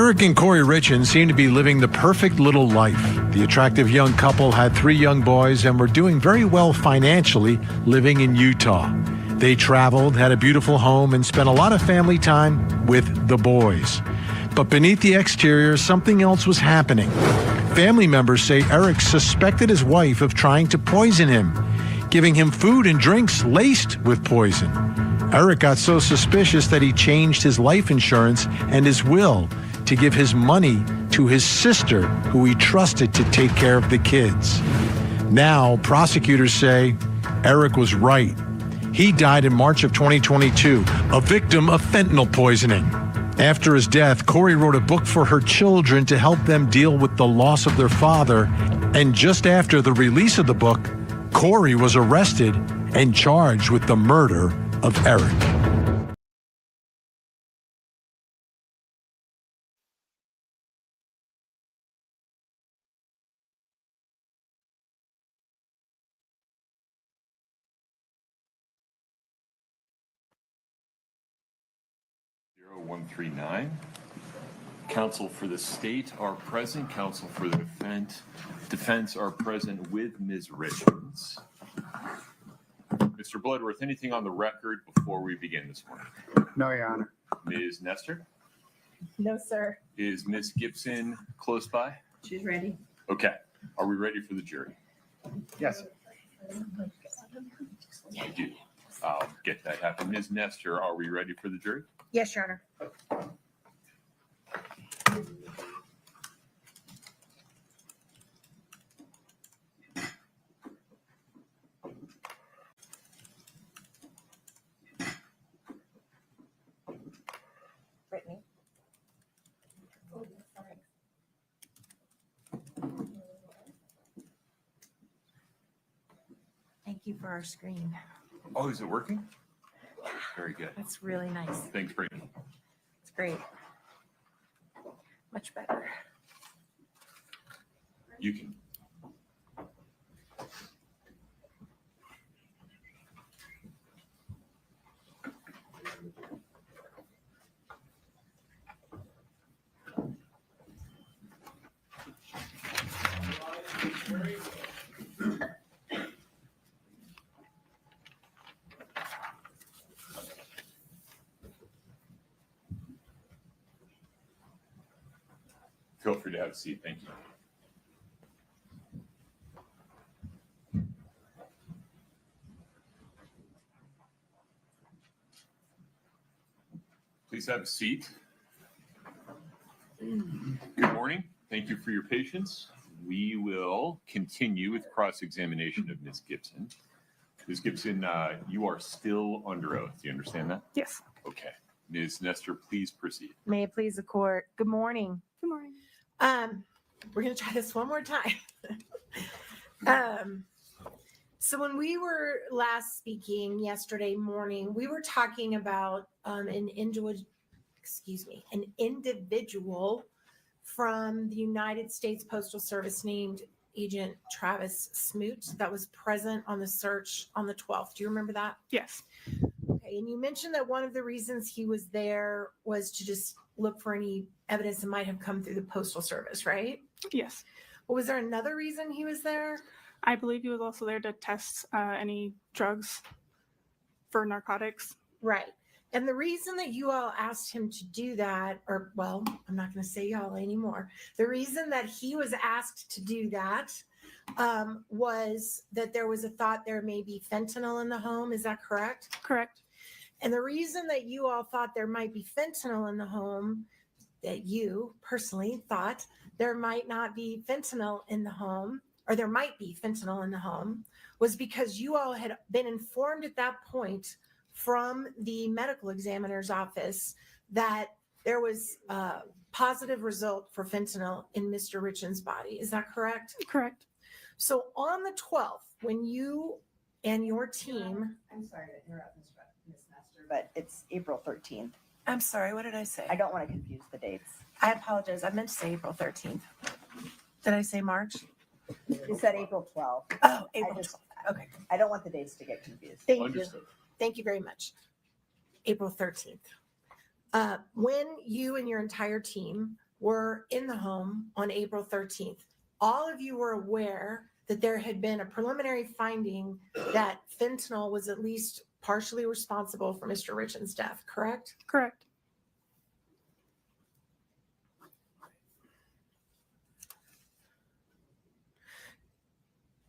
Eric and Kouri Richins seemed to be living the perfect little life. The attractive young couple had 3 young boys and were doing very well financially living in Utah. They traveled, had a beautiful home, and spent a lot of family time with the boys. But beneath the exterior, something else was happening. Family members say Eric suspected his wife of trying to poison him, giving him food and drinks laced with poison. Eric got so suspicious that he changed his life insurance and his will to give his money to his sister, who he trusted to take care of the kids. Now, prosecutors say Eric was right. He died in March of 2022, a victim of fentanyl poisoning. After his death, Kouri wrote a book for her children to help them deal with the loss of their father. And just after the release of the book, Kouri was arrested and charged with the murder of Eric. (0139). Counsel for the state are present. Counsel for the defense are present with Ms. Richins. Mr. Bloodworth, anything on the record before we begin this morning? No, Your Honor. Ms. Nestor? No, sir. Is Ms. Gibson close by? She's ready. Okay. Are we ready for the jury? Yes. I do. I'll get that happen. Ms. Nestor, are we ready for the jury? Yes, Your Honor. Brittany. Thank you for our screen. Oh, is it working? Very good. That's really nice. Thanks, Brittany. It's great. Much better. You can. Feel free to have a seat. Thank you. Please have a seat. Good morning. Thank you for your patience. We will continue with cross-examination of Ms. Gibson. Ms. Gibson, you are still under oath. Do you understand that? Yes. Okay. Ms. Nestor, please proceed. May it please the court. Good morning. Good morning. We're going to try this one more time. So when we were last speaking yesterday morning, we were talking about an individual from the United States Postal Service named Agent Travis Smoot that was present on the search on the 12th. Do you remember that? Yes. Okay, and you mentioned that one of the reasons he was there was to just look for any evidence that might have come through the Postal Service, right? Yes. Well, was there another reason he was there? I believe he was also there to test any drugs for narcotics. Right. And the reason that you all asked him to do that, or well, I'm not going to say y'all anymore. The reason that he was asked to do that was that there was a thought there may be fentanyl in the home. Is that correct? Correct. And the reason that you all thought there might be fentanyl in the home, that you personally thought there might not be fentanyl in the home, or there might be fentanyl in the home, was because you all had been informed at that point from the medical examiner's office that there was a positive result for fentanyl in Mr. Richins' body. Is that correct? Correct. So on the 12th, when you and your team... I'm sorry to interrupt, Ms. Nestor, but it's April 13th. I'm sorry, what did I say? I don't want to confuse the dates. I apologize. I meant to say April 13th. Did I say March? You said April 12th. Oh, April just- 12th. Okay. I don't want the dates to get confused. Thank you. Understood. Thank you very much. April 13th. When you and your entire team were in the home on April 13th. All of you were aware that there had been a preliminary finding that fentanyl was at least partially responsible for Mr. Richins' death, correct? Correct.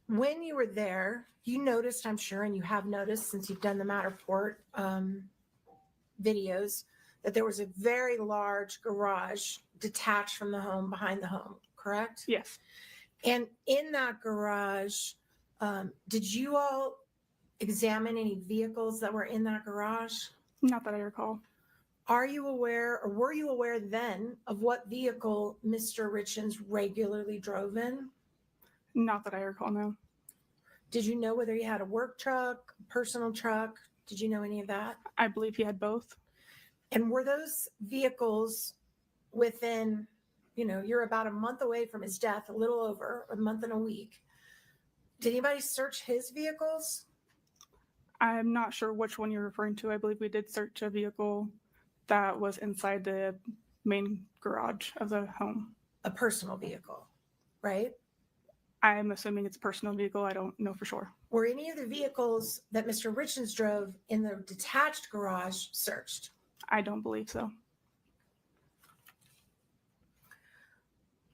When you were there, you noticed, I'm sure, and you have noticed since you've done the Matterport videos, that there was a very large garage detached from the home behind the home, correct? Yes. And in that garage, did you all examine any vehicles that were in that garage? Not that I recall. Are you aware, or were you aware then of what vehicle Mr. Richins regularly drove in? Not that I recall, no. Did you know whether he had a work truck, personal truck? Did you know any of that? I believe he had both. And were those vehicles within, you're about a month away from his death, a little over a month and a week. Did anybody search his vehicles? I'm not sure which one you're referring to. I believe we did search a vehicle that was inside the main garage of the home. A personal vehicle, right? I'm assuming it's a personal vehicle. I don't know for sure. Were any of the vehicles that Mr. Richins drove in the detached garage searched? I don't believe so.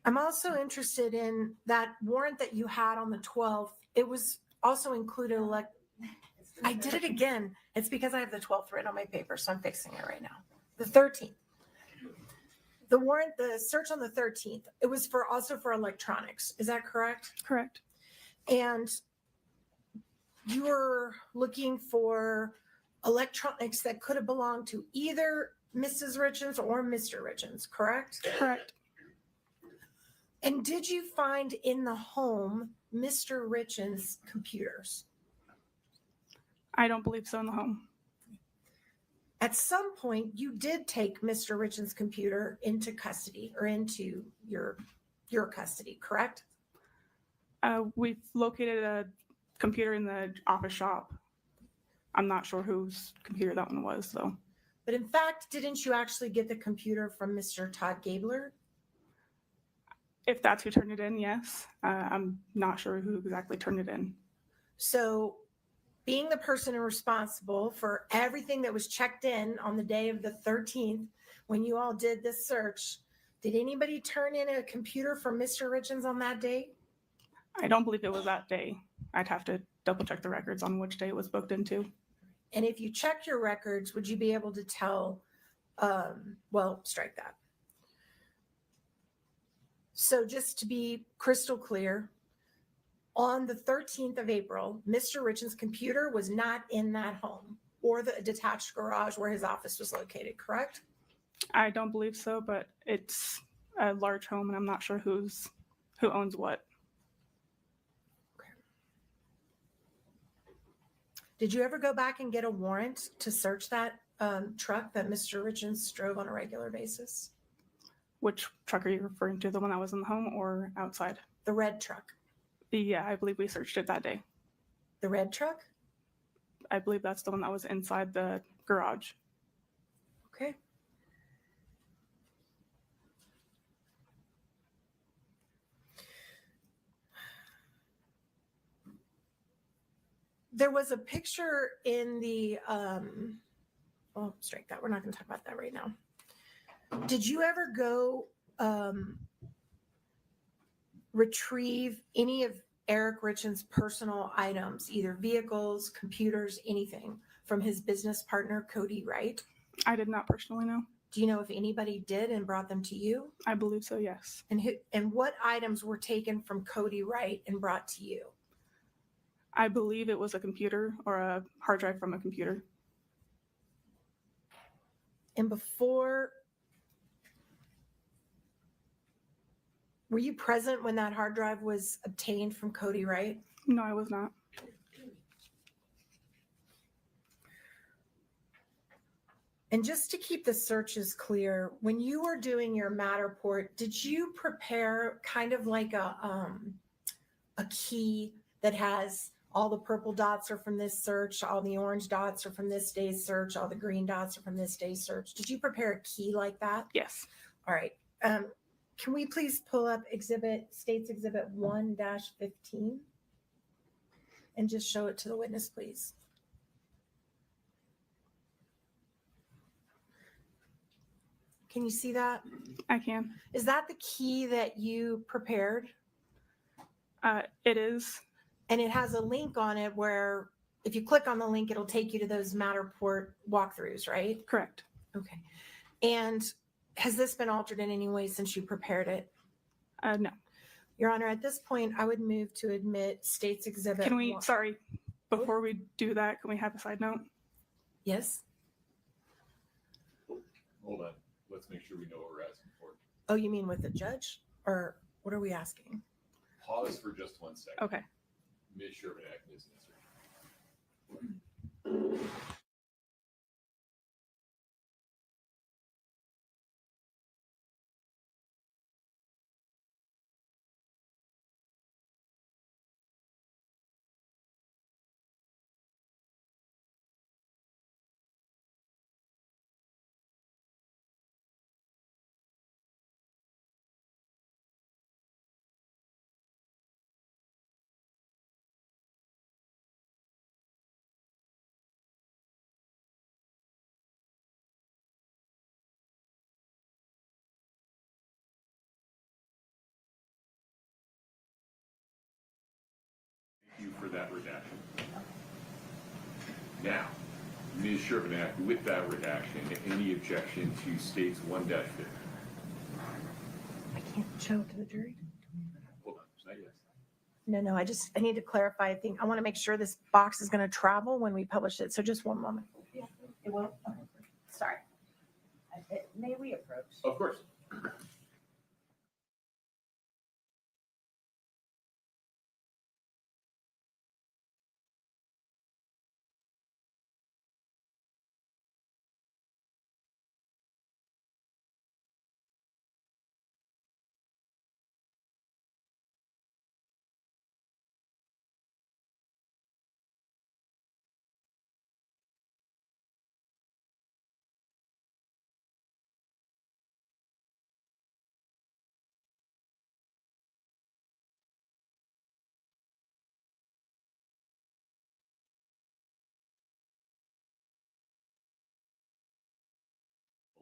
I'm also interested in that warrant that you had on the 12th. It was also included, I did it again. It's because I have the 12th written on my paper, so I'm fixing it right now. The 13th. The warrant, the search on the 13th, it was also for electronics. Is that correct? Correct. And you were looking for electronics that could have belonged to either Mrs. Richins or Mr. Richins, correct? Correct. And did you find in the home Mr. Richins' computers? I don't believe so in the home. At some point, you did take Mr. Richins' computer into custody or into your custody, correct? We've located a computer in the office shop. I'm not sure whose computer that one was, though. But in fact, didn't you actually get the computer from Mr. Todd Gabler? If that's who turned it in, yes. I'm not sure who exactly turned it in. So being the person responsible for everything that was checked in on the day of the 13th, when you all did this search, did anybody turn in a computer for Mr. Richins on that day? I don't believe it was that day. I'd have to double check the records on which day it was booked into. And if you check your records, would you be able to tell, strike that. So just to be crystal clear, on the 13th of April, Mr. Richins' computer was not in that home or the detached garage where his office was located, correct? I don't believe so, but it's a large home and I'm not sure who owns what. Did you ever go back and get a warrant to search that truck that Mr. Richins drove on a regular basis? Which truck are you referring to? The one that was in the home or outside? The red truck. Yeah, I believe we searched it that day. The red truck? I believe that's the one that was inside the garage. Okay. There was a picture in the, strike that. We're not going to talk about that right now. Did you ever go retrieve any of Eric Richins' personal items, either vehicles, computers, anything, from his business partner, Kouri Wright? I did not personally know. Do you know if anybody did and brought them to you? I believe so, yes. And what items were taken from Kouri Wright and brought to you? I believe it was a computer or a hard drive from a computer. And were you present when that hard drive was obtained from Kouri Wright? No, I was not. And just to keep the searches clear, when you were doing your Matterport, did you prepare kind of like a key that has all the purple dots are from this search, all the orange dots are from this day's search, all the green dots are from this day's search? Did you prepare a key like that? Yes. All right. Can we please pull up State's Exhibit 1-15? And just show it to the witness, please. Can you see that? I can. Is that the key that you prepared? It is. And it has a link on it where if you click on the link, it'll take you to those Matterport walkthroughs, right? Correct. Okay. And has this been altered in any way since you prepared it? No. Your Honor, at this point, I would move to admit State's Exhibit. Can we, 1. sorry, before we do that, can we have a side note? Yes? Hold on. Let's make sure we know what we're asking for. Oh, you mean with the judge? Or what are we asking? Pause for just 1 second. Okay. Ms. Shervanack, Ms. Nestor. Thank you for that redaction. Now, Ms. Shervanack, with that redaction, any objection to States 1-15? I can't show it to the jury. Hold on, not yet. No, I need to clarify. I want to make sure this box is going to travel when we publish it. So just one moment. It will, okay. Sorry. May we approach? Of course.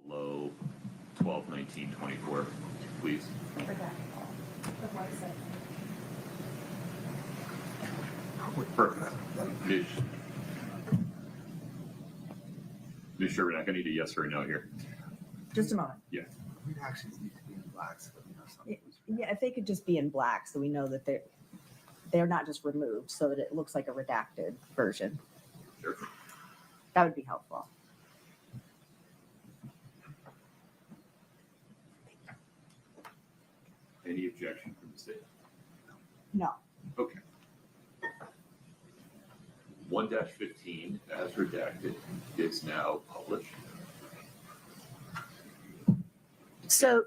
Below 12/19/24, please. Perfect. Ms. Shervanack, I need a yes or a no here. Just a moment. Yeah. Redactions need to be in black, so we know something. Yeah, if they could just be in black, so we know that they're not just removed, so that it looks like a redacted version. Sure. That would be helpful. Any objection from the state? No. Okay. 1-15 as redacted is now published. So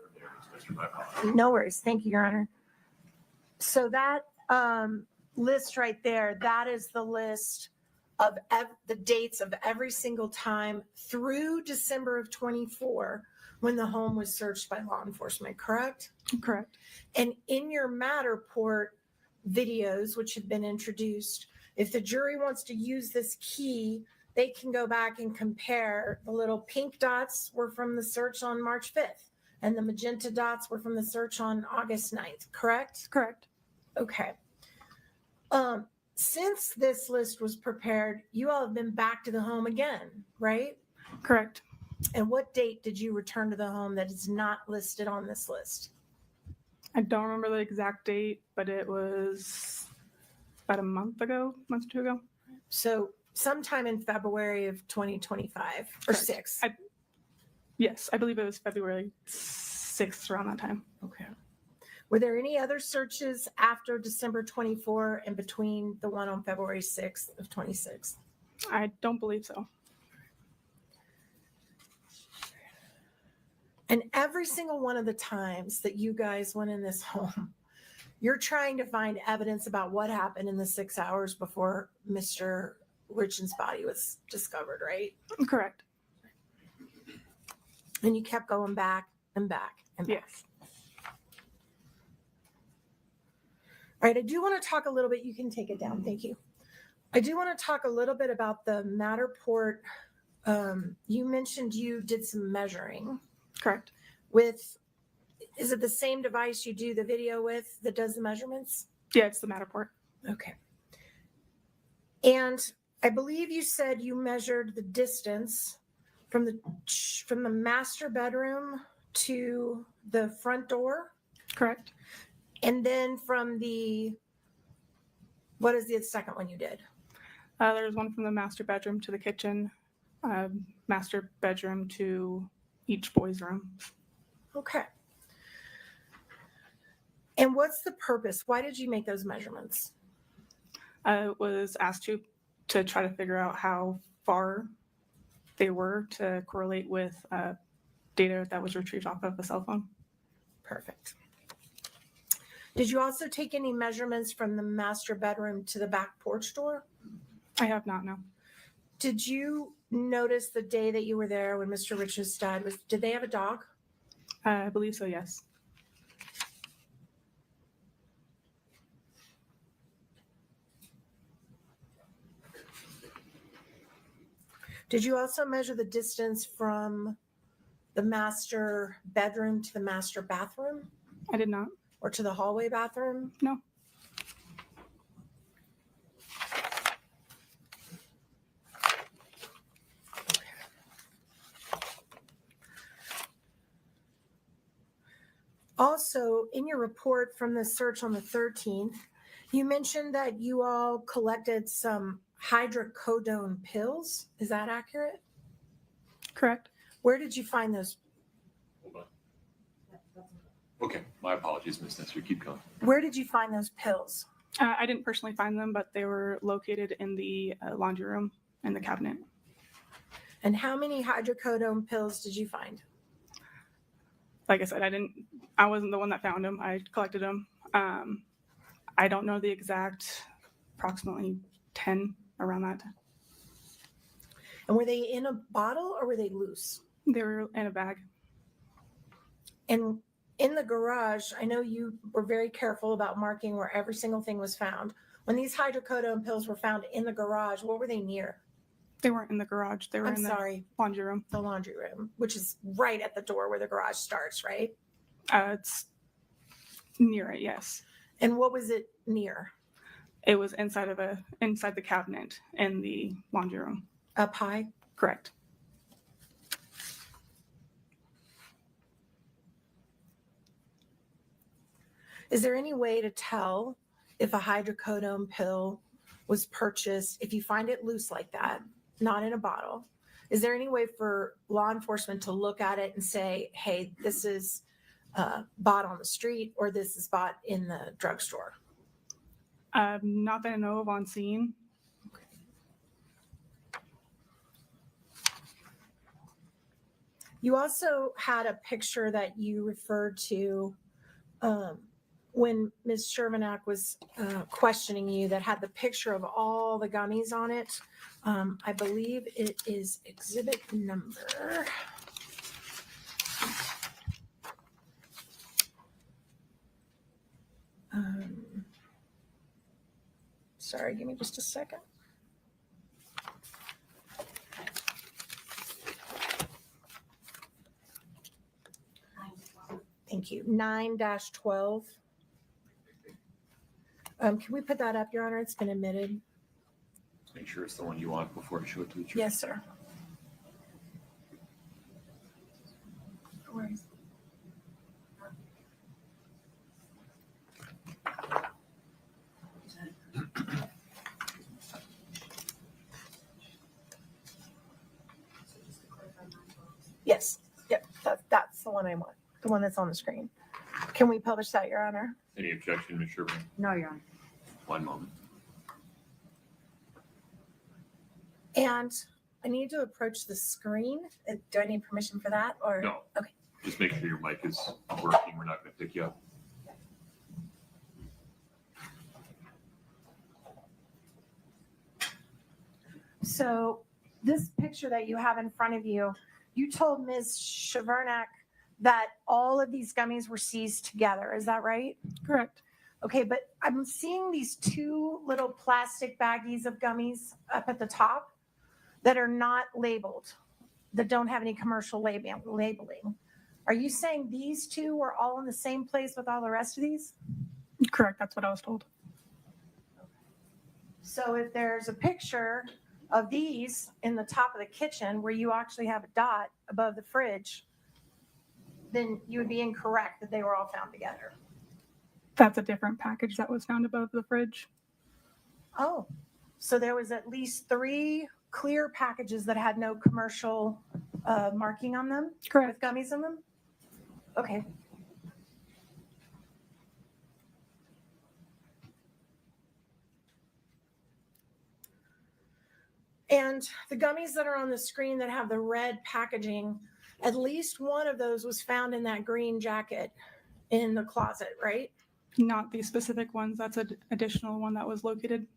My apologies. no worries. Thank you, Your Honor. So that list right there, that is the list of the dates of every single time through December of 24 when the home was searched by law enforcement, correct? Correct. And in your Matterport videos, which have been introduced, if the jury wants to use this key, they can go back and compare. The little pink dots were from the search on March 5th, and the magenta dots were from the search on August 9th, correct? Correct. Okay. Since this list was prepared, you all have been back to the home again, right? Correct. And what date did you return to the home that is not listed on this list? I don't remember the exact date, but it was about a month or two ago. So sometime in February of 2025 or Correct. 6. Yes, I believe it was February 6th around that time. Okay. Were there any other searches after December 24 and between the one on February 6th of 26? I don't believe so. And every single one of the times that you guys went in this home, you're trying to find evidence about what happened in the 6 hours before Mr. Richins' body was discovered, right? Correct. And you kept going back and back and back. Yes. All right, I do want to talk a little bit. You can take it down. Thank you. I do want to talk a little bit about the Matterport. You mentioned you did some measuring Correct. with, is it the same device you do the video with that does the measurements? Yeah, it's the Matterport. Okay. And I believe you said you measured the distance from the master bedroom to the front door, Correct. and then from what is the second one you did? There's one from the master bedroom to the kitchen, master bedroom to each boy's room. Okay. And what's the purpose? Why did you make those measurements? I was asked to try to figure out how far they were to correlate with data that was retrieved off of a cell phone. Perfect. Did you also take any measurements from the master bedroom to the back porch door? I have not, no. Did you notice the day that you were there when Mr. Richins died? Did they have a dog? I believe so, yes. Did you also measure the distance from the master bedroom to the master bathroom I did not. or to the hallway bathroom? No. Also, in your report from the search on the 13th, you mentioned that you all collected some hydrocodone pills. Is that accurate? Correct. Where did you find those? Hold on. Okay, my apologies, Ms. Nestor. Keep going. Where did you find those pills? I didn't personally find them, but they were located in the laundry room in the cabinet. And how many hydrocodone pills did you find? Like I said, I wasn't the one that found them. I collected them. I don't know the exact, approximately 10 around that. And were they in a bottle or were they loose? They were in a bag. And in the garage, I know you were very careful about marking where every single thing was found. When these hydrocodone pills were found in the garage, what were they near? They weren't in the garage. They were I'm in the sorry, laundry room. the laundry room, which is right at the door where the garage starts, right? It's near it, yes. And what was it near? It was inside the cabinet in the laundry room. Up high? Correct. Is there any way to tell if a hydrocodone pill was purchased, if you find it loose like that, not in a bottle? Is there any way for law enforcement to look at it and say, hey, this is bought on the street or this is bought in the drugstore? Not that I know of on scene. You also had a picture that you referred to when Ms. Shermanack was questioning you that had the picture of all the gummies on it. I believe it is exhibit number. Sorry, give me just a second. Thank you. 9-12. Can we put that up, Your Honor? It's been admitted. Make sure it's the one you want before I show it to the jury. Yes, sir. Yes. Yep. That's the one I want. The one that's on the screen. Can we publish that, Your Honor? Any objection, Ms. Sherman? No, Your Honor. One moment. And I need to approach the screen. Do I need permission for that? Or No. Okay. Just make sure your mic is working. We're not going to pick you up. So this picture that you have in front of you, you told Ms. Shermanack that all of these gummies were seized together. Is that right? Correct. Okay, but I'm seeing these two little plastic baggies of gummies up at the top that are not labeled, that don't have any commercial labeling. Are you saying these two were all in the same place with all the rest of these? Correct. That's what I was told. So if there's a picture of these in the top of the kitchen where you actually have a dot above the fridge, then you would be incorrect that they were all found together. That's a different package that was found above the fridge. Oh, so there was at least 3 clear packages that had no commercial marking on them? Correct. With gummies in them? Okay. And the gummies that are on the screen that have the red packaging, at least one of those was found in that green jacket in the closet, right? Not these specific ones. That's an additional one that was located.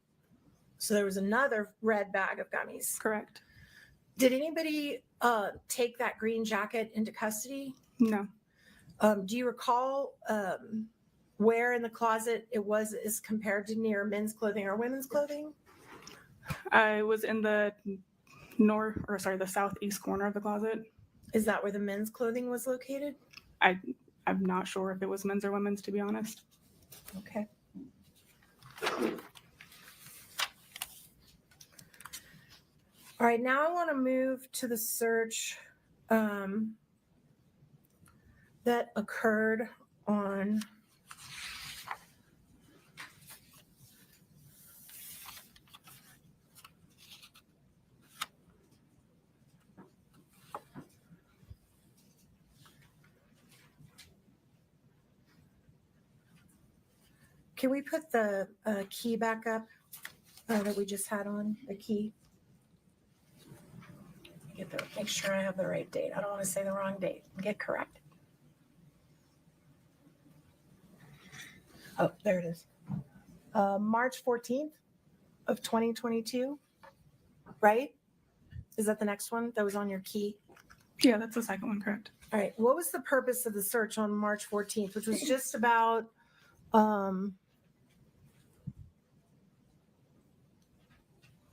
So there was another red bag of gummies. Correct. Did anybody take that green jacket into custody? No. Do you recall where in the closet it was as compared to near men's clothing or women's clothing? I was in the the southeast corner of the closet. Is that where the men's clothing was located? I'm not sure if it was men's or women's, to be honest. Okay. All right, now I want to move to the search that occurred on Can we put the key back up that we just had on, the key? Make sure I have the right date. I don't want to say the wrong date and get corrected. Oh, there it is. March 14th of 2022, right? Is that the next one that was on your key? Yeah, that's the second one, correct. All right. What was the purpose of the search on March 14th, which was just about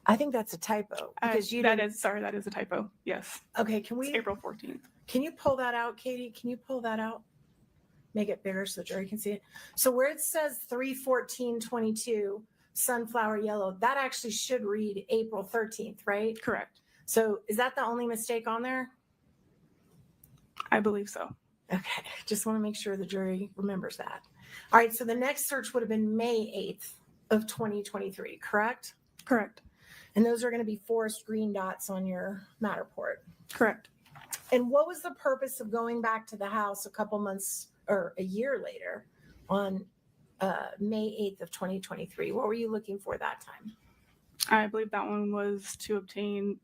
I think that's a typo because that is a typo. Yes. Okay, It's April 14th. Can you pull that out, Katie? Can you pull that out? Make it bigger so the jury can see it. So where it says 3/14/22 sunflower yellow, that actually should read April 13th, right? Correct. So is that the only mistake on there? I believe so. Okay, just want to make sure the jury remembers that. All right, so the next search would have been May 8th of 2023, correct? Correct. And those are going to be forest green dots on your Matterport. Correct. And what was the purpose of going back to the house a couple months or a year later on May 8th of 2023? What were you looking for that time? I believe that one was to obtain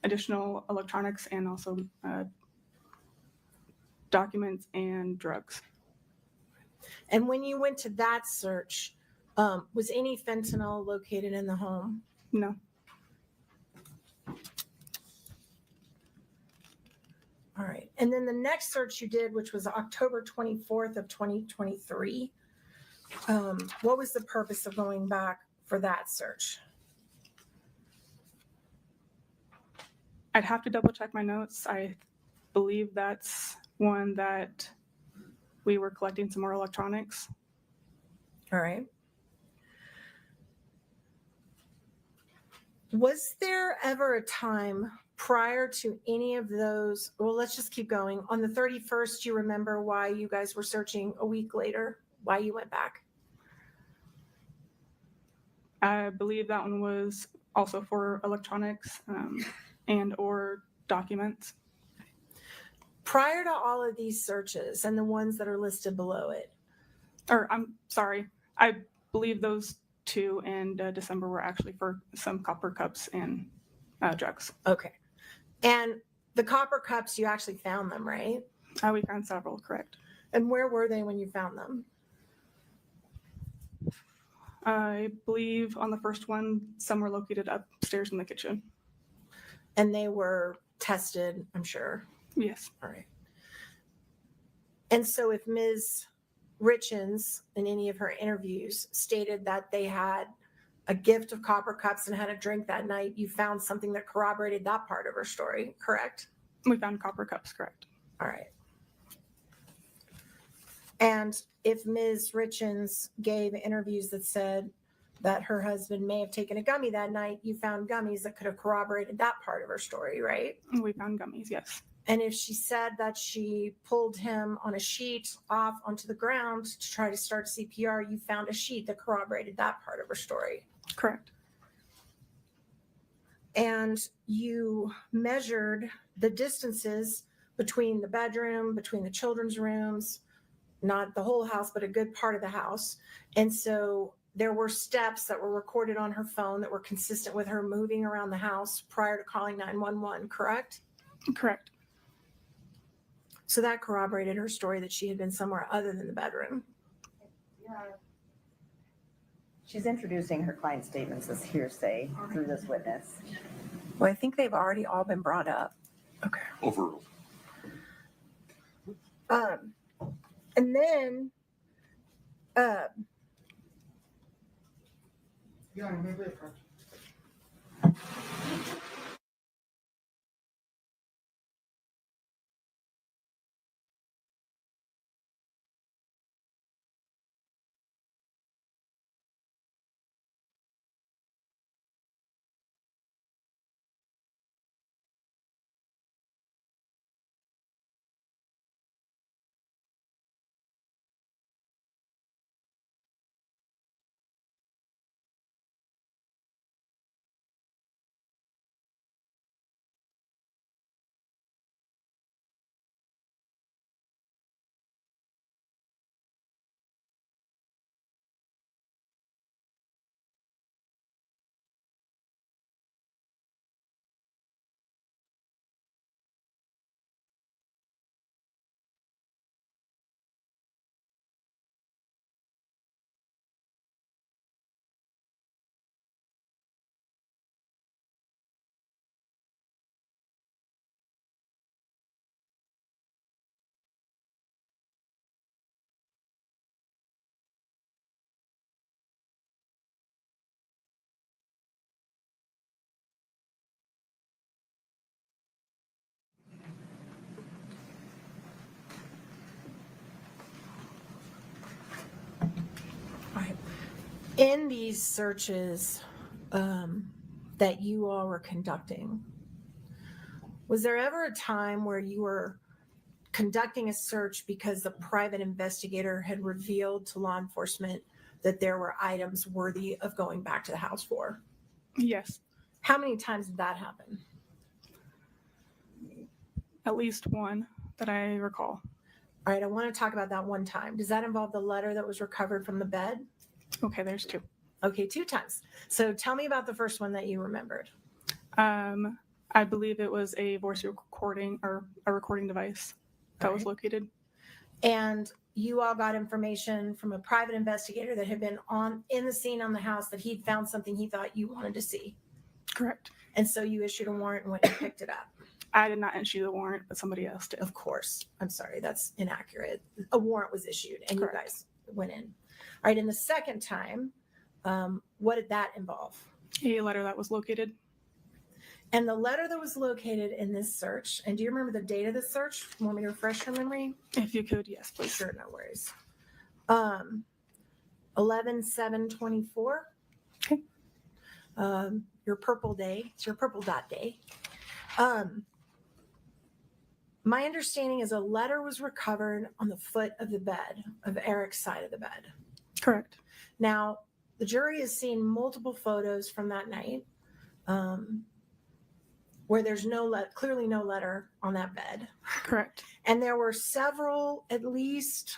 additional electronics and also documents and drugs. And when you went to that search, was any fentanyl located in the home? No. All right. And then the next search you did, which was October 24th of 2023, what was the purpose of going back for that search? I'd have to double check my notes. I believe that's one that we were collecting some more electronics. All right. Was there ever a time prior to any of those? Well, let's just keep going. On the 31st, you remember why you guys were searching a week later, why you went back? I believe that one was also for electronics and or documents. Prior to all of these searches and the ones that are listed below it. Or I'm sorry, I believe those two in December were actually for some copper cups and drugs. Okay. And the copper cups, you actually found them, right? We found several, correct. And where were they when you found them? I believe on the first one, some were located upstairs in the kitchen. And they were tested, I'm sure. Yes. All right. And so if Ms. Richins, in any of her interviews, stated that they had a gift of copper cups and had a drink that night, you found something that corroborated that part of her story, correct? We found copper cups, correct. All right. And if Ms. Richins gave interviews that said that her husband may have taken a gummy that night, you found gummies that could have corroborated that part of her story, right? We found gummies, yes. And if she said that she pulled him on a sheet off onto the ground to try to start CPR, you found a sheet that corroborated that part of her story. Correct. And you measured the distances between the bedroom, between the children's rooms, not the whole house, but a good part of the house. And so there were steps that were recorded on her phone that were consistent with her moving around the house prior to calling 911, correct? Correct. So that corroborated her story that she had been somewhere other than the bedroom. She's introducing her client's statements as hearsay through this witness. Well, I think they've already all been brought up. Okay. Overruled. And then, Yeah, remember it. in these searches that you all were conducting, was there ever a time where you were conducting a search because the private investigator had revealed to law enforcement that there were items worthy of going back to the house for? Yes. How many times did that happen? At least one that I recall. All right, I want to talk about that one time. Does that involve the letter that was recovered from the bed? Okay, there's two. Okay, 2 times. So tell me about the first one that you remembered. I believe it was a voice recording or a recording device that was located. And you all got information from a private investigator that had been in the scene on the house that he'd found something he thought you wanted to see. Correct. And so you issued a warrant and went and picked it up. I did not issue the warrant, but somebody else did. Of course. I'm sorry, that's inaccurate. A warrant was issued and Correct. you guys went in. All right, and the second time, what did that involve? A letter that was located. And the letter that was located in this search, and do you remember the date of the search? Want me to refresh your memory? If you could, yes, please. Sure, no worries. 11/7/24. Okay. Your purple day. It's your purple dot day. My understanding is a letter was recovered on the foot of the bed, of Eric's side of the bed. Correct. Now, the jury has seen multiple photos from that night where there's clearly no letter on that bed. Correct. And there were several, at least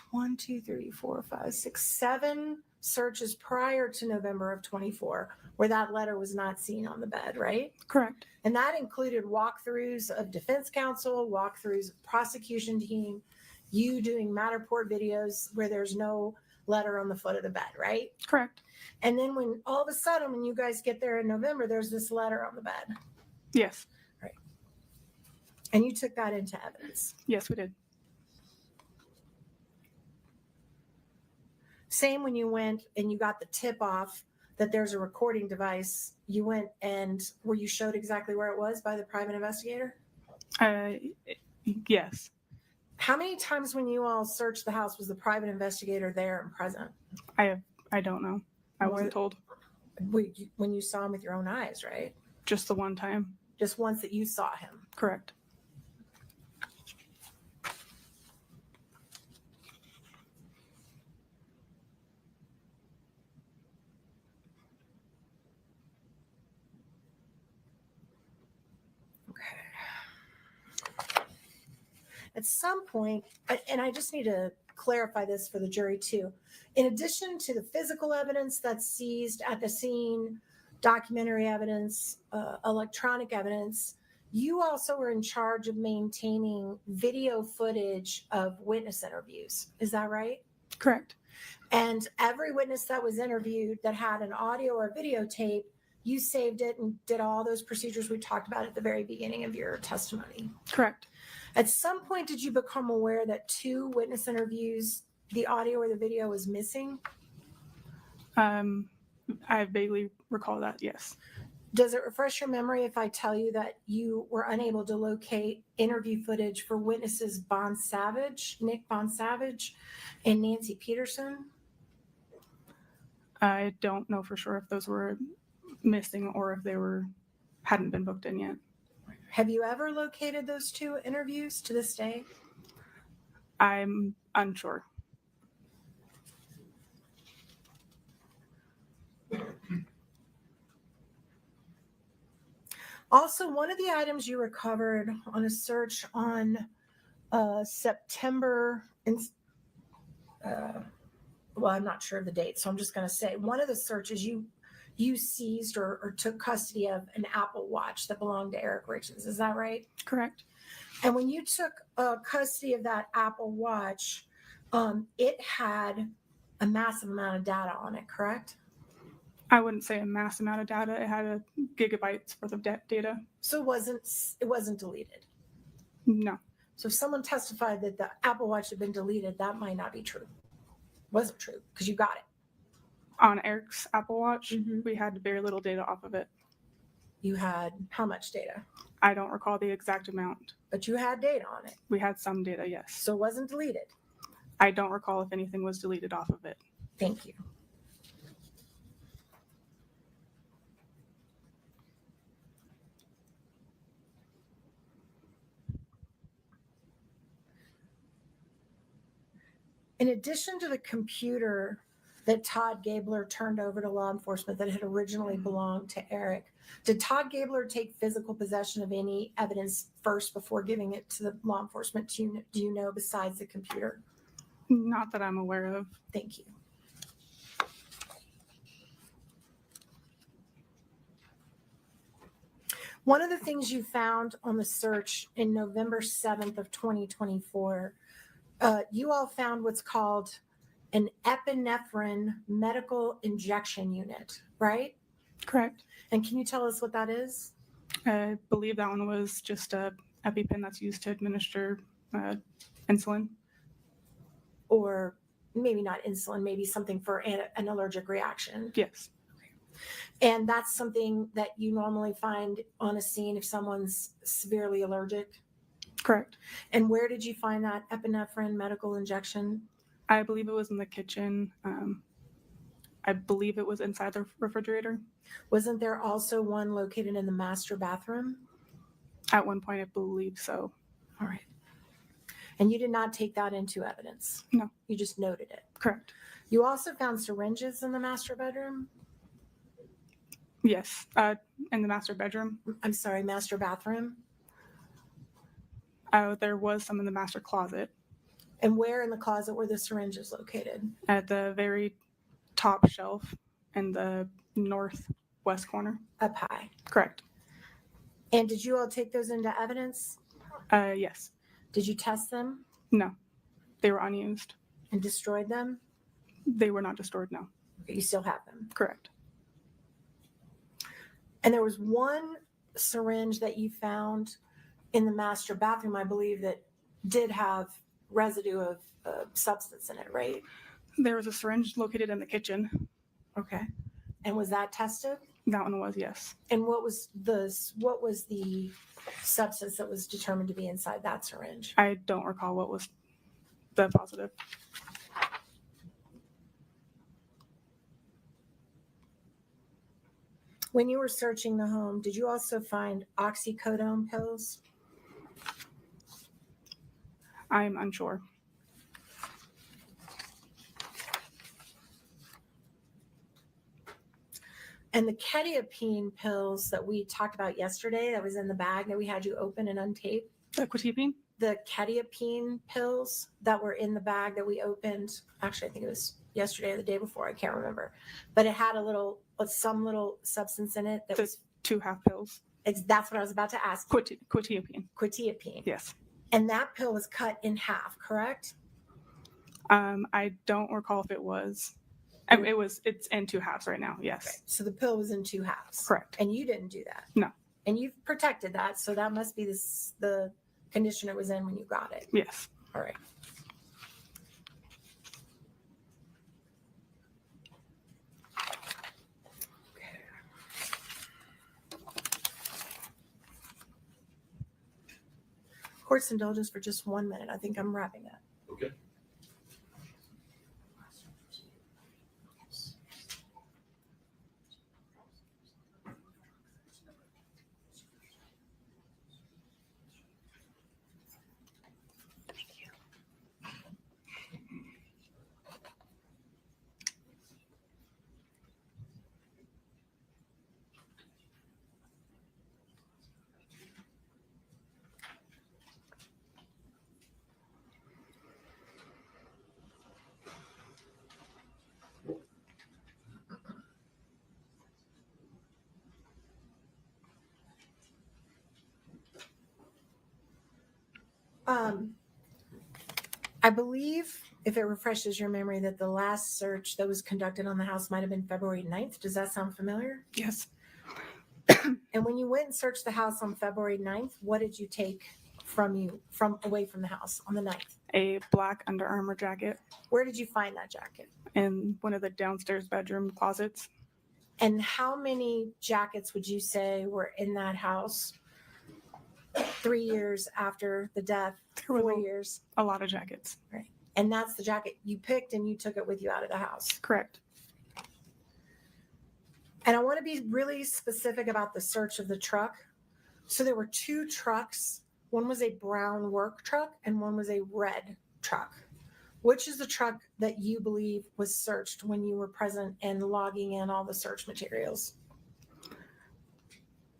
7 searches prior to November of 24 where that letter was not seen on the bed, right? Correct. And that included walkthroughs of defense counsel, walkthroughs of prosecution team, you doing Matterport videos where there's no letter on the foot of the bed, right? Correct. And then when all of a sudden, when you guys get there in November, there's this letter on the bed. Yes. And you took that into evidence. Yes, we did. same when you went and you got the tip off that there's a recording device, you went and were you showed exactly where it was by the private investigator? Yes. How many times when you all searched the house was the private investigator there and present? I don't know. I wasn't told. When you saw him with your own eyes, right? Just the one time. Just once that you saw him. Correct. At some point, and I just need to clarify this for the jury too, in addition to the physical evidence that's seized at the scene, documentary evidence, electronic evidence, you also were in charge of maintaining video footage of witness interviews. Is that right? Correct. And every witness that was interviewed that had an audio or videotape, you saved it and did all those procedures we talked about at the very beginning of your testimony. Correct. At some point, did you become aware that 2 witness interviews, the audio or the video was missing? I vaguely recall that, yes. Does it refresh your memory if I tell you that you were unable to locate interview footage for witnesses Nick Bonsavage, and Nancy Peterson? I don't know for sure if those were missing or if they hadn't been booked in yet. Have you ever located those 2 interviews to this day? I'm unsure. Also, one of the items you recovered on a search on September, well, I'm not sure of the date, so I'm just going to say one of the searches you seized or took custody of an Apple Watch that belonged to Eric Richins. Is that right? Correct. And when you took custody of that Apple Watch, it had a massive amount of data on it, correct? I wouldn't say a mass amount of data. It had a gigabytes worth of data. So it wasn't deleted. No. So if someone testified that the Apple Watch had been deleted, that might not be true. Wasn't true because you got it. On Eric's Apple Watch, Mm-hmm. we had very little data off of it. You had how much data? I don't recall the exact amount. But you had data on it. We had some data, yes. So it wasn't deleted. I don't recall if anything was deleted off of it. Thank you. In addition to the computer that Todd Gabler turned over to law enforcement that had originally belonged to Eric, did Todd Gabler take physical possession of any evidence first before giving it to the law enforcement? Do you know besides the computer? Not that I'm aware of. Thank you. One of the things you found on the search in November 7th of 2024, you all found what's called an epinephrine medical injection unit, right? Correct. And can you tell us what that is? I believe that one was just a EpiPen that's used to administer insulin. Or maybe not insulin, maybe something for an allergic reaction. Yes. And that's something that you normally find on a scene if someone's severely allergic. Correct. And where did you find that epinephrine medical injection? I believe it was in the kitchen. I believe it was inside the refrigerator. Wasn't there also one located in the master bathroom? At one point, I believe so. All right. And you did not take that into evidence? No. You just noted it? Correct. You also found syringes in the master bedroom? Yes. In the master bedroom. I'm sorry, master bathroom? There was some in the master closet. And where in the closet were the syringes located? At the very top shelf in the northwest corner. Up high. Correct. And did you all take those into evidence? Yes. Did you test them No. They were unused. and destroyed them? They were not destroyed, no. You still have them. Correct. And there was one syringe that you found in the master bathroom, I believe, that did have residue of substance in it, right? There was a syringe located in the kitchen. Okay. And was that tested? That one was, yes. And what was the substance that was determined to be inside that syringe? I don't recall what was the positive. When you were searching the home, did you also find oxycodone pills? I'm unsure. And the quetiapine pills that we talked about yesterday that was in the bag that we had you open and untape, The quetiapine? the quetiapine pills that were in the bag that we opened, actually, I think it was yesterday or the day before, I can't remember, but it had some little substance in it that The was, 2 half pills. that's what I was about to ask. you. Quetiapine. Quetiapine. Yes. And that pill was cut in half, correct? I don't recall if it was. It's in 2 halves right now. Yes. So the pill was in 2 halves. Correct. And you didn't do that. No. And you've protected that, so that must be the condition it was in when you got it. Yes. All right. Court's indulgence for just 1 minute. I think I'm wrapping up. Okay. I believe, if it refreshes your memory, that the last search that was conducted on the house might have been February 9th. Does that sound familiar? Yes. And when you went and searched the house on February 9th, what did you take away from the house on the 9th? A black Under Armour jacket Where did you find that jacket? in one of the downstairs bedroom closets. And how many jackets would you say were in that house 3 years after the death? There were 4 years. a lot of jackets. And that's the jacket you picked and you took it with you out of the house. Correct. And I want to be really specific about the search of the truck. So there were 2 trucks. One was a brown work truck and one was a red truck. Which is the truck that you believe was searched when you were present and logging in all the search materials?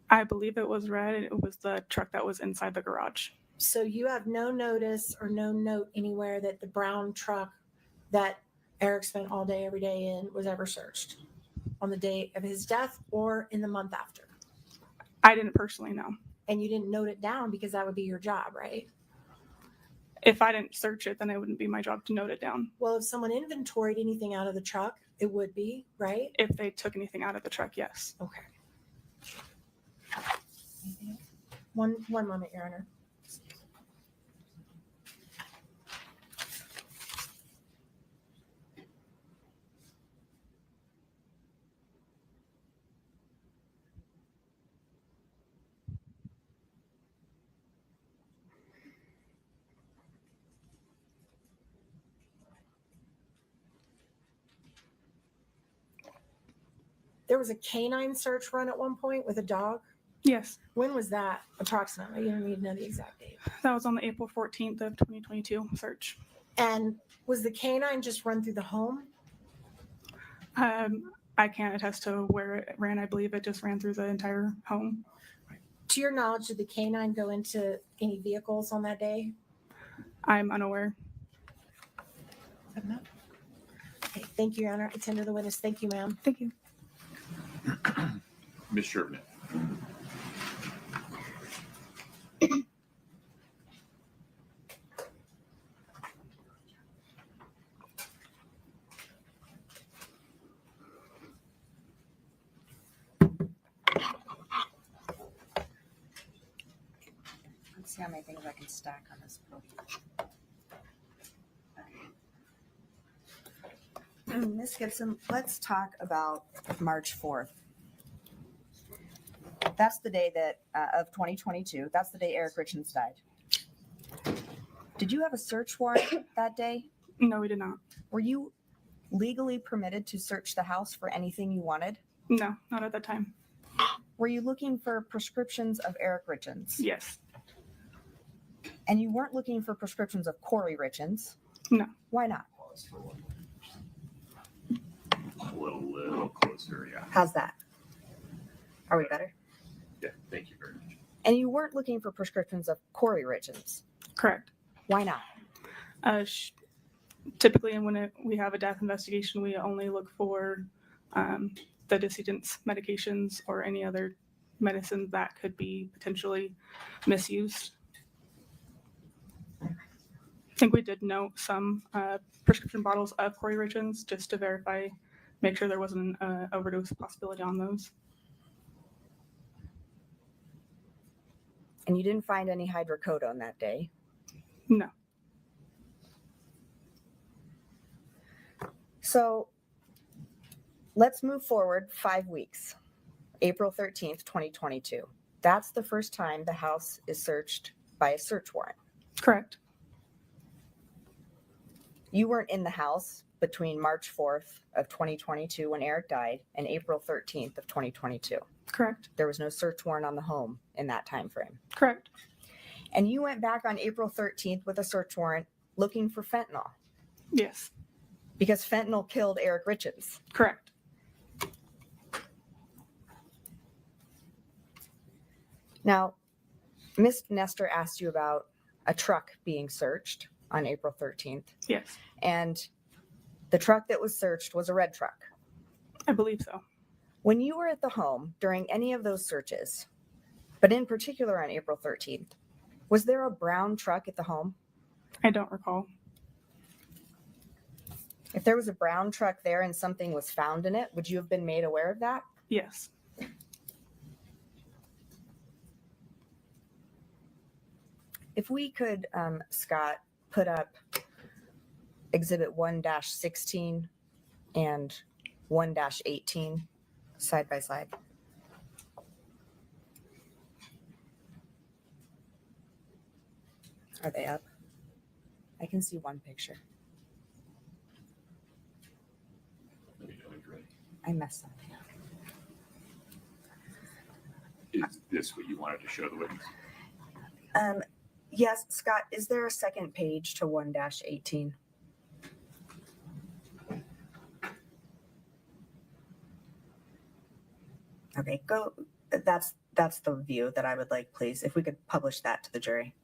I believe it was red. And it was the truck that was inside the garage. So you have no notice or no note anywhere that the brown truck that Eric spent all day, every day in was ever searched on the day of his death or in the month after. I didn't personally know. And you didn't note it down because that would be your job, right? If I didn't search it, then it wouldn't be my job to note it down. Well, if someone inventoried anything out of the truck, it would be, right? If they took anything out of the truck, yes. Okay. One moment, Your Honor. There was a canine search run at one point with a dog. Yes. When was that approximately? You don't need to know the exact date. That was on the April 14th of 2022 search. And was the canine just run through the home? I can't attest to where it ran. I believe it just ran through the entire home. To your knowledge, did the canine go into any vehicles on that day? I'm unaware. Okay, thank you, Your Honor. I tender the witness. Thank you, ma'am. Thank you. Ms. Sherman. Let's see how many things I can stack on this podium. Ms. Gibson, let's talk about March 4th. That's the day that of 2022. That's the day Eric Richins died. Did you have a search warrant that day? No, we did not. Were you legally permitted to search the house for anything you wanted? No, not at that time. Were you looking for prescriptions of Eric Richins? Yes. And you weren't looking for prescriptions of Kouri Richins? No. Why not? A little closer, yeah. How's that? Are we better? Yeah, thank you very much. And you weren't looking for prescriptions of Kouri Richins? Correct. Why not? Typically, when we have a death investigation, we only look for the decedent's medications or any other medicine that could be potentially misused. I think we did note some prescription bottles of Kouri Richins just to verify, make sure there wasn't an overdose possibility on those. And you didn't find any hydrocodone that day? No. So let's move forward 5 weeks. April 13th, 2022. That's the first time the house is searched by a search warrant. Correct. You weren't in the house between March 4th of 2022 when Eric died and April 13th of 2022. Correct. There was no search warrant on the home in that time frame. Correct. And you went back on April 13th with a search warrant looking for fentanyl Yes. because fentanyl killed Eric Richins. Correct. Now, Ms. Nestor asked you about a truck being searched on April 13th, Yes. and the truck that was searched was a red truck. I believe so. When you were at the home during any of those searches, but in particular on April 13th, was there a brown truck at the home? I don't recall. If there was a brown truck there and something was found in it, would you have been made aware of that? Yes. If we could, Scott, put up Exhibit 1-16 and 1-18 side by side. Are they up? I can see one picture. Let me know when you're ready. I messed something up. Is this what you wanted to show the witness? Yes, Scott, is there a second page to 1-18? Okay, go. That's the view that I would like, please. If we could publish that to the jury.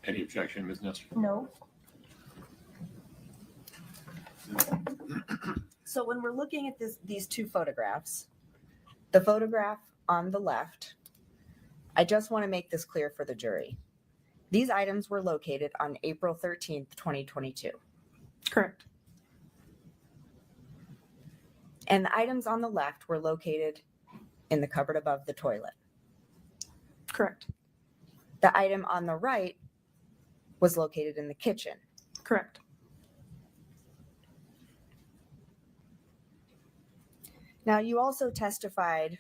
Any objection, Ms. Nestor? No. So when we're looking at these two photographs, the photograph on the left, I just want to make this clear for the jury. These items were located on April 13th, 2022. Correct. And the items on the left were located in the cupboard above the toilet. Correct. The item on the right was located in the kitchen. Correct. Now, you also testified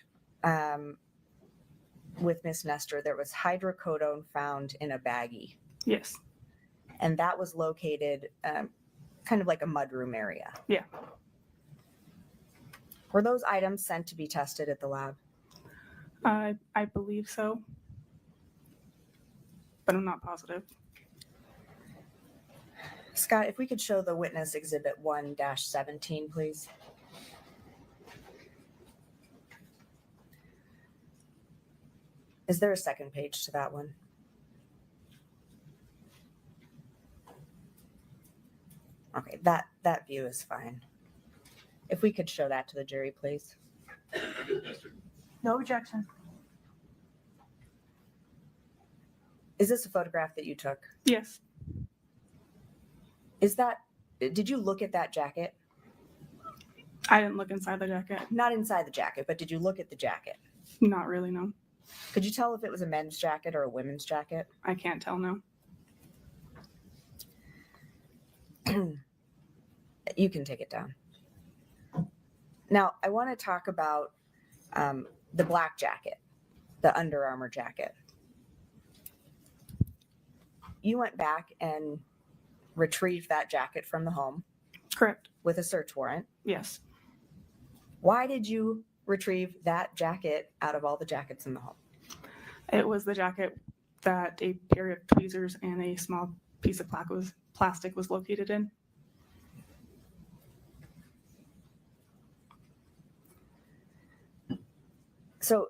with Ms. Nestor, there was hydrocodone found in a baggie, Yes. and that was located kind of like a mudroom area. Yeah. Were those items sent to be tested at the lab? I believe so, but I'm not positive. Scott, if we could show the witness exhibit 1-17, please. Is there a second page to that one? Okay, that view is fine. If we could show that to the jury, please. Ms. Nestor? No objection. Is this a photograph that you took? Yes. Did you look at that jacket? I didn't look inside the jacket. Not inside the jacket, but did you look at the jacket? Not really, no. Could you tell if it was a men's jacket or a women's jacket? I can't tell, no. You can take it down. Now, I want to talk about the black jacket, the Under Armour jacket. You went back and retrieved that jacket from the home Correct. with a search warrant. Yes. Why did you retrieve that jacket out of all the jackets in the home? It was the jacket that a pair of tweezers and a small piece of plastic was located in. So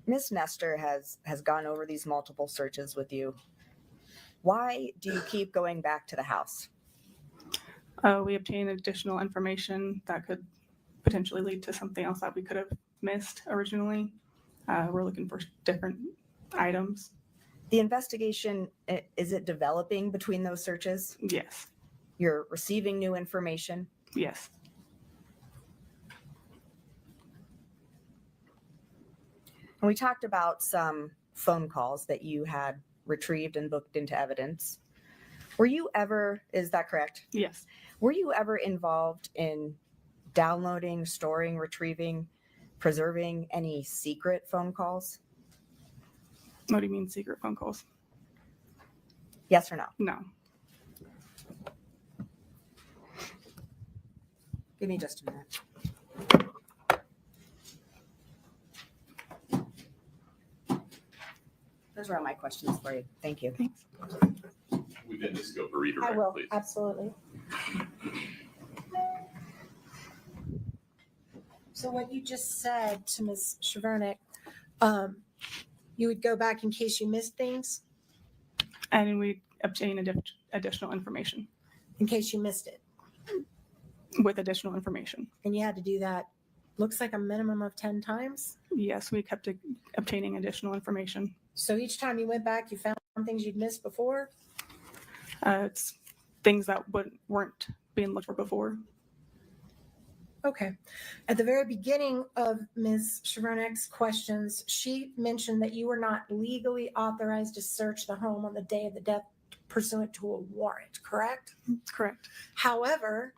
Miss Nestor has gone over these multiple searches with you. Why do you keep going back to the house? We obtained additional information that could potentially lead to something else that we could have missed originally. We're looking for different items. The investigation, is it developing between those searches? Yes. You're receiving new information? Yes. And we talked about some phone calls that you had retrieved and booked into evidence. Were you ever, is that correct? Yes. Were you ever involved in downloading, storing, retrieving, preserving any secret phone calls? What do you mean secret phone calls? Yes or no? No. Give me just a minute. Those were all my questions for you. Thank you. Thanks. Within the scope of redirect, I will, please. absolutely. So what you just said to Ms. Chevernick, you would go back in case you missed things, And we obtain additional information in case you missed it. with additional information. And you had to do that, looks like a minimum of 10 times. Yes, we kept obtaining additional information. So each time you went back, you found things you'd missed before. It's things that weren't being looked for before. Okay. At the very beginning of Ms. Chevernick's questions, she mentioned that you were not legally authorized to search the home on the day of the death pursuant to a warrant, correct? Correct. However,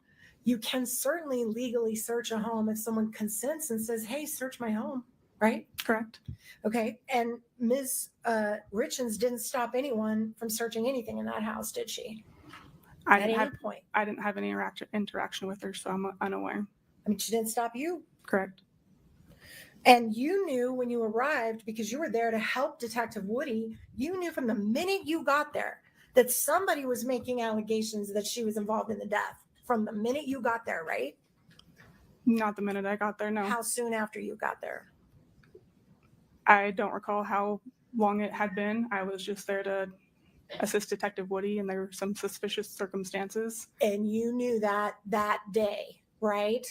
you can certainly legally search a home if someone consents and says, hey, search my home, right? Correct. Okay. And Ms. Richins didn't stop anyone from searching anything in that house, did she? I At didn't any have point. I didn't have any interaction with her, so I'm unaware. I mean, she didn't stop you. Correct. And you knew when you arrived, because you were there to help Detective Woody, you knew from the minute you got there that somebody was making allegations that she was involved in the death from the minute you got there, right? Not the minute I got there, no. How soon after you got there? I don't recall how long it had been. I was just there to assist Detective Woody, and there were some suspicious circumstances. And you knew that day, right?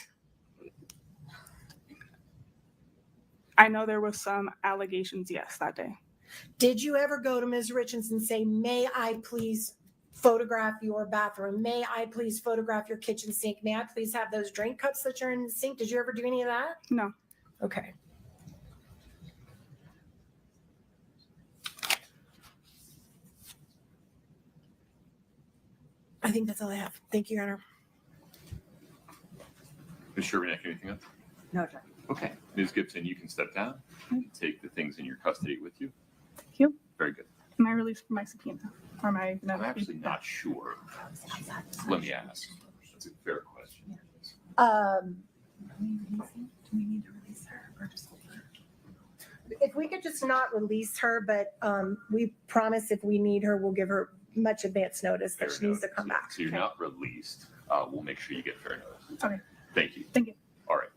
I know there was some allegations, yes, that day. Did you ever go to Ms. Richins and say, may I please photograph your bathroom? May I please photograph your kitchen sink? May I please have those drink cups that are in the sink? Did you ever do any of that? No. Okay. I think that's all I have. Thank you, Your Honor. Ms. Shervinack, anything else? No, Jack. Okay. Ms. Gibson, you can step down and take the things in your custody with you. Thank you. Very good. Am I released from my subpoena? Or my I'm actually not sure. Let me ask. That's a fair question. If we could just not release her, but we promise if we need her, we'll give her much advance notice that Fair she needs to notice. come back. So you're Okay. not released. We'll make sure you get fair notice. Okay. Thank you. Thank you. All right.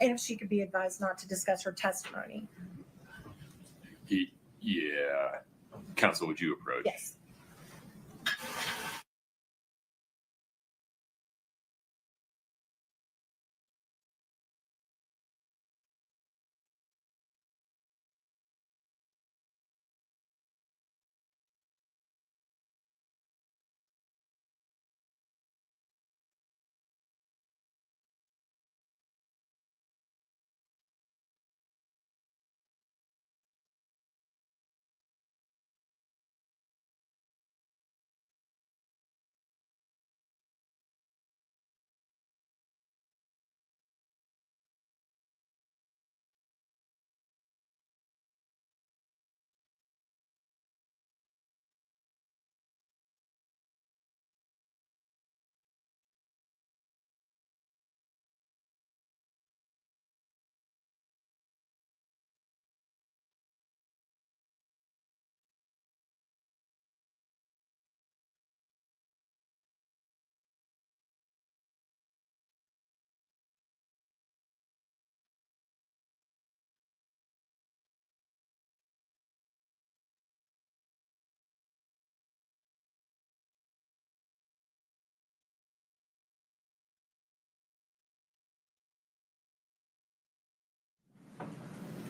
And if she could be advised not to discuss her testimony. Yeah. Counsel, would you approach? Yes.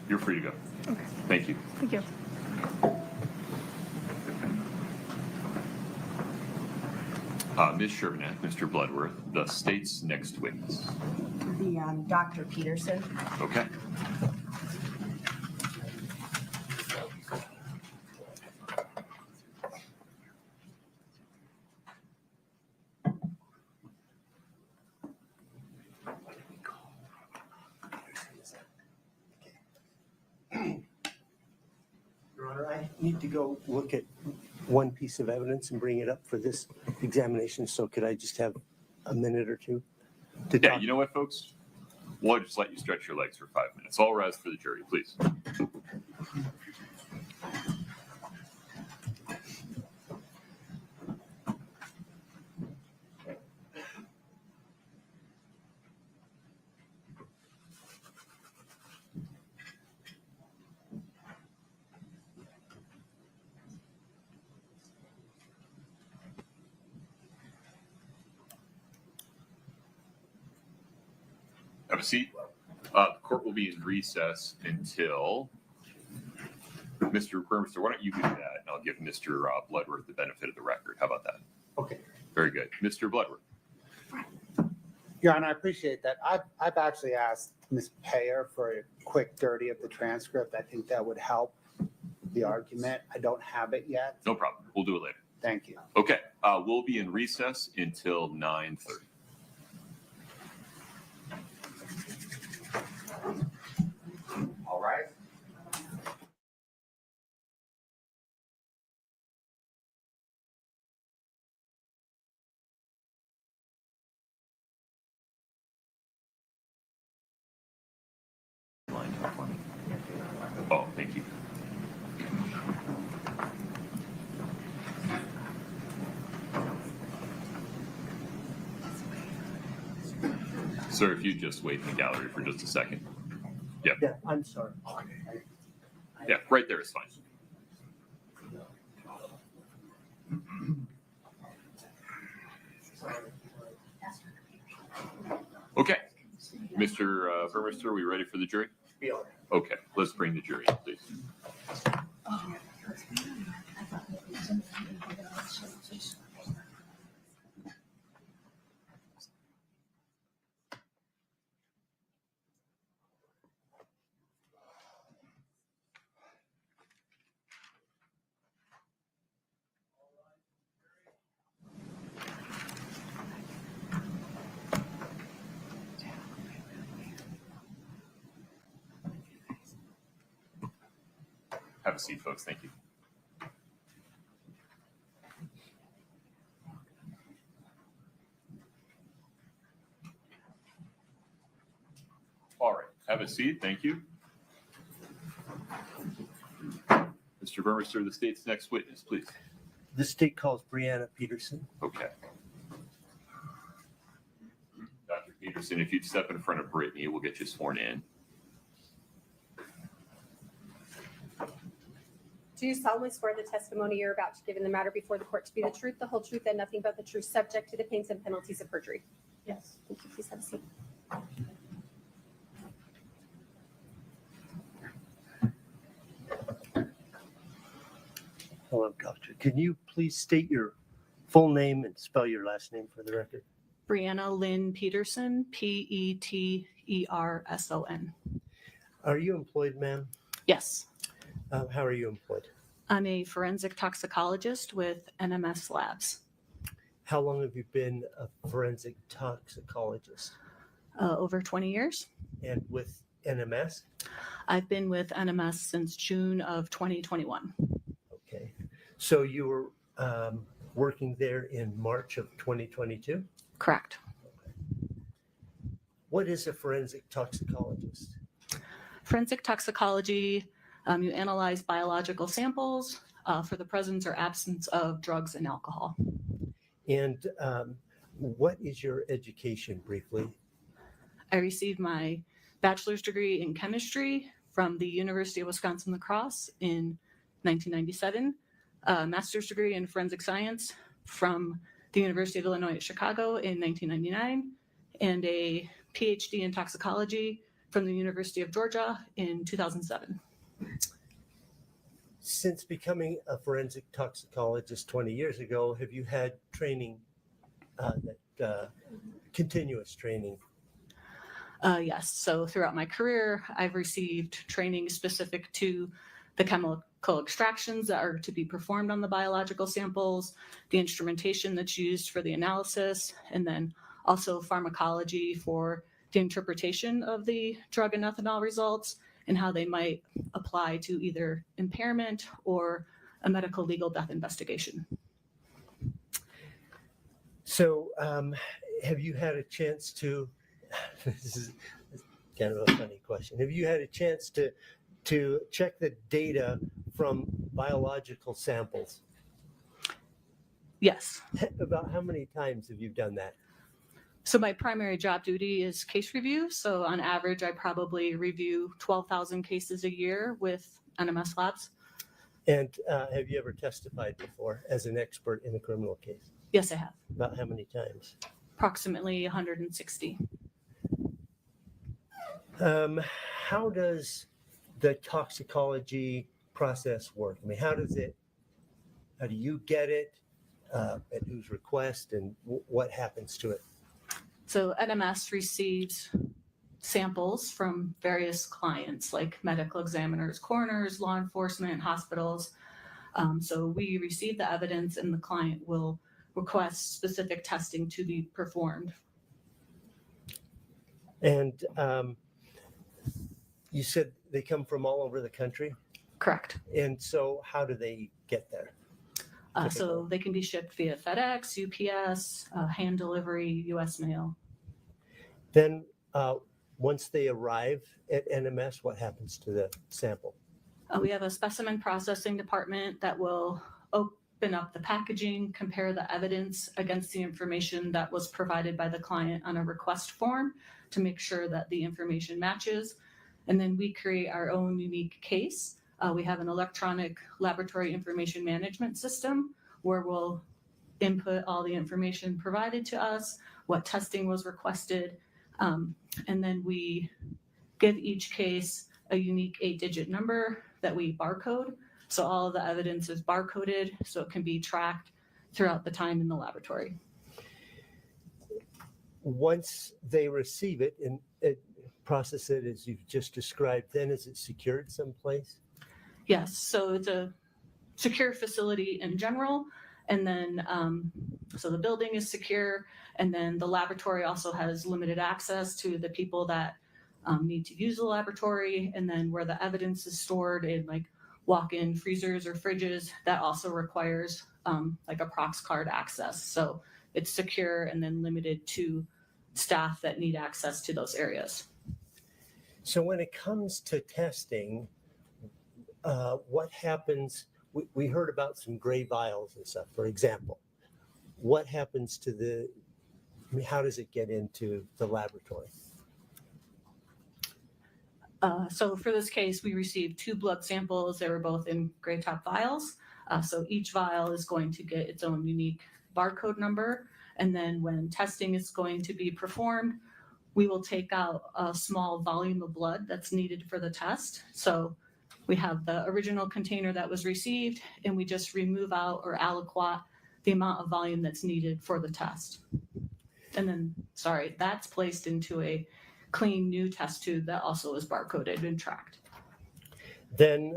You're free to go. Okay. Thank you. Thank you. Ms. Shervanath, Mr. Bloodworth, the state's next witness. The Dr. Peterson. Okay. Your Honor, I need to go look at one piece of evidence and bring it up for this examination. So could I just have a minute or two to Yeah, talk? you know what, folks? We'll just let you stretch your legs for 5 minutes. All rise for the jury, please. Have a seat. The court will be in recess until Mr. Burmester, why don't you do that? And I'll give Mr. Bloodworth the benefit of the record. How about that? Okay. Very good. Mr. Bloodworth. Your Honor, I appreciate that. I've actually asked Ms. Payer for a quick dirty of the transcript. I think that would help the argument. I don't have it yet. No problem. We'll do it later. Thank you. Okay. We'll be in recess until 9:30. All right. Oh, thank you. Sir, if you just wait in the gallery for just a second. Yeah, I'm sorry. Yeah, right there is fine. Okay. Mr. Burmester, are we ready for the jury? Okay, let's bring the jury in, please. Have a seat, folks. Thank you. All right, have a seat. Thank you. Mr. Burmester, the state's next witness, please. The state calls Brianna Peterson. Okay. Dr. Peterson, if you'd step in front of Brittany, we'll get you sworn in. Do you solemnly swear the testimony you're about to give in the matter before the court to be the truth, the whole truth, and nothing but the truth, subject to the pains and penalties of perjury? Yes. Thank you. Please have a seat. Hello, doctor. Can you please state your full name and spell your last name for the record? Brianna Lynn Peterson, Peterson. Are you employed, ma'am? Yes, How are you employed? I'm a forensic toxicologist with NMS Labs. How long have you been a forensic toxicologist? Over 20 years. And with NMS? I've been with NMS since June of 2021. Okay. So you were working there in March of 2022? Correct. What is a forensic toxicologist? Forensic toxicology, you analyze biological samples for the presence or absence of drugs and alcohol. And what is your education briefly? I received my bachelor's degree in chemistry from the University of Wisconsin-La Crosse in 1997, a master's degree in forensic science from the University of Illinois at Chicago in 1999, and a PhD in toxicology from the University of Georgia in 2007. Since becoming a forensic toxicologist 20 years ago, have you had training, continuous training? Yes, so throughout my career, I've received training specific to the chemical extractions that are to be performed on the biological samples, the instrumentation that's used for the analysis, and then also pharmacology for the interpretation of the drug and ethanol results and how they might apply to either impairment or a medical legal death investigation. So have you had a chance to, this is kind of a funny question, have you had a chance to check the data from biological samples? Yes. About how many times have you done that? So my primary job duty is case review. So on average, I probably review 12,000 cases a year with NMS labs. And have you ever testified before as an expert in a criminal case? Yes, I have. About how many times? Approximately 160. How does the toxicology process work? I mean, how do you get it, at whose request, and what happens to it? So NMS receives samples from various clients like medical examiners, coroners, law enforcement, hospitals. So we receive the evidence and the client will request specific testing to be performed. And you said they come from all over the country? Correct. And so how do they get there? So they can be shipped via FedEx, UPS, hand delivery, US mail. Then once they arrive at NMS, what happens to the sample? We have a specimen processing department that will open up the packaging, compare the evidence against the information that was provided by the client on a request form to make sure that the information matches. And then we create our own unique case. We have an electronic laboratory information management system where we'll input all the information provided to us, what testing was requested, and then we give each case a unique 8-digit number that we barcode. So all of the evidence is barcoded so it can be tracked throughout the time in the laboratory. Once they receive it and process it as you've just described, then is it secured someplace? Yes, so it's a secure facility in general. And then, so the building is secure. And then the laboratory also has limited access to the people that need to use the laboratory. And then where the evidence is stored in like walk-in freezers or fridges, that also requires like a prox card access. So it's secure and then limited to staff that need access to those areas. So when it comes to testing, what happens? We heard about some gray vials and stuff, for example. What happens to how does it get into the laboratory? So for this case, we received 2 blood samples. They were both in gray top vials. So each vial is going to get its own unique barcode number. And then when testing is going to be performed, we will take out a small volume of blood that's needed for the test. So we have the original container that was received, and we just remove out or aliquot the amount of volume that's needed for the test. And then, that's placed into a clean new test tube that also is barcoded and tracked. Then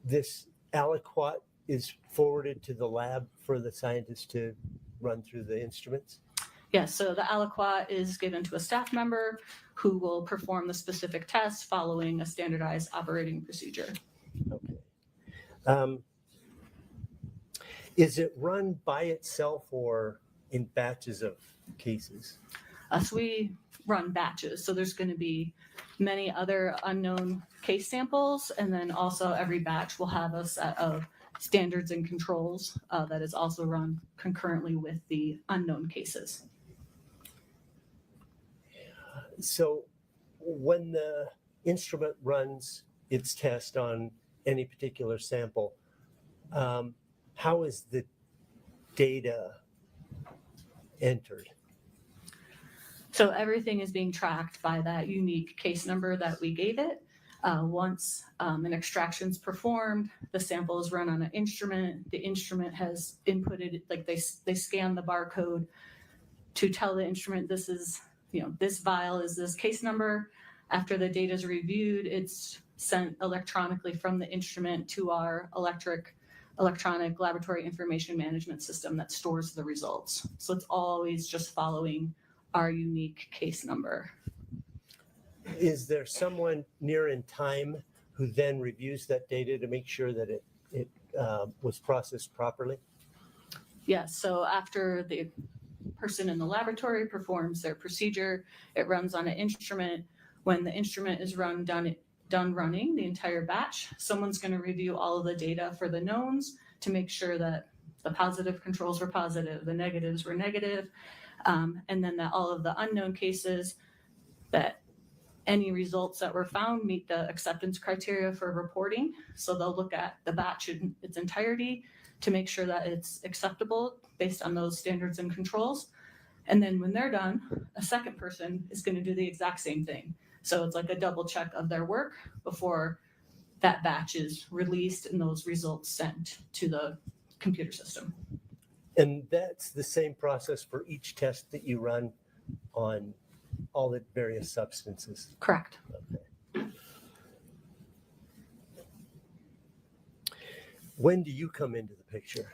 this aliquot is forwarded to the lab for the scientists to run through the instruments? Yes, so the aliquot is given to a staff member who will perform the specific test following a standardized operating procedure. Okay. Is it run by itself or in batches of cases? So we run batches. So there's going to be many other unknown case samples. And then also every batch will have a set of standards and controls that is also run concurrently with the unknown cases. So when the instrument runs its test on any particular sample, how is the data entered? So everything is being tracked by that unique case number that we gave it. Once an extraction is performed, the sample is run on an instrument. The instrument has inputted, like they scan the barcode to tell the instrument this is, this vial is this case number. After the data is reviewed, it's sent electronically from the instrument to our electronic laboratory information management system that stores the results. So it's always just following our unique case number. Is there someone near in time who then reviews that data to make sure that it was processed properly? Yes, so after the person in the laboratory performs their procedure, it runs on an instrument. When the instrument is done running the entire batch, someone's going to review all of the data for the knowns to make sure that the positive controls were positive, the negatives were negative, and then that all of the unknown cases, that any results that were found meet the acceptance criteria for reporting. So they'll look at the batch in its entirety to make sure that it's acceptable based on those standards and controls. And then when they're done, a second person is going to do the exact same thing. So it's like a double check of their work before that batch is released and those results sent to the computer system. And that's the same process for each test that you run on all the various substances. Correct. Okay. When do you come into the picture?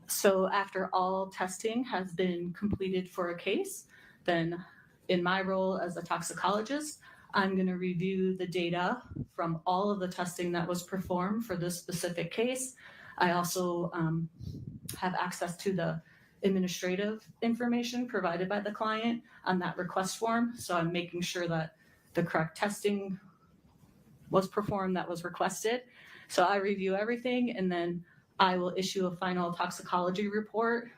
So after all testing has been completed for a case, then in my role as a toxicologist, I'm going to review the data from all of the testing that was performed for this specific case. I also have access to the administrative information provided by the client on that request form. So I'm making sure that the correct testing was performed that was requested. So I review everything and then I will issue a final toxicology report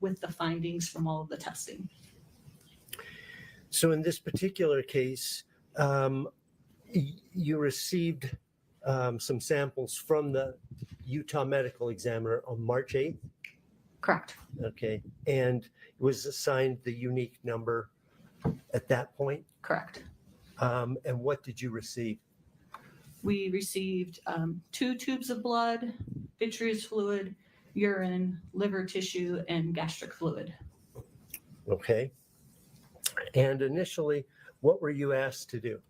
with the findings from all of the testing. So in this particular case, you received some samples from the Utah medical examiner on March 8th? Correct. Okay, and it was assigned the unique number at that point? Correct. And what did you receive? We received 2 tubes of blood, vitreous fluid, urine, liver tissue, and gastric fluid. Okay. And initially, what were you asked to do?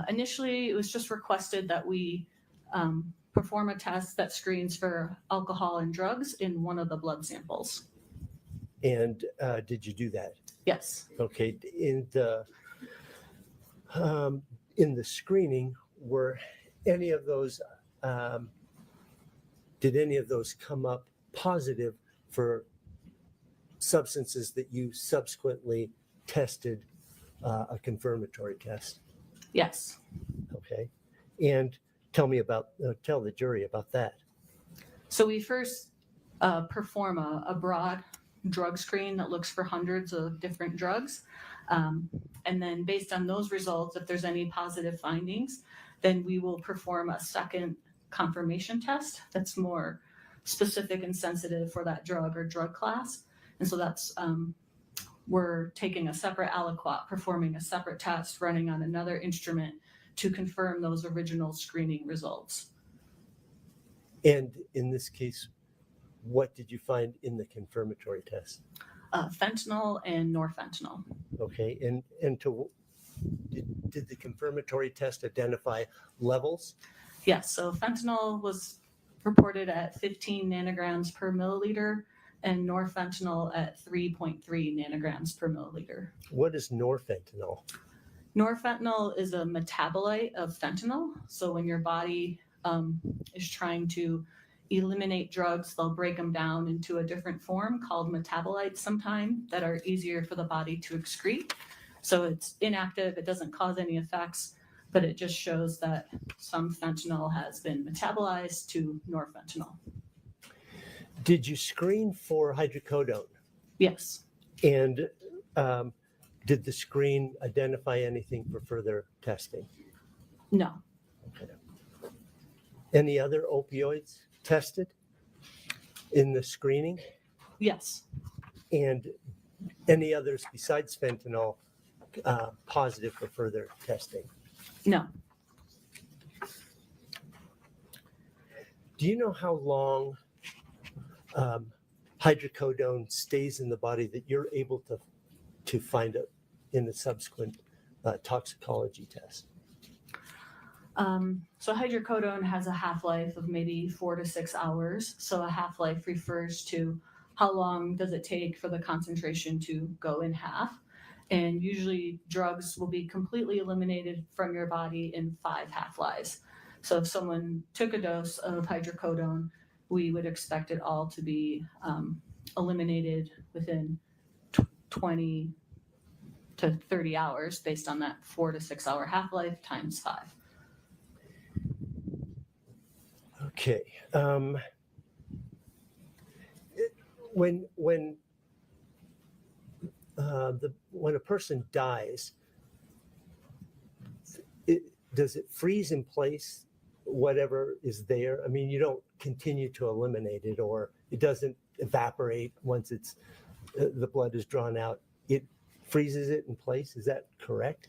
Initially, it was just requested that we perform a test that screens for alcohol and drugs in one of the blood samples. And did you do that? Yes. Okay. In the screening, were any of those? Did any of those come up positive for substances that you subsequently tested a confirmatory test? Yes. Okay. And tell the jury about that. So we first perform a broad drug screen that looks for hundreds of different drugs. And then based on those results, if there's any positive findings, then we will perform a second confirmation test that's more specific and sensitive for that drug or drug class. And so that's, we're taking a separate aliquot, performing a separate test, running on another instrument to confirm those original screening results. And in this case, what did you find in the confirmatory test? Fentanyl and norfentanyl. Okay. And did the confirmatory test identify levels? Yes, so fentanyl was reported at 15 nanograms per milliliter and norfentanyl at 3.3 nanograms per milliliter. What is norfentanyl? Norfentanyl is a metabolite of fentanyl. So when your body is trying to eliminate drugs, they'll break them down into a different form called metabolites sometime that are easier for the body to excrete. So it's inactive, it doesn't cause any effects, but it just shows that some fentanyl has been metabolized to norfentanyl. Did you screen for hydrocodone? Yes. And did the screen identify anything for further testing? No. Okay. Any other opioids tested in the screening? Yes. And any others besides fentanyl positive for further testing? No. Do you know how long hydrocodone stays in the body that you're able to find it in the subsequent toxicology test? So hydrocodone has a half-life of maybe 4 to 6 hours. So a half-life refers to how long does it take for the concentration to go in half. And usually drugs will be completely eliminated from your body in 5 half-lives. So if someone took a dose of hydrocodone, we would expect it all to be eliminated within 20 to 30 hours based on that 4 to 6 hour half-life times 5. Okay. When a person dies, does it freeze in place whatever is there? I mean, you don't continue to eliminate it, or it doesn't evaporate once it's the blood is drawn out. It freezes it in place. Is that correct?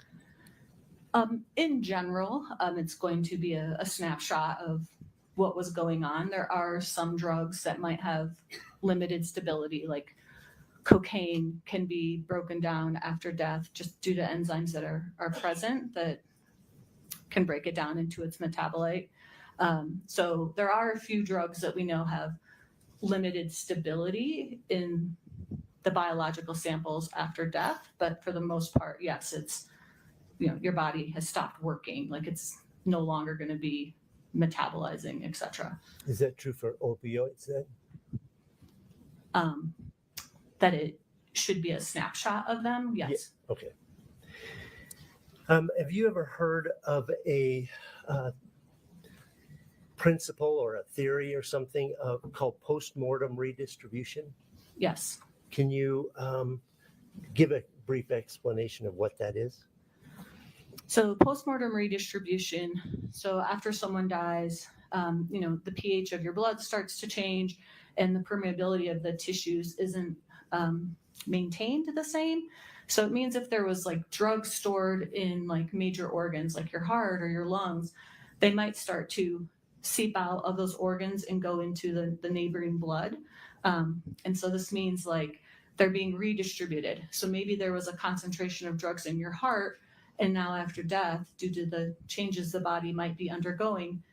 In general, it's going to be a snapshot of what was going on. There are some drugs that might have limited stability, like cocaine can be broken down after death just due to enzymes that are present that can break it down into its metabolite. So there are a few drugs that we know have limited stability in the biological samples after death, but for the most part, yes, it's, your body has stopped working, like it's no longer going to be metabolizing, etc. Is that true for opioids then? That it should be a snapshot of them, yes. Yeah. Okay. Have you ever heard of a principle or a theory or something called post-mortem redistribution? Yes. Can you give a brief explanation of what that is? So postmortem redistribution. So after someone dies, the pH of your blood starts to change and the permeability of the tissues isn't maintained the same. So it means if there was like drugs stored in like major organs, like your heart or your lungs, they might start to seep out of those organs and go into the neighboring blood. And so this means like they're being redistributed. So maybe there was a concentration of drugs in your heart, and now after death, due to the changes the body might be undergoing,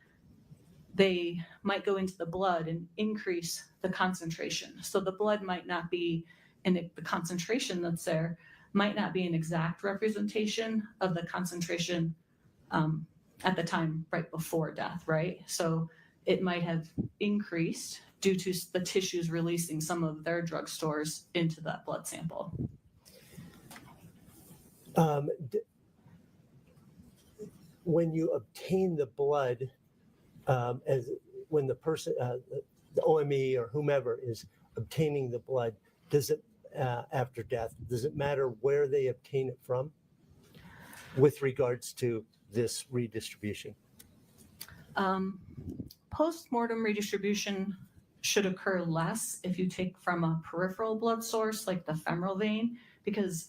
they might go into the blood and increase the concentration. So the blood might not be, and the concentration that's there might not be an exact representation of the concentration at the time right before death, right? So it might have increased due to the tissues releasing some of their drug stores into that blood sample. When you obtain the blood, when the person, the OME or whomever is obtaining the blood, does it, after death, does it matter where they obtain it from with regards to this redistribution? Post-mortem redistribution should occur less if you take from a peripheral blood source like the femoral vein, because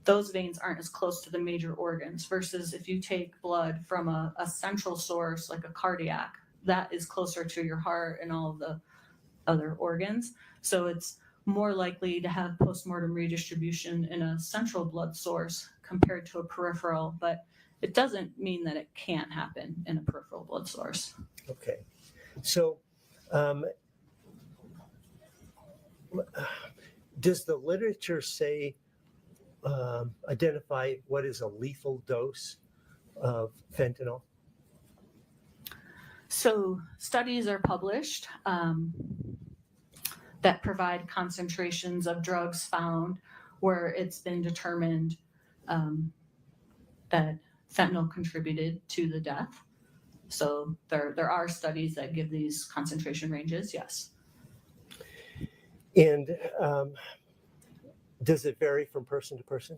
those veins aren't as close to the major organs, versus if you take blood from a central source like a cardiac, that is closer to your heart and all of the other organs. So it's more likely to have postmortem redistribution in a central blood source compared to a peripheral, but it doesn't mean that it can't happen in a peripheral blood source. Okay. So does the literature say, identify what is a lethal dose of fentanyl? So studies are published that provide concentrations of drugs found where it's been determined that fentanyl contributed to the death. So there are studies that give these concentration ranges, yes. And does it vary from person to person?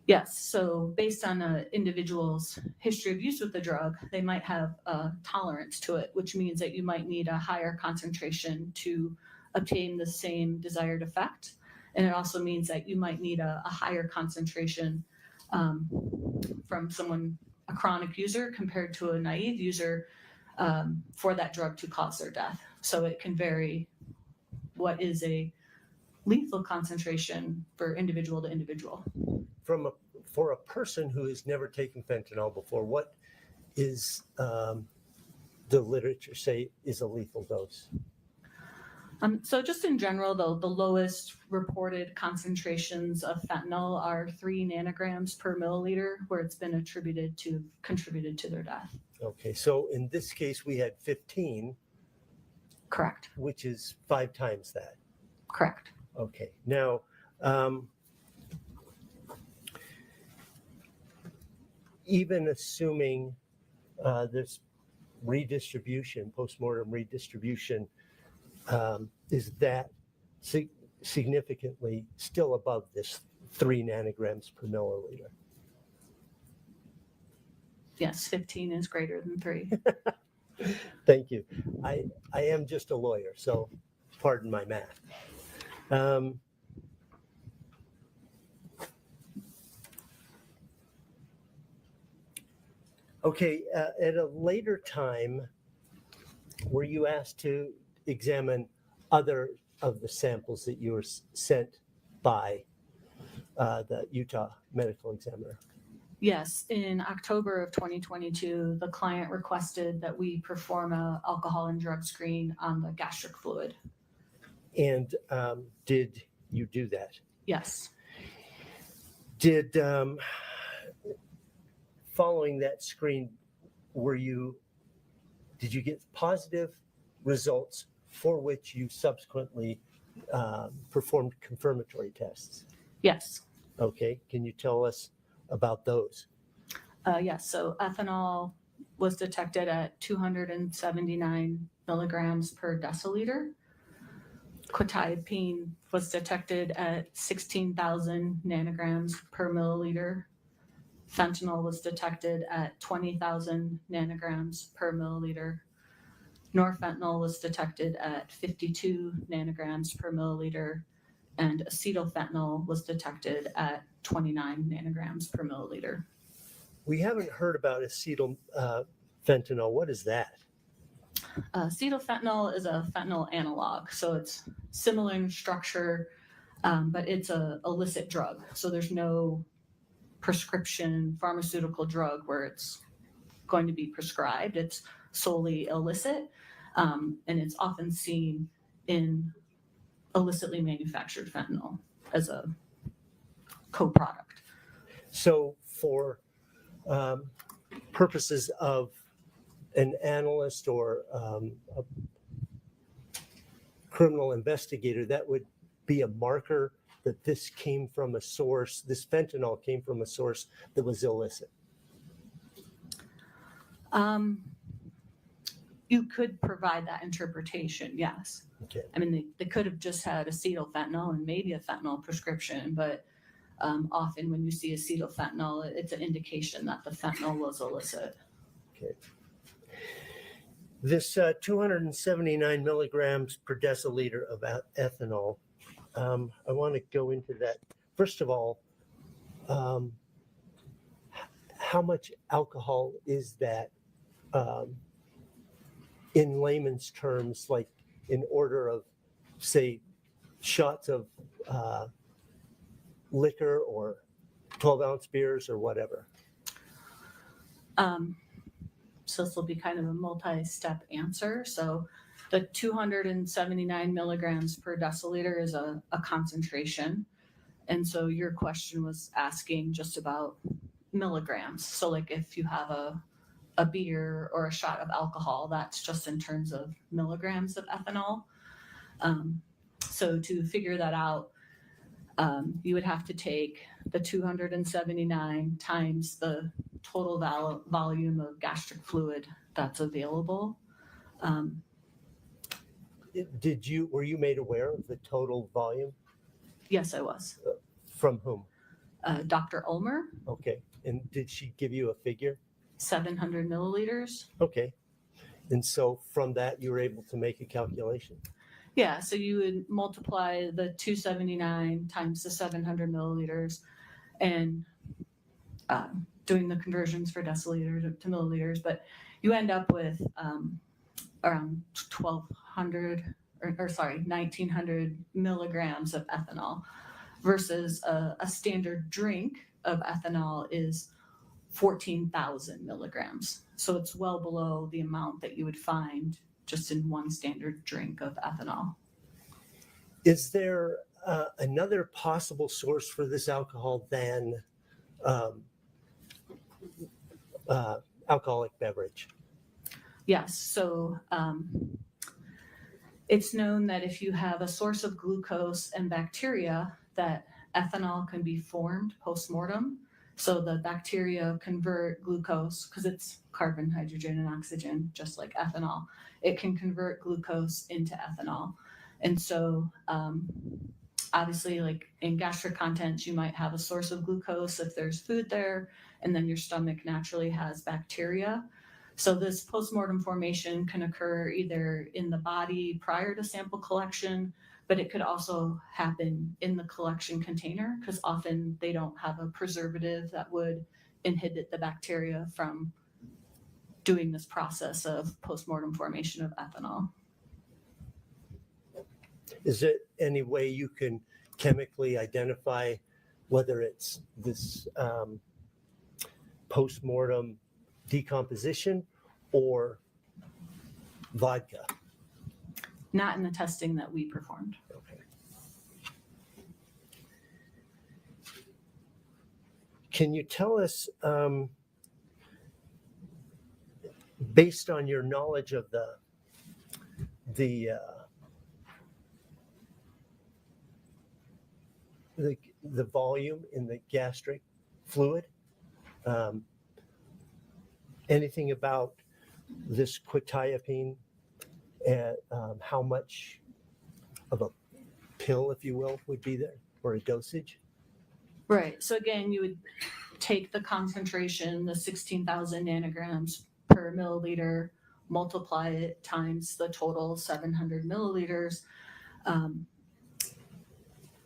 Yes, so based on an individual's history of use with the drug, they might have a tolerance to it, which means that you might need a higher concentration to obtain the same desired effect. And it also means that you might need a higher concentration from someone, a chronic user compared to a naive user for that drug to cause their death. So it can vary what is a lethal concentration for individual to individual. For a person who has never taken fentanyl before, what is the literature say is a lethal dose? So just in general, the lowest reported concentrations of fentanyl are 3 nanograms per milliliter, where it's been contributed to their death. Okay, so in this case, we had 15, Correct. which is 5 times that. Correct. Okay, now, even assuming this redistribution, postmortem redistribution, is that significantly still above this 3 nanograms per milliliter? Yes, 15 is greater than 3. Thank you. I am just a lawyer, so pardon my math. Okay, at a later time, were you asked to examine other of the samples that you were sent by the Utah medical examiner? Yes, in October of 2022, the client requested that we perform a alcohol and drug screen on the gastric fluid. And did you do that? Yes. Did, following that screen, did you get positive results for which you subsequently performed confirmatory tests? Yes. Okay, can you tell us about those? Yes, so ethanol was detected at 279 milligrams per deciliter. Quetiapine was detected at 16,000 nanograms per milliliter. Fentanyl was detected at 20,000 nanograms per milliliter. Norfentanyl was detected at 52 nanograms per milliliter, and acetylfentanyl was detected at 29 nanograms per milliliter. We haven't heard about acetylfentanyl. What is that? Acetylfentanyl is a fentanyl analog, so it's similar in structure, but it's a illicit drug. So there's no prescription pharmaceutical drug where it's going to be prescribed. It's solely illicit, and it's often seen in illicitly manufactured fentanyl as a co-product. So for purposes of an analyst or a criminal investigator, that would be a marker that this came from a source, this fentanyl came from a source that was illicit. You could provide that interpretation, yes. Okay. I mean, they could have just had acetylfentanyl and maybe a fentanyl prescription, but often when you see acetylfentanyl, it's an indication that the fentanyl was illicit. Okay. This 279 milligrams per deciliter of ethanol, I want to go into that. First of all, how much alcohol is that in layman's terms, like in order of, say, shots of liquor or 12-ounce beers or whatever? So this will be kind of a multi-step answer. So the 279 milligrams per deciliter is a concentration. And so your question was asking just about milligrams. So like if you have a beer or a shot of alcohol, that's just in terms of milligrams of ethanol. So to figure that out, you would have to take the 279 times the total volume of gastric fluid that's available. Were you made aware of the total volume? Yes, I was. From whom? Dr. Ulmer. Okay. And did she give you a figure? 700 milliliters. Okay. And so from that, you were able to make a calculation? Yeah, so you would multiply the 279 times the 700 milliliters and doing the conversions for deciliters to milliliters, but you end up with around 1,200 or sorry, 1,900 milligrams of ethanol versus a standard drink of ethanol is 14,000 milligrams. So it's well below the amount that you would find just in one standard drink of ethanol. Is there another possible source for this alcohol than alcoholic beverage? Yes, so it's known that if you have a source of glucose and bacteria, that ethanol can be formed post-mortem. So the bacteria convert glucose, because it's carbon, hydrogen, and oxygen, just like ethanol. It can convert glucose into ethanol. And so obviously, like in gastric contents, you might have a source of glucose if there's food there, and then your stomach naturally has bacteria. So this postmortem formation can occur either in the body prior to sample collection, but it could also happen in the collection container because often they don't have a preservative that would inhibit the bacteria from doing this process of postmortem formation of ethanol. Is there any way you can chemically identify whether it's this post-mortem decomposition or vodka? Not in the testing that we performed. Okay. Can you tell us, based on your knowledge of the volume in the gastric fluid, anything about this quetiapine and how much of a pill, if you will, would be there, or a dosage? Right. So again, you would take the concentration, the 16,000 nanograms per milliliter, multiply it times the total 700 milliliters, and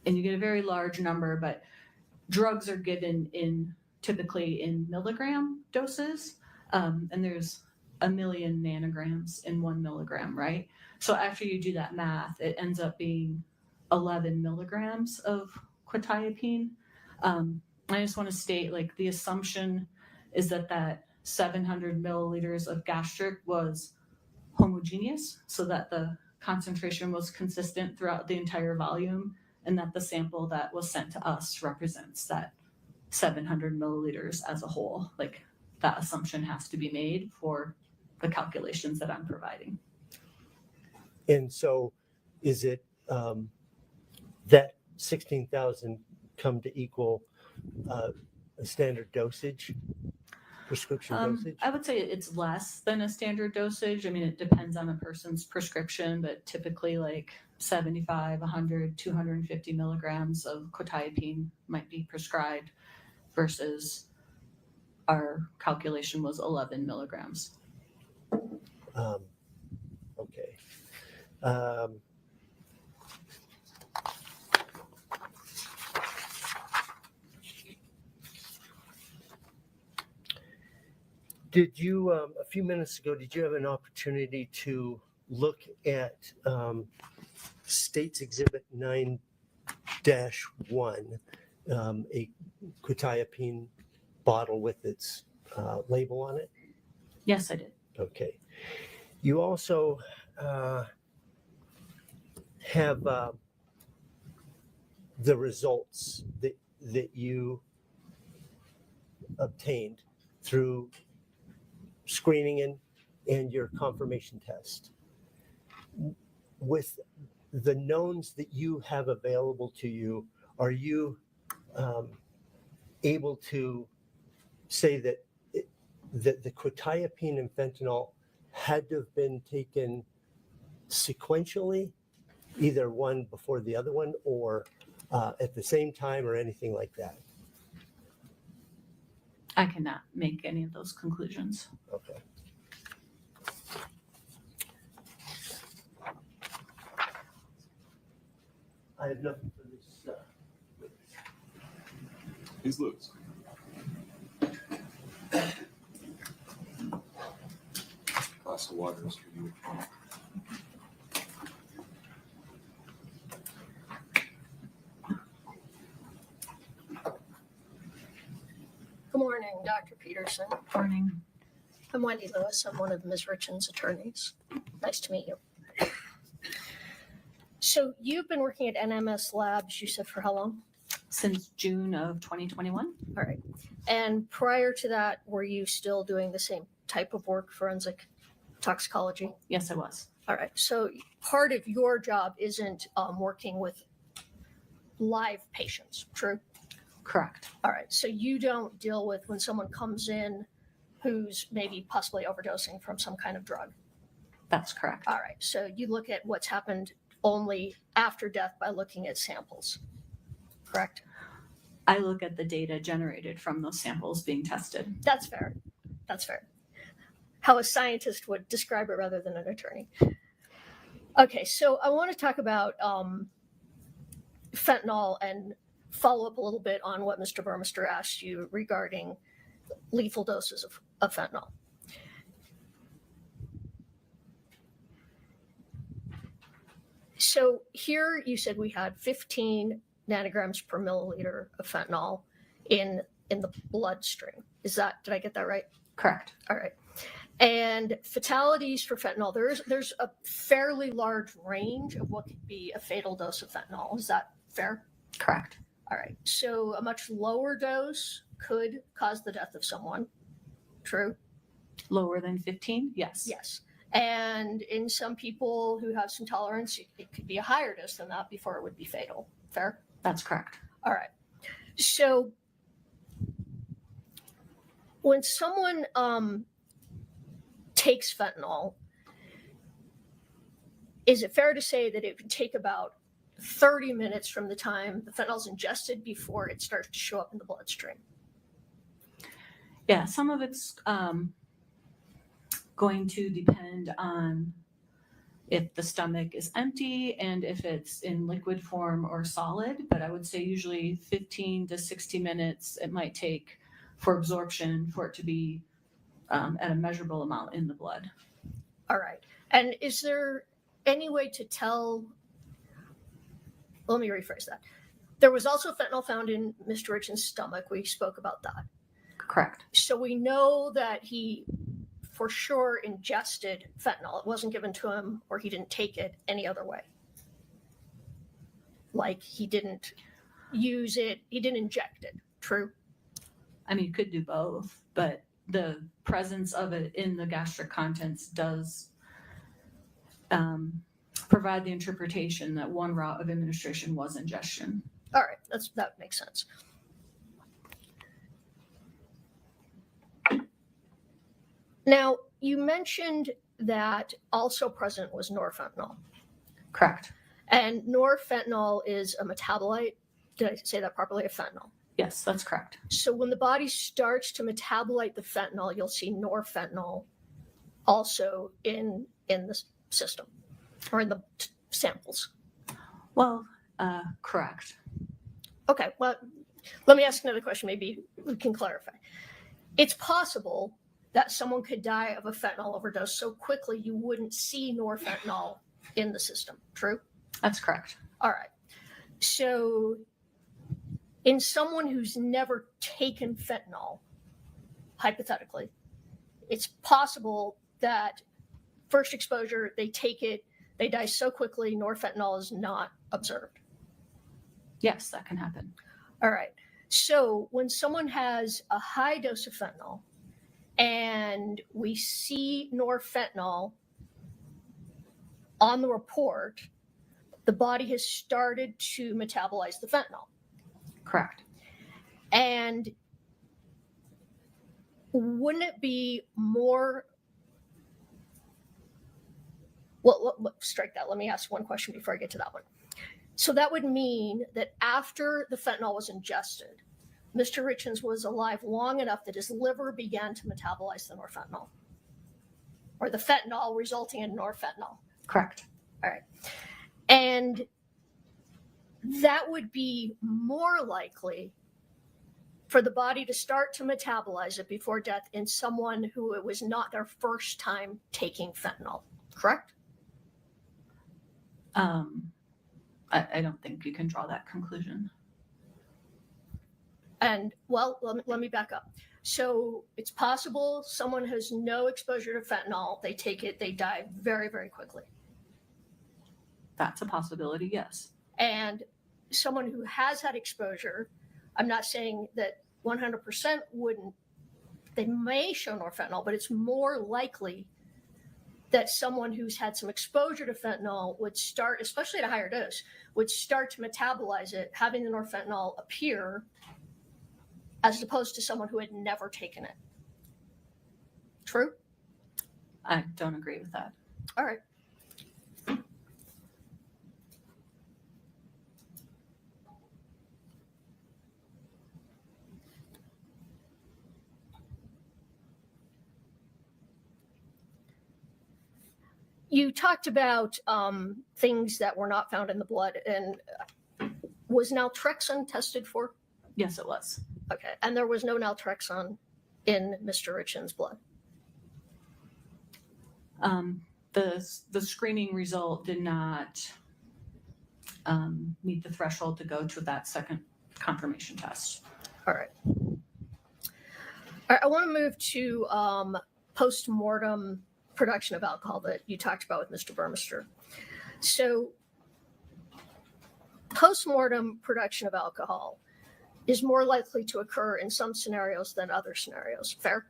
you get a very large number. But drugs are given typically in milligram doses, and there's 1 million nanograms in 1 milligram, right? So after you do that math, it ends up being 11 milligrams of quetiapine. I just want to state, like, the assumption is that 700 milliliters of gastric was homogeneous, so that the concentration was consistent throughout the entire volume, and that the sample that was sent to us represents that 700 milliliters as a whole. Like, that assumption has to be made for the calculations that I'm providing. And so is it that 16,000 come to equal a standard dosage, prescription dosage? I would say it's less than a standard dosage. I mean, it depends on a person's prescription, but typically like 75, 100, 250 milligrams of quetiapine might be prescribed versus our calculation was 11 milligrams. Okay. Did you, a few minutes ago, did you have an opportunity to look at State's Exhibit 9-1, a quetiapine bottle with its label on it? Yes, I did. Okay. You also have the results that you obtained through screening and your confirmation test. With the knowns that you have available to you, are you able to say that the quetiapine and fentanyl had to have been taken sequentially, either one before the other one, or at the same time, or anything like that? I cannot make any of those conclusions. Okay. I have nothing for this. Ms. Lewis. Glass of water is for you. Good morning, Dr. Peterson. Morning. I'm Wendy Lewis. I'm one of Ms. Richins' attorneys. Nice to meet you. So you've been working at NMS Labs, you said, for how long? Since June of 2021. All right. And prior to that, were you still doing the same type of work, forensic toxicology? Yes, I was. All right. So part of your job isn't working with live patients, true? Correct. All right. So you don't deal with when someone comes in who's maybe possibly overdosing from some kind of drug. That's correct. All right. So you look at what's happened only after death by looking at samples, correct? I look at the data generated from those samples being tested. That's fair. That's fair. How a scientist would describe it rather than an attorney. Okay. So I want to talk about fentanyl and follow up a little bit on what Mr. Burmester asked you regarding lethal doses of fentanyl. So here you said we had 15 nanograms per milliliter of fentanyl in the bloodstream. Did I get that right? Correct. All right. And fatalities for fentanyl, there's a fairly large range of what could be a fatal dose of fentanyl. Is that fair? Correct. All right. So a much lower dose could cause the death of someone. True? Lower than 15? Yes. Yes. And in some people who have some tolerance, it could be a higher dose than that before it would be fatal. Fair? That's correct. All right. So when someone takes fentanyl, is it fair to say that it would take about 30 minutes from the time the fentanyl is ingested before it starts to show up in the bloodstream? Yeah, some of it's going to depend on if the stomach is empty and if it's in liquid form or solid, but I would say usually 15 to 60 minutes it might take for absorption for it to be at a measurable amount in the blood. All right. And is there any way to tell? Let me rephrase that. There was also fentanyl found in Mr. Richins' stomach. We spoke about that. Correct. So we know that he for sure ingested fentanyl. It wasn't given to him or he didn't take it any other way. Like he didn't use it, he didn't inject it. True? I mean, you could do both, but the presence of it in the gastric contents does provide the interpretation that one route of administration was ingestion. All right, that makes sense. Now, you mentioned that also present was norfentanyl. Correct. And norfentanyl is a metabolite. Did I say that properly? Of fentanyl. Yes, that's correct. So when the body starts to metabolite the fentanyl, you'll see norfentanyl also in the system or in the samples. Well, correct. Okay, well, let me ask another question. Maybe we can clarify. It's possible that someone could die of a fentanyl overdose so quickly you wouldn't see norfentanyl in the system. True? That's correct. All right. So in someone who's never taken fentanyl, hypothetically, it's possible that first exposure, they take it, they die so quickly, norfentanyl is not observed. Yes, that can happen. All right. So when someone has a high dose of fentanyl and we see norfentanyl on the report, the body has started to metabolize the fentanyl. Correct. And wouldn't it be more? Well, strike that. Let me ask one question before I get to that one. So that would mean that after the fentanyl was ingested, Mr. Richins was alive long enough that his liver began to metabolize the norfentanyl, or the fentanyl resulting in norfentanyl. Correct. All right. And that would be more likely for the body to start to metabolize it before death in someone who it was not their first time taking fentanyl, correct? I don't think you can draw that conclusion. And well, let me back up. So it's possible someone has no exposure to fentanyl, they take it, they die very, very quickly. That's a possibility, yes. And someone who has had exposure, I'm not saying that 100% wouldn't, they may show norfentanyl, but it's more likely that someone who's had some exposure to fentanyl would start, especially at a higher dose, would start to metabolize it, having the norfentanyl appear, as opposed to someone who had never taken it. True? I don't agree with that. All right. You talked about things that were not found in the blood, and was naltrexone tested for? Yes, it was. Okay, and there was no naltrexone in Mr. Richins' blood? The screening result did not meet the threshold to go to that second confirmation test. All right. All right, I want to move to post-mortem production of alcohol that you talked about with Mr. Burmester. So post-mortem production of alcohol is more likely to occur in some scenarios than other scenarios. Fair?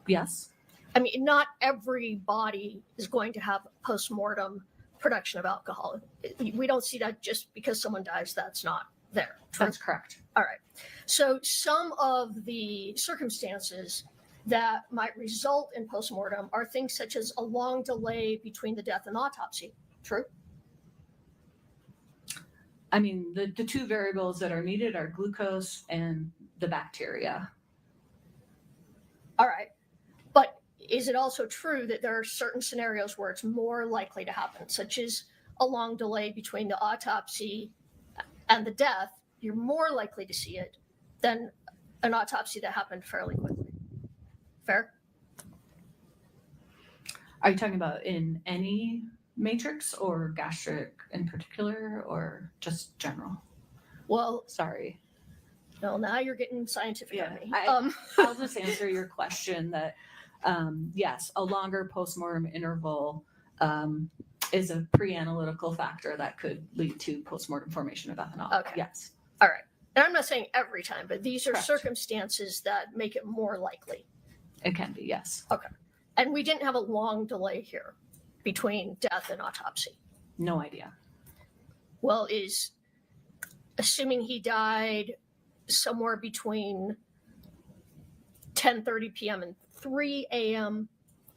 Yes. I mean, not every body is going to have post-mortem production of alcohol. We don't see that just because someone dies, that's not there. True? That's correct. All right. So some of the circumstances that might result in postmortem are things such as a long delay between the death and autopsy. True? I mean, the two variables that are needed are glucose and the bacteria. All right. But is it also true that there are certain scenarios where it's more likely to happen, such as a long delay between the autopsy and the death? You're more likely to see it than an autopsy that happened fairly quickly. Fair? Are you talking about in any matrix or gastric in particular or just general? Well, Sorry. no, now you're getting scientific on me. I'll just answer your question that yes, a longer postmortem interval is a pre-analytical factor that could lead to postmortem formation of ethanol. Okay. Yes. All right. And I'm not saying every time, but these are Correct. circumstances that make it more likely. It can be, yes. And we didn't have a long delay here between death and autopsy. No idea. Well, is assuming he died somewhere between 10:30 p.m. and 3 a.m.,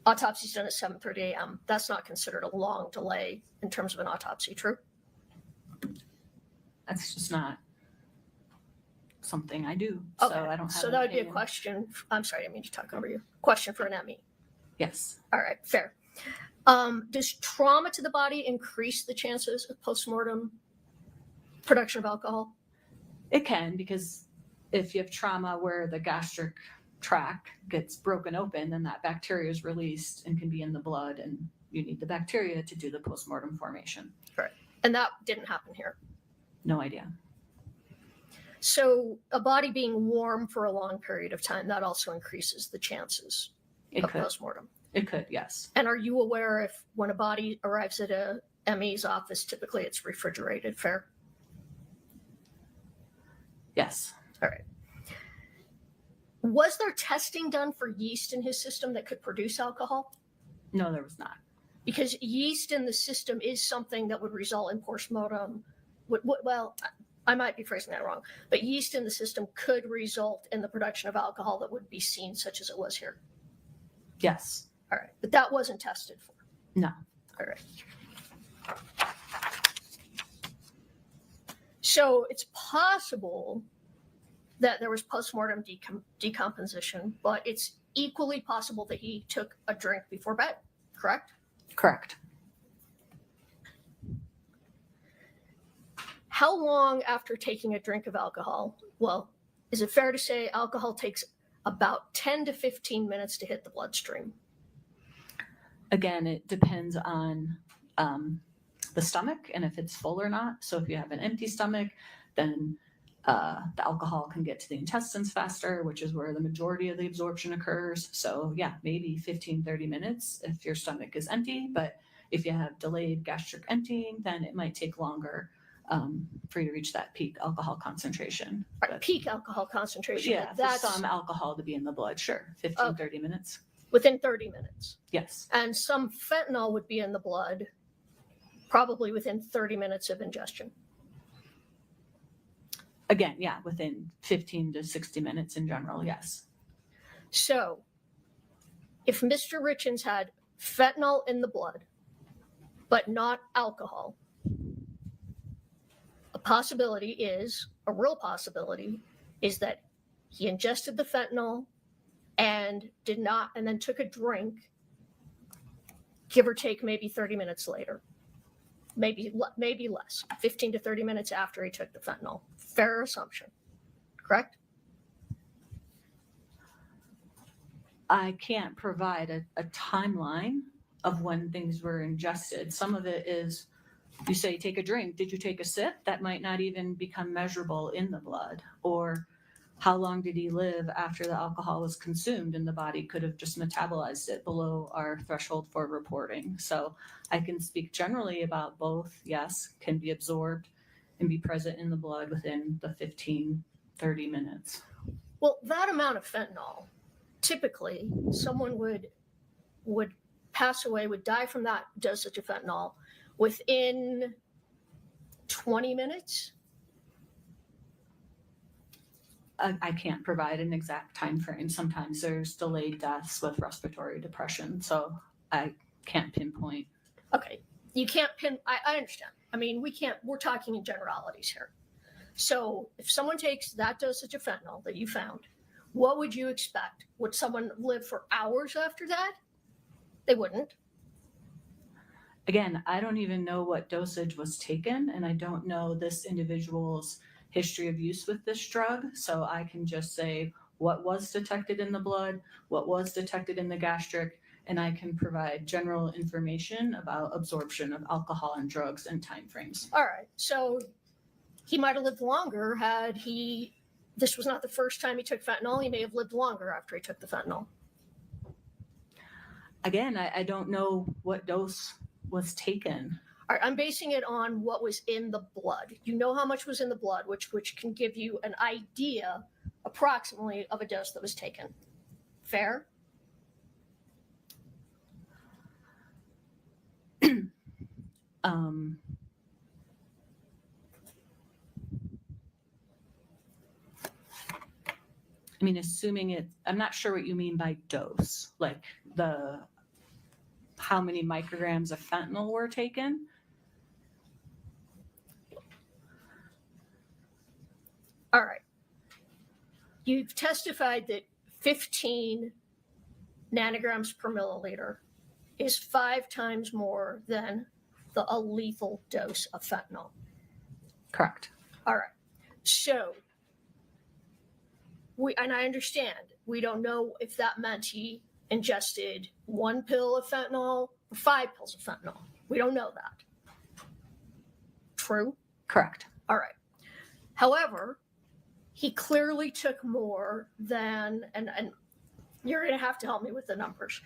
autopsy's done at 7:30 a.m. That's not considered a long delay in terms of an autopsy, true? That's just not something I do. Okay. So I don't have So an that would be a opinion. question. I'm sorry, I didn't mean to talk over you. Question for an ME. Yes. All right, fair. Does trauma to the body increase the chances of postmortem production of alcohol? It can, because if you have trauma where the gastric tract gets broken open, then that bacteria is released and can be in the blood, and you need the bacteria to do the postmortem formation. And that didn't happen here. No idea. So a body being warm for a long period of time, that also increases the chances It of could. postmortem. It could, yes. And are you aware if when a body arrives at a ME's office, typically it's refrigerated? Fair? Yes. All right. Was there testing done for yeast in his system that could produce alcohol? No, there was not. Because yeast in the system is something that would result in postmortem. Well, I might be phrasing that wrong, but yeast in the system could result in the production of alcohol that would be seen, such as it was here. Yes. All right. But that wasn't tested for. No. All right. So it's possible that there was postmortem decomposition, but it's equally possible that he took a drink before bed, correct? Correct. how long after taking a drink of alcohol? Well, is it fair to say alcohol takes about 10 to 15 minutes to hit the bloodstream? Again, it depends on the stomach and if it's full or not. So if you have an empty stomach, then the alcohol can get to the intestines faster, which is where the majority of the absorption occurs. So yeah, maybe 15, 30 minutes if your stomach is empty. But if you have delayed gastric emptying, then it might take longer for you to reach that peak alcohol concentration. Right, But, peak alcohol concentration. yeah, but for that's some alcohol to be in the blood, sure, 15, Okay. 30 minutes. within 30 minutes. Yes. And some fentanyl would be in the blood probably within 30 minutes of ingestion. Again, yeah, within 15 to 60 minutes in general, yes. So if Mr. Richins had fentanyl in the blood, but not alcohol, a real possibility is that he ingested the fentanyl and then took a drink, give or take maybe 30 minutes later, maybe less, 15 to 30 minutes after he took the fentanyl. Fair assumption, correct? I can't provide a timeline of when things were ingested. Some of it is, you say take a drink. Did you take a sip? That might not even become measurable in the blood. Or how long did he live after the alcohol was consumed, and the body could have just metabolized it below our threshold for reporting. So I can speak generally about both. Yes, can be absorbed and be present in the blood within the 15, 30 minutes. Well, that amount of fentanyl, typically someone would pass away, would die from that dosage of fentanyl within 20 minutes. I can't provide an exact time frame. Sometimes there's delayed deaths with respiratory depression, so I can't pinpoint. Okay, you can't I understand. I mean, we're talking in generalities here. So if someone takes that dosage of fentanyl that you found, what would you expect? Would someone live for hours after that? They wouldn't. Again, I don't even know what dosage was taken, and I don't know this individual's history of use with this drug. So I can just say what was detected in the blood, what was detected in the gastric, and I can provide general information about absorption of alcohol and drugs and timeframes. All right, so he might have lived longer this was not the first time he took fentanyl. He may have lived longer after he took the fentanyl. Again, I don't know what dose was taken. All right, I'm basing it on what was in the blood. You know how much was in the blood, which can give you an idea approximately of a dose that was taken. Fair? I mean, assuming I'm not sure what you mean by dose, like how many micrograms of fentanyl were taken. All right. You've testified that 15 nanograms per milliliter is 5 times more than a lethal dose of fentanyl. Correct. All right. So, and I understand, we don't know if that meant he ingested 1 pill of fentanyl or 5 pills of fentanyl. We don't know that. True? Correct. All right. However, he clearly took more than, and you're going to have to help me with the numbers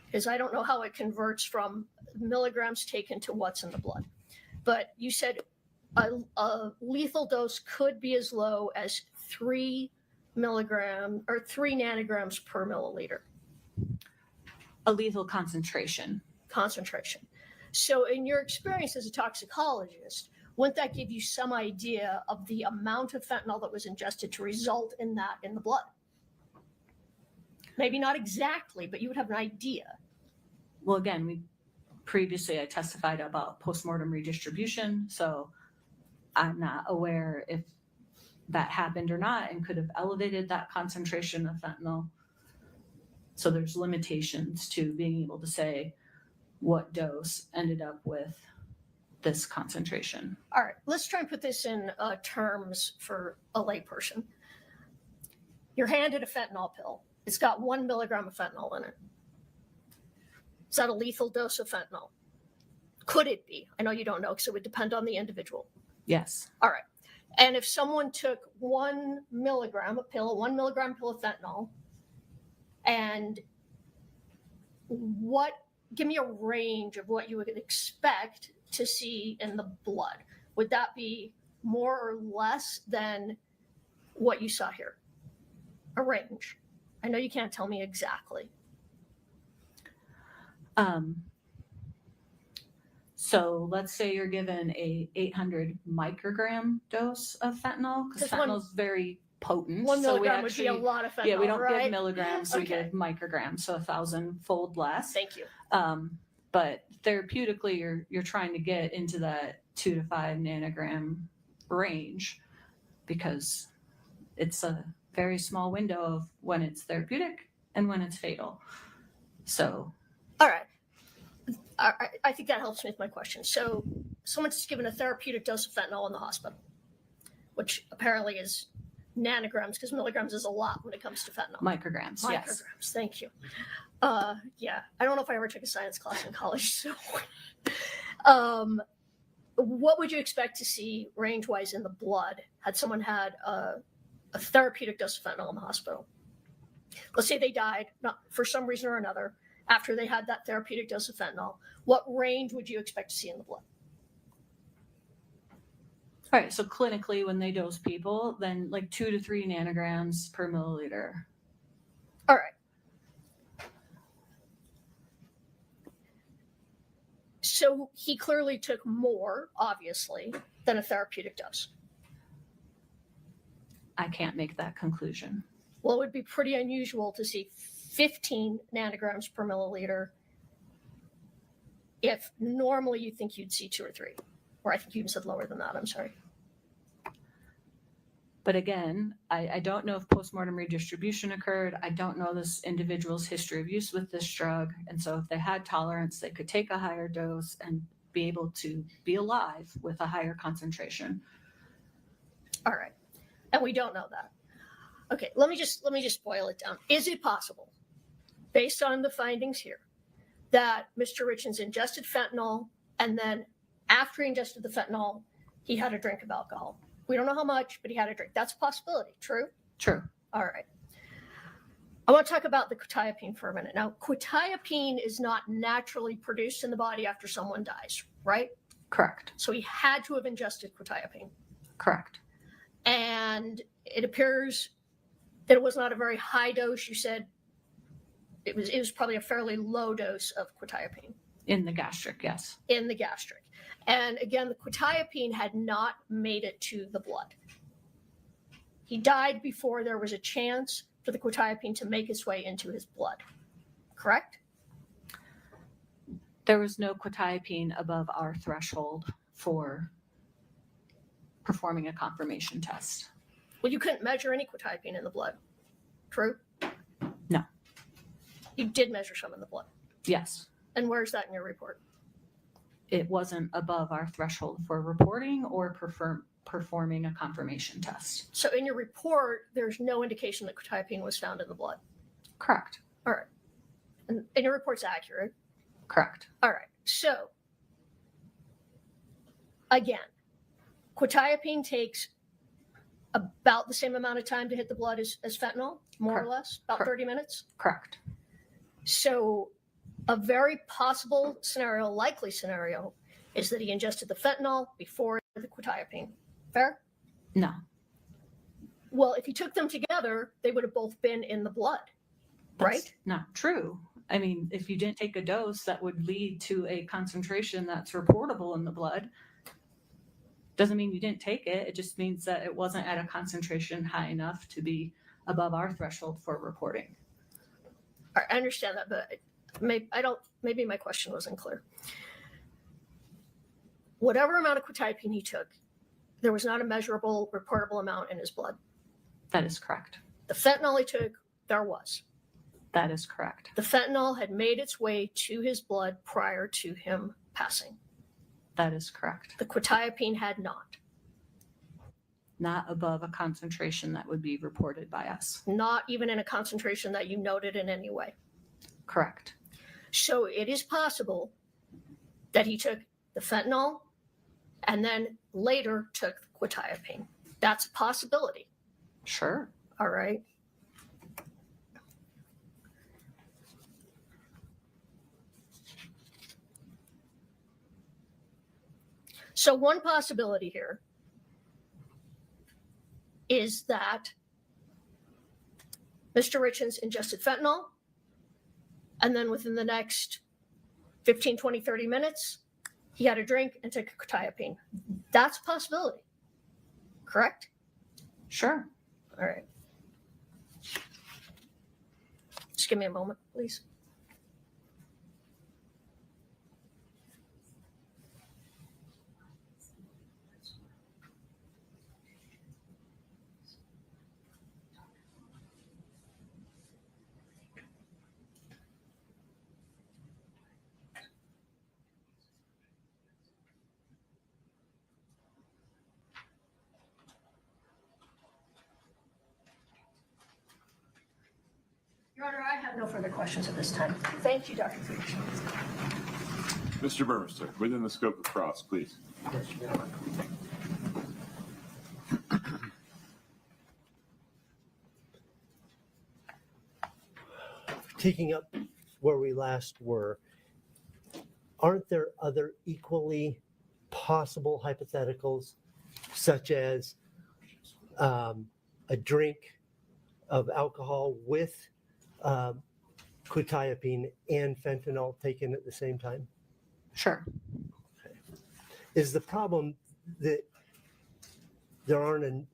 because I don't know how it converts from milligrams taken to what's in the blood. But you said a lethal dose could be as low as 3 nanograms per milliliter. A lethal concentration. So in your experience as a toxicologist, wouldn't that give you some idea of the amount of fentanyl that was ingested to result in that in the blood? Maybe not exactly, but you would have an idea. Well, again, I testified about postmortem redistribution, so I'm not aware if that happened or not and could have elevated that concentration of fentanyl. So there's limitations to being able to say what dose ended up with this concentration. All right, let's try and put this in terms for a layperson. You're handed a fentanyl pill. It's got 1 milligram of fentanyl in it. Is that a lethal dose of fentanyl? Could it be? I know you don't know because it would depend on the individual. Yes. All right. And if someone took 1 milligram, a 1 milligram pill of fentanyl, and give me a range of what you would expect to see in the blood. Would that be more or less than what you saw here? A range. I know you can't tell me exactly. So let's say you're given a 800 microgram dose of fentanyl, because Just one- fentanyl is very potent. 1 so we milligram would be a lot of fentanyl, yeah, we don't right? give milligrams, we Okay. give micrograms, so 1,000-fold less. Thank you. But therapeutically, you're trying to get into that 2 to 5 nanogram range, because it's a very small window of when it's therapeutic and when it's fatal. So All right. I think that helps me with my question. So someone's given a therapeutic dose of fentanyl in the hospital, which apparently is nanograms, because milligrams is a lot when it comes to fentanyl. micrograms, yes. Micrograms, thank you. Yeah, I don't know if I ever took a science class in college. So what would you expect to see range-wise in the blood had someone had a therapeutic dose of fentanyl in the hospital? Let's say they died, not for some reason or another, after they had that therapeutic dose of fentanyl. What range would you expect to see in the blood? All right, so clinically, when they dose people, then like 2 to 3 nanograms per milliliter. All right. So he clearly took more, obviously, than a therapeutic dose. I can't make that conclusion. Well, it would be pretty unusual to see 15 nanograms per milliliter if normally you think you'd see 2 or 3. Or I think you even said lower than that. I'm sorry. But again, I don't know if postmortem redistribution occurred. I don't know this individual's history of use with this drug. And so if they had tolerance, they could take a higher dose and be able to be alive with a higher concentration. All right. And we don't know that. Okay, let me just boil it down. Is it possible, based on the findings here, that Mr. Richins ingested fentanyl and then after he ingested the fentanyl, he had a drink of alcohol? We don't know how much, but he had a drink. That's a possibility. True? True. All right. I want to talk about the quetiapine for a minute. Now, quetiapine is not naturally produced in the body after someone dies, right? Correct. So he had to have ingested quetiapine. Correct. And it appears that it was not a very high dose. You said it was probably a fairly low dose of quetiapine. In the gastric, yes. In the gastric. And again, the quetiapine had not made it to the blood. He died before there was a chance for the quetiapine to make its way into his blood. Correct? There was no quetiapine above our threshold for performing a confirmation test. Well, you couldn't measure any quetiapine in the blood. True? No. You did measure some in the blood. Yes. And where's that in your report? It wasn't above our threshold for reporting or performing a confirmation test. So in your report, there's no indication that quetiapine was found in the blood. Correct. All right. And your report's accurate. Correct. All right. So again, quetiapine takes about the same amount of time to hit the blood as fentanyl, more Correct. or less, about Correct. 30 minutes. Correct. So a very possible scenario, likely scenario, is that he ingested the fentanyl before the quetiapine. Fair? No. Well, if he took them together, they would have both been in the blood, right? That's not true. I mean, if you didn't take a dose that would lead to a concentration that's reportable in the blood, doesn't mean you didn't take it. It just means that it wasn't at a concentration high enough to be above our threshold for reporting. All right, I understand that, but maybe my question wasn't clear. Whatever amount of quetiapine he took, there was not a measurable, reportable amount in his blood. That is correct. The fentanyl he took, there was. That is correct. The fentanyl had made its way to his blood prior to him passing. That is correct. The quetiapine had not. Not above a concentration that would be reported by us. Not even in a concentration that you noted in any way. Correct. So it is possible that he took the fentanyl and then later took the quetiapine. That's a possibility. Sure. All right. So one possibility here is that Mr. Richins ingested fentanyl, and then within the next 15, 20, 30 minutes, he had a drink and took a quetiapine. That's a possibility. Correct? Sure. All right. Just give me a moment, please. Your Honor, I have no further questions at this time. Thank you, Dr. Friedrich. Mr. Burmester, within the scope of cross, please. Taking up where we last were, aren't there other equally possible hypotheticals, such as a drink of alcohol with quetiapine and fentanyl taken at the same time? Sure. Is the problem that there aren't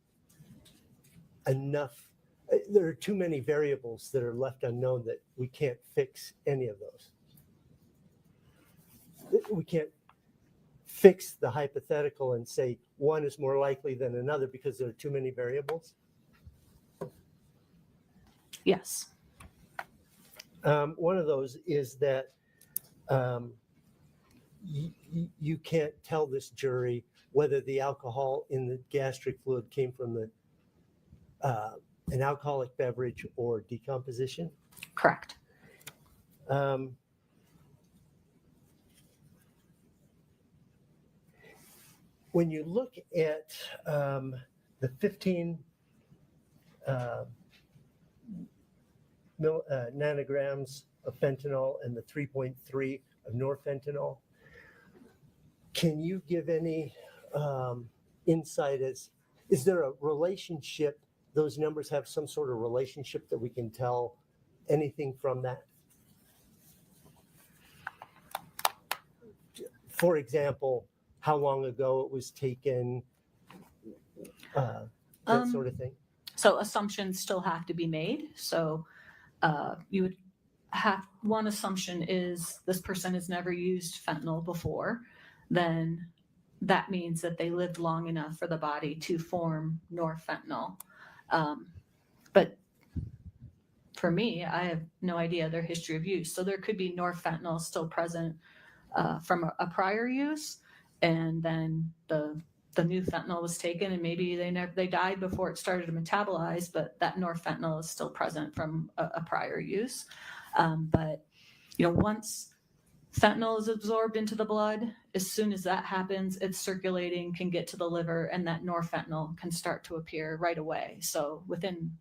enough, there are too many variables that are left unknown that we can't fix any of those? We can't fix the hypothetical and say one is more likely than another because there are too many variables? Yes. One of those is that you can't tell this jury whether the alcohol in the gastric fluid came from an alcoholic beverage or decomposition. Correct. When you look at the 15 nanograms of fentanyl and the 3.3 of norfentanyl, can you give any insight as, is there a relationship, those numbers have some sort of relationship that we can tell anything from that? For example, how long ago it was taken, that sort of thing? So assumptions still have to be made. So you would have, one assumption is this person has never used fentanyl before. Then that means that they lived long enough for the body to form norfentanyl. But for me, I have no idea their history of use. So there could be norfentanyl still present from a prior use, and then the new fentanyl was taken, and maybe they died before it started to metabolize, but that norfentanyl is still present from a prior use. But once fentanyl is absorbed into the blood, as soon as that happens, it's circulating, can get to the liver, and that norfentanyl can start to appear right away. So within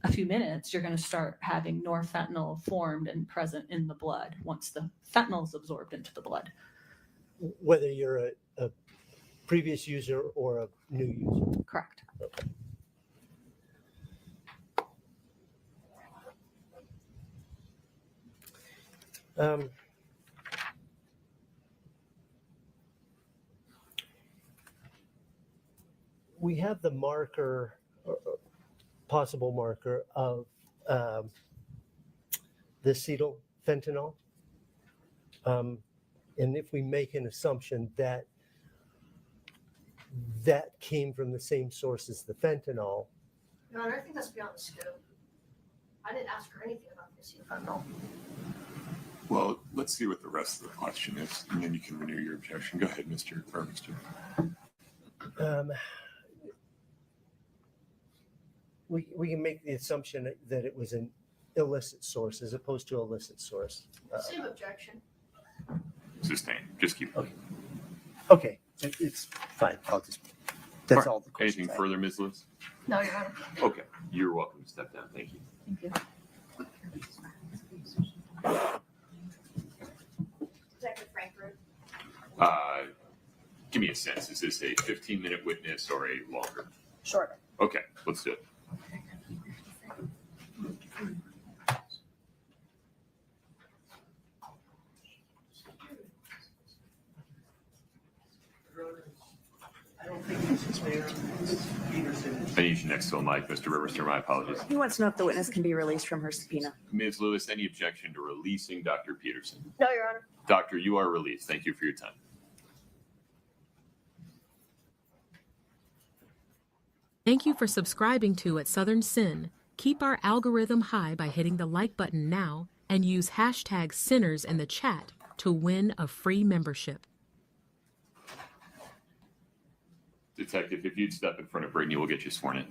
a few minutes, you're going to start having norfentanyl formed and present in the blood once the fentanyl is absorbed into the blood. Whether you're a previous user or a new user? Correct. Okay. We have the marker, or possible marker of the acetyl fentanyl. And if we make an assumption that that came from the same source as the fentanyl. Your Honor, I think that's beyond the scope. I didn't ask her anything about this fentanyl. Well, let's see what the rest of the question is, and then you can renew your objection. Go ahead, Mr. Mr. We can make the assumption that it was an illicit source as opposed to a illicit source. Same objection. Sustain. Just keep. Okay, it's fine. That's all the questions. Anything I have. further, Ms. Lewis? No, Your Honor. Okay, you're welcome to step down. Thank you. Thank you. Detective Frank Root. Give me a sense. Is this a 15-minute witness or a longer? Shorter. Okay, let's do it. I need you next to a mic, Mr. Rivers. My apologies. He wants to know if the witness can be released from her subpoena. Ms. Lewis, any objection to releasing Dr. Peterson? No, Your Honor. Doctor, you are released. Thank you for your time. Thank you for subscribing to At Southern Sin. Keep our algorithm high by hitting the like button now and use hashtag Sinners in the chat to win a free membership. Detective, if you'd step in front of Brittany, we'll get you sworn in.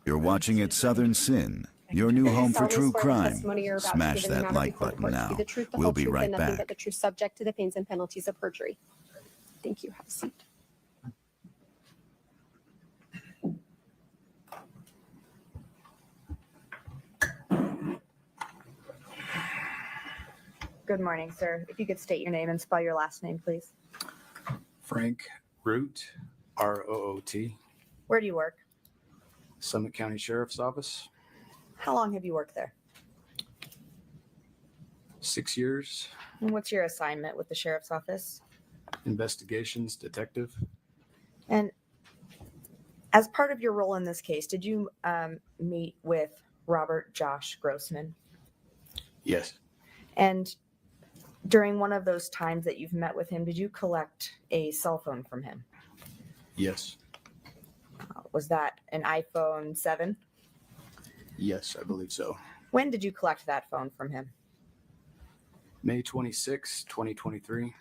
You're watching At Southern Sin, your new home for true crime. Smash that like button now. We'll be right back. But the truth, subject to the pains and penalties of perjury. Thank you. Have a seat. Good morning, sir. If you could state your name and spell your last name, please. Frank Root, R-O-O-T, Where do you work? Summit County Sheriff's Office. How long have you worked there? 6 years, And what's your assignment with the sheriff's office? investigations detective. And as part of your role in this case, did you meet with Robert Josh Grossman? Yes, And during one of those times that you've met with him, did you collect a cell phone from him? yes, Was that an iPhone 7? yes, I believe so. When did you collect that phone from him? May 26, 2023.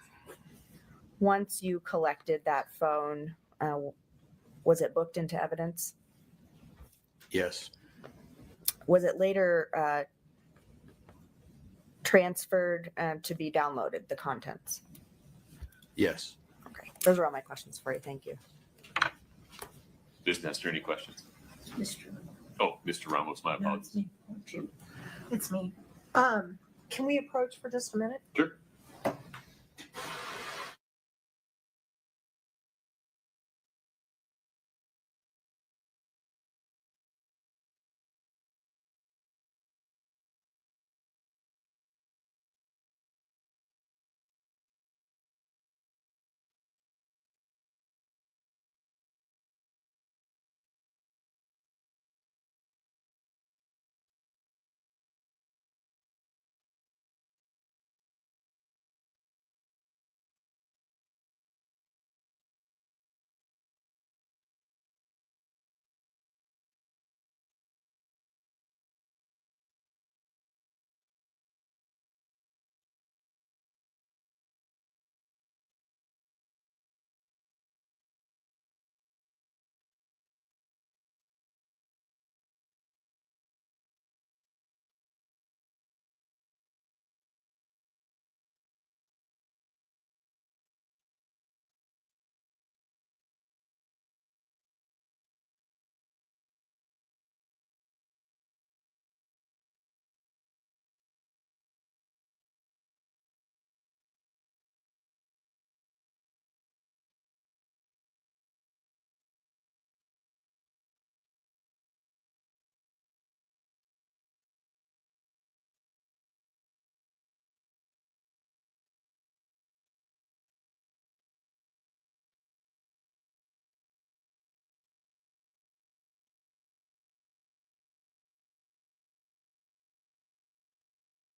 Once you collected that phone, was it booked into evidence? Yes, Was it later transferred to be downloaded, the contents? yes. Okay, those are all my questions for you. Thank you. Ms. Nestor, any questions? Mr. Oh, Mr. Ramos, my No, it's apologies. me. It's me. Can we approach for just a minute? Sure.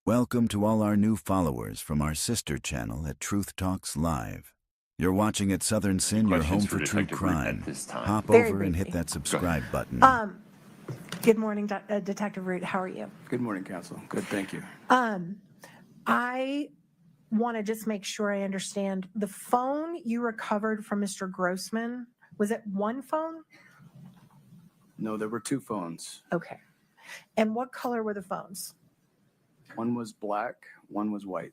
Welcome to all our new followers from our sister channel at Truth Talks Live. You're watching at Southern Sin, your home Questions for true Detective Root at crime. this time? Hop Very over and hit briefly. that subscribe button. Good morning, Detective Root. How are you? Good morning, counsel. Good, thank you. I want to just make sure I understand. The phone you recovered from Mr. Grossman, was it one phone? No, there were two phones. Okay. And what color were the phones? One was black, one was white.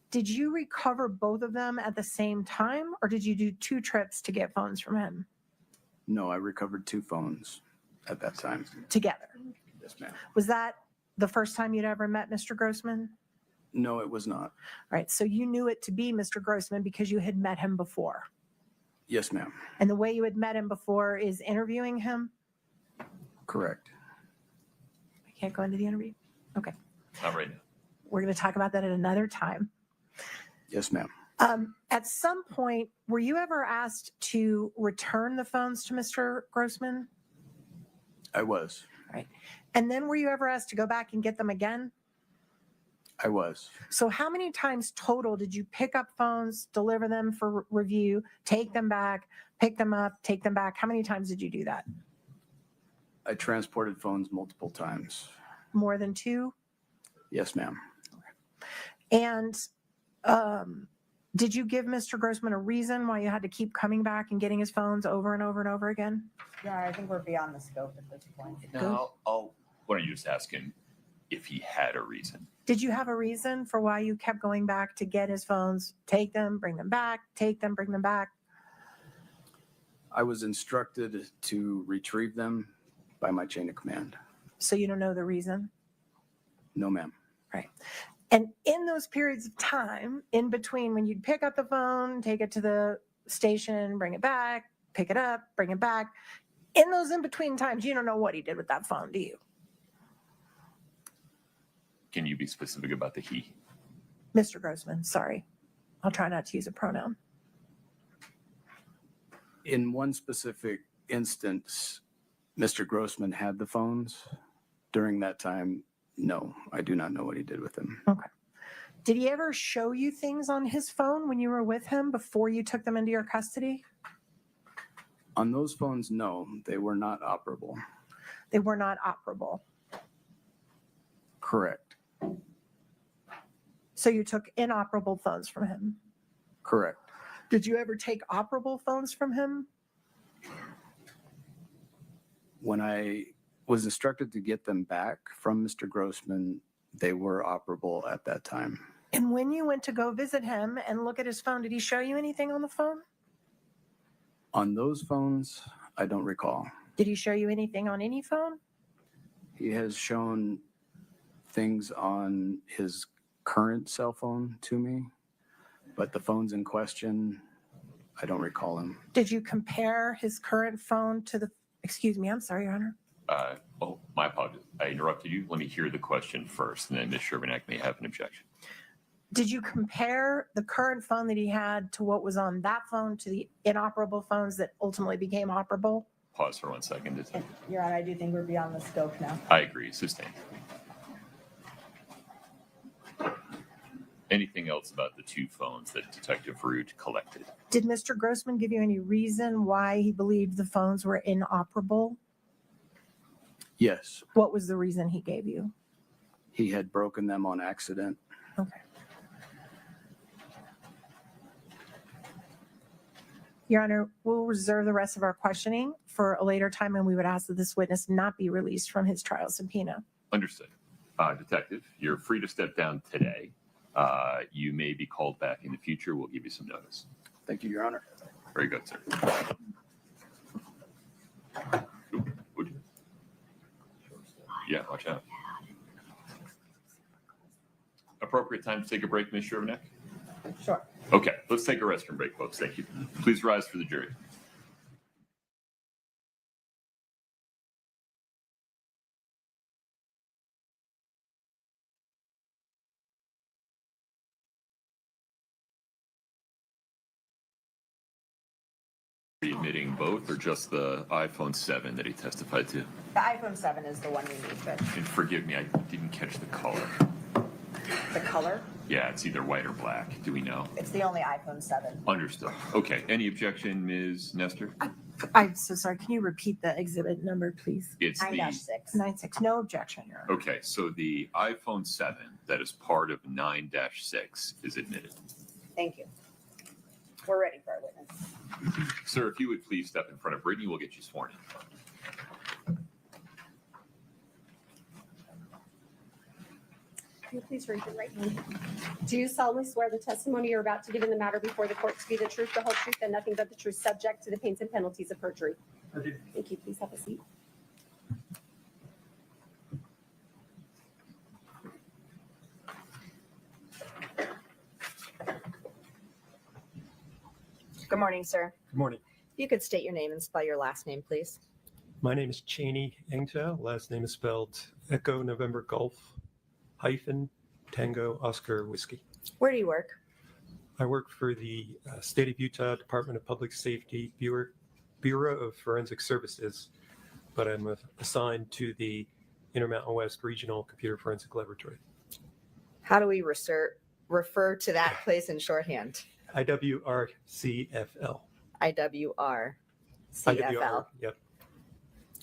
Did you recover both of them at the same time, or did you do 2 trips to get phones from him No, I recovered two phones at that time. together? Yes, ma'am. Was that the first time you'd ever met Mr. Grossman? No, it was not. All right. So you knew it to be Mr. Grossman because you had met him before. Yes, ma'am. And the way you had met him before is interviewing him? Correct. I can't go into the interview? Okay. Not right now. We're going to talk about that at another time. Yes, ma'am. At some point, were you ever asked to return the phones to Mr. Grossman? I was. Right. And then were you ever asked to go back and get them again? I was. So how many times total did you pick up phones, deliver them for review, take them back, pick them up, take them back? How many times did you do that? I transported phones multiple times. More than 2? Yes, ma'am. And did you give Mr. Grossman a reason why you had to keep coming back and getting his phones over and over and over again? Yeah, I think we're beyond the scope at this point. No, why don't you just ask him if he had a reason? Did you have a reason for why you kept going back to get his phones, take them, bring them back, take them, bring them back? I was instructed to retrieve them by my chain of command. So you don't know the reason? No, ma'am. Right. And in those periods of time, in between when you'd pick up the phone, take it to the station, bring it back, pick it up, bring it back, in those in between times, you don't know what he did with that phone, do you? Can you be specific about the he? Mr. Grossman, sorry. I'll try not to use a pronoun. In one specific instance, Mr. Grossman had the phones. During that time, no, I do not know what he did with them. Okay. Did he ever show you things on his phone when you were with him before you took them into your custody? On those phones, no, they were not operable. They were not operable. Correct. So you took inoperable phones from him. Correct. Did you ever take operable phones from him? When I was instructed to get them back from Mr. Grossman, they were operable at that time. And when you went to go visit him and look at his phone, did he show you anything on the phone? On those phones, I don't recall. Did he show you anything on any phone? He has shown things on his current cell phone to me, but the phones in question, I don't recall him. Did you compare his current phone to the, excuse me, I'm sorry, Your Honor. Oh, my apologies. I interrupted you. Let me hear the question first, and then Ms. Sherbanek may have an objection. Did you compare the current phone that he had to what was on that phone to the inoperable phones that ultimately became operable? Pause for 1 second. Detective. Your Honor, I do think we're beyond the scope now. I agree. Sustained. Anything else about the 2 phones that Detective Root collected? Did Mr. Grossman give you any reason why he believed the phones were inoperable? Yes, What was the reason he gave you? he had broken them on accident. Okay. Your Honor, we'll reserve the rest of our questioning for a later time, and we would ask that this witness not be released from his trial subpoena. Understood. Detective, you're free to step down today. You may be called back in the future. We'll give you some notice. Thank you, Your Honor. Very good, sir. Ooh, would you? Yeah, watch out. Appropriate time to take a break, Ms. Sherbanek? Sure. Okay, let's take a restroom break, folks. Thank you. Please rise for the jury. Are you admitting both or just the iPhone 7 that he testified to? The iPhone 7 is the one we need, but And forgive me, I didn't catch the color. The color? Yeah, it's either white or black. Do we know? It's the only iPhone 7. Understood. Okay. Any objection, Ms. Nestor? I'm so sorry. Can you repeat the exhibit number, please? It's the 9-6. 96. No objection, Your Honor. okay. So the iPhone 7 that is part of 9-6 is admitted. Thank you. We're ready for our witness. Sir, if you would please step in front of Brittany, we'll get you sworn in. Can you please raise your right hand? Do you solemnly swear the testimony you're about to give in the matter before the court to be the truth, the whole truth, and nothing but the truth, subject to the pains and penalties of perjury? I do. Thank you. Please have a seat. Good morning, sir. Good morning. If you could state your name and spell your last name, please. My name is Cheney Engta. Last name is spelled Echo November Golf hyphen Tango Oscar Whiskey. Where do you work? I work for the State of Utah Department of Public Safety Bureau of Forensic Services, but I'm assigned to the Intermountain West Regional Computer Forensic Laboratory. How do we refer to that place in shorthand? IWRCFL. IWRCFL. IWR, yep.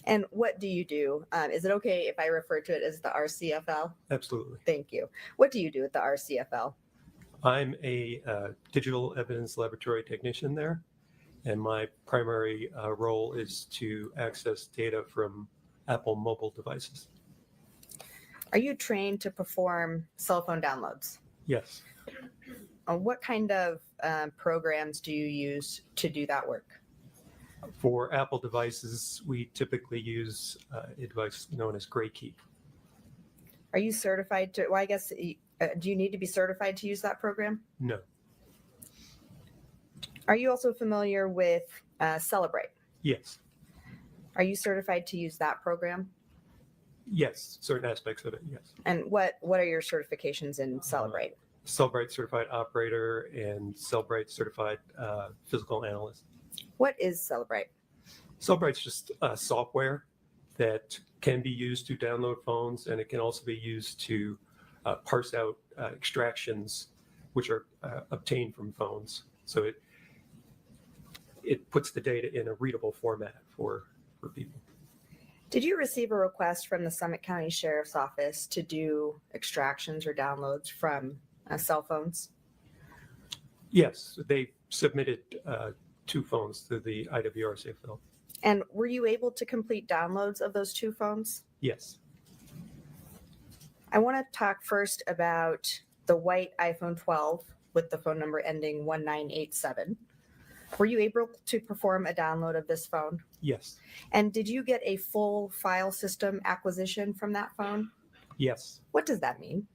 And what do you do? Is it okay if I refer to it as the RCFL? Absolutely. Thank you. What do you do at the RCFL? I'm a digital evidence laboratory technician there, and my primary role is to access data from Apple mobile devices. Are you trained to perform cell phone downloads? Yes. What kind of programs do you use to do that work? For Apple devices, we typically use a device known as Gray Key. Are you certified to, well, I guess, do you need to be certified to use that program? No. Are you also familiar with Celebrate? Yes. Are you certified to use that program? Yes. Certain aspects of it, yes. And what are your certifications in Celebrate? Cellbrite certified operator and Cellbrite certified physical analyst. What is Celebrate? Cellbrite's just software that can be used to download phones, and it can also be used to parse out extractions which are obtained from phones. So it puts the data in a readable format for people. Did you receive a request from the Summit County Sheriff's Office to do extractions or downloads from cell phones? Yes, they submitted 2 phones to the IWRCFL. And were you able to complete downloads of those 2 phones? Yes. I want to talk first about the white iPhone 12 with the phone number ending 1987. Were you able to perform a download of this phone? Yes. And did you get a full file system acquisition from that phone? Yes. What does that mean?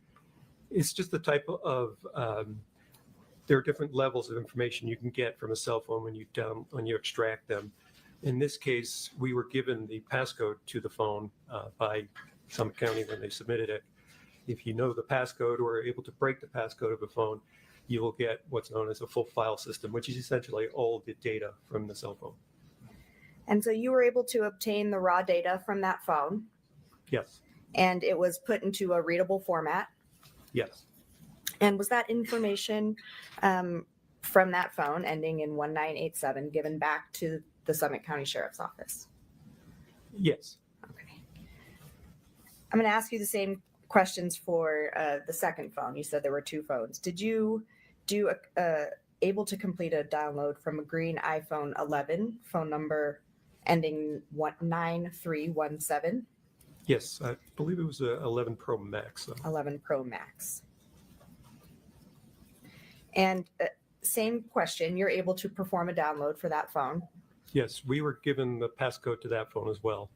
It's just the type of there are different levels of information you can get from a cell phone when you extract them. In this case, we were given the passcode to the phone by Summit County when they submitted it. If you know the passcode or are able to break the passcode of a phone, you will get what's known as a full file system, which is essentially all the data from the cell phone. And so you were able to obtain the raw data from that phone, Yes. and it was put into a readable format. Yes. And was that information from that phone ending in 1987 given back to the Summit County Sheriff's Office? Yes. Okay. I'm going to ask you the same questions for the second phone. You said there were 2 phones. Did you able to complete a download from a green iPhone 11 phone number ending 9317? Yes, I believe it was a 11 Pro Max. 11 Pro Max. And same question, you're able to perform a download for that phone? Yes, we were given the passcode to that phone as well.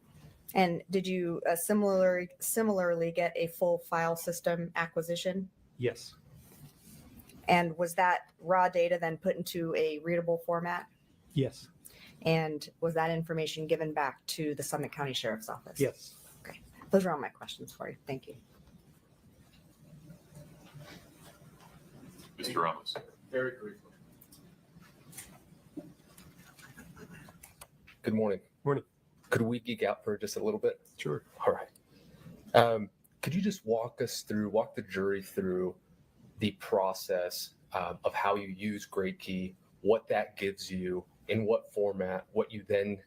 And did you similarly get a full file system acquisition? Yes. And was that raw data then put into a readable format? Yes. And was that information given back to the Summit County Sheriff's Office? Yes. Okay. Those are all my questions for you. Thank you. Mr. Ramos. Very briefly. Good morning. Morning. Could we geek out for just a little bit? Sure. All right. Could you just walk the jury through the process of how you use Great Key, what that gives you, in what format, what you then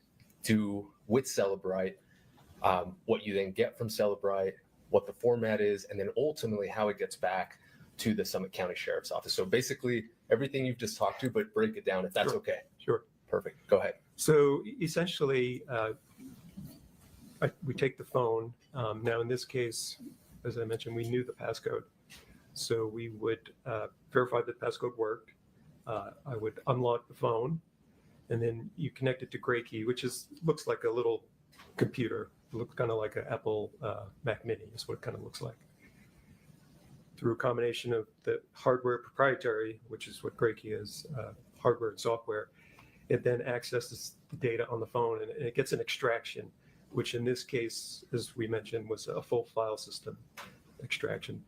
do with Celebrite, what you then get from Celebrite, what the format is, and then ultimately how it gets back to the Summit County Sheriff's Office. So basically everything you've just talked to, but break it down if that's okay. Sure. Perfect. Go ahead. So essentially, we take the phone. Now, in this case, as I mentioned, we knew the passcode. So we would verify that the passcode worked. I would unlock the phone, and then you connect it to Great Key, which looks like a little computer. It looks kind of like an Apple Mac Mini is what it kind of looks like. Through a combination of the hardware proprietary, which is what Great Key is, hardware and software, it then accesses the data on the phone and it gets an extraction, which in this case, as we mentioned, was a full file system extraction.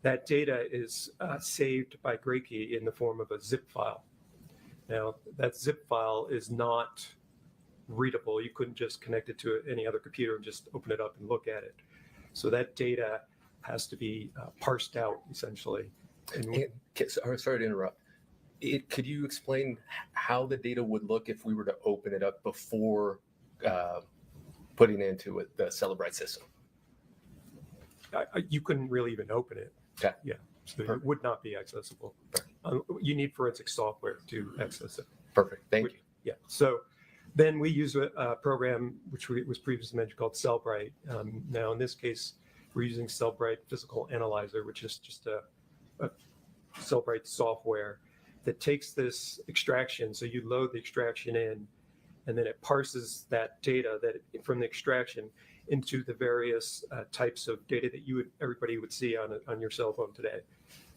That data is saved by Great Key in the form of a zip file. Now, that zip file is not readable. You couldn't just connect it to any other computer and just open it up and look at it. So that data has to be parsed out, essentially. Sorry to interrupt. Could you explain how the data would look if we were to open it up before putting it into the Celebrite system? You couldn't really even open it. Okay. Yeah, so it would not be accessible. You need forensic software to access it. Perfect. Thank you. Yeah. So then we use a program which was previously mentioned called Cellbrite. Now, in this case, we're using Cellbrite Physical Analyzer, which is just a Cellbrite software that takes this extraction. So you load the extraction in, and then it parses that data from the extraction into the various types of data that everybody would see on your cell phone today.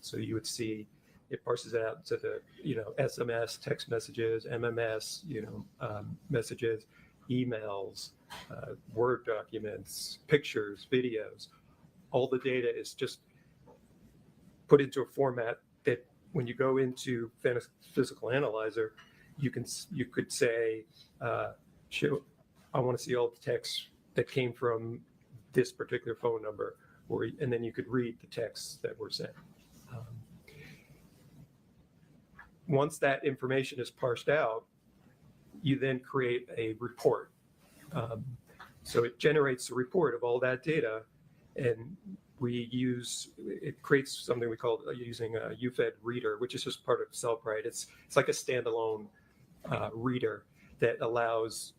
So you would see it parses it out to the SMS, text messages, MMS, messages, emails, Word documents, pictures, videos. All the data is just put into a format that when you go into Physical Analyzer, you could say, I want to see all the texts that came from this particular phone number, and then you could read the texts that were sent. Once that information is parsed out, you then create a report. So it generates a report of all that data, and it creates something we call using a UFED reader, which is just part of Cellbrite. It's like a standalone reader that allows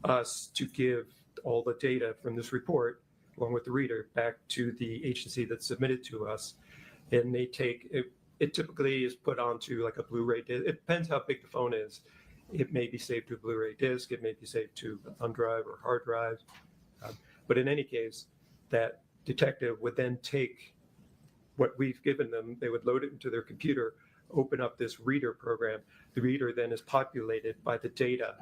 us to give all the data from this report, along with the reader, back to the agency that submitted to us. And they take it. It typically is put onto like a Blu-ray disc. It depends how big the phone is. It may be saved to a Blu-ray disc. It may be saved to a thumb drive or hard drive. But in any case, that detective would then take what we've given them. They would load it into their computer, open up this reader program. The reader then is populated by the data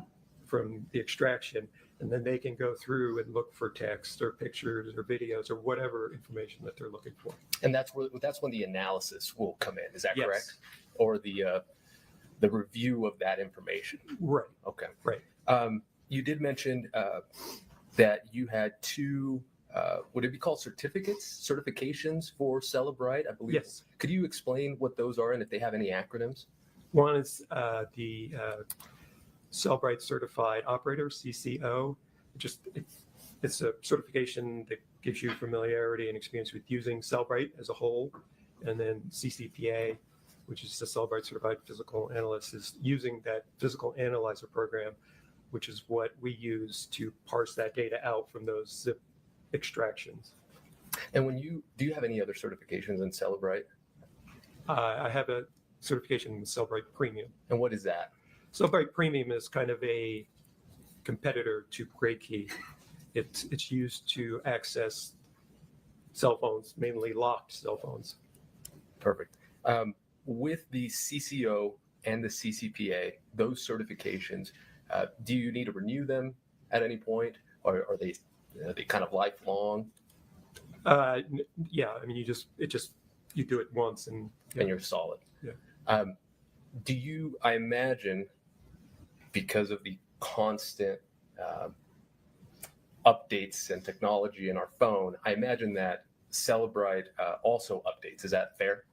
from the extraction, and then they can go through and look for text or pictures or videos or whatever information that they're looking for. And that's when the analysis will come in. Is that Yes. correct? Or the review of that information. Right. Okay. Right. You did mention that you had two, would it be called certifications for Celebrite, I believe? Yes. Could you explain what those are and if they have any acronyms? One is the Cellbrite Certified Operator, CCO. It's a certification that gives you familiarity and experience with using Cellbrite as a whole. And then CCPA, which is the Cellbrite Certified Physical Analyst, is using that Physical Analyzer program, which is what we use to parse that data out from those zip extractions. And do you have any other certifications in Celebrite? I have a certification in Cellbrite Premium. And what is that? Cellbrite Premium is kind of a competitor to Great Key. It's used to access cell phones, mainly locked cell phones. Perfect. With the CCO and the CCPA, those certifications, do you need to renew them at any point, or are they kind of lifelong? Yeah, I mean, you do it once and you're solid. Yeah. I imagine, because of the constant updates and technology in our phone, I imagine that Celebrite also updates. Is that fair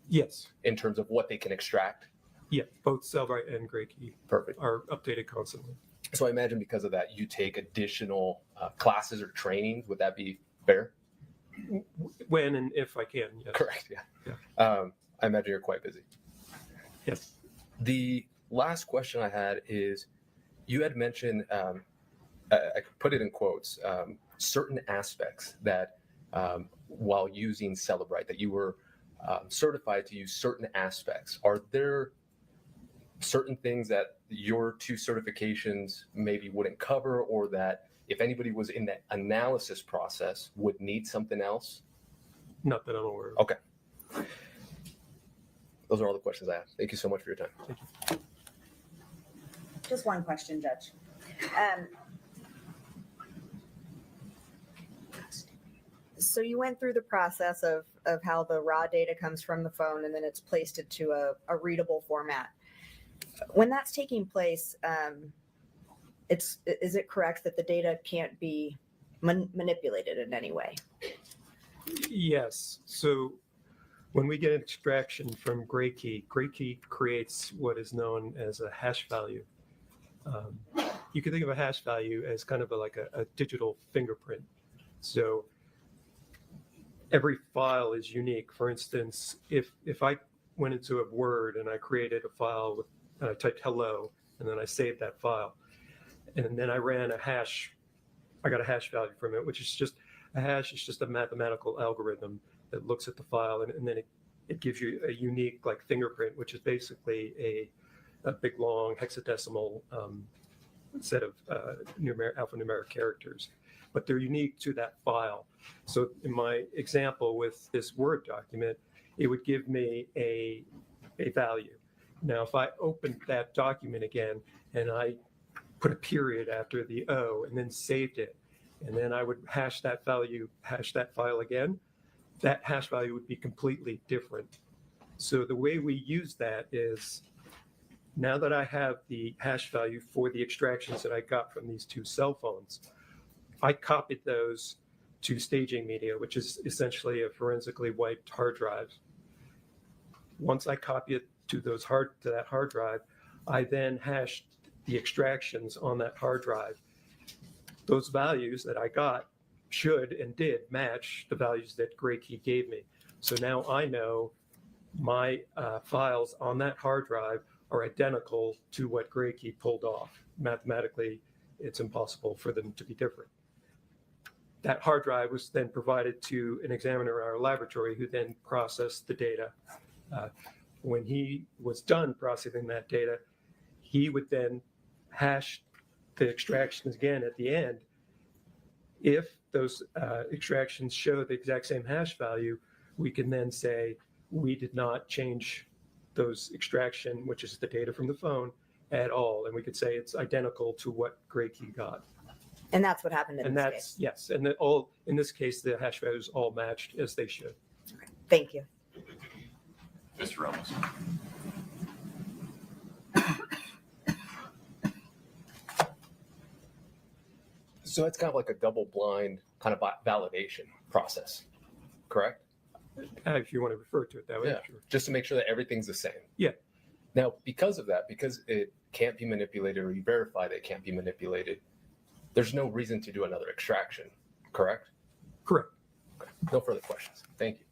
Yes. in terms of what they can extract? Yeah, both Celebrite and Grey Key Perfect. are updated constantly. So I imagine because of that, you take additional classes or trainings. Would that be fair? When and if I can, yes. Correct. Yeah. Yeah. I imagine you're quite busy. Yes. The last question I had is, you had mentioned, I could put it in quotes, certain aspects that while using Celebrite, that you were certified to use certain aspects. Are there certain things that your two certifications maybe wouldn't cover, or that if anybody was in that analysis process would need something else? Not that I'm aware of. Okay. Those are all the questions I have. Thank you so much for your time. Just one question, Judge. So you went through the process of how the raw data comes from the phone and then it's placed into a readable format. When that's taking place, is it correct that the data can't be manipulated in any way? Yes. So when we get an extraction from Grey Key creates what is known as a hash value. You can think of a hash value as kind of like a digital fingerprint. So every file is unique. For instance, if I went into a Word and I created a file and I typed hello, and then I saved that file, and then I ran a hash, I got a hash value from it, which is just a hash. It's just a mathematical algorithm that looks at the file, and then it gives you a unique like fingerprint, which is basically a big long hexadecimal set of alphanumeric characters, but they're unique to that file. So in my example with this Word document, it would give me a value. Now, if I opened that document again and I put a period after the O and then saved it, and then I would hash that file again, that hash value would be completely different. So the way we use that is, now that I have the hash value for the extractions that I got from these two cell phones, I copied those to staging media, which is essentially a forensically wiped hard drive. Once I copy it to that hard drive, I then hashed the extractions on that hard drive. Those values that I got should and did match the values that Grey Key gave me. So now I know my files on that hard drive are identical to what Grey Key pulled off. Mathematically, it's impossible for them to be different. That hard drive was then provided to an examiner in our laboratory who then processed the data. When he was done processing that data, he would then hash the extractions again at the end. If those extractions show the exact same hash value, we can then say we did not change those extraction, which is the data from the phone, at all. And we could say it's identical to what Grey Key got. And that's what happened in this case. Yes. And in this case, the hash values all matched as they should. Okay. Thank you. Mr. Ramos. So it's kind of like a double-blind kind of validation process, correct? If you want to refer to it that way, Yeah, sure. just to make sure that everything's the same. Yeah. Now, because of that, because it can't be manipulated, or you verify that it can't be manipulated, there's no reason to do another extraction, correct? Correct. Okay. No further questions. Thank you.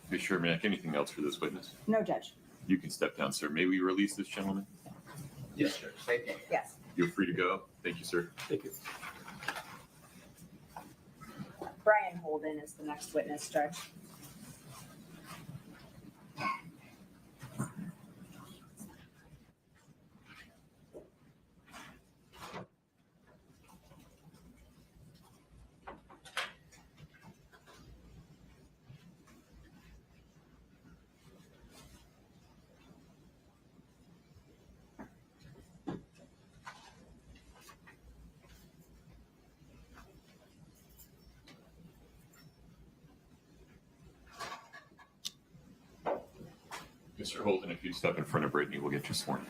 Ms. Sherman, anything else for this witness? No, Judge. You can step down, sir. May we release this gentleman? Yes, sir. Thank you. Yes. You're free to go. Thank you, sir. Thank you. Brian Holden is the next witness, Judge. Mr. Holden, if you step in front of Brittany, we'll get you sworn.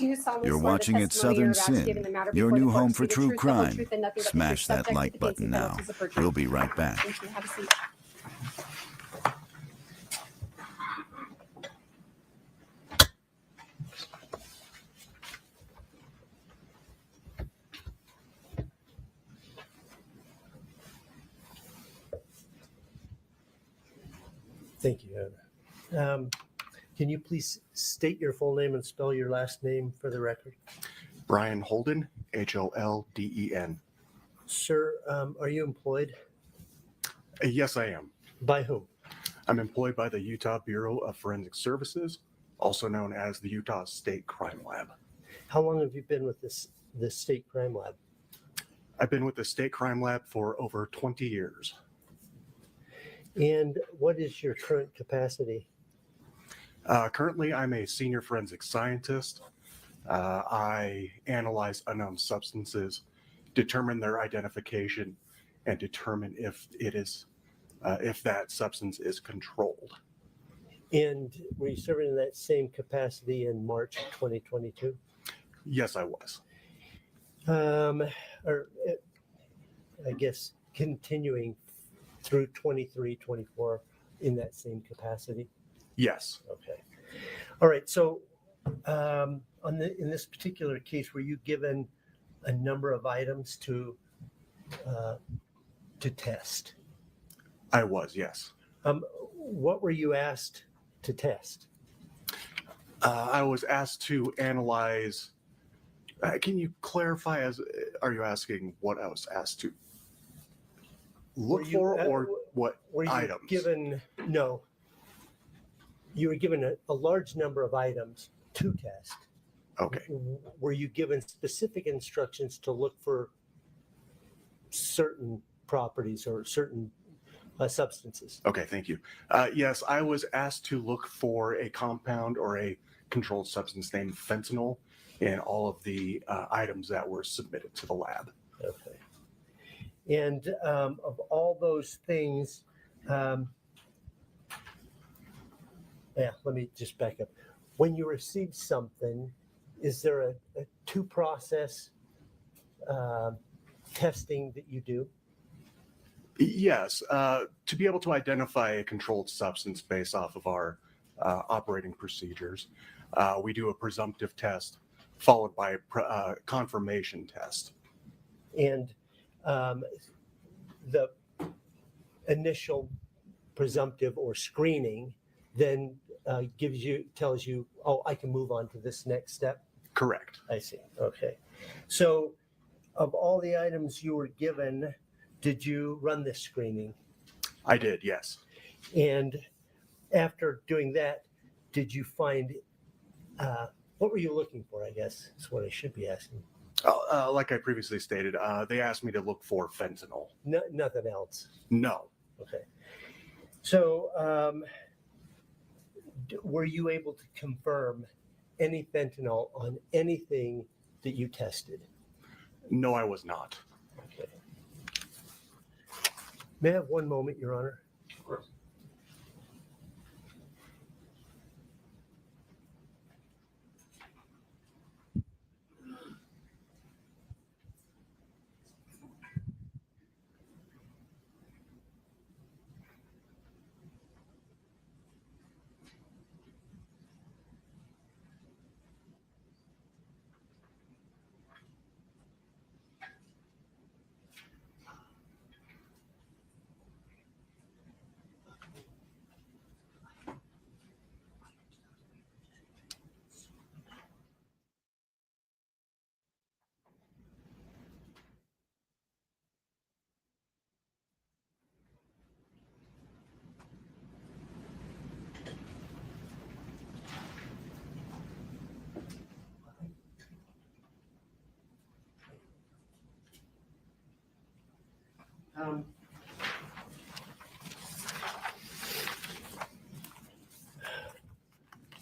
Do you solemnly You're swear the watching At testimony you're Southern about to give in the Sin, matter your before the new court home is for the true truth, the whole crime. truth, and nothing but the truth, Smash that subject to like the pains button and now. penalties of perjury? We'll be right back. Thank you. Have a seat. Thank you, Anna. Can you please state your full name and spell your last name for the record? Brian Holden, Holden. Sir, are you employed? Yes, I am. By whom? I'm employed by the Utah Bureau of Forensic Services, also known as the Utah State Crime Lab. How long have you been with this state crime lab? I've been with the State Crime Lab for over 20 years. And what is your current capacity? Currently, I'm a senior forensic scientist. I analyze unknown substances, determine their identification, and determine if that substance is controlled. And were you serving in that same capacity in March of 2022? Yes, I was. Or I guess continuing through 23, 24 in that same capacity? Yes. Okay. All right. So in this particular case, were you given a number of items to test? I was, yes. What were you asked to test? I was asked to analyze. Can you clarify? Are you asking what I was asked to look for, or what were you items? Given no. You were given a large number of items to test. Okay. Were you given specific instructions to look for certain properties or certain substances? Okay, thank you. Yes, I was asked to look for a compound or a controlled substance named fentanyl in all of the items that were submitted to the lab. Okay. And of all those things, let me just back up. When you receive something, is there a two-process testing that you do? Yes, to be able to identify a controlled substance based off of our operating procedures, we do a presumptive test followed by a confirmation test. And the initial presumptive or screening then tells you, oh, I can move on to this next step? Correct. I see. Okay. So of all the items you were given, did you run this screening? I did, yes. And after doing that, did you find, what were you looking for, I guess, is what I should be asking. Like I previously stated, they asked me to look for fentanyl. No, nothing else? No. Okay. So were you able to confirm any fentanyl on anything that you tested? No, I was not. Okay. May I have one moment, Your Honor? Of course.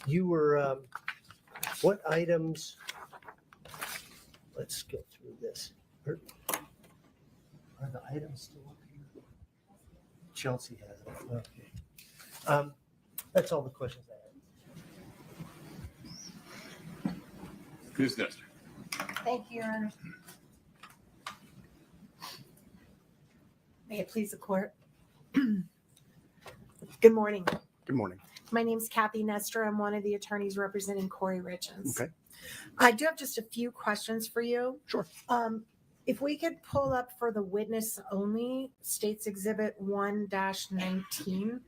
You were, what items, let's go through this. Are the items still up here? Chelsea has it, okay. That's all the questions I Ms. Nestor. Thank you, Your Honor. May it please the court. Good morning. Good morning. My name is Kathy Nestor. I'm one of the attorneys representing Kouri Richins. Okay. I do have just a few questions for you. Sure. If we could pull up for the witness only, States Exhibit 1-19.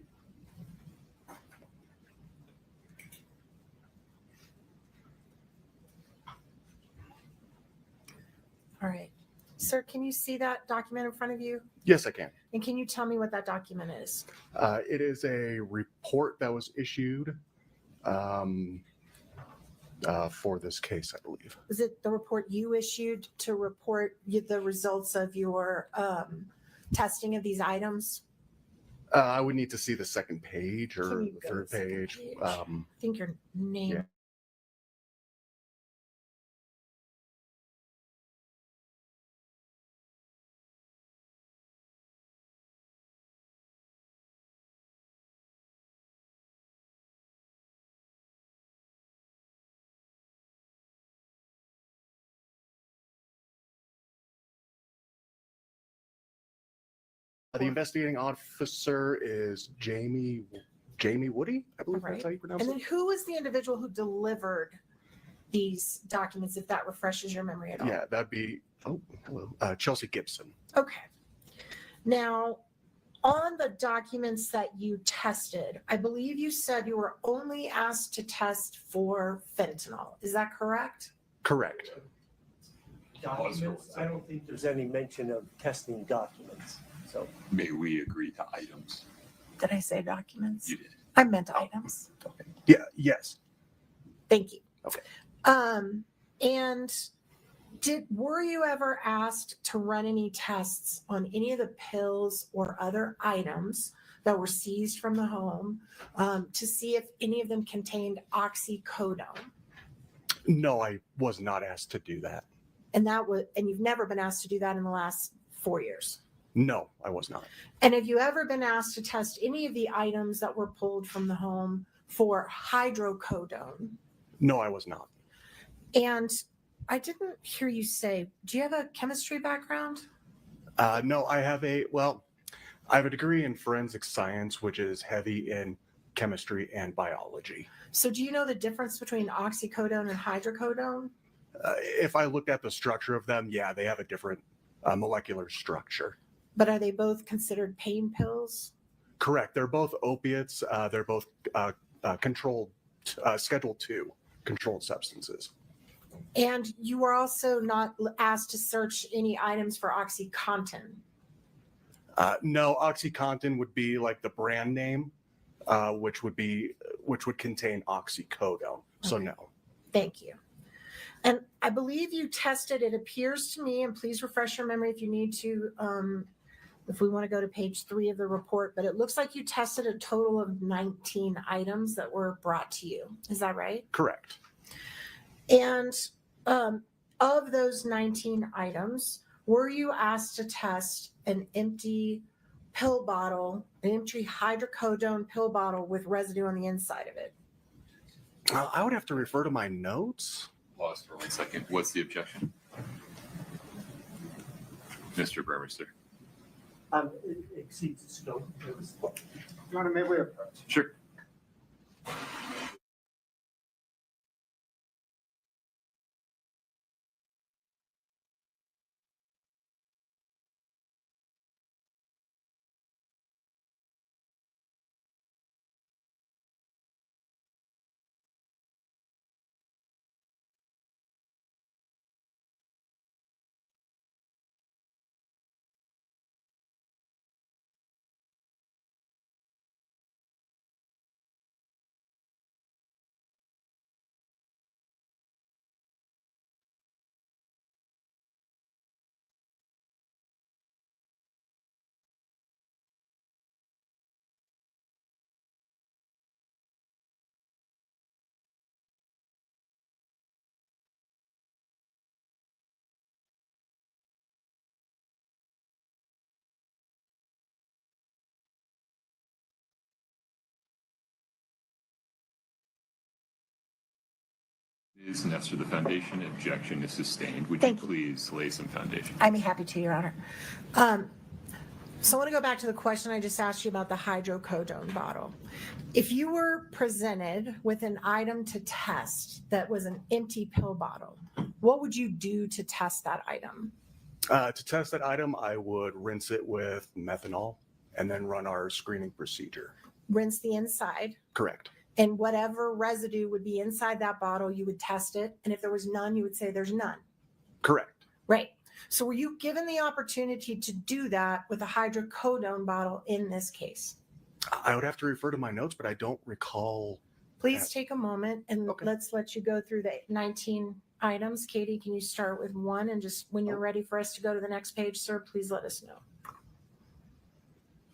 All right. Sir, can you see that document in front of you? Yes, I can. And can you tell me what that document is? It is a report that was issued for this case, I believe. Was it the report you issued to report the results of your testing of these items? I would need to see the second page or Can you the go third to the second page. page? I think your name. Yeah. The investigating officer is Jamie Woody, I believe All that's how you pronounce And it. then who was the individual who delivered these documents, if that refreshes your memory at all? Yeah, that'd be Chelsea Gibson. Okay. Now, on the documents that you tested, I believe you said you were only asked to test for fentanyl. Is that correct? Correct. Documents, I don't think there's any mention of testing documents, so. May we agree to items? Did I say documents? You did. I meant items. Yeah. Yes. Thank you. Okay. And were you ever asked to run any tests on any of the pills or other items that were seized from the home to see if any of them contained oxycodone? No, I was not asked to do that. And you've never been asked to do that in the last 4 years. No, I was not. And have you ever been asked to test any of the items that were pulled from the home for hydrocodone? No, I was not. And I didn't hear you say, do you have a chemistry background? No, I have a degree in forensic science, which is heavy in chemistry and biology. So do you know the difference between oxycodone and hydrocodone? If I looked at the structure of them, yeah, they have a different molecular structure. But are they both considered pain pills? Correct. They're both opiates. They're both controlled, Schedule II controlled substances. And you were also not asked to search any items for OxyContin. No, OxyContin would be like the brand name, which would contain oxycodone. So Okay. no. Thank you. And I believe you tested, it appears to me, and please refresh your memory if you need to, if we want to go to page 3 of the report, but it looks like you tested a total of 19 items that were brought to you. Is that right? Correct. And of those 19 items, were you asked to test an empty pill bottle, an empty hydrocodone pill bottle with residue on the inside of it? I would have to refer to my notes. Pause for 1 second. What's the objection? Mr. Burmester. It exceeds the scope. Your Honor, may we approach? Sure. Is and that's for the foundation. Objection is sustained. Would Thank you please lay some foundation? I'm happy to, Your Honor. So I want to go back to the question I just asked you about the hydrocodone bottle. If you were presented with an item to test that was an empty pill bottle, what would you do to test that item? To test that item, I would rinse it with methanol and then run our screening procedure. Rinse the inside, Correct. and whatever residue would be inside that bottle, you would test it. And if there was none, you would say there's none. Correct. Right. So were you given the opportunity to do that with a hydrocodone bottle in this case? I would have to refer to my notes, but I don't recall. Please take a moment and let's let you go through the 19 items. Katie, can you start with one? And just when you're ready for us to go to the next page, sir, please let us know.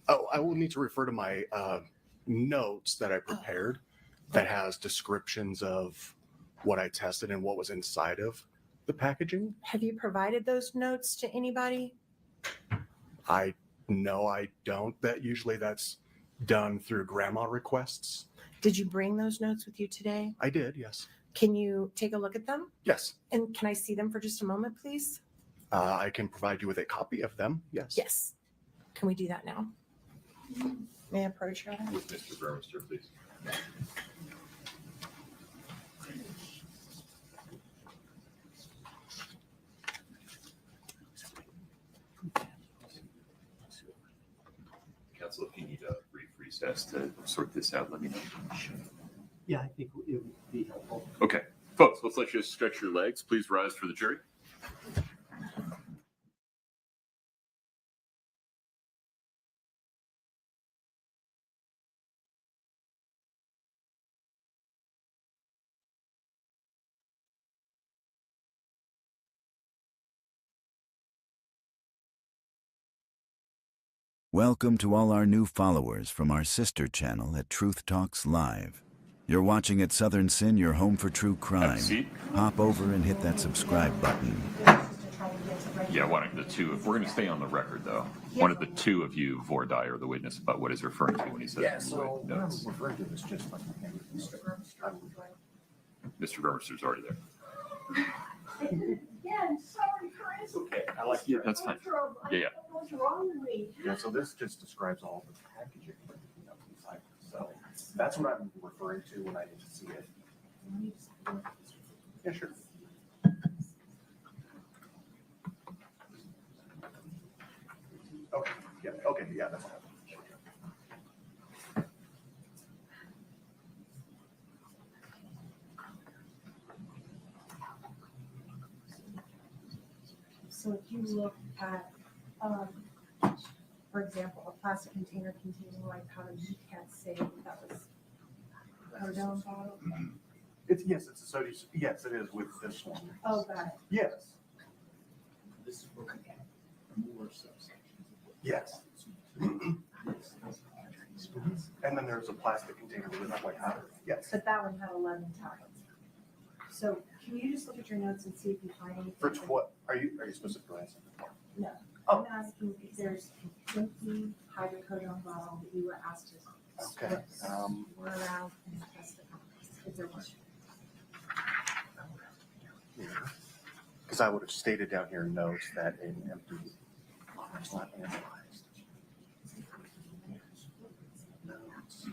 Oh, I will need to refer to my notes that I prepared that has descriptions of what I tested and what was inside of the packaging. Have you provided those notes to anybody? I don't. That's done through grandma requests. Did you bring those notes with you today? I did, yes. Can you take a look at them? Yes. And can I see them for just a moment, please? I can provide you with a copy of them. Yes. Yes. Can we do that now? May I approach you? With Mr. Burmester, please. Counsel, if you need a brief recess to sort this out, let me know. Yeah, I think it would be helpful. Okay, folks, let's let you stretch your legs. Please rise for the jury. Welcome to all our new followers from our sister channel at Truth Talks Live. You're watching at Southern Sin, your home for true crime. Hop over and hit that subscribe button. Yeah, one of the two. If we're going to stay on the record, though, one of the two of you, Vordi, are the witness about what he's referring to when he says. Yeah, so what I'm referring to is just like Mr. Burmester's already there. Again, sorry, Chris. Okay, I like you. That's fine. Yeah, yeah. What's wrong with me? Yeah, so this just describes all the packaging inside. So that's what I'm referring to when I need to see it. Yeah, sure. Okay, yeah, that's all. So if you look at, for example, a plastic container containing white powder, you can't say that was codone bottle? Yes, it's so yes, it is with this one. Oh, got it. Yes. This is more subsections. Yes. And then there's a plastic container with white powder. Yes. But that one had 11 tablets. So can you just look at your notes and see if you find anything? For what are you specifically asking? No. Oh. I'm asking if there's an empty hydrocodone bottle that you were asked to Okay. were around and test the contents, if there was. Because I would have stated down here in notes that an empty it's not analyzed. Notes.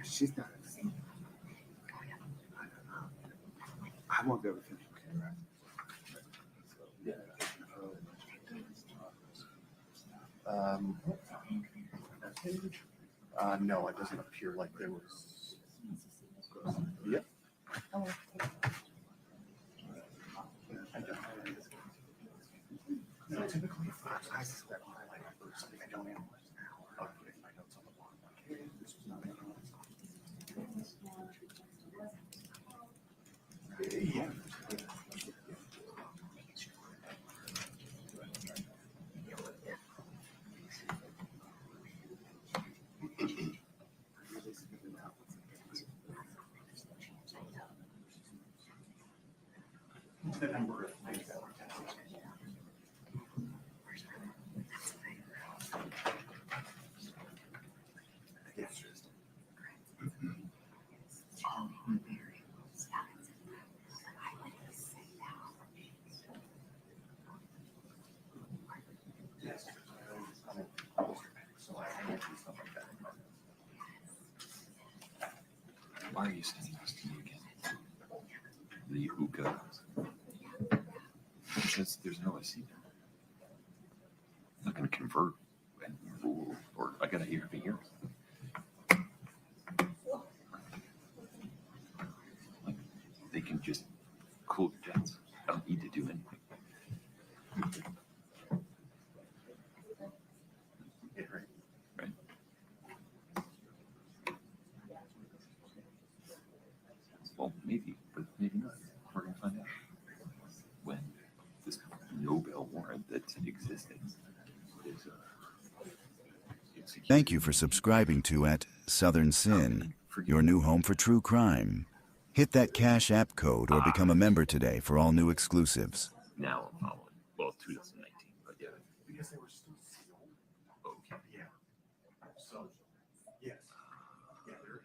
She's not. I won't go with him. No, it doesn't appear like there was. Yep. Typically, I suspect highlighting something I don't analyze now. I'll put my notes on the bottom. This was not analyzed. Yeah. The number of things that were tested. Yes. Yes. So I can't do stuff like that. Why are you sending this to me again? The hookah. Because there's no IC. I'm not going to convert and rule, or I got to hear it here. Like, they can just cool your jets. I don't need to do anything. Yeah, right. Right? Well, maybe, but maybe not. We're going to find out when this Nobel warrant that existed is executed. Thank you for subscribing to at Southern Sin, your new home for true crime. Hit that Cash App code or become a member today for all new exclusives. Now I'm following. Well, 2019, but yeah. Because they were still sealed. Okay. Yeah. So, yes. Yeah, they're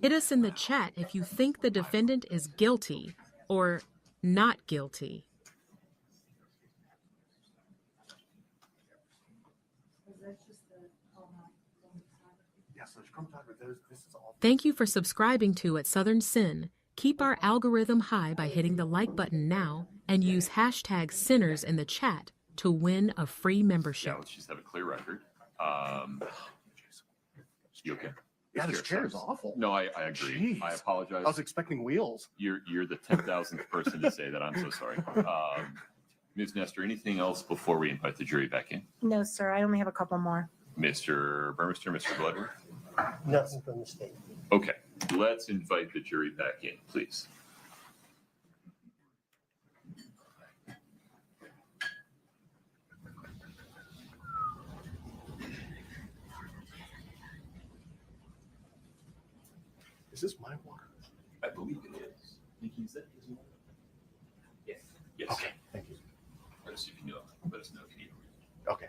Hit us in the chat if you think the defendant is guilty or not guilty. yeah, so there's chromatography. This is all. Thank you for subscribing to at Southern Sin. Keep our algorithm high by hitting the like button now and use hashtag sinners in the chat to win a free Yeah, membership. let's just have a clear record. You okay? Yeah, this chair is sucks. awful. No, I agree. I Jeez. apologize. I was expecting wheels. You're the 10,000th person to say that. I'm so sorry. Ms. Nestor, anything else before we invite the jury back in? No, sir. I only have a couple more. Mr. Burmester, Mr. Bloodworth? Nothing from the state. Okay, let's invite the jury back in, please. Is this my water? I believe it is. Yes. Yes. Okay, thank you. Let us, if you know, let us know if you need it. Okay.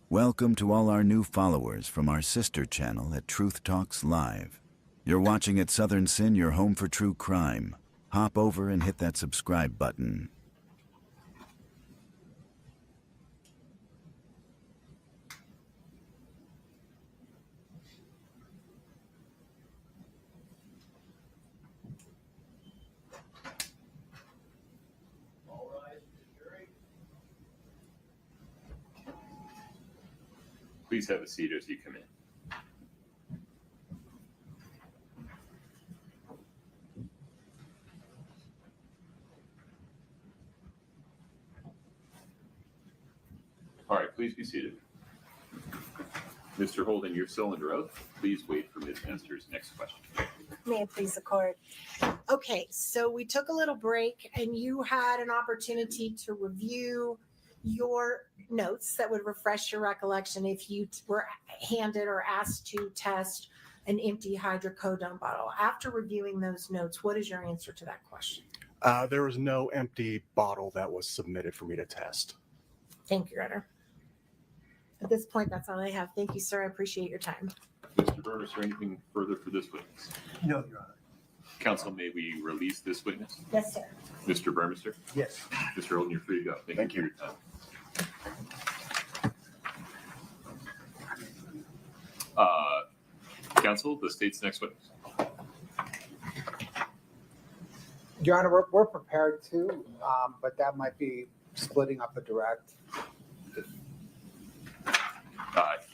Welcome to all our new followers from our sister channel at Truth Talks Live. You're watching at Southern Sin, your home for true crime. Hop over and hit that subscribe button. Please have a seat as you come in. All right, please be seated. Mr. Holden, you're still under oath. Please wait for Ms. Nestor's next question. May it please the court. Okay, so we took a little break and you had an opportunity to review your notes that would refresh your recollection if you were handed or asked to test an empty hydrocodone bottle. After reviewing those notes, what is your answer to that question? There was no empty bottle that was submitted for me to test. Thank you, Your Honor. At this point, that's all I have. Thank you, sir. I appreciate your time. Mr. Burner, is there anything further for this witness? No, Your Honor. Counsel, may we release this witness? Yes, sir. Mr. Burmester? Yes. Mr. Holden, you're free to go. Thank you for your time. Counsel, the state's next witness. Your Honor, we're prepared to, but that might be splitting up a direct.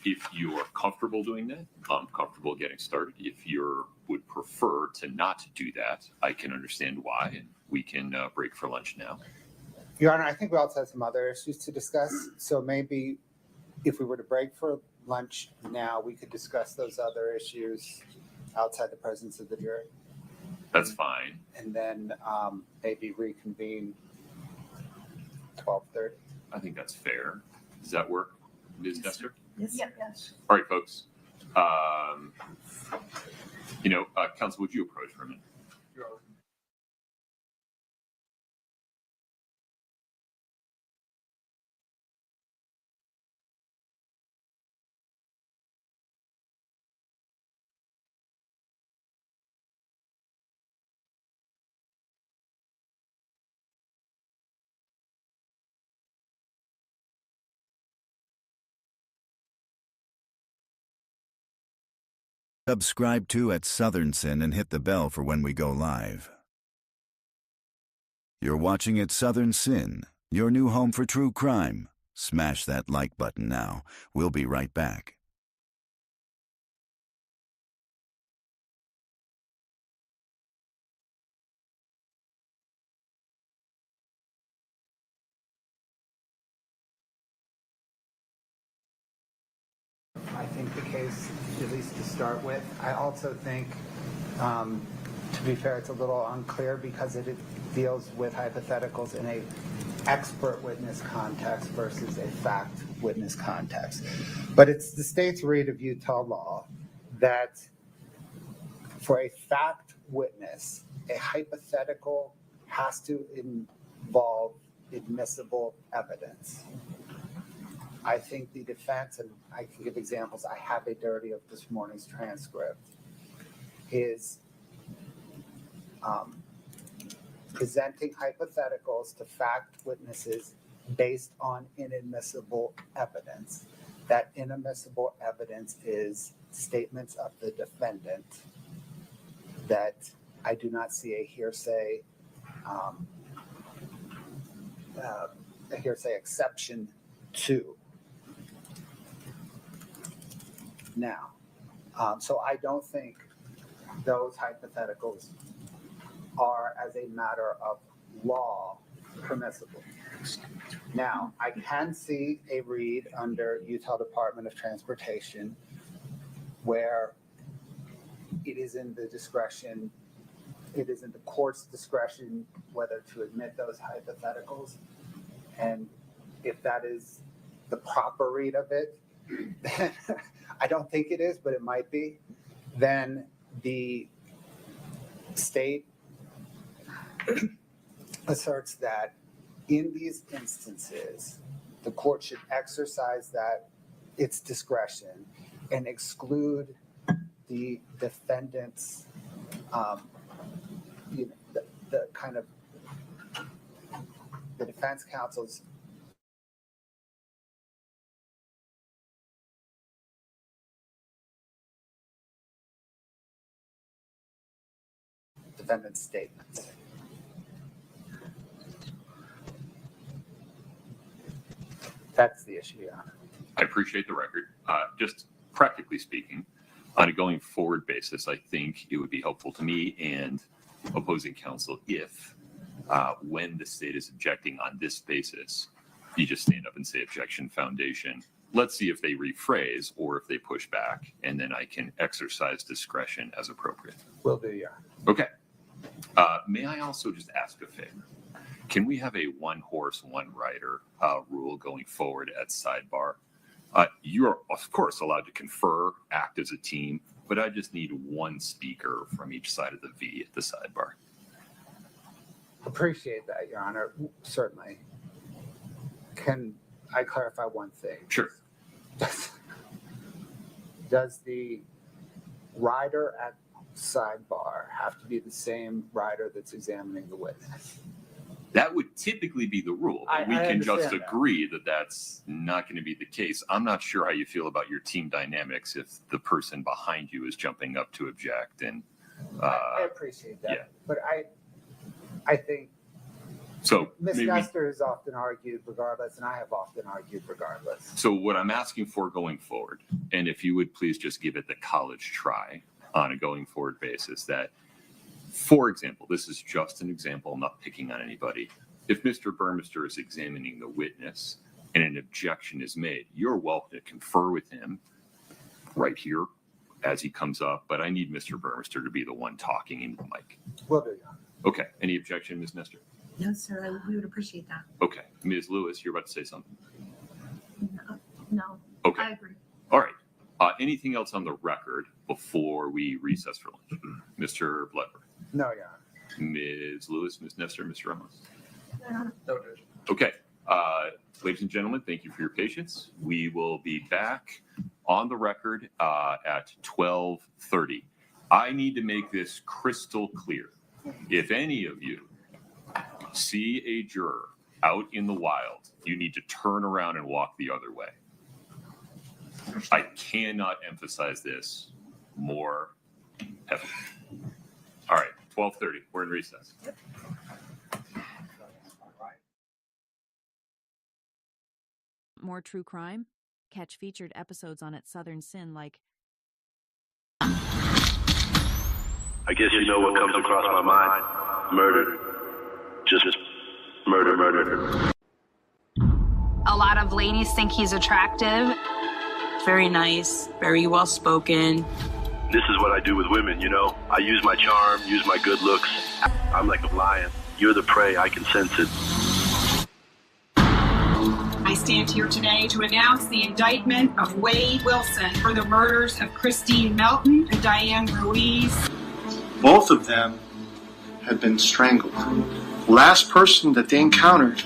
If you're comfortable doing that, I'm comfortable getting started. If you would prefer to not do that, I can understand why, and we can break for lunch now. Your Honor, I think we also have some other issues to discuss. So maybe if we were to break for lunch now, we could discuss those other issues outside the presence of the jury. That's fine. And then maybe reconvene 12:30. I think that's fair. Does that work, Ms. Nestor? Yes. Yes. All right, folks. Counsel, would you approach for a minute? Subscribe to at Southern Sin and hit the bell for when we go live. You're watching at Southern Sin, your new home for true crime. Smash that like button now. We'll be right back. I think the case, at least to start with. I also think, to be fair, it's a little unclear because it deals with hypotheticals in a expert witness context versus a fact witness context. But it's the state's read of Utah law that for a fact witness, a hypothetical has to involve admissible evidence. I think the defense, and I can give examples, I have a dirty of this morning's transcript, is presenting hypotheticals to fact witnesses based on inadmissible evidence. That inadmissible evidence is statements of the defendant that I do not see a hearsay exception to. Now, so I don't think those hypotheticals are, as a matter of law, permissible. Now, I can see a read under Utah Department of Transportation where it is in the discretion, it is in the court's discretion whether to admit those hypotheticals. And if that is the proper read of it, then I don't think it is, but it might be, then the state asserts that in these instances, the court should exercise that its discretion and exclude the defendant's, the kind of the defense counsel's defendant's statements. That's the issue, Your Honor. I appreciate the record. Just practically speaking, on a going forward basis, I think it would be helpful to me and opposing counsel if, when the state is objecting on this basis, you just stand up and say objection foundation. Let's see if they rephrase or if they push back, and then I can exercise discretion as appropriate. Will do, Your Honor. Okay. May I also just ask a favor? Can we have a one horse, one rider rule going forward at sidebar? You are, of course, allowed to confer, act as a team, but I just need one speaker from each side of the V at the sidebar. Appreciate that, Your Honor. Certainly. Can I clarify one thing? Sure. Does the rider at sidebar have to be the same rider that's examining the witness? That would typically be the rule. But we I can just understand that. agree that that's not going to be the case. I'm not sure how you feel about your team dynamics if the person behind you is jumping up to object. And I appreciate that. yeah. But I think So Ms. maybe, Nestor has often argued regardless, and I have often argued regardless. so what I'm asking for going forward, and if you would please just give it the college try on a going forward basis, that, for example, this is just an example, I'm not picking on anybody. If Mr. Burmester is examining the witness and an objection is made, you're welcome to confer with him right here as he comes up, but I need Mr. Burmester to be the one talking into the mic. Will do, Your Honor. Okay, any objection, Ms. Nestor? No, sir, we would appreciate that. Okay, Ms. Lewis, you're about to say something. No, Okay. I agree. All right. Anything else on the record before we recess for lunch? Mr. Bloodworth, No, Your Honor. Ms. Lewis, Ms. Nestor, Mr. Ramos. No, Judge. Okay. Ladies and gentlemen, thank you for your patience. We will be back on the record at 12:30. I need to make this crystal clear. If any of you see a juror out in the wild, you need to turn around and walk the other way. I cannot emphasize this more heavily. All right, 12:30. We're in recess. More true crime? Catch featured episodes on its Southern Sin like I guess you know what comes across my mind. Murder. Just murder, murder. A lot of ladies think he's attractive. Very nice, very well spoken. This is what I do with women, you know? I use my charm, use my good looks. I'm like a lion. You're the prey, I can sense it. I stand here today to announce the indictment of Wade Wilson for the murders of Christine Melton and Diane Ruiz. Both of them had been strangled. The last person that they encountered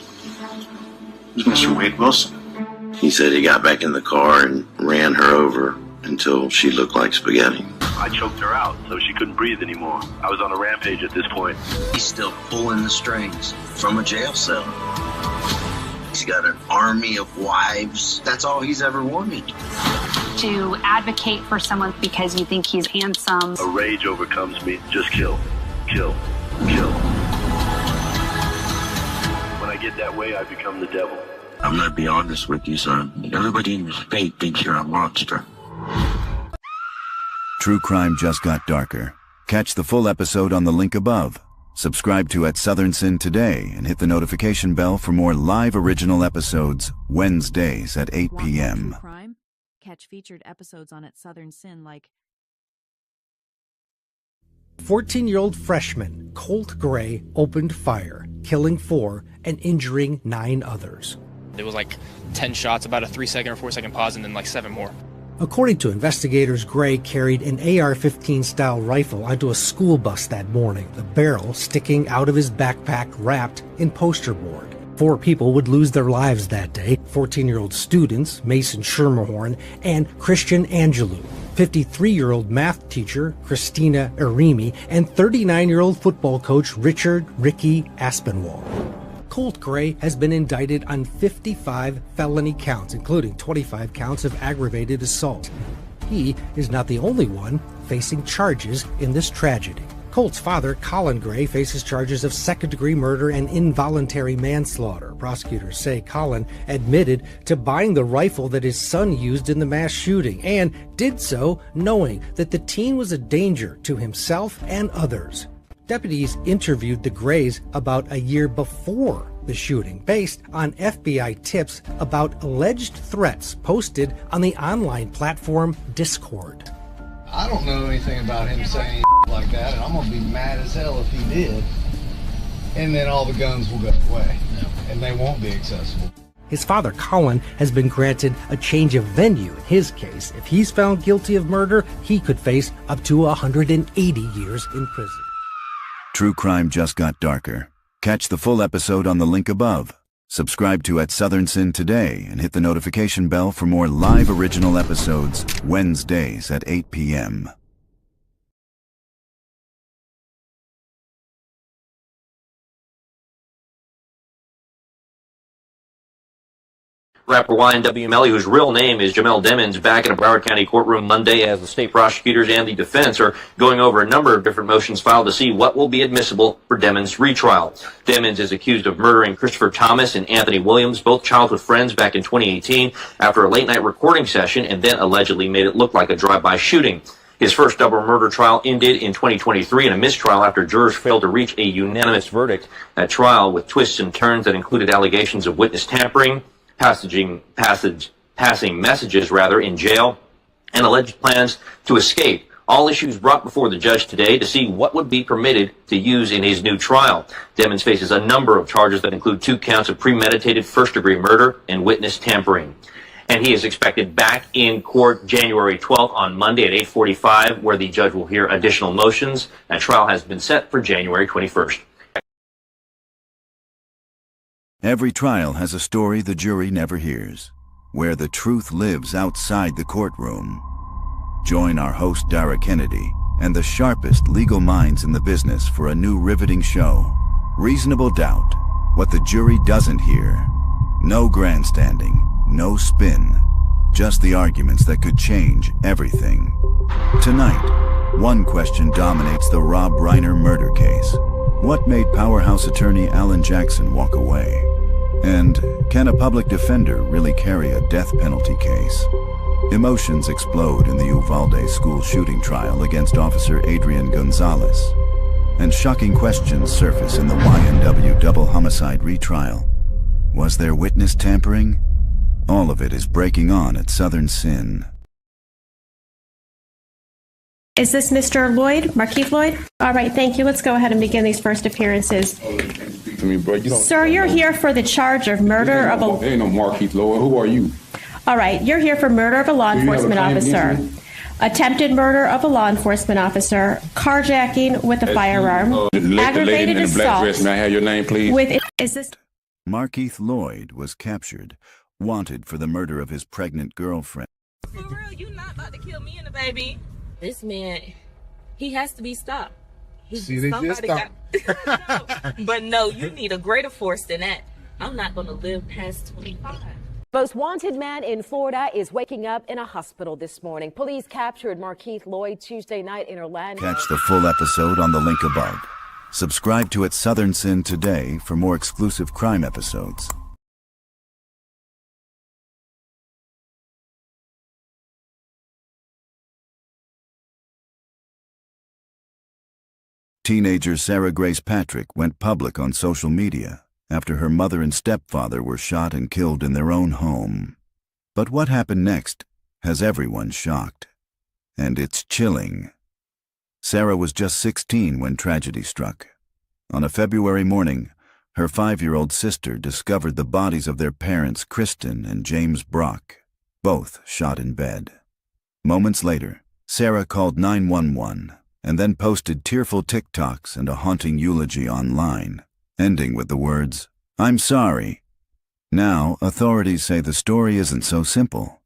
was Mr. Wade Wilson. He said he got back in the car and ran her over until she looked like spaghetti. I choked her out so she couldn't breathe anymore. I was on a rampage at this point. He's still pulling the strings from a jail cell. He's got an army of wives. That's all he's ever wanted. To advocate for someone because you think he's handsome. A rage overcomes me. Just kill, kill, kill. When I get that way, I become the devil. I'm gonna be honest with you, son. Everybody in the state thinks you're a monster. True crime just got darker. Catch the full episode on the link above. Subscribe to At Southern Sin today and hit the notification bell for more live original episodes Wednesdays at 8 p.m. True crime? Catch featured episodes on its Southern Sin like 14-year-old freshman Colt Gray opened fire, killing 4 and injuring 9 others. There was like 10 shots, about a 3-second or 4-second pause, and then like 7 more. According to investigators, Gray carried an AR-15 style rifle onto a school bus that morning, the barrel sticking out of his backpack wrapped in poster board. 4 people would lose their lives that day, 14-year-old students Mason Schermerhorn and Christian Angelou, 53-year-old math teacher Christina Arimi, and 39-year-old football coach Richard Ricky Aspinwall. Colt Gray has been indicted on 55 felony counts, including 25 counts of aggravated assault. He is not the only one facing charges in this tragedy. Colt's father, Colin Gray, faces charges of second-degree murder and involuntary manslaughter. Prosecutors say Colin admitted to buying the rifle that his son used in the mass shooting and did so knowing that the teen was a danger to himself and others. Deputies interviewed the Grays about a year before the shooting, based on FBI tips about alleged threats posted on the online platform Discord. I don't know anything about him saying like that, and I'm going to be mad as hell if he did. And then all the guns will go away, and they won't be accessible. His father, Colin, has been granted a change of venue in his case. If he's found guilty of murder, he could face up to 180 years in prison. True crime just got darker. Catch the full episode on the link above. Subscribe to At Southern Sin today and hit the notification bell for more live original episodes Wednesdays at 8 p.m. Rapper YNW Melly, whose real name is Jamel Demmons, back in a Broward County courtroom Monday as the state prosecutors and the defense are going over a number of different motions filed to see what will be admissible for Demmons' retrial. Demmons is accused of murdering Christopher Thomas and Anthony Williams, both childhood friends, back in 2018 after a late-night recording session, and then allegedly made it look like a drive-by shooting. His first double murder trial ended in 2023 in a mistrial after jurors failed to reach a unanimous verdict at trial, with twists and turns that included allegations of witness tampering, passing messages in jail, and alleged plans to escape. All issues brought before the judge today to see what would be permitted to use in his new trial. Demmons faces a number of charges that include 2 counts of premeditated first-degree murder and witness tampering. And he is expected back in court January 12th on Monday at 8:45, where the judge will hear additional motions. That trial has been set for January 21st. Every trial has a story the jury never hears, where the truth lives outside the courtroom. Join our host Dara Kennedy and the sharpest legal minds in the business for a new riveting show, Reasonable Doubt, What the Jury Doesn't Hear. No grandstanding, no spin, just the arguments that could change everything. Tonight, one question dominates the Rob Reiner murder case. What made powerhouse attorney Alan Jackson walk away? And can a public defender really carry a death penalty case? Emotions explode in the Uvalde school shooting trial against Officer Adrian Gonzalez. And shocking questions surface in the YNW double homicide retrial. Was there witness tampering? All of it is breaking on at Southern Sin. Is this Mr. Lloyd, Markeith Lloyd? All right, thank you. Let's go ahead and begin these first appearances. Sir, you're here for the charge of murder of a... There ain't no Markeith Lloyd. Who are you? All right, you're here for murder of a law enforcement officer, attempted murder of a law enforcement officer, carjacking with a firearm, aggravated assault. May I have your name, please? Is this... Markeith Lloyd was captured, wanted for the murder of his pregnant girlfriend. For real, you not about to kill me and the baby. This man, he has to be stopped. But no, you need a greater force than that. I'm not going to live past 25. Most wanted man in Florida is waking up in a hospital this morning. Police captured Markeith Lloyd Tuesday night in Orlando. Catch the full episode on the link above. Subscribe to At Southern Sin today for more exclusive crime episodes. Teenager Sarah Grace Patrick went public on social media after her mother and stepfather were shot and killed in their own home. But what happened next has everyone shocked. And it's chilling. Sarah was just 16 when tragedy struck. On a February morning, her 5-year-old sister discovered the bodies of their parents, Kristen and James Brock, both shot in bed. Moments later, Sarah called 911 and then posted tearful TikToks and a haunting eulogy online, ending with the words, "I'm sorry." Now, authorities say the story isn't so simple.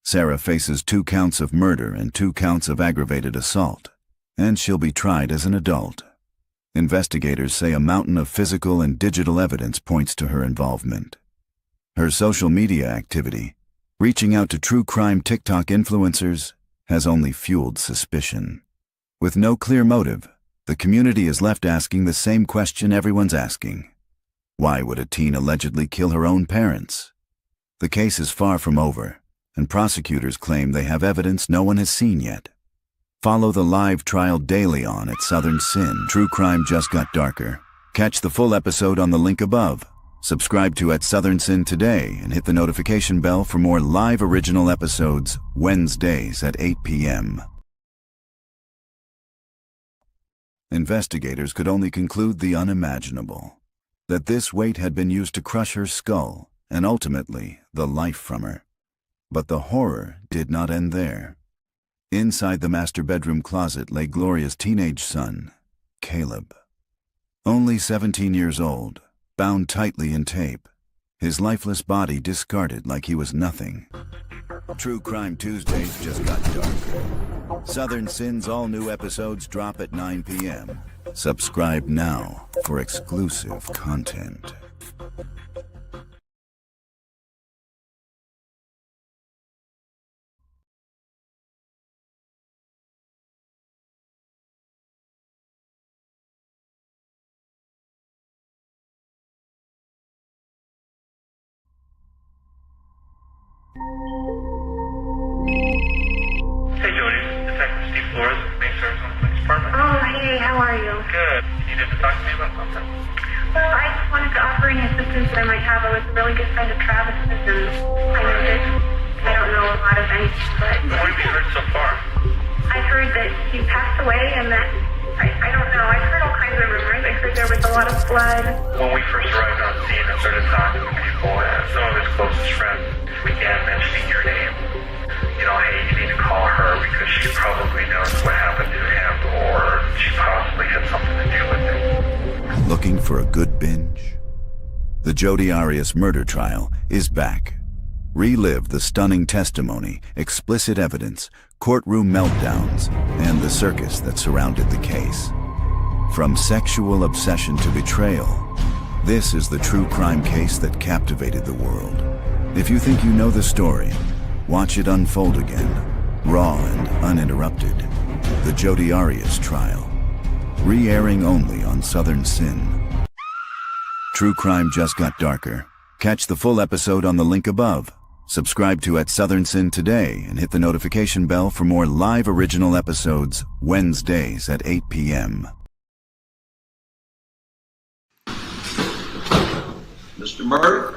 Sarah faces 2 counts of murder and 2 counts of aggravated assault, and she'll be tried as an adult. Investigators say a mountain of physical and digital evidence points to her involvement. Her social media activity, reaching out to true crime TikTok influencers, has only fueled suspicion. With no clear motive, the community is left asking the same question everyone's asking. Why would a teen allegedly kill her own parents? The case is far from over, and prosecutors claim they have evidence no one has seen yet. Follow the live trial daily on At Southern Sin. True crime just got darker. Catch the full episode on the link above. Subscribe to At Southern Sin today and hit the notification bell for more live original episodes Wednesdays at 8 p.m. Investigators could only conclude the unimaginable, that this weight had been used to crush her skull and ultimately the life from her. But the horror did not end there. Inside the master bedroom closet lay Gloria's teenage son, Caleb. Only 17 years old, bound tightly in tape, his lifeless body discarded like he was nothing. True Crime Tuesdays just got darker. Southern Sin's all-new episodes drop at 9 p.m. Subscribe now for exclusive content. Flores with Mesa Arizona Police Department. Oh, hey, how are you? Good. You needed to talk to me about something? Well, I just wanted to offer any assistance that I might have. I was a really good friend of Travis's, and I know that I don't know a lot of anything, but... What have you heard so far? I heard that he passed away and that... I don't know. I've heard all kinds of rumors. I heard there was a lot of blood. When we first arrived on scene and started talking to people, some of his closest friends began mentioning your name. You know, hey, you need to call her because she probably knows what happened to him, or she possibly had something to do with it. Looking for a good binge? The Jodi Arias murder trial is back. Relive the stunning testimony, explicit evidence, courtroom meltdowns, and the circus that surrounded the case. From sexual obsession to betrayal, this is the true crime case that captivated the world. If you think you know the story, watch it unfold again, raw and uninterrupted. The Jodi Arias trial, re-airing only on Southern Sin. True crime just got darker. Catch the full episode on the link above. Subscribe to At Southern Sin today and hit the notification bell for more live original episodes Wednesdays at 8 p.m. Mr. Murray,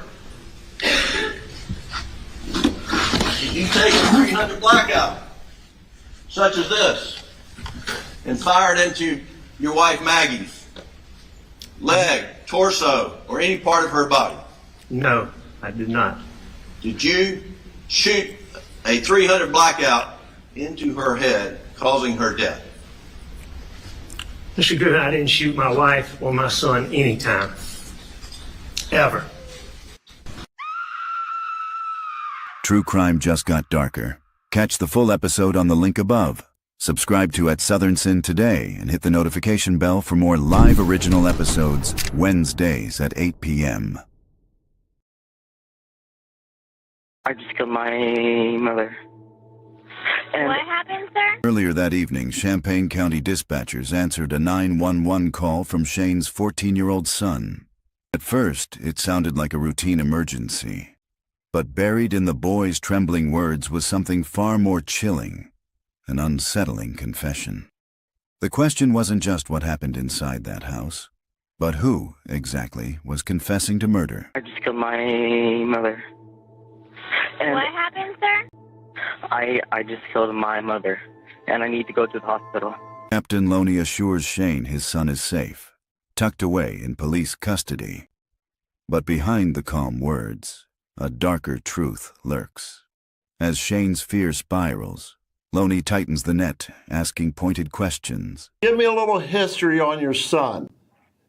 did you take a 300 blackout, such as this, and fire it into your wife Maggie's leg, torso, or any part of her body? No, I did not. Did you shoot a 300 blackout into her head, causing her death? Mr. Good, I didn't shoot my wife or my son anytime. Ever. True crime just got darker. Catch the full episode on the link above. Subscribe to At Southern Sin today and hit the notification bell for more live original episodes Wednesdays at 8 p.m. I just killed my mother. And What happened, sir? Earlier that evening, Champaign County dispatchers answered a 911 call from Shane's 14-year-old son. At first, it sounded like a routine emergency. But buried in the boy's trembling words was something far more chilling, an unsettling confession. The question wasn't just what happened inside that house, but who, exactly, was confessing to murder. I just killed my mother. And What happened, sir? I just killed my mother, and I need to go to the hospital. Captain Loney assures Shane his son is safe, tucked away in police custody. But behind the calm words, a darker truth lurks. As Shane's fear spirals, Loney tightens the net, asking pointed questions. Give me a little history on your son.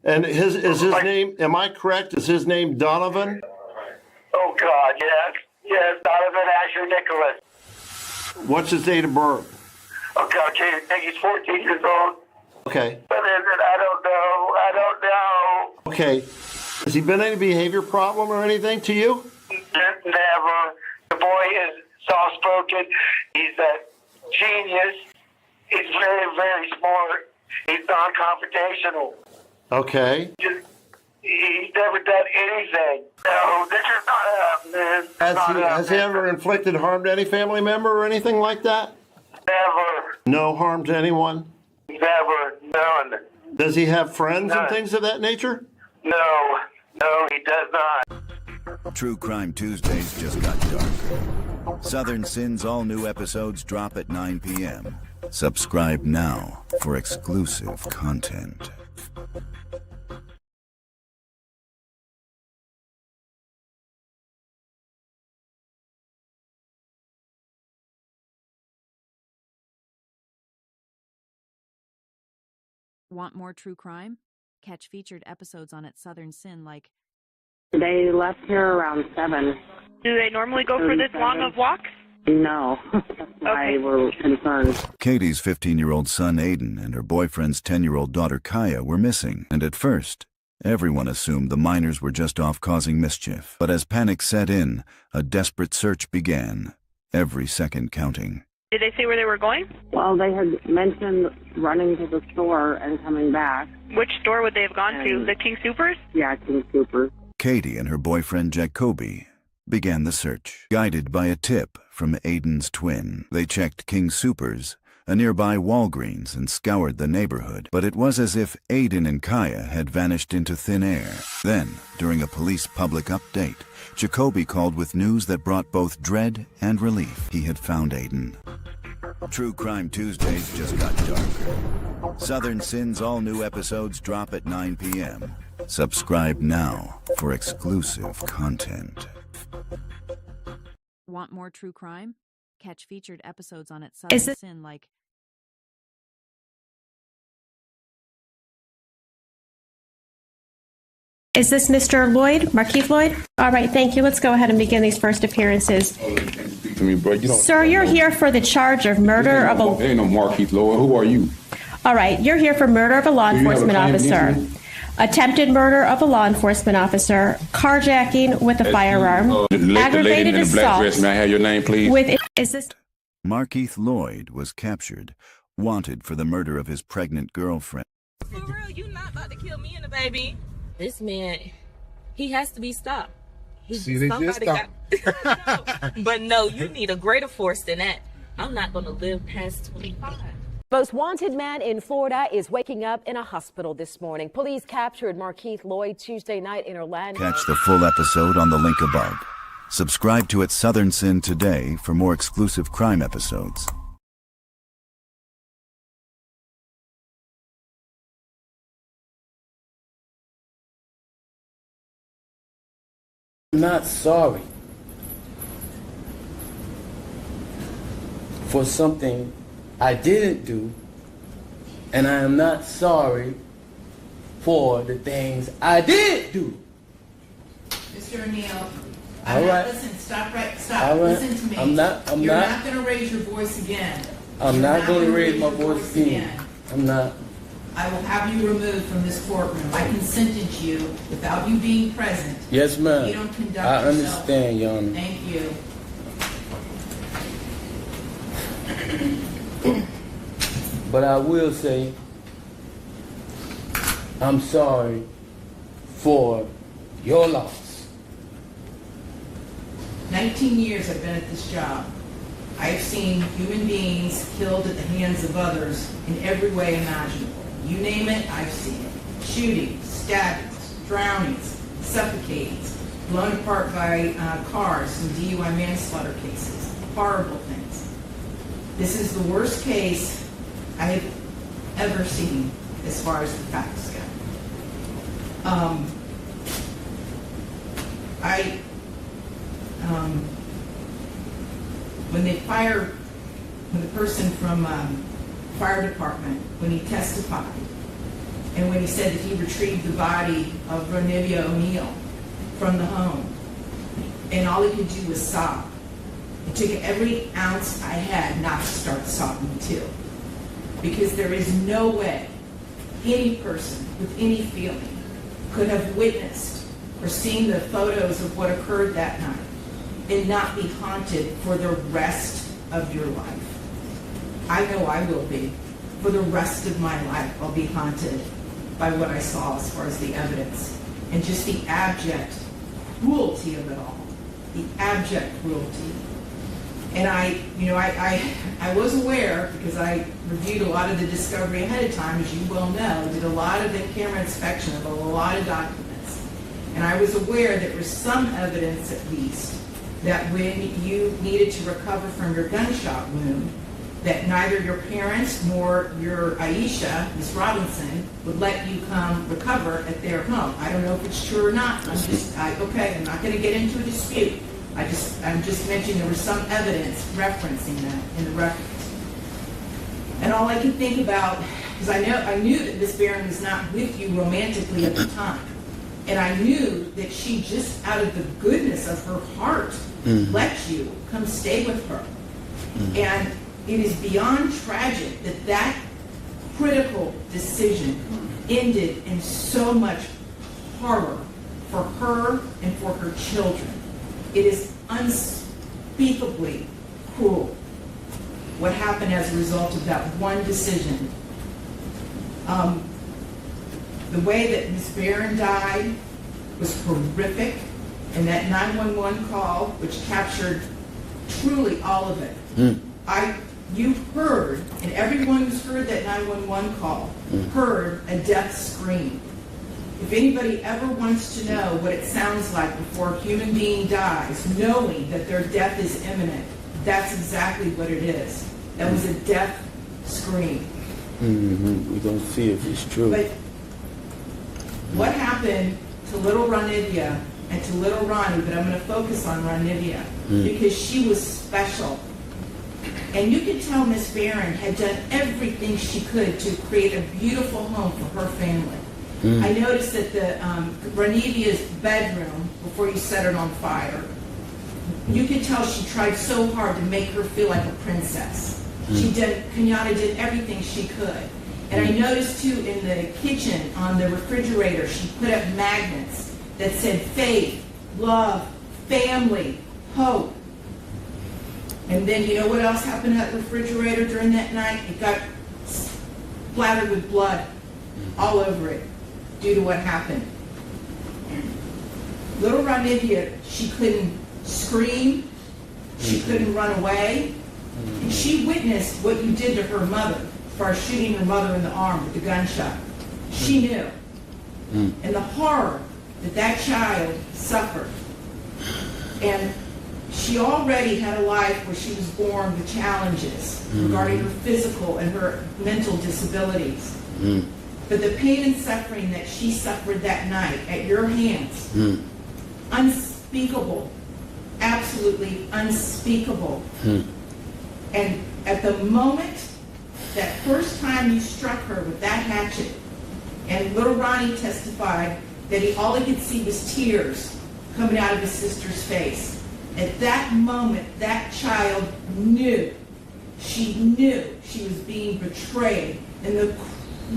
And is his name, am I correct, is his name Donovan? Oh, God, yes. Yes, Donovan Asher Nicholas. What's his date of birth? Okay, I think he's 14 years old. Okay. But I don't know. Okay. Has he been any behavior problem or anything to you? Never. The boy is soft-spoken. He's a genius. He's very, very smart. He's non-confrontational. Okay. He's never done anything. No, this is not happening. Has he ever inflicted harm to any family member or anything like that? Never. No harm to anyone? Never. None. Does he have friends None. and things of that nature? No. No, he does not. True Crime Tuesdays just got darker. Southern Sin's all-new episodes drop at 9 p.m. Subscribe now for exclusive content. Want more true crime? Catch featured episodes on At Southern Sin like They left here around 7. Do they normally go for this long of walks? No. That's why we're concerned. Katie's 15-year-old son Aiden and her boyfriend's 10-year-old daughter Kaya were missing, and at first, everyone assumed the minors were just off causing mischief. But as panic set in, a desperate search began, every second counting. Did they say where they were going? Well, they had mentioned running to the store and coming back. Which store would they have gone to? The King Soopers? Yeah, King Soopers. Katie and her boyfriend Jacoby began the search. Guided by a tip from Aiden's twin, they checked King Soopers, a nearby Walgreens and scoured the neighborhood, but it was as if Aiden and Kaya had vanished into thin air. Then, during a police public update, Jacoby called with news that brought both dread and relief. He had found Aiden. True Crime Tuesdays just got darker. Southern Sin's all new episodes drop at 9 p.m. Subscribe now for exclusive content. Want more true crime? Catch featured episodes on its Southern Sin like Is this Mr. Lloyd, Markeith Lloyd? All right, thank you. Let's go ahead and begin these first appearances. Sir, you're here for the charge of murder of a... There ain't no Markeith Lloyd. Who are you? All right, you're here for murder of a law enforcement officer, attempted murder of a law enforcement officer, carjacking with a firearm, aggravated assault. May I have your name, please? Is this... Markeith Lloyd was captured, wanted for the murder of his pregnant girlfriend. For real, you not about to kill me and the baby. This man, he has to be stopped. See, they just stopped. But no, you need a greater force than that. I'm not going to live past 25. Most wanted man in Florida is waking up in a hospital this morning. Police captured Markeith Lloyd Tuesday night in Orlando. Catch the full episode on the link above. Subscribe to At Southern Sin today for more exclusive crime episodes. I'm not sorry for something I didn't do, and I am not sorry for the things I did do. Mr. O'Neill, All right. Listen, stop. All right. Listen to me. I'm not going to raise your voice again. I'm not going to raise my voice again. I'm not. I will have you removed from this courtroom. I consented to you without you being present. Yes, ma'am. You don't conduct I yourself. understand, Your Honor. Thank you. But I will say, I'm sorry for your loss. 19 years I've been at this job. I've seen human beings killed at the hands of others in every way imaginable. You name it, I've seen it. Shootings, stabbings, drownings, suffocatings, blown apart by cars, some DUI manslaughter cases, horrible things. This is the worst case I have ever seen as far as the facts go. When the person from fire department, when he testified, and when he said that he retrieved the body of Ronivia O'Neill from the home, and all he could do was sob. It took every ounce I had not to start sobbing too. Because there is no way any person with any feeling could have witnessed or seen the photos of what occurred that night and not be haunted for the rest of your life. I know I will be. For the rest of my life, I'll be haunted by what I saw as far as the evidence and just the abject cruelty of it all. The abject cruelty. And I was aware, because I reviewed a lot of the discovery ahead of time, as you well know, did a lot of in-camera inspection of a lot of documents. And I was aware there was some evidence, at least, that when you needed to recover from your gunshot wound, that neither your parents nor your Aisha, Miss Robinson, would let you come recover at their home. I don't know if it's true or not. I'm not going to get into a dispute. I'm just mentioning there was some evidence referencing that in the records. And all I can think about, because I knew that Miss Barron was not with you romantically at the time. And I knew that she just out of the goodness of her heart let you come stay with her. And it is beyond tragic that that critical decision ended in so much horror for her and for her children. It is unspeakably cruel what happened as a result of that one decision. The way that Ms. Barron died was horrific, and that 911 call, which captured truly all of it. You heard, and everyone who's heard that 911 call heard a death scream. If anybody ever wants to know what it sounds like before a human being dies, knowing that their death is imminent, that's exactly what it is. That was a death scream. We're going to see if it's true. But what happened to little Ronivia and to little Ronnie, but I'm going to focus on Ronivia because she was special. And you can tell Miss Barron had done everything she could to create a beautiful home for her family. I noticed that the Ronivia's bedroom, before you set it on fire, you could tell she tried so hard to make her feel like a princess. Kenyatta did everything she could. And I noticed too in the kitchen, on the refrigerator, she put up magnets that said faith, love, family, hope. And then you know what else happened to that refrigerator during that night? It got splattered with blood all over it due to what happened. Little Ronivia, she couldn't scream, she couldn't run away, and she witnessed what you did to her mother as far as shooting her mother in the arm with the gunshot. She knew. And the horror that that child suffered. And she already had a life where she was born with challenges regarding her physical and her mental disabilities. But the pain and suffering that she suffered that night at your hands, unspeakable, absolutely unspeakable. And at the moment, that first time you struck her with that hatchet, and little Ronnie testified that all he could see was tears coming out of his sister's face. At that moment, that child knew. She knew she was being betrayed in the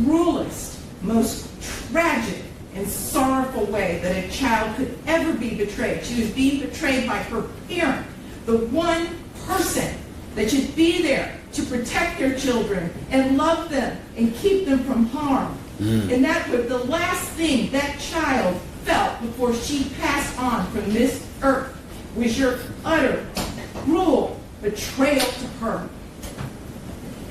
cruelest, most tragic and sorrowful way that a child could ever be betrayed. She was being betrayed by her parent, the one person that should be there to protect their children and love them and keep them from harm. And that was the last thing that child felt before she passed on from this earth, was your utter, cruel betrayal to her.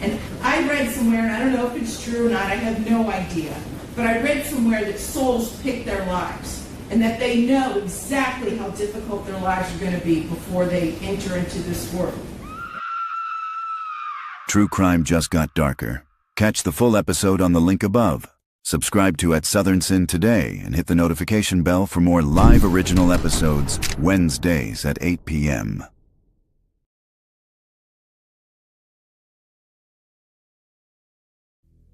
And I read somewhere, and I don't know if it's true or not, I have no idea, but I read somewhere that souls pick their lives and that they know exactly how difficult their lives are going to be before they enter into this world. True crime just got darker. Catch the full episode on the link above. Subscribe to At Southern Sin today and hit the notification bell for more live original episodes Wednesdays at 8 p.m.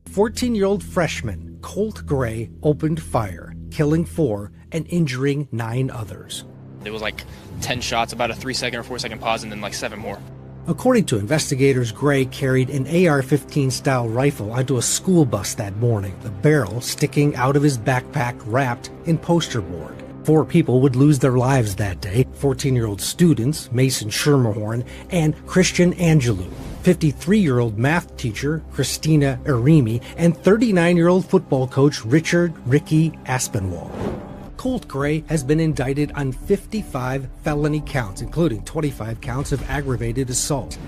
"14-year-old freshman Colt Gray opened fire, killing 4 and injuring 9 others. There was like 10 shots, about a 3-second or 4-second pause, and then like 7 more. According to investigators, Gray carried an AR-15 style rifle onto a school bus that morning, the barrel sticking out of his backpack wrapped in poster board. 4 people would lose their lives that day: 14-year-old students Mason Schermerhorn and Christian Angelou, 53-year-old math teacher Christina Arimi, and 39-year-old football coach Richard Ricky Aspinwall. Colt Gray has been indicted on 55 felony counts, including 25 counts of aggravated assault.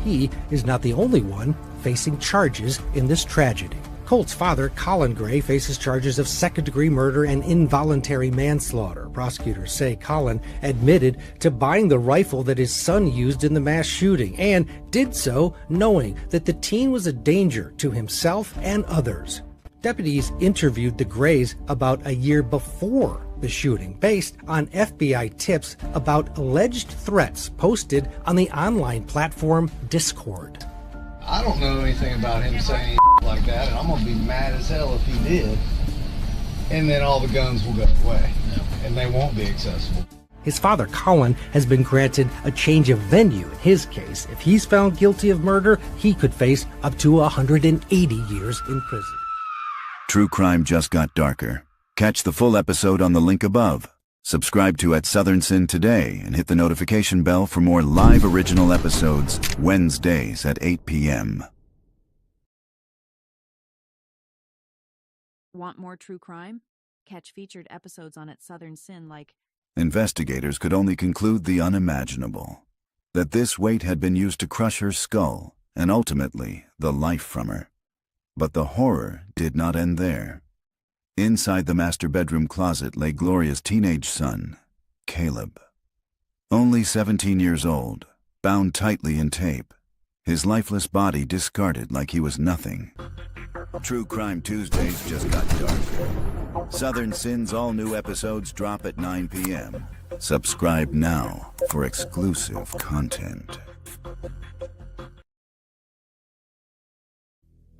He is not the only one facing charges in this tragedy. Colt's father, Colin Gray, faces charges of second-degree murder and involuntary manslaughter. Prosecutors say Colin admitted to buying the rifle that his son used in the mass shooting and did so knowing that the teen was a danger to himself and others. Deputies interviewed the Grays about a year before the shooting, based on FBI tips about alleged threats posted on the online platform Discord. I don't know anything about him saying like that, and I'm going to be mad as hell if he did. And then all the guns will go away, and they won't be accessible. His father, Colin, has been granted a change of venue in his case. If he's found guilty of murder, he could face up to 180 years in prison. True crime just got darker. Catch the full episode on the link above. Subscribe to At Southern Sin today and hit the notification bell for more live original episodes Wednesdays at 8 p.m. Want more true crime? Catch featured episodes on At Southern Sin like Investigators could only conclude the unimaginable. That this weight had been used to crush her skull and ultimately the life from her. But the horror did not end there. Inside the master bedroom closet lay Gloria's teenage son, Caleb. Only 17 years old, bound tightly in tape, his lifeless body discarded like he was nothing. True Crime Tuesdays just got darker. Southern Sin's all-new episodes drop at 9 p.m. Subscribe now for exclusive content.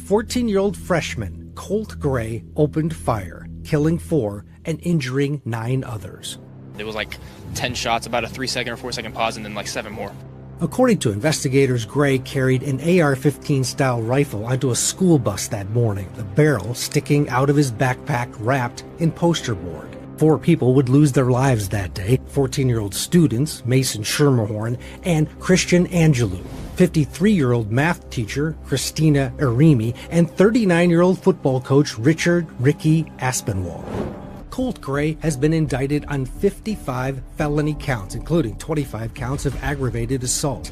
14-year-old freshman Colt Gray opened fire, killing 4 and injuring 9 others. There was like 10 shots, about a 3-second or 4-second pause, and then like 7 more. According to investigators, Gray carried an AR-15 style rifle onto a school bus that morning, the barrel sticking out of his backpack wrapped in poster board. 4 people would lose their lives that day, 14-year-old students Mason Schermerhorn and Christian Angelou, 53-year-old math teacher Christina Arimi, and 39-year-old football coach Richard Ricky Aspinwall. Colt Gray has been indicted on 55 felony counts, including 25 counts of aggravated assault.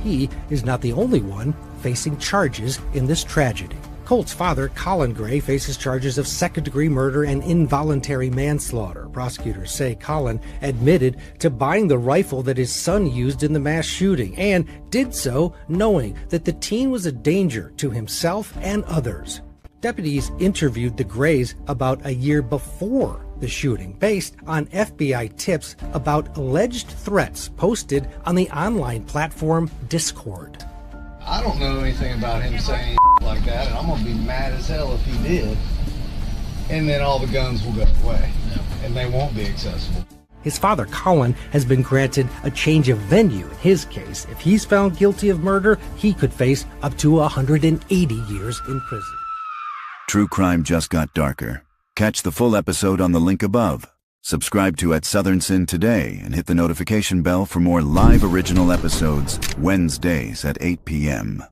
He is not the only one facing charges in this tragedy. Colt's father, Colin Gray, faces charges of second-degree murder and involuntary manslaughter. Prosecutors say Colin admitted to buying the rifle that his son used in the mass shooting and did so knowing that the teen was a danger to himself and others. Deputies interviewed the Grays about a year before the shooting, based on FBI tips about alleged threats posted on the online platform Discord. I don't know anything about him saying like that, and I'm going to be mad as hell if he did. And then all the guns will go away, and they won't be accessible. His father, Colin, has been granted a change of venue in his case. If he's found guilty of murder, he could face up to 180 years in prison. True Crime just got darker. Catch the full episode on the link above. Subscribe to Southern Sin today and hit the notification bell for more live original episodes Wednesdays at 8 p.m.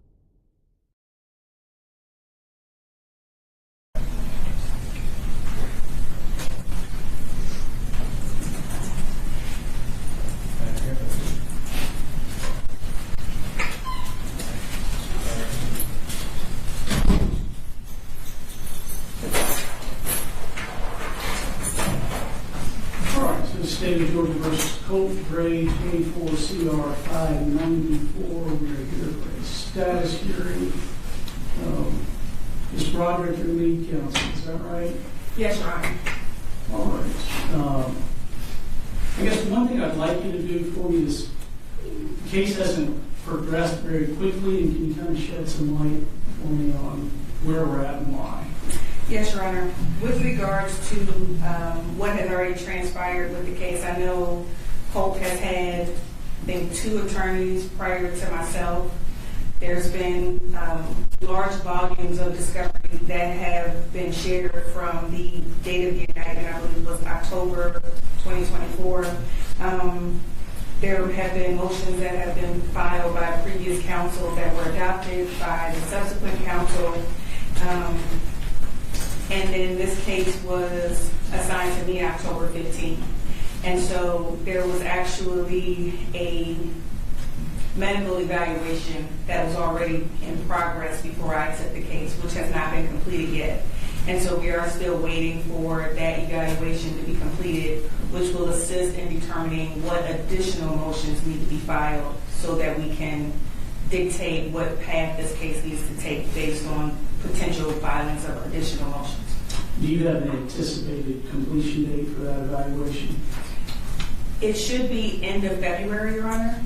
State of Georgia versus Colt Gray, 24 CR 594. We're here for a status hearing. Ms. Broderick, your lead counsel, is that right? Yes, Your Honor. All right. I guess one thing I'd like you to do for me is, the case hasn't progressed very quickly, and can you kind of shed some light for me on where we're at and why? Yes, Your Honor. With regards to what has already transpired with the case, I know Colt has had, I think, 2 attorneys prior to myself. There's been large volumes of discovery that have been shared from the date of the indictment, I believe was October 2024. There have been motions that have been filed by previous counsel that were adopted by the subsequent counsel. And then this case was assigned to me October 15th. And so there was actually a medical evaluation that was already in progress before I took the case, which has not been completed yet. And so we are still waiting for that evaluation to be completed, which will assist in determining what additional motions need to be filed so that we can dictate what path this case needs to take based on potential filings of additional motions. Do you have an anticipated completion date for that evaluation? It should be end of February, Your Honor.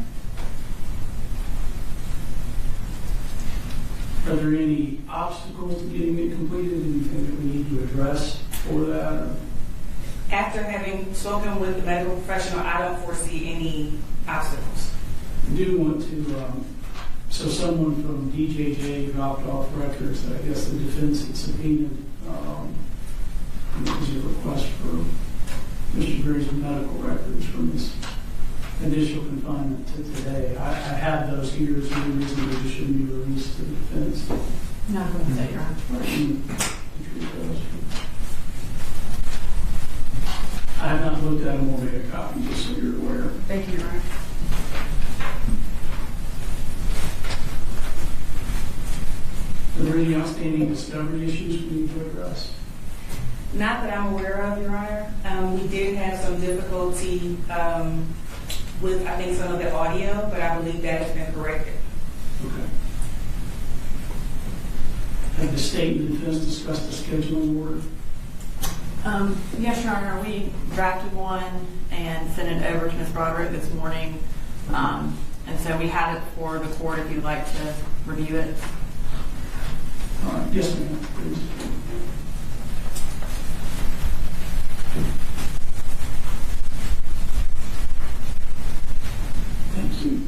Are there any obstacles to getting it completed? Anything that we need to address for that? After having spoken with the medical professional, I don't foresee any obstacles. I do want to, so someone from DJJ dropped off records that I guess the defense had subpoenaed. It was a request for Mr. Gray's medical records from his initial confinement to today. I have those here. Is there any reason they just shouldn't be released to the defense? Not going to say, Your Honor. I have not looked at them or made a copy, just so you're aware. Thank you, Your Honor. there any outstanding discovery issues we need to address? Not that I'm aware of, Your Honor. We did have some difficulty with, I think, some of the audio, but I believe that has been corrected. Okay. Have the state and defense discussed the scheduling order? Yes, Your Honor. We drafted one and sent it over to Ms. Broderick this morning. And so we have it for the court if you'd like to review it. All right. Yes, ma'am. Please. Thank you.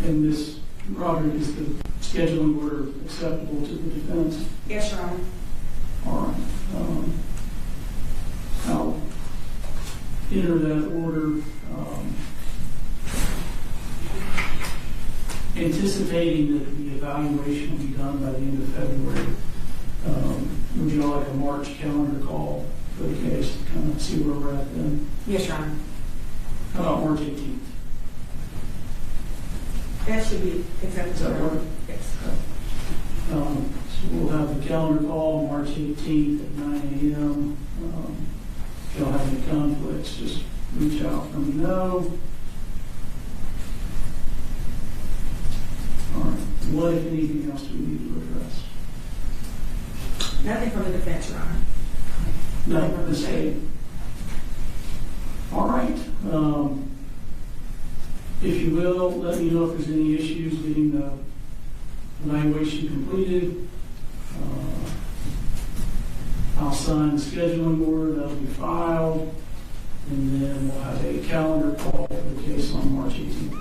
And Ms. Roderick, is the scheduling order acceptable to the defense? Yes, Your Honor. All right. I'll enter that order, anticipating that the evaluation will be done by the end of February. Would you like a March calendar call for the case to kind of see where we're at then? Yes, Your Honor. How about March 18th? That should be acceptable. Does that work? Yes. So we'll have the calendar call March 18th at 9 a.m. If y'all have any conflicts, just reach out and let me know. All right. What, if anything else, do we need to address? Nothing from the defense, Your Honor. Nothing from the state. All right. If you will, let me know if there's any issues getting the evaluation completed. I'll sign the scheduling order, that'll be filed, and then we'll have a calendar call for the case on March 18th.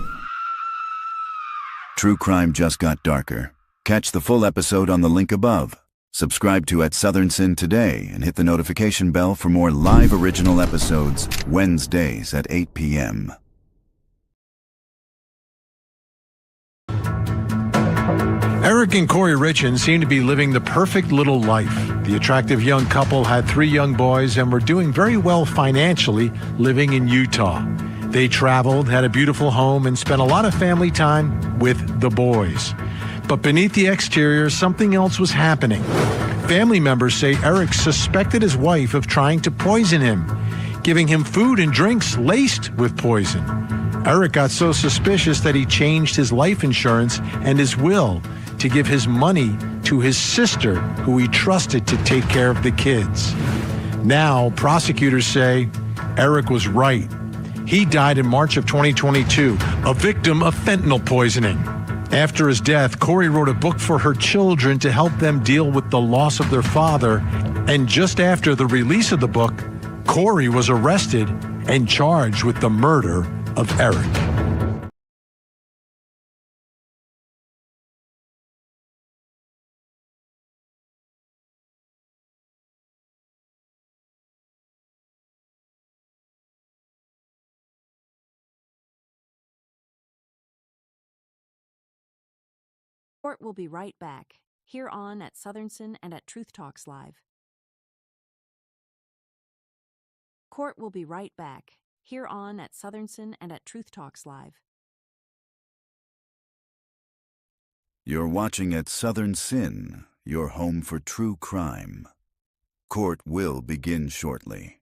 True crime just got darker. Catch the full episode on the link above. Subscribe to At Southern Sin today and hit the notification bell for more live original episodes Wednesdays at 8 p.m. Eric and Kouri Richins seem to be living the perfect little life. The attractive young couple had 3 young boys and were doing very well financially living in Utah. They traveled, had a beautiful home, and spent a lot of family time with the boys. But beneath the exterior, something else was happening. Family members say Eric suspected his wife of trying to poison him, giving him food and drinks laced with poison. Eric got so suspicious that he changed his life insurance and his will to give his money to his sister, who he trusted to take care of the kids. Now, prosecutors say Eric was right. He died in March of 2022, a victim of fentanyl poisoning. After his death, Kouri wrote a book for her children to help them deal with the loss of their father. And just after the release of the book, Kouri was arrested and charged with the murder of Eric. Court will be right back, here on at Southern Sin and at Truth Talks Live. Court will be right back, here on at Southern Sin and at Truth Talks Live. You're watching At Southern Sin, your home for true crime. Court will begin shortly.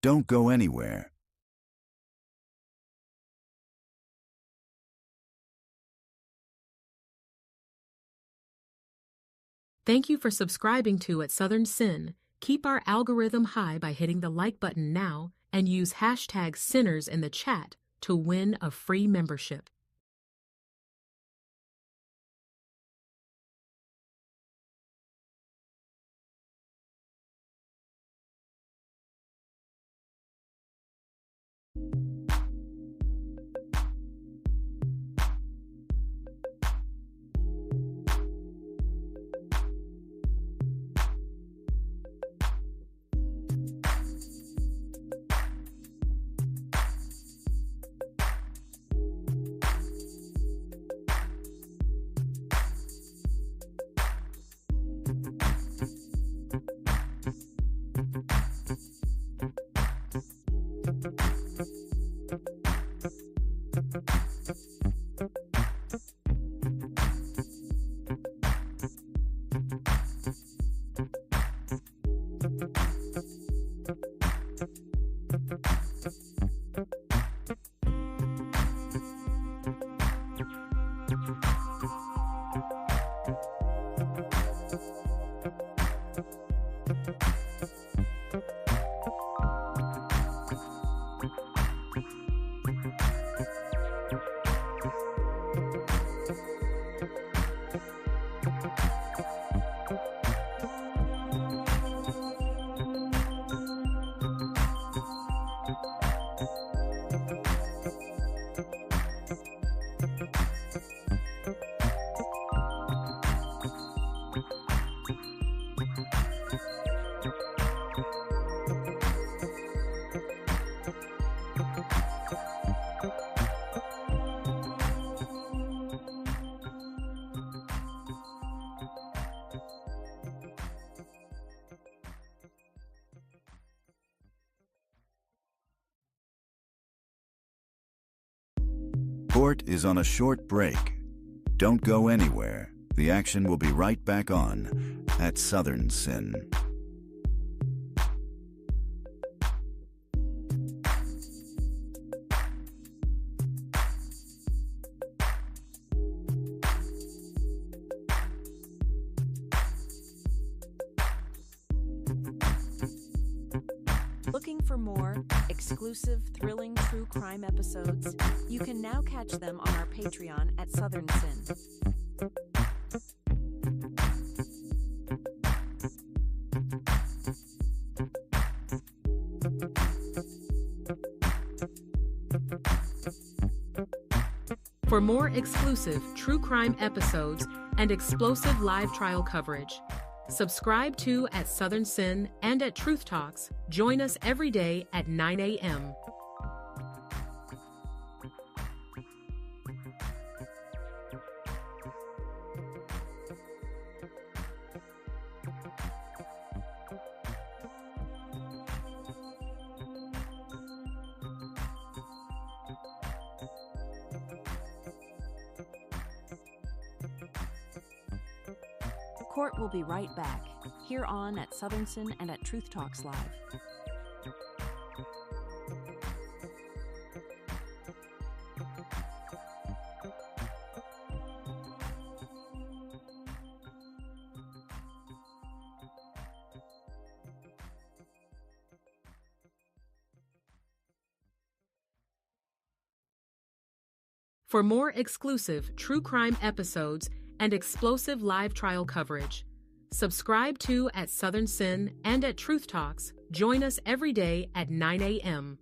Don't go anywhere. Thank you for subscribing to At Southern Sin. Keep our algorithm high by hitting the like button now and use hashtag Sinners in the chat to win a free membership. Court is on a short break. Don't go anywhere. The action will be right back on at Southern Sin. Looking for more exclusive, thrilling true crime episodes? You can now catch them on our Patreon at Southern Sin. For more exclusive true crime episodes and explosive live trial coverage, subscribe to at Southern Sin and at Truth Talks. Join us every day at 9 a.m. Court will be right back, here on at Southern Sin and at Truth Talks Live. For more exclusive true crime episodes and explosive live trial coverage, subscribe to at Southern Sin and at Truth Talks. Join us every day at 9 a.m.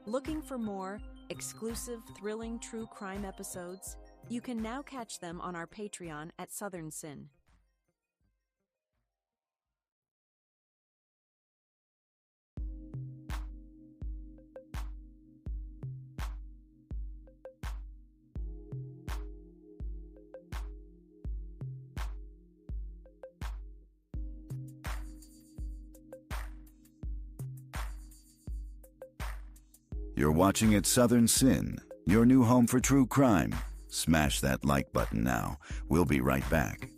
Looking for more exclusive, thrilling true crime episodes? You can now catch them on our Patreon at Southern Sin. You're watching at Southern Sin, your new home for true crime. Smash that like button now. We'll be right back.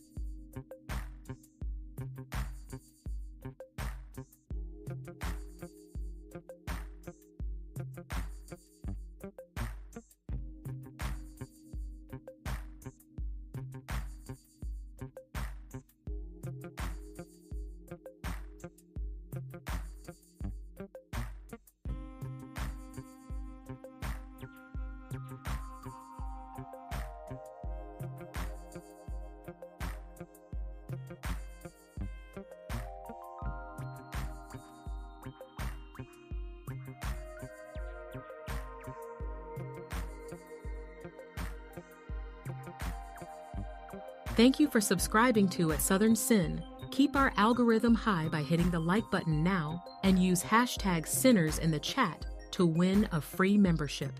Thank you for subscribing to at Southern Sin. Keep our algorithm high by hitting the like button now and use hashtag Sinners in the chat to win a free membership.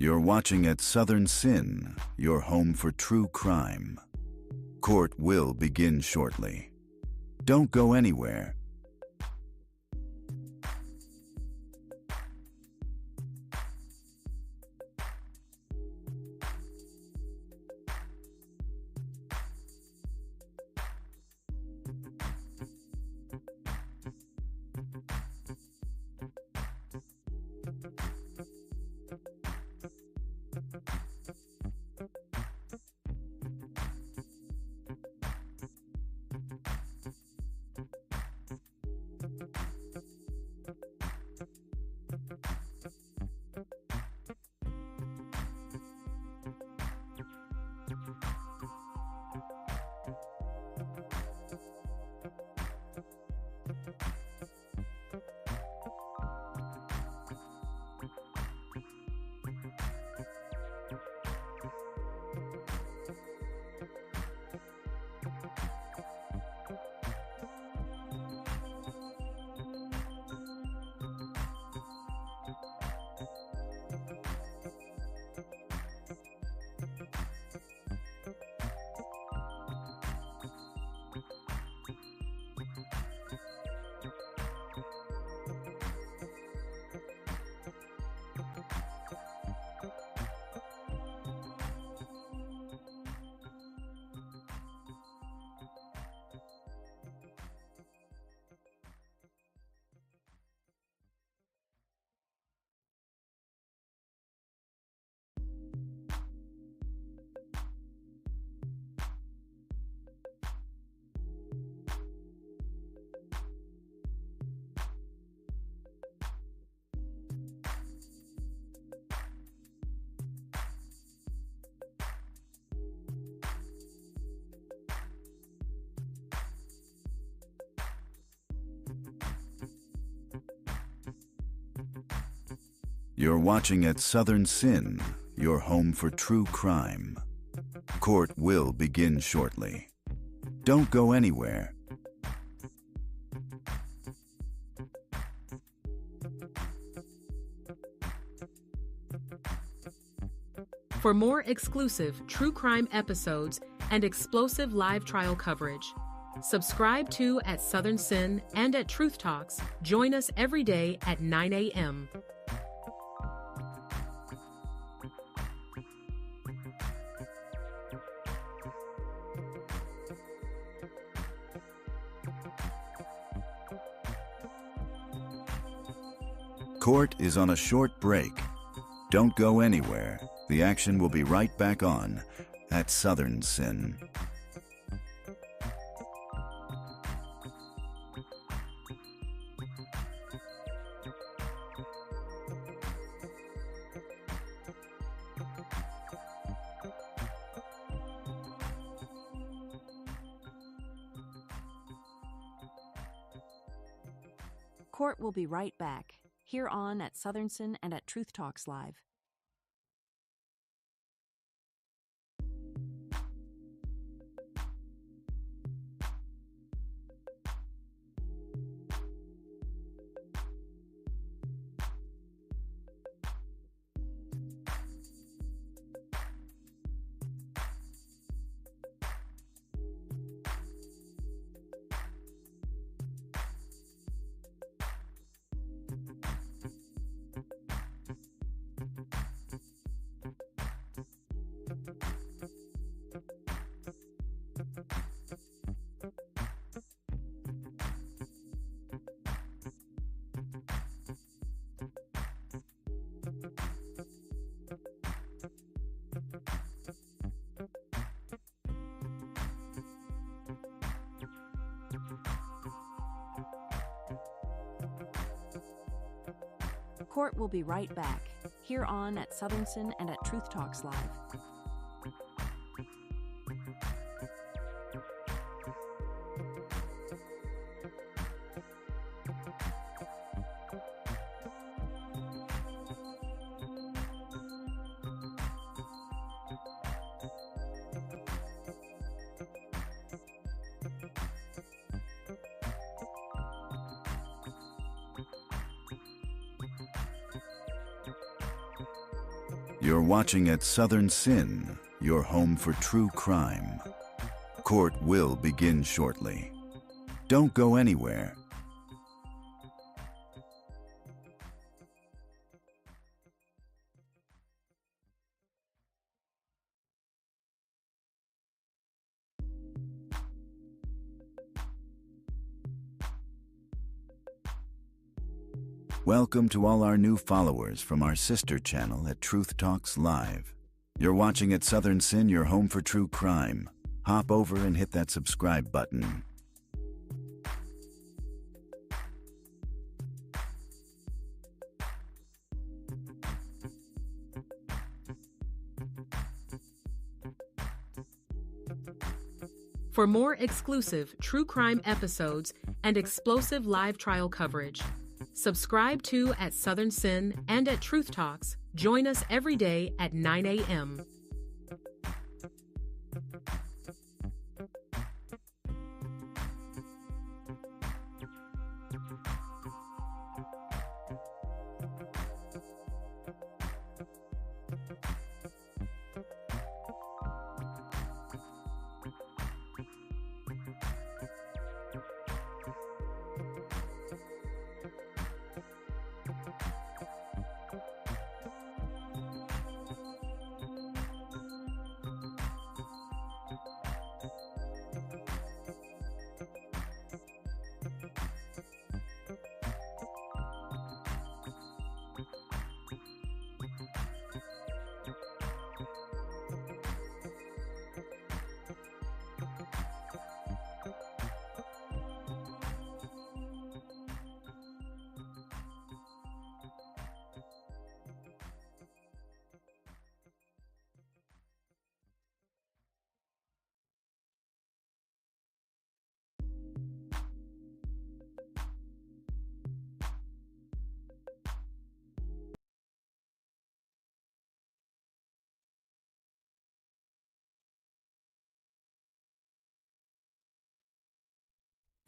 You're watching at Southern Sin, your home for true crime. Court will begin shortly. Don't go anywhere. You're watching at Southern Sin, your home for true crime. Court will begin shortly. Don't go anywhere. For more exclusive true crime episodes and explosive live trial coverage, subscribe to at Southern Sin and at Truth Talks. Join us every day at 9 a.m. Court is on a short break. Don't go anywhere. The action will be right back on at Southern Sin. Court will be right back, here on at Southern Sin and at Truth Talks Live. Court will be right back, here on at Southern Sin and at Truth Talks Live. You're watching at Southern Sin, your home for true crime. Court will begin shortly. Don't go anywhere. Welcome to all our new followers from our sister channel at Truth Talks Live. You're watching at Southern Sin, your home for true crime. Hop over and hit that subscribe button. For more exclusive true crime episodes and explosive live trial coverage, subscribe to at Southern Sin and at Truth Talks. Join us every day at 9 a.m.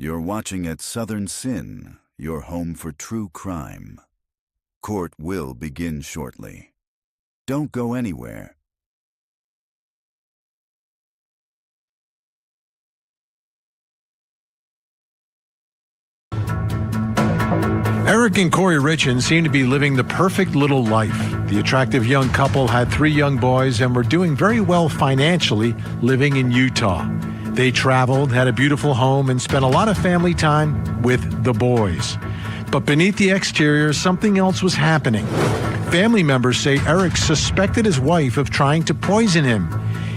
You're watching at Southern Sin, your home for true crime. Court will begin shortly. Don't go anywhere. Eric and Kouri Richins seem to be living the perfect little life. The attractive young couple had 3 young boys and were doing very well financially living in Utah. They traveled, had a beautiful home, and spent a lot of family time with the boys. But beneath the exterior, something else was happening. Family members say Eric suspected his wife of trying to poison him,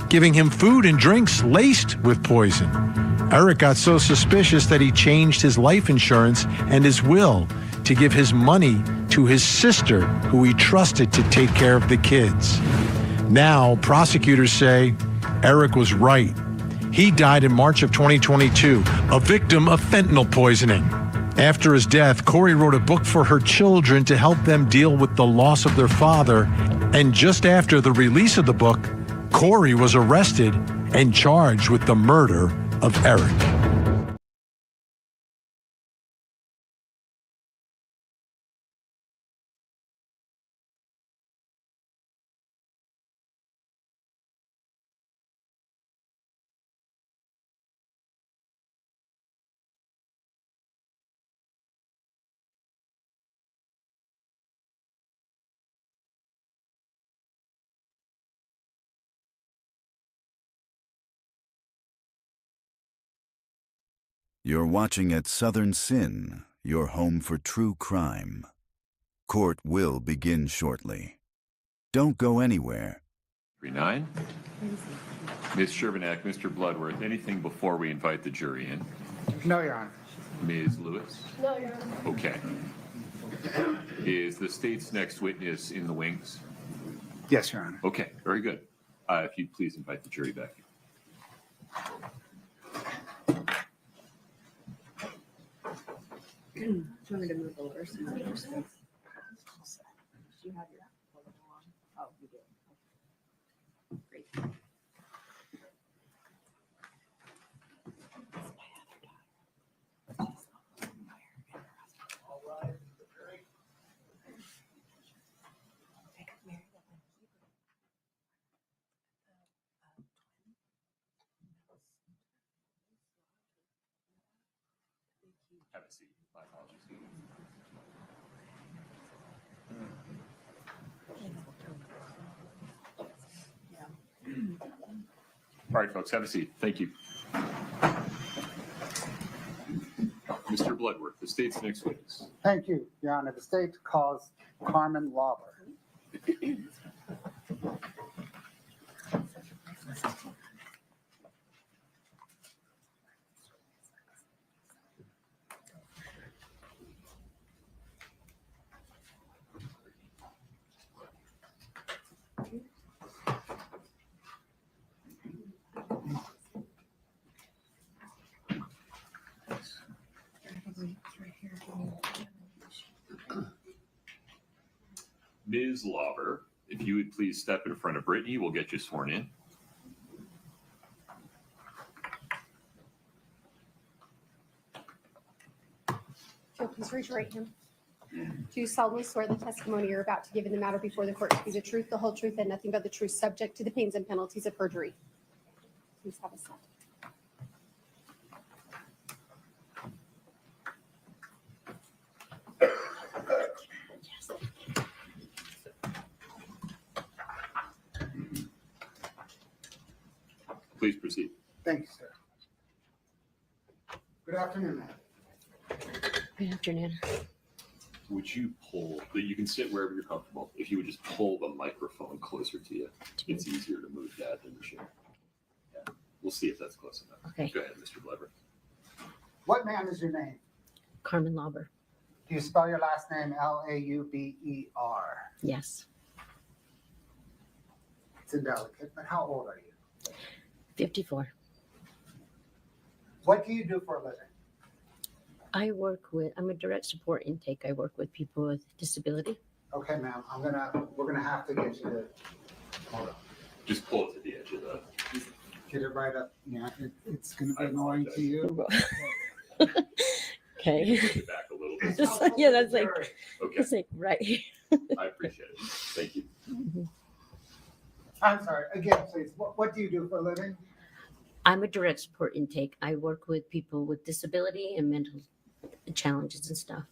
giving him food and drinks laced with poison. Eric got so suspicious that he changed his life insurance and his will to give his money to his sister, who he trusted to take care of the kids. Now, prosecutors say Eric was right. He died in March of 2022, a victim of fentanyl poisoning. After his death, Kouri wrote a book for her children to help them deal with the loss of their father. And just after the release of the book, Kouri was arrested and charged with the murder of Eric. You're watching at Southern Sin, your home for true crime. Court will begin shortly. Don't go anywhere. 9. Ms. Shervanack, Mr. Bloodworth, anything before we invite the jury in? No, Your Honor. Ms. Lewis? No, Your Honor. Okay. Is the state's next witness in the wings? Yes, Your Honor. Okay, very good. If you'd please invite the jury back in. Do you want me to move the letters? Do you have your on? Oh, you do. Great. Have a seat. My apologies. All right, folks, have a seat. Thank you. Mr. Bloodworth, the state's next witness. Thank you, Your Honor. The state calls Carmen Lauber. Ms. Lauber, if you would please step in front of Brittany, we'll get you sworn in. Joe, please raise your right hand. Do you solemnly swear the testimony you're about to give in the matter before the court to be the truth, the whole truth, and nothing but the truth, subject to the pains and penalties of perjury? Please have a seat. Please proceed. Thank you, sir. Good afternoon, ma'am. Good afternoon. Would you pull, you can sit wherever you're comfortable. If you would just pull the microphone closer to you, it's easier to move that than the chair. Yeah. We'll see if that's close enough. Okay. Go ahead, Mr. Bloodworth. What, ma'am, is your name? Carmen Lauber. Do you spell your last name Lauber? Yes. It's indelicate, but how old are you? 54. What do you do for a living? I'm a direct support intake. I work with people with disability. Okay, ma'am, we're gonna have to get you to, hold on. Just pull it to the edge of the. Get it right up. Yeah, it's gonna be annoying to you. Okay. Push it back a little bit. Yeah, that's like, Okay. it's like right here. I appreciate it. Thank you. I'm sorry, again, please, what do you do for a living? I'm a direct support intake. I work with people with disability and mental challenges and stuff.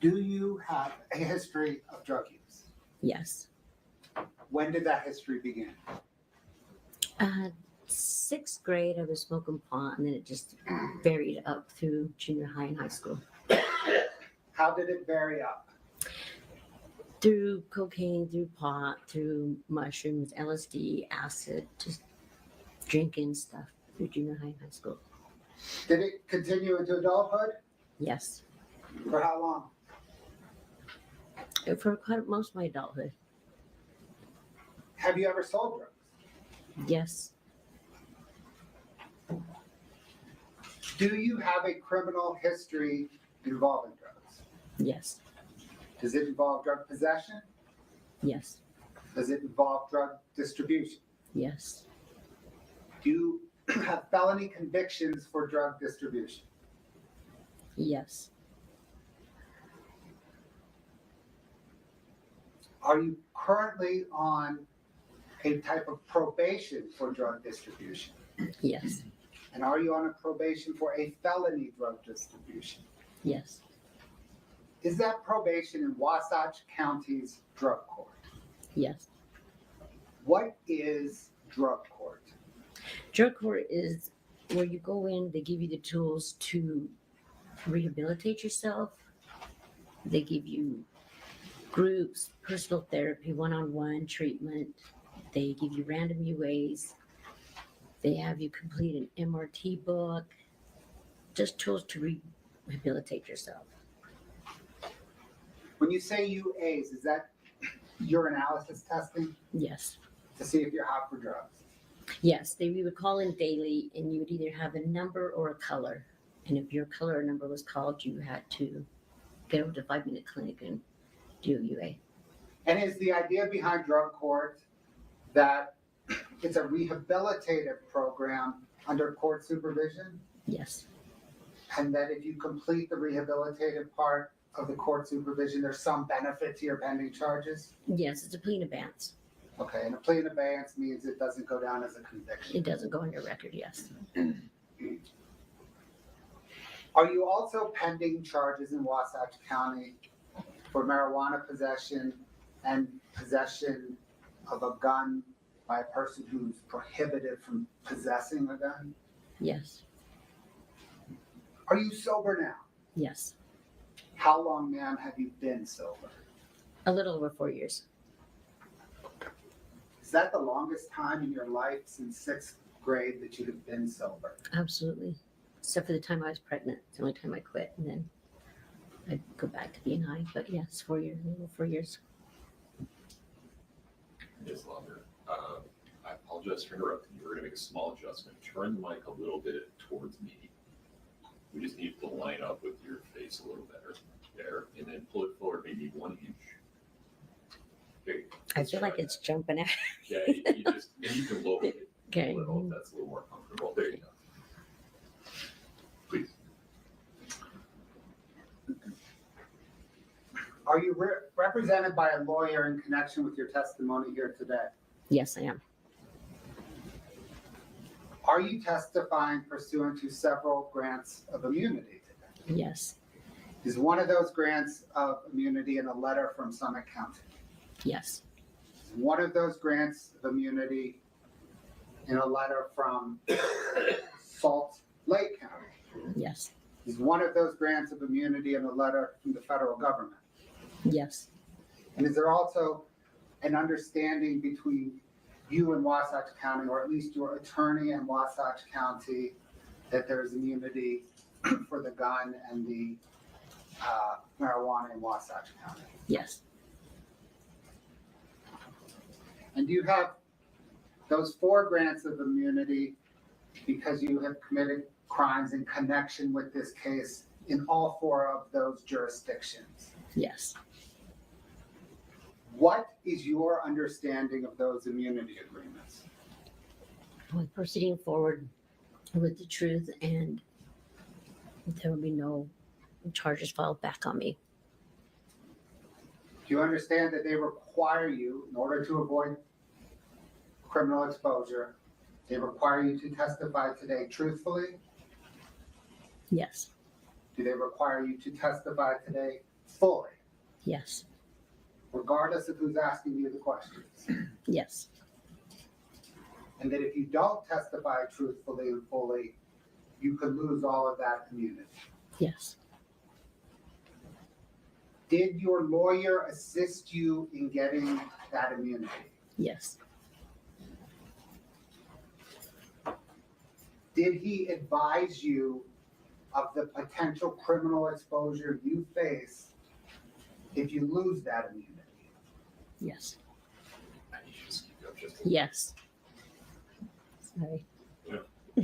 Do you have a history of drug use? Yes. When did that history begin? 6th grade, I was smoking pot, and then it just varied up through junior high and high school. How did it vary up? Through cocaine, through pot, through mushrooms, LSD, acid, just drinking stuff through junior high and high school. Did it continue into adulthood? Yes. For how long? For quite most of my adulthood. Have you ever sold drugs? Yes. Do you have a criminal history involving drugs? Yes. Does it involve drug possession? Yes. Does it involve drug distribution? Yes. Do you have felony convictions for drug distribution? Yes. Are you currently on a type of probation for drug distribution? Yes. And are you on a probation for a felony drug distribution? Yes. Is that probation in Wasatch County's drug court? Yes. What is drug court? Drug court is where you go in, they give you the tools to rehabilitate yourself. They give you groups, personal therapy, one-on-one treatment. They give you random UAs. They have you complete an MRT book. Just tools to rehabilitate yourself. When you say UAs, is that urinalysis testing? Yes. To see if you're hot for drugs? Yes, we would call in daily, and you would either have a number or a color. And if your color or number was called, you had to go to 5-minute clinic and do a UA. And is the idea behind drug court that it's a rehabilitative program under court supervision? Yes. And that if you complete the rehabilitative part of the court supervision, there's some benefit to your pending charges? Yes, it's a plea in advance. Okay, and a plea in advance means it doesn't go down as a conviction. It doesn't go on your record, yes. Are you also pending charges in Wasatch County for marijuana possession and possession of a gun by a person who's prohibited from possessing a gun? Yes. Are you sober now? Yes. How long, ma'am, have you been sober? A little over 4 years. Is that the longest time in your life since sixth grade that you have been sober? Absolutely. Except for the time I was pregnant. It's the only time I quit. And then I'd go back to being high. But yes, 4 years, a little 4 years. It's longer. I apologize for interrupting you. We're going to make a small adjustment. Turn the mic a little bit towards me. We just need to line up with your face a little better there, and then pull it forward maybe 1 inch. Okay. I feel like it's jumping out. Yeah, you just, and you can lower it Okay. a little if that's a little more comfortable. There you go. Please. Are you represented by a lawyer in connection with your testimony here today? Yes, I am. Are you testifying pursuant to several grants of immunity today? Yes. Is one of those grants of immunity in a letter from Summit County? Yes. Is one of those grants of immunity in a letter from Salt Lake County? Yes. Is one of those grants of immunity in a letter from the federal government? Yes. And is there also an understanding between you and Wasatch County, or at least your attorney and Wasatch County, that there's immunity for the gun and the marijuana in Wasatch County? Yes. And do you have those 4 grants of immunity because you have committed crimes in connection with this case in all 4 of those jurisdictions? Yes. What is your understanding of those immunity agreements? Well, proceeding forward with the truth, and there will be no charges filed back on me. Do you understand that they require you, in order to avoid criminal exposure, they require you to testify today truthfully? Yes. Do they require you to testify today fully, Yes. regardless of who's asking you the questions? Yes. And that if you don't testify truthfully and fully, you could lose all of that immunity? Yes. Did your lawyer assist you in getting that immunity? Yes. Did he advise you of the potential criminal exposure you face if you lose that immunity? Yes. I need you to speak up just a little. Yes. Sorry. Yeah. I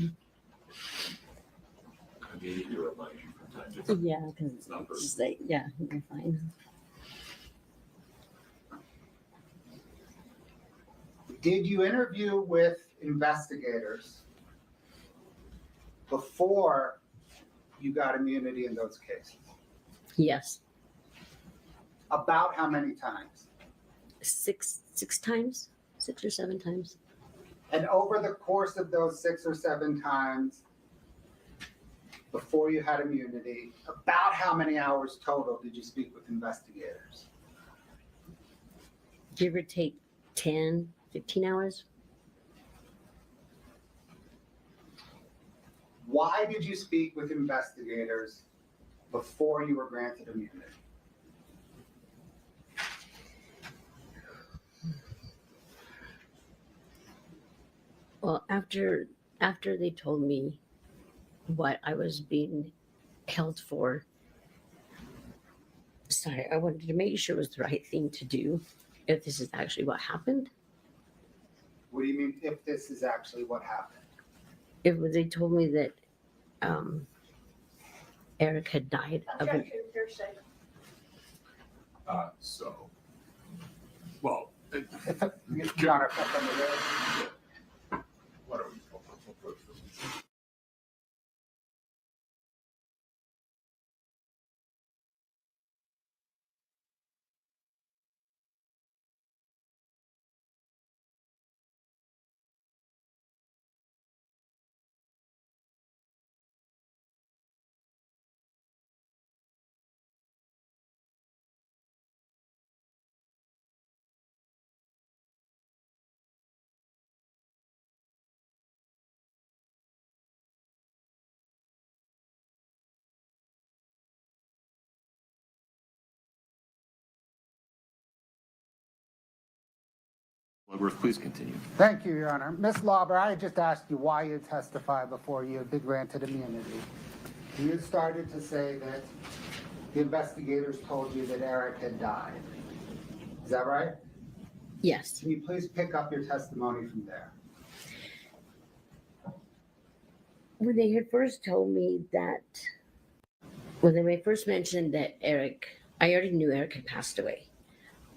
may need to remind you from time to time. Yeah, because It's not it's personal. just like, yeah, you're fine. Did you interview with investigators before you got immunity in those cases? Yes. About how many times? Six times, 6 or 7 times. And over the course of those 6 or 7 times before you had immunity, about how many hours total did you speak with investigators? Give or take 10, 15 hours. Why did you speak with investigators before you were granted immunity? Well, after they told me what I was being held for, sorry, I wanted to make sure it was the right thing to do, if this is actually what happened. What do you mean, if this is actually what happened? They told me that Eric had died of an Well, Your Honor, if I'm aware. Bloodworth, please continue. Thank you, Your Honor. Ms. Lauber, I just asked you why you testified before you had been granted immunity. You started to say that the investigators told you that Eric had died. Is that right? Yes. Can you please pick up your testimony from there? When they had first told me that, when they first mentioned that Eric, I already knew Eric had passed away.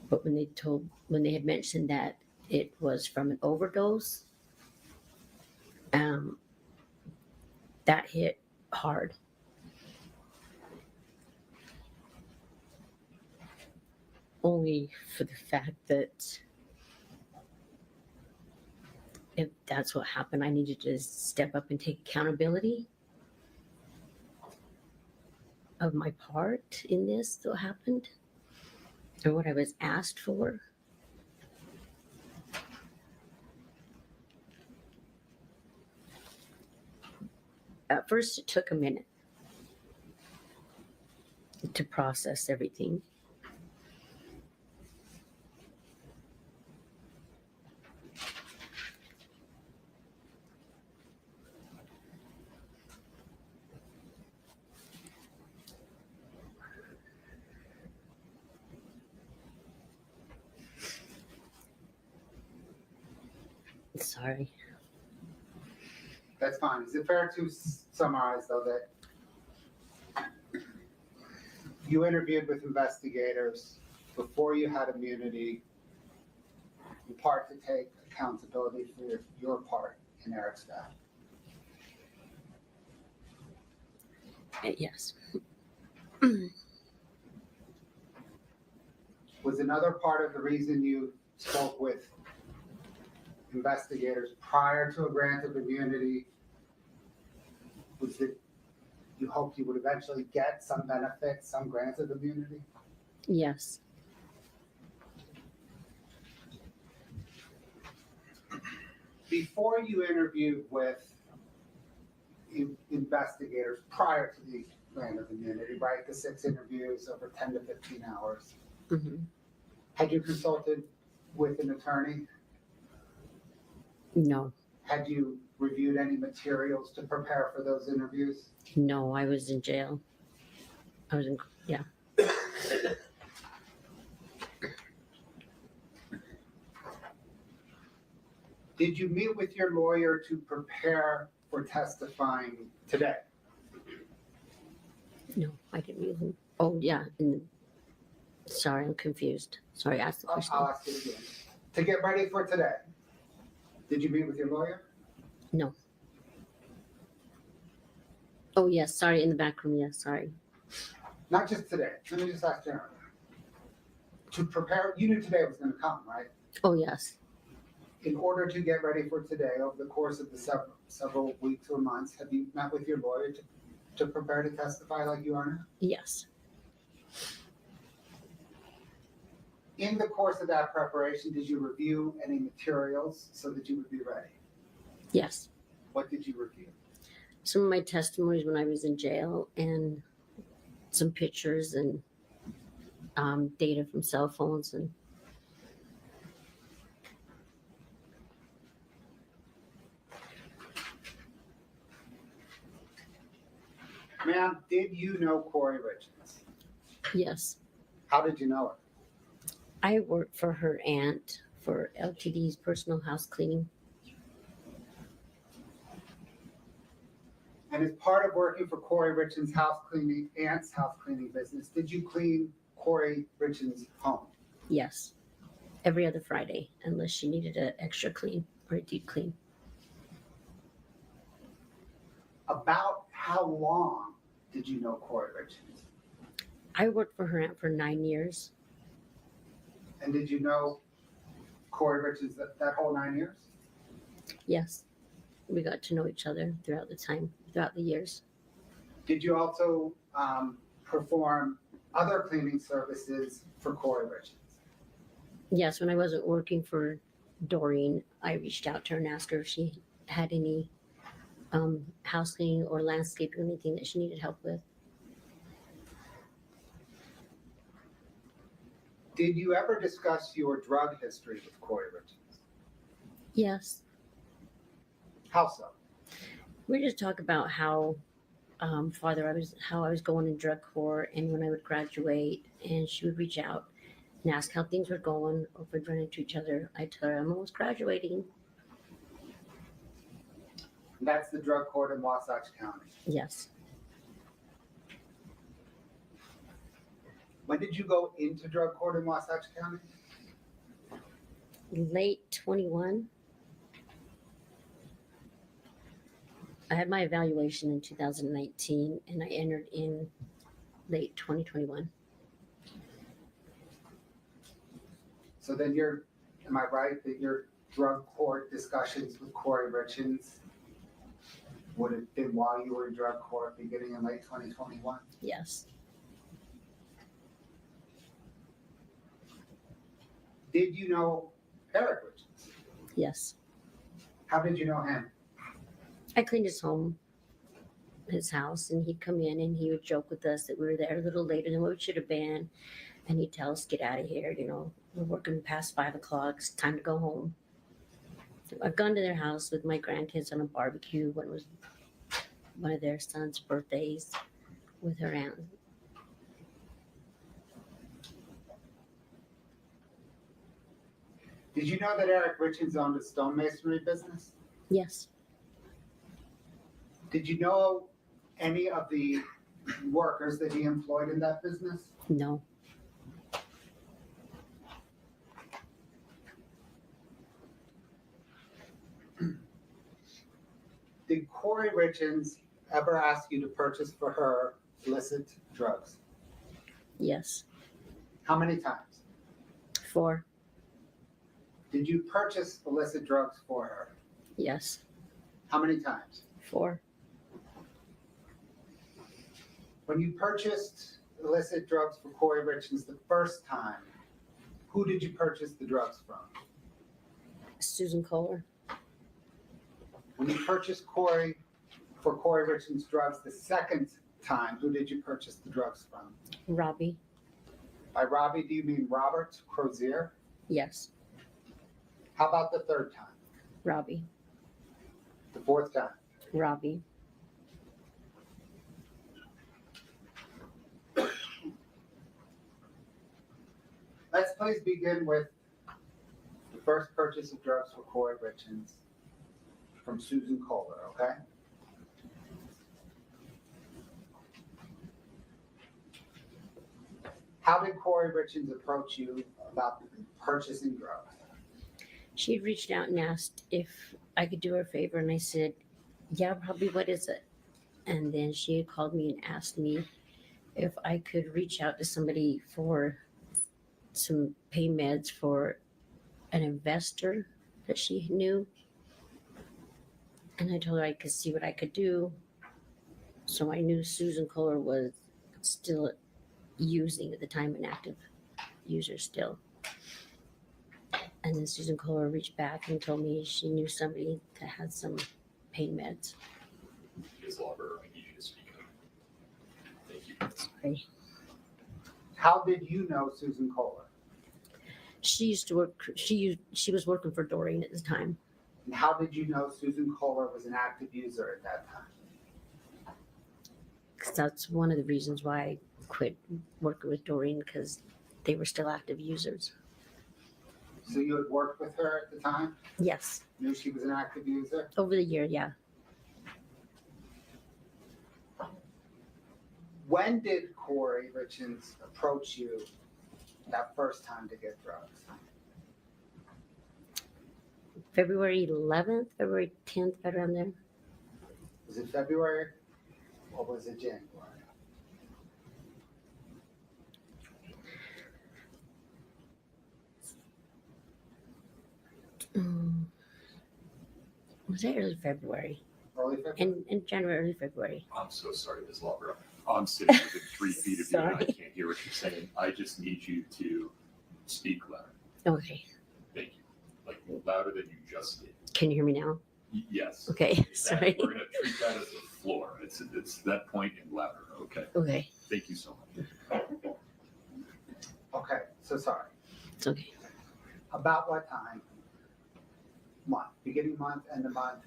But when they had mentioned that it was from an overdose, that hit hard. Only for the fact that if that's what happened, I needed to step up and take accountability of my part in this that happened, or what I was asked for. At first, it took a minute to process everything. Sorry. That's fine. Is it fair to summarize, though, that you interviewed with investigators before you had immunity, in part to take accountability for your part in Eric's death? Yes. Was another part of the reason you spoke with investigators prior to a grant of immunity was that you hoped you would eventually get some benefit, some grant of immunity? Yes. Before you interviewed with investigators prior to the grant of immunity, right, the 6 interviews over 10 to 15 hours, had you consulted with an attorney? No. Had you reviewed any materials to prepare for those interviews? No, I was in jail. Yeah. Did you meet with your lawyer to prepare for testifying today? No, I didn't meet him. Oh, yeah. Sorry, I'm confused. Sorry, ask the question. I'll ask it again. To get ready for today, did you meet with your lawyer? No. Oh, yes. Sorry, in the back room. Yes, sorry. Not just today. Let me just ask generally. To prepare, you knew today was going to come, right? Oh, yes. In order to get ready for today, over the course of the several weeks or months, have you met with your lawyer to prepare to testify like you are now? Yes. In the course of that preparation, did you review any materials so that you would be ready? Yes. What did you review? Some of my testimonies when I was in jail, and some pictures and data from cell phones. And Ma'am, did you know Kouri Richins? yes, How did you know her? I worked for her aunt for LTD's personal house cleaning. And as part of working for Kouri Richins' aunt's house cleaning business, did you clean Kouri Richins' home? Yes. Every other Friday, unless she needed an extra clean or a deep clean. About how long did you know Kouri Richins? I worked for her aunt for 9 years. And did you know Kouri Richins that whole 9 years? Yes. We got to know each other throughout the years. Did you also perform other cleaning services for Kouri Richins? Yes, when I wasn't working for Doreen, I reached out to her and asked her if she had any house cleaning or landscaping or anything that she needed help with. Did you ever discuss your drug history with Kouri Richins? Yes. How so? We just talk about how how I was going in drug court and when I would graduate, and she would reach out and ask how things were going or if we'd run into each other. I tell her I'm almost graduating. That's the drug court in Wasatch County. Yes. When did you go into drug court in Wasatch County? Late 21. I had my evaluation in 2019 and I entered in late 2021. So then am I right that your drug court discussions with Kouri Richins would have been while you were in drug court beginning in late 2021? Yes. Did you know Eric Richins? Yes. How did you know him? I cleaned his house, and he'd come in and he would joke with us that we were there a little later than what we should have been. And he'd tell us, get out of here, we're working past 5 o'clock, it's time to go home. I've gone to their house with my grandkids on a barbecue when it was one of their sons' birthdays with her aunt. Did you know that Eric Richins owned a stonemasonry business? Yes. Did you know any of the workers that he employed in that business? No. Did Kouri Richins ever ask you to purchase for her illicit drugs? Yes. How many times? 4. Did you purchase illicit drugs for her? Yes. How many times? 4. When you purchased illicit drugs for Kouri Richins the first time, who did you purchase the drugs from? Susan Kohler. When you purchased Kouri Richins drugs the second time, who did you purchase the drugs from? Robbie. By Robbie, do you mean Robert Crozier? Yes. How about the third time? Robbie. The fourth time? Robbie. Let's please begin with the first purchase of drugs for Kouri Richins from Susan Kohler, okay? How did Kouri Richins approach you about purchasing drugs? She had reached out and asked if I could do her a favor, and I said, yeah, probably, what is it? And then she had called me and asked me if I could reach out to somebody for some pay meds for an investor that she knew. And I told her I could see what I could do. So I knew Susan Kohler was still using at the time, an active user still. And then Susan Kohler reached back and told me she knew somebody that had some pain meds. Ms. Lauber, I need you to speak up. Thank you. Sorry. How did you know Susan Kohler? She used to work, she was working for Doreen at the time. And how did you know Susan Kohler was an active user at that time? Because that's one of the reasons why I quit working with Doreen, because they were still active users. So you had worked with her at the time? Yes. Knew she was an active user? Over the year, yeah. When did Kouri Richins approach you that first time to get drugs? February 11th, February 10th, right around there. Was it February or was it January? Was it early February? Early February? In January, early February. I'm so sorry, Ms. Lauber. I'm sitting within 3 feet of you and I Sorry. can't hear what you're saying. I just need you to speak louder. Okay. Thank you. Like louder than you just did. Can you hear me now? Yes. Okay, That- sorry. We're going to treat that as the floor. It's that point and louder. Okay. Okay. Thank you so much. Okay, so sorry. It's okay. About what time month? Beginning month, end of month?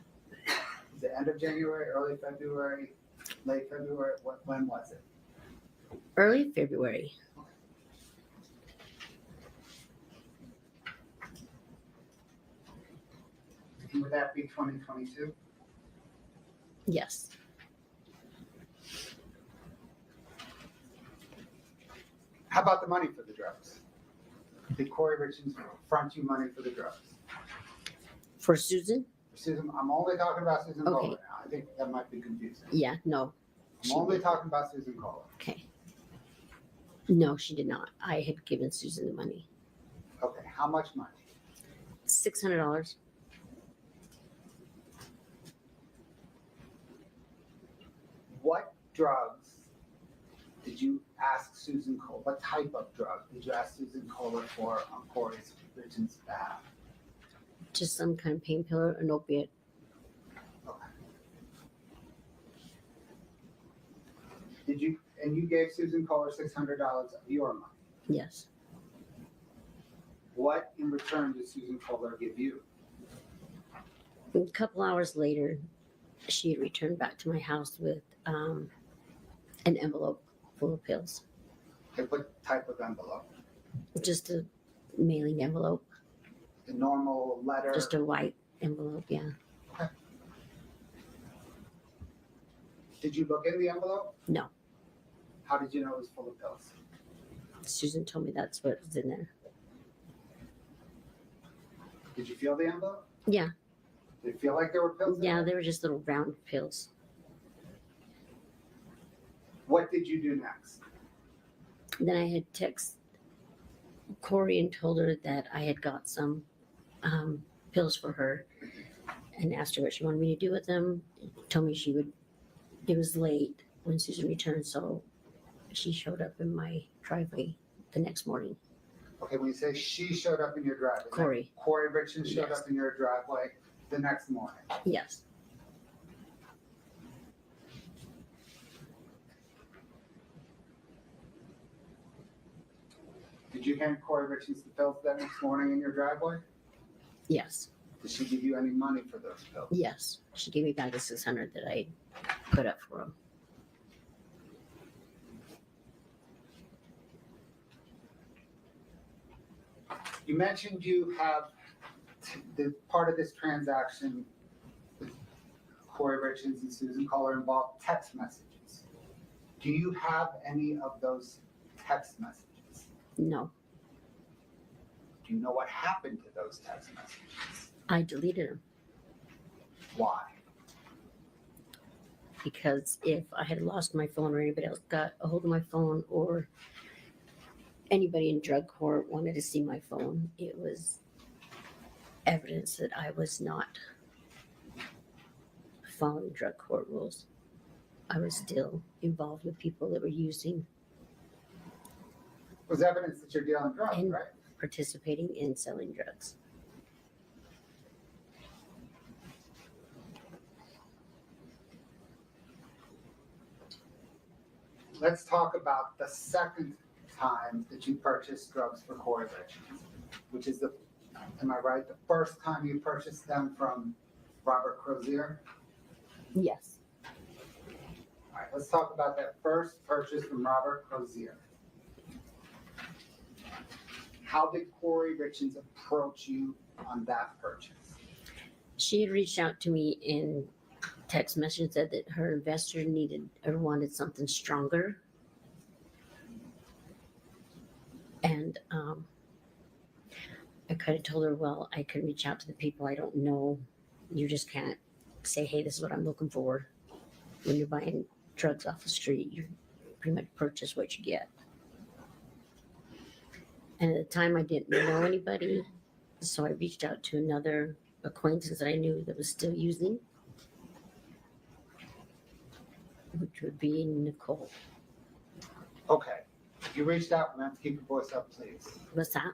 Is it end of January, early February, late February? When was it? Early February. And would that be 2022? Yes. How about the money for the drugs? Did Kouri Richins front you money for the drugs? For Susan? Susan, I'm only talking about Susan Okay. Kohler now. I think that might be confusing. Yeah, no. I'm only talking about Susan Kohler. Okay. No, she did not. I had given Susan the money. Okay, how much money? $600. What drugs did you ask Susan Kohler? What type of drug did you ask Susan Kohler for on Kouri Richins' behalf? Just some kind of painkiller, an opiate. You gave Susan Kohler $600 of your money? Yes. What in return did Susan Kohler give you? A couple hours later, she had returned back to my house with an envelope full of pills. Okay, what type of envelope? Just a mailing envelope. The normal letter? Just a white envelope, yeah. Okay. Did you look in the envelope? No. How did you know it was full of pills? Susan told me that's what was in there. Did you feel the envelope? Yeah. Did it feel like there were pills in Yeah, it? they were just little round pills. What did you do next? Then I had texted Kouri and told her that I had got some pills for her and asked her what she wanted me to do with them. Told me she would, it was late when Susan returned, so she showed up in my driveway the next morning. Okay, when you say she showed up in your driveway. Kouri. Kouri Richins showed Yes. up in your driveway the next morning. Yes. Did you hand Kouri Richins the pills that next morning in your driveway? Yes. Did she give you any money for those pills? Yes. She gave me back the $600 that I put up for them. You mentioned you have the part of this transaction with Kouri Richins and Susan Kohler involved text messages. Do you have any of those text messages? No. Do you know what happened to those text messages? I deleted them Why? because if I had lost my phone or anybody else got a hold of my phone or anybody in drug court wanted to see my phone, it was evidence that I was not following drug court rules. I was still involved with people that were using It was evidence that you're dealing drugs, and right? participating in selling drugs. Let's talk about the second time that you purchased drugs for Kouri Richins, which is am I right, the first time you purchased them from Robert Crozier? Yes. All right, let's talk about that first purchase from Robert Crozier. How did Kouri Richins approach you on that purchase? She had reached out to me in text message, said that her investor needed or wanted something stronger. And I kind of told her, well, I can reach out to the people I don't know. You just can't say, hey, this is what I'm looking for. When you're buying drugs off the street, you pretty much purchase what you get. And at the time, I didn't know anybody, so I reached out to another acquaintance that I knew that was still using, which would be Nicole. Okay, you reached out. We have to keep your voice up, please. What's that?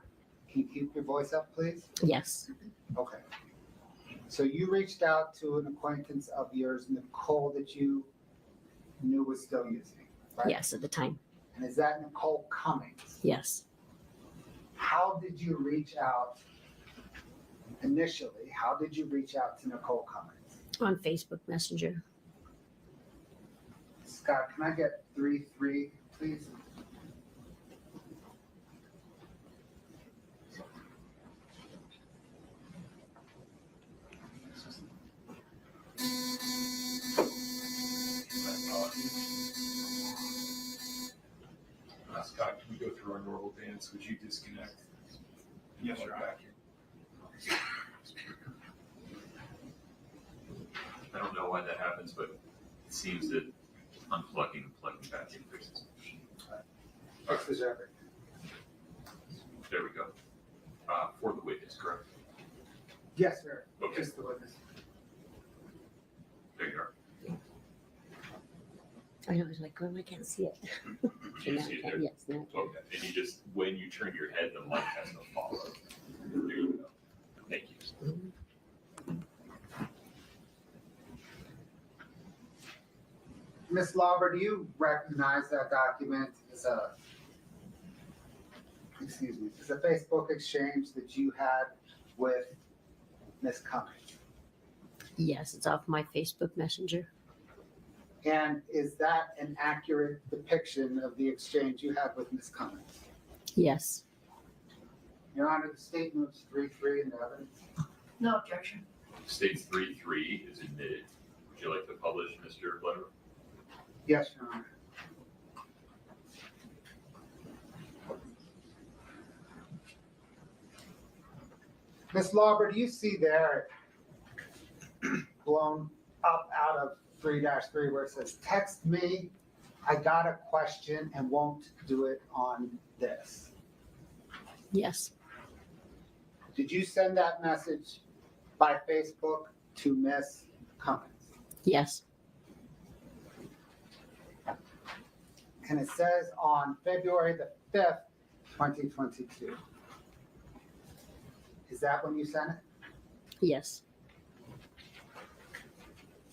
Can you keep your voice up, please? Yes. Okay. So you reached out to an acquaintance of yours, Nicole, that you knew was still using, right? Yes, at the time. And is that Nicole Cummings? Yes. How did you reach out initially, how did you reach out to Nicole Cummings? On Facebook Messenger. Scott, can I get 3-3, please? Scott, can we go through our normal dance? Would you disconnect? Yes, sir. Back here. I don't know why that happens, but it seems that unplugging and plugging back in fixes it. Fixes everything. There we go. For the witness, correct? Yes, sir. Okay. Just the witness. There you are. I know, I was like, oh, I can't see it. Do you see it there? Yes, now. Okay. And you just, when you turn your head, the light has to follow. There you go. Thank you. Ms. Lauber, do you recognize that document as a Facebook exchange that you had with Ms. Cummings? Yes, it's off my Facebook Messenger. And is that an accurate depiction of the exchange you had with Ms. Cummings? Yes. Your Honor, the state moves 3-3 in the evidence. No objection. States 3-3 is admitted. Would you like to publish, Mr. Letter? Yes, Your Honor. Ms. Lauber, do you see there, blown up out of 3-3 where it says, text me, I got a question and won't do it on this? Yes. Did you send that message by Facebook to Ms. Cummings? Yes. And it says on February the 5th, 2022. Is that when you sent it? Yes.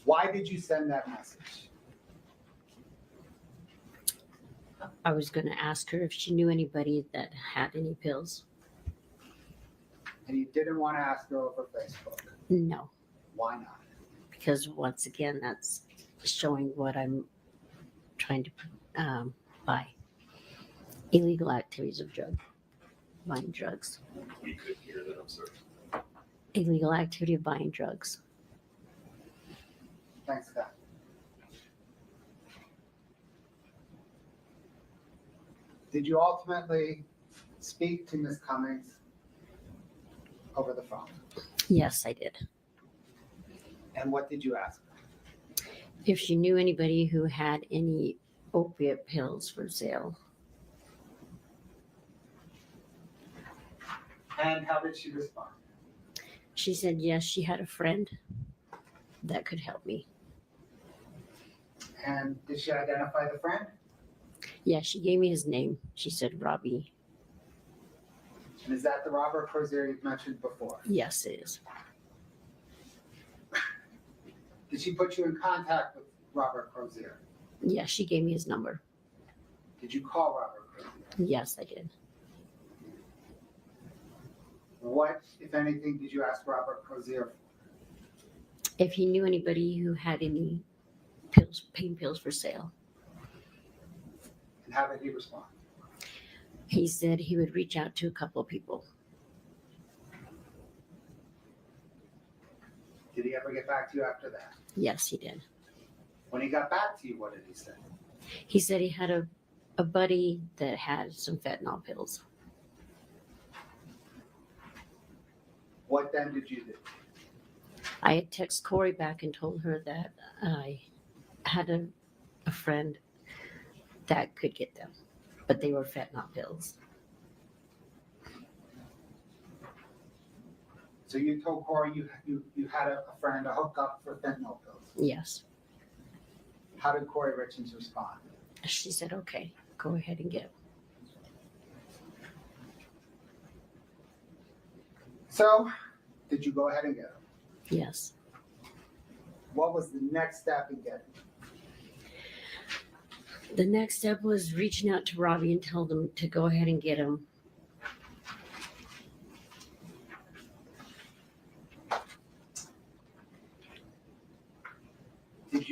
Why did you send that message? I was going to ask her if she knew anybody that had any pills. And you didn't want to ask her over Facebook? No. Why not? Because once again, that's showing what I'm trying to buy. Illegal activities of buying drugs. We couldn't hear that, I'm sorry. Illegal activity of buying drugs. Thanks, Scott. Did you ultimately speak to Ms. Cummings over the phone? Yes, I did. And what did you ask her? If she knew anybody who had any opiate pills for sale. And how did she respond? She said yes, she had a friend that could help me. And did she identify the friend? Yeah, she gave me his name. She said Robbie. And is that the Robert Crozier you've mentioned before? Yes, it is. Did she put you in contact with Robert Crozier? Yeah, she gave me his number. Did you call Robert Crozier? Yes, I did. What, if anything, did you ask Robert Crozier for? If he knew anybody who had any pills, pain pills for sale. And how did he respond? He said he would reach out to a couple of people. Did he ever get back to you after that? Yes, he did. When he got back to you, what did he say? He said he had a buddy that had some fentanyl pills. What then did you do? I had texted Kouri back and told her that I had a friend that could get them, but they were fentanyl pills. So you told Kouri you had a friend, a hookup for fentanyl pills? Yes. How did Kouri Richins respond? She said, okay, go ahead and get them. So, did you go ahead and get them? Yes. What was the next step in getting them? The next step was reaching out to Robbie and tell them to go ahead and get them.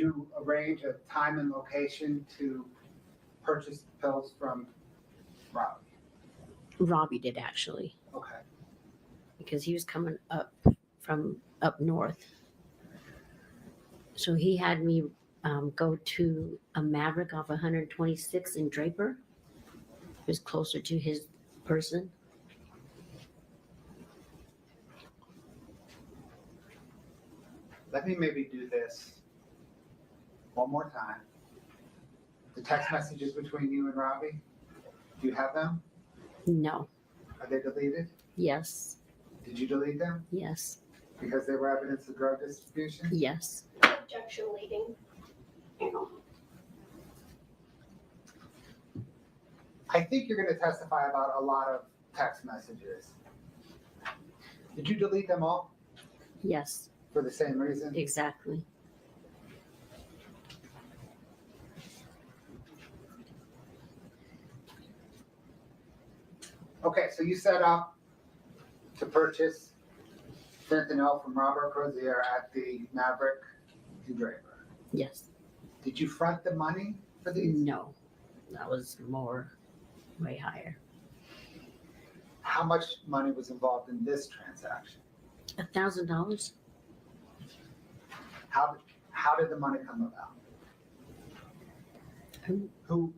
you arrange a time and location to purchase pills from Robbie? Robbie did actually, Okay. because he was coming up from up north. So he had me go to a Maverick off 126 in Draper. It was closer to his person. Let me maybe do this one more time. The text messages between you and Robbie, do you have them? No. Are they deleted? Yes. Did you delete them? Yes. Because they were evidence of drug distribution? Yes. Objection leading. I think you're going to testify about a lot of text messages. Did you delete them all Yes. for the same reason? Exactly. Okay, so you set up to purchase fentanyl from Robert Crozier at the Maverick in Draper. Yes. Did you front the money for these? No. That was more, way higher. How much money was involved in this transaction? $1,000. How did the money come about? Who?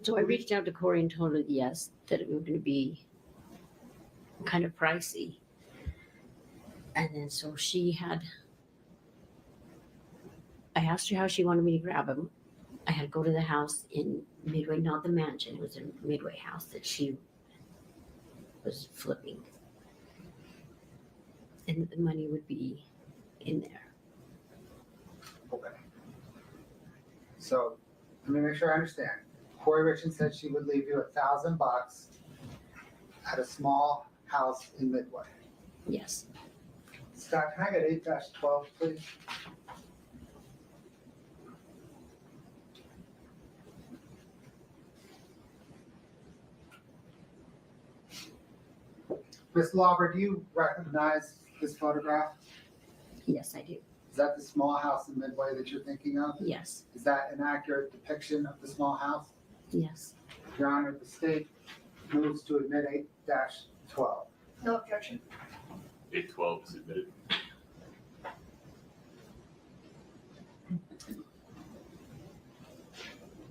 So I reached out to Kouri and told her yes, that it was going to be kind of pricey. And then so I asked her how she wanted me to grab him. I had to go to the house in Midway, not the mansion. It was a Midway house that she was flipping. And that the money would be in there. Okay. So let me make sure I understand. Kouri Richins said she would leave you $1,000 at a small house in Midway. Yes. Scott, can I get 8-12, please? Ms. Lauber, do you recognize this photograph? Yes, I do. Is that the small house in Midway that you're thinking of? Yes. Is that an accurate depiction of the small house? Yes. Your Honor, the state moves to admit 8-12. No objection. 812 is admitted.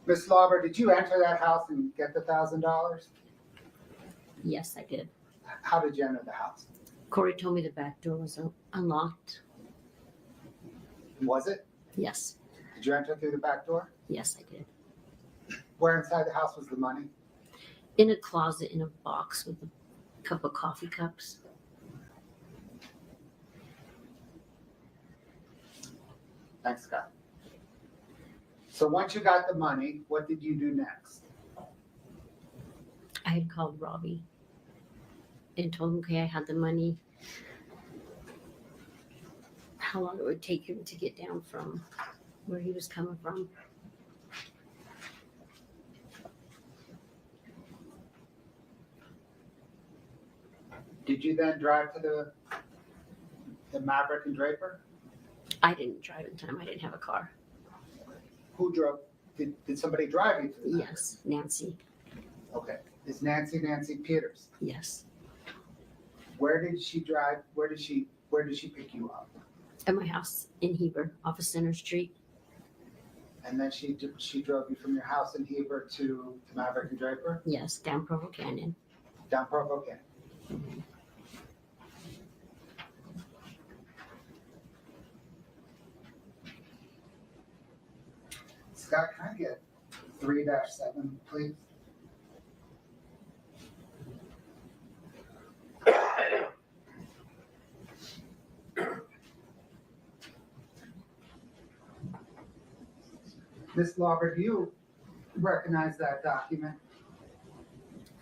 Ms. Lauber, did you enter that house and get the $1,000? Yes, I did. How did you enter the house? Kouri told me the back door was unlocked. Was it? Yes. Did you enter through the back door? Yes, I did. Where inside the house was the money? In a closet in a box with a couple of coffee cups. Thanks, Scott. So once you got the money, what did you do next? I had called Robbie and told him, okay, I had the money. How long it would take him to get down from where he was coming from. Did you then drive to the Maverick and Draper? I didn't drive in time. I didn't have a car. Who drove? Did somebody drive you to the Maverick? Yes, Nancy. Okay. Is Nancy Peters? Yes. Where did she drive? Where did she pick you up? At my house in Heber, off of Center Street. And then she drove you from your house in Heber to Maverick and Draper? Yes, down Provo Canyon. Down Provo Canyon. Mm-hmm. Scott, can I get 3-7, please? Ms. Lauber, do you recognize that document?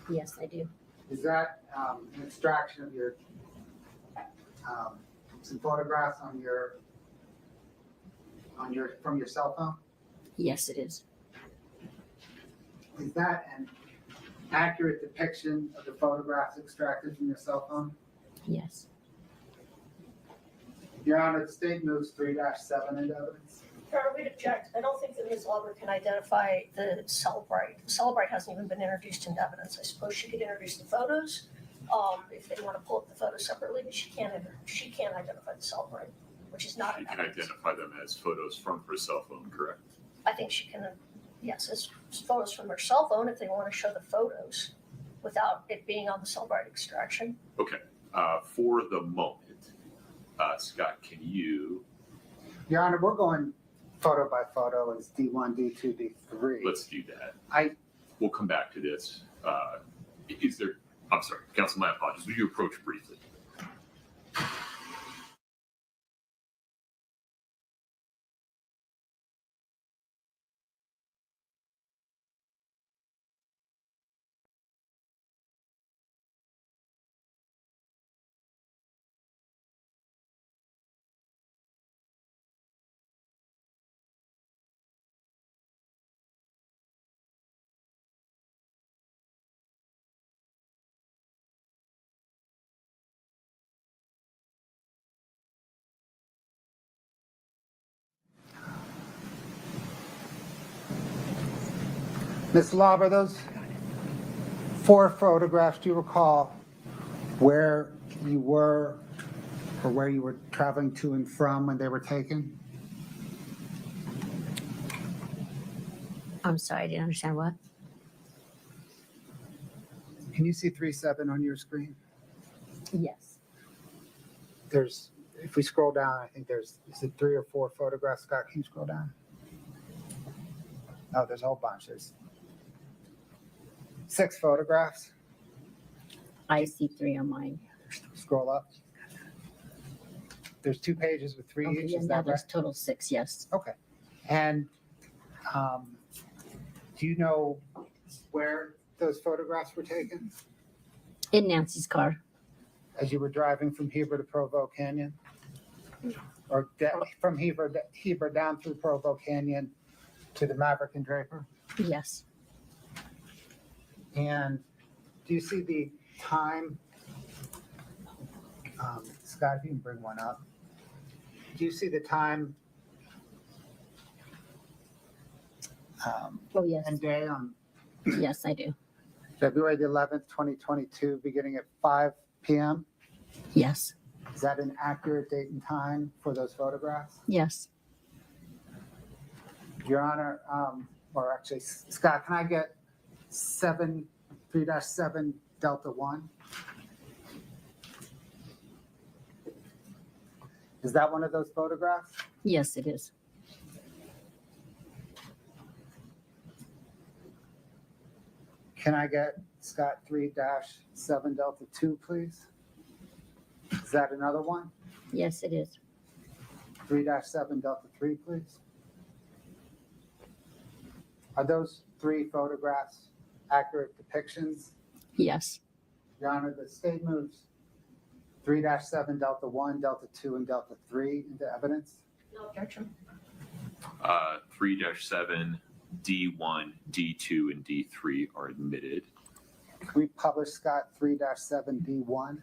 Yes, I do. Is that an extraction of your some photographs on from your cell phone? Yes, it is. Is that an accurate depiction of the photographs extracted from your cell phone? Yes. Your Honor, the state moves 3-7 into evidence. Your Honor, we'd object. I don't think that Ms. Lauber can identify the Celebrite. The Celebrite hasn't even been introduced into evidence. I suppose she could introduce the photos if they want to pull up the photos separately, but she can't identify the Celebrite, which is not. She can identify them as photos from her cell phone, correct? I think she can, yes, as photos from her cell phone if they want to show the photos without it being on the Celebrite extraction. Okay. For the moment, Scott, can you? Your Honor, we're going photo by photo as D1, D2, D3. Let's do that. We'll come back to this. I'm sorry, counsel, my apologies. Will you approach briefly? Ms. Lauber, those 4 photographs, do you recall where you were or where you were traveling to and from when they were taken? I'm sorry, I didn't understand what. Can you see 3.7 on your screen? Yes. If we scroll down, I think is it 3 or 4 photographs? Scott, can you scroll down? Oh, there's a whole bunch. There's 6 photographs. I see 3 on mine. Scroll up. There's 2 pages with 3 each. Yeah, Is now that there's right? total 6, yes. Okay. And do you know where those photographs were taken? In Nancy's car. As you were driving from Heber to Provo Canyon? Or from Heber down through Provo Canyon to the Maverick and Draper? Yes. And do you see the time? Scott, if you can bring one up. Do you see the time oh, yes. and day on Yes, I do. February the 11th, 2022, beginning at 5 p.m.? Yes. Is that an accurate date and time for those photographs? Yes. Your Honor, or actually, Scott, can I get 3-7 Delta 1? Is that one of those photographs? Yes, it is. Can I get Scott 3-7 Delta 2, please? Is that another one? Yes, it is. 3-7 Delta 3, please. Are those 3 photographs accurate depictions? Yes. Your Honor, the state moves 3-7 Delta 1, Delta 2, and Delta 3 into evidence. No objection. 3-7, D1, D2, and D3 are admitted. Can we publish Scott 3-7 D1?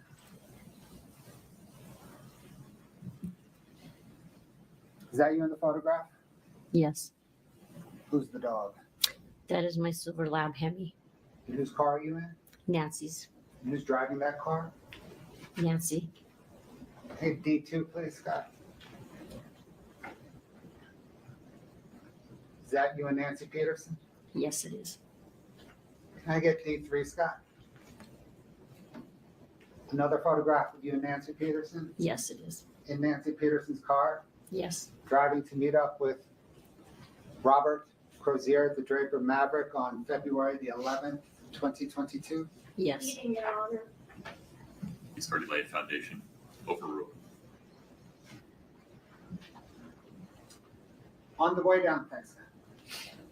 Is that you in the photograph? Yes. Who's the dog? That is my silver lab Hemi. And whose car are you in? Nancy's. And who's driving that car? Nancy. Hey, D2, please, Scott. Is that you and Nancy Peterson? Yes, it is. Can I get D3, Scott? Another photograph of you and Nancy Peterson? Yes, it is. In Nancy Peterson's car? Yes. Driving to meet up with Robert Crozier at the Draper Maverick on February the 11th, 2022? Yes. Meeting, Your Honor. He's already laid foundation. Overruled. On the way down, thanks.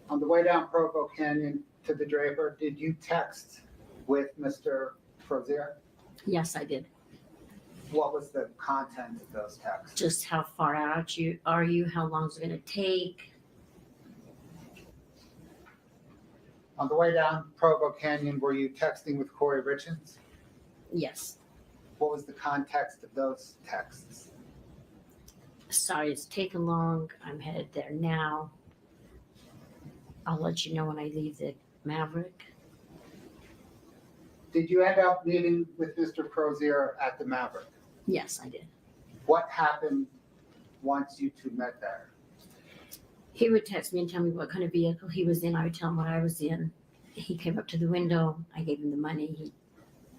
On the way down Provo Canyon to the Draper, did you text with Mr. Crozier? Yes, I did. What was the content of those texts? Just how far out are you? How long is it going to take? On the way down Provo Canyon, were you texting with Kouri Richins? Yes. What was the context of those texts? Sorry it's taken long. I'm headed there now. I'll let you know when I leave the Maverick. Did you end up meeting with Mr. Crozier at the Maverick? Yes, I did. What happened once you two met there? He would text me and tell me what kind of vehicle he was in. I would tell him what I was in. He came up to the window. I gave him the money. He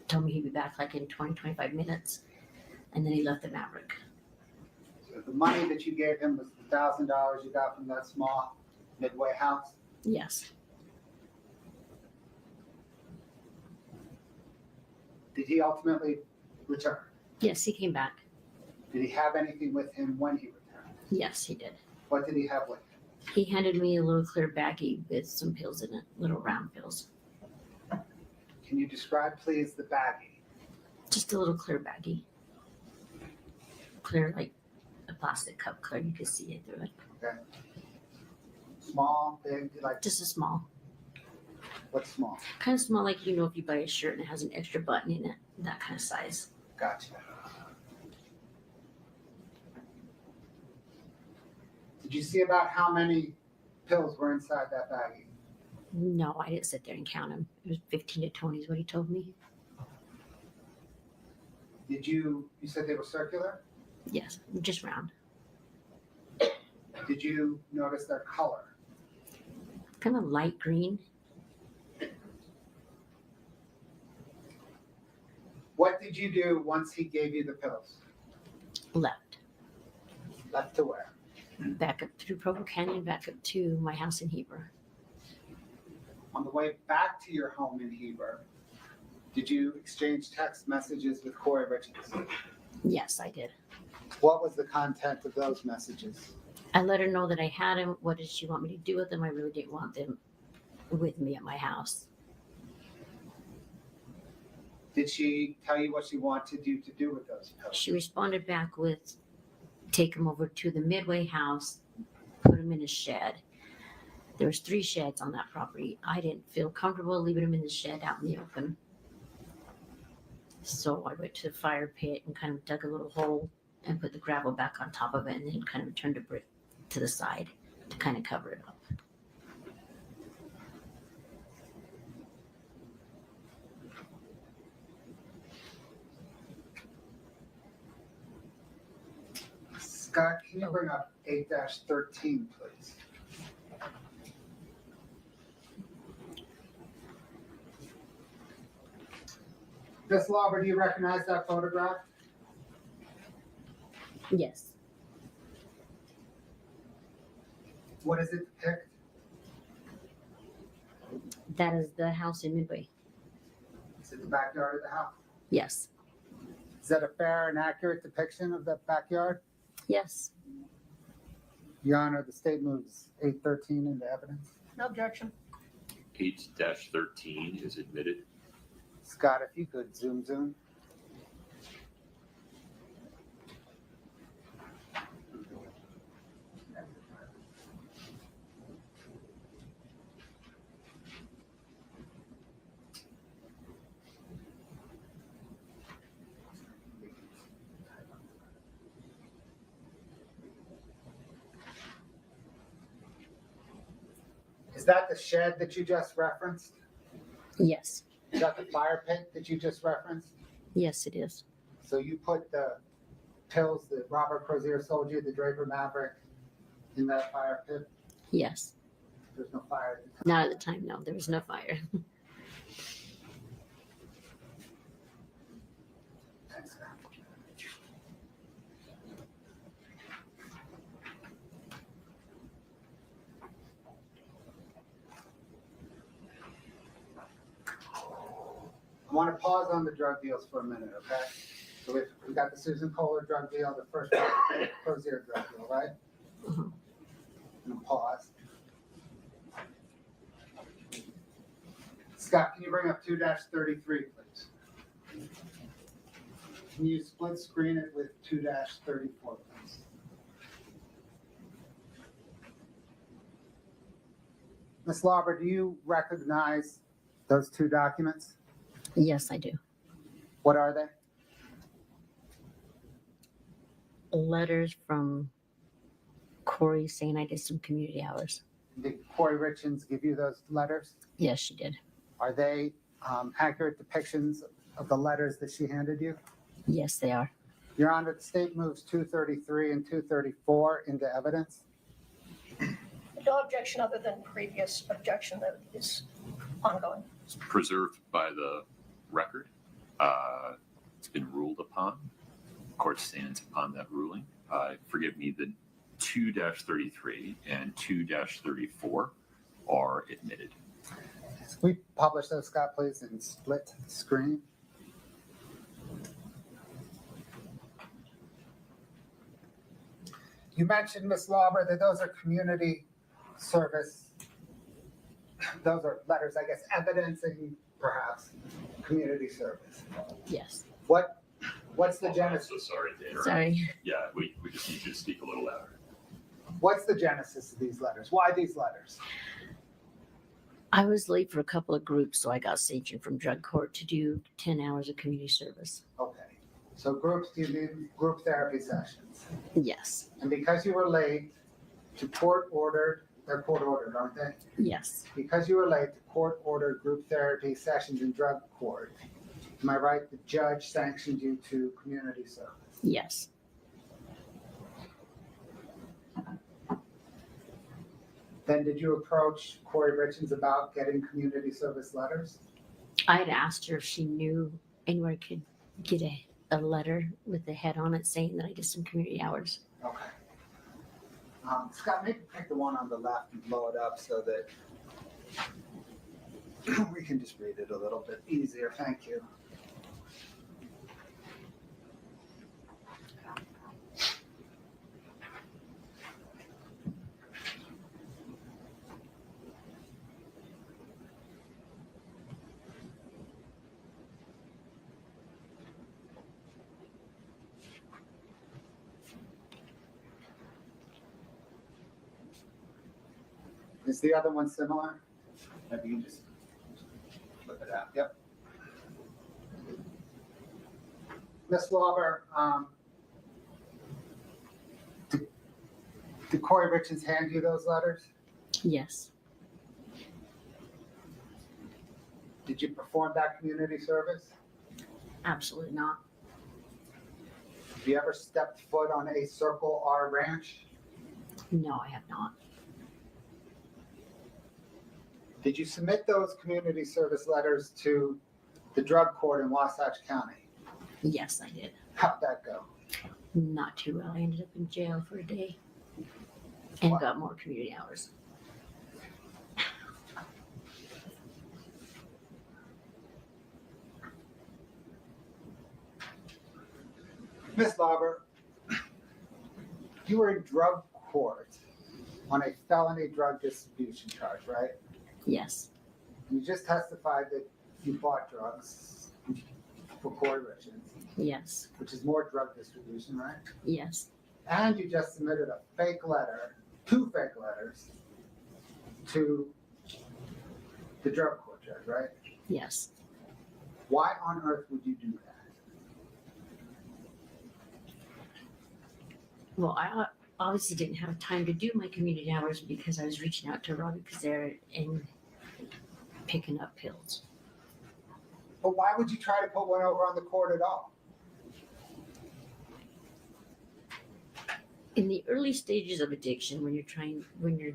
told me he'd be back like in 20, 25 minutes. And then he left the Maverick. So the money that you gave him was the $1,000 you got from that small Midway house? Yes. Did he ultimately return? Yes, he came back. Did he have anything with him when he returned? Yes, he did. What did he have with him? He handed me a little clear baggie with some pills in it, little round pills. Can you describe, please, the baggie? Just a little clear baggie. Clear, like a plastic cup clear. You could see it through it. Okay. Small, big, like? Just a small. What's small? Kind of small, like, you know, if you buy a shirt and it has an extra button in it, that kind of size. Gotcha. Did you see about how many pills were inside that baggie? No, I didn't sit there and count them. It was 15 to 20 is what he told me. Did you said they were circular? Yes, just round. Did you notice their color? Kind of light green. What did you do once he gave you the pills? Left. Left to where? Back up through Provo Canyon, back up to my house in Heber. On the way back to your home in Heber, did you exchange text messages with Kouri Richins? Yes, I did. What was the content of those messages? I let her know that I had him. What did she want me to do with them? I really didn't want them with me at my house. Did she tell you what she wanted you to do with those pills? She responded back with, take him over to the Midway house, put him in a shed. There was 3 sheds on that property. I didn't feel comfortable leaving him in the shed out in the open. So I went to the fire pit and kind of dug a little hole and put the gravel back on top of it and then kind of turned a brick to the side to kind of cover it up. Scott, can you bring up 8-13, please? Miss Lauber, do you recognize that photograph? Yes. What does it depict? That is the house in Midway. Is it the backyard of the house? Yes. Is that a fair and accurate depiction of the backyard? Yes. Your Honor, the state moves 8-13 into evidence. No objection. 8-13 is admitted. Scott, if you could zoom. Is that the shed that you just referenced? Yes. Is that the fire pit that you just referenced? Yes, it is. So you put the pills that Robert Crozier sold you, the Draper Maverick, in that fire pit? Yes. There's no fire at the time? Not at the time, no. There was no fire. Thanks, Scott. I want to pause on the drug deals for a minute, okay? So we've got the Susan Kohler drug deal, the first Crozier drug deal, right? Mm-hmm. I'm gonna pause. Scott, can you bring up 2-33, please? Can you split screen it with 2-34, please? Ms. Lauber, do you recognize those 2 documents? Yes, I do. What are they? Letters from Kouri saying I did some community hours. Did Kouri Richins give you those letters? Yes, she did. Are they accurate depictions of the letters that she handed you? Yes, they are. Your Honor, the state moves 233 and 234 into evidence. No objection other than previous objection that is ongoing. It's preserved by the record. It's been ruled upon. The court stands upon that ruling. Forgive me, the 2-33 and 2-34 are admitted. Can we publish those, Scott, please, and split screen? You mentioned, Ms. Lauber, that those are community service. Those are letters, I guess, evidencing perhaps community service. Yes. What's the genesis? I'm so sorry to interrupt. Sorry. Yeah, we just need you to speak a little louder. What's the genesis of these letters? Why these letters? I was late for a couple of groups, so I got sanctioned from drug court to do 10 hours of community service. Okay. So groups, do you mean group therapy sessions? Yes. And because you were late to court-ordered, they're court-ordered, aren't they? Yes. Because you were late to court-ordered group therapy sessions in drug court, am I right, the judge sanctioned you to community service? Yes. Then did you approach Kouri Richins about getting community service letters? I had asked her if she knew anywhere I could get a letter with a head on it saying that I did some community hours. Okay. Scott, maybe pick the one on the left and blow it up so that we can just read it a little bit easier. Thank you. Is the other one similar? Maybe you can just flip it out. Yep. Ms. Lauber, did Kouri Richins hand you those letters? Yes. Did you perform that community service? Absolutely not. Have you ever stepped foot on a Circle R ranch? No, I have not. Did you submit those community service letters to the drug court in Wasatch County? Yes, I did. How'd that go? Not too well. I ended up in jail for a day and got more community hours. Ms. Lauber, you were in drug court on a felony drug distribution charge, right? Yes. You just testified that you bought drugs for Kouri Richins. Yes. Which is more drug distribution, right? Yes. And you just submitted a fake letter, 2 fake letters, to the drug court judge, right? Yes. Why on earth would you do that? Well, I obviously didn't have time to do my community hours because I was reaching out to Robbie Kazera and picking up pills. But why would you try to put one over on the court at all? In the early stages of addiction, when you're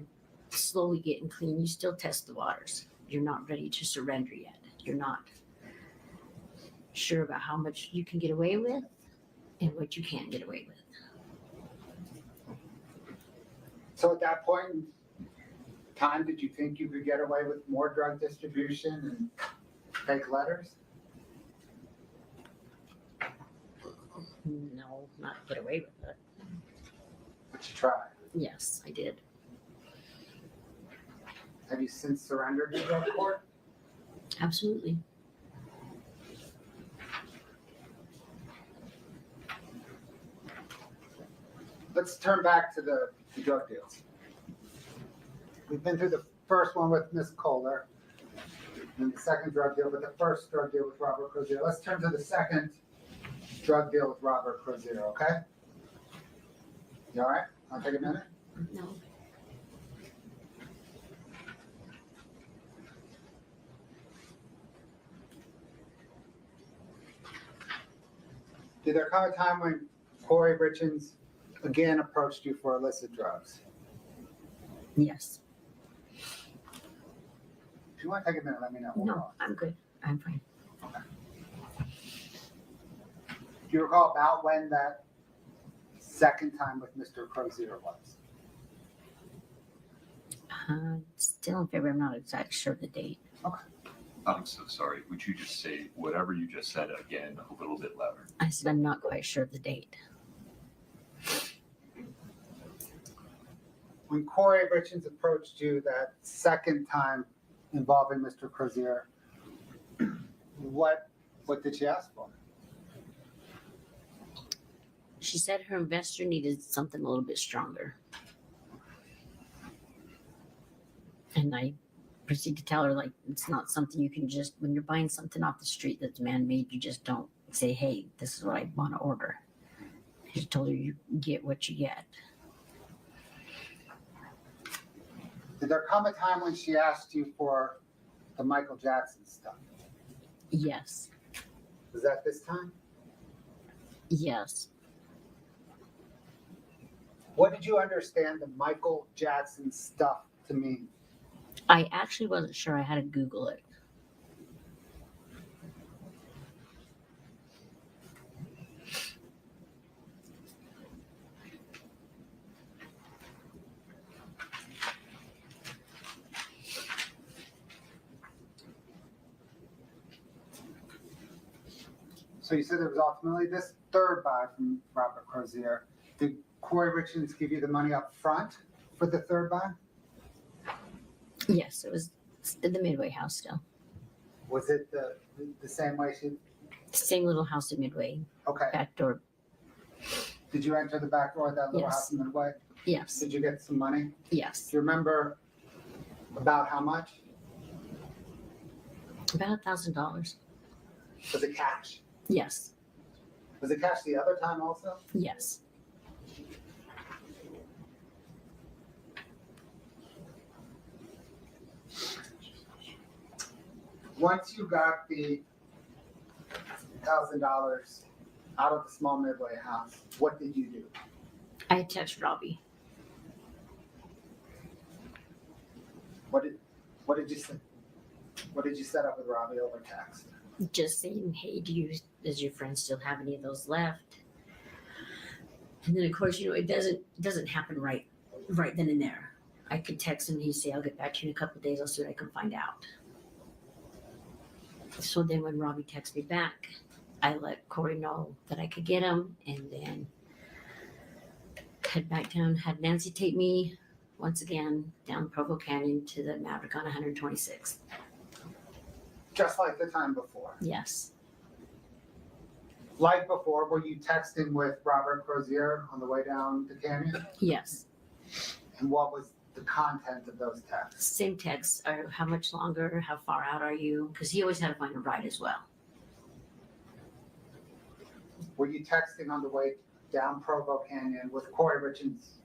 slowly getting clean, you still test the waters. You're not ready to surrender yet. You're not sure about how much you can get away with and what you can't get away with. So at that point in time, did you think you could get away with more drug distribution and fake letters? No, not get away with it. But you tried. Yes, I did. Have you since surrendered to drug court? Absolutely. Let's turn back to the drug deals. We've been through the first one with Ms. Kohler, and the second drug deal, but the first drug deal with Robert Crozier. Let's turn to the second drug deal with Robert Crozier, okay? You all right? I'll take a minute. No. Did there come a time when Kouri Richins again approached you for illicit drugs? Yes. If you want to take a minute, let me know. No, I'm good. I'm fine. Do you recall about when that second time with Mr. Crozier was? Still in February. I'm not exactly sure of the date. Okay. I'm so sorry. Would you just say whatever you just said again a little bit louder? I said I'm not quite sure of the date. When Kouri Richins approached you that second time involving Mr. Crozier, what did she ask for? She said her investor needed something a little bit stronger. And I proceeded to tell her, like, it's not something you can just, when you're buying something off the street that's man-made, you just don't say, hey, this is what I want to order. I just told her you get what you get. Did there come a time when she asked you for the Michael Jackson stuff? Yes. Was that this time? Yes. What did you understand the Michael Jackson stuff to mean? I actually wasn't sure. I had to Google it. So you said there was ultimately this third buy from Robert Crozier. Did Kouri Richins give you the money up front for the third buy? Yes, it was the Midway house still. Was it the same way she? Same little house in Midway. Okay. Back door. Did you enter the back door of that little Yes. house in Midway? Yes. Did you get some money? Yes. Do you remember about how much? About $1,000. Was it cash? Yes. Was it cash the other time also? Yes. Once you got the $1,000 out of the small Midway house, what did you do? I texted Robbie. What did you say? What did you set up with Robbie over text? Just saying, hey, does your friend still have any of those left? And then of course, it doesn't happen right then and there. I could text him, he'd say, I'll get back to you in a couple of days, I'll see what I can find out. So then when Robbie texted me back, I let Kouri know that I could get him, and then head back down, had Nancy take me once again down Provo Canyon to the Maverick on 126th. Just like the time before. Yes. Like before, were you texting with Robert Crozier on the way down the canyon? Yes. And what was the content of those texts? Same texts. How much longer? How far out are you? Because he always had to find a ride as well. Were you texting on the way down Provo Canyon with Kouri Richins?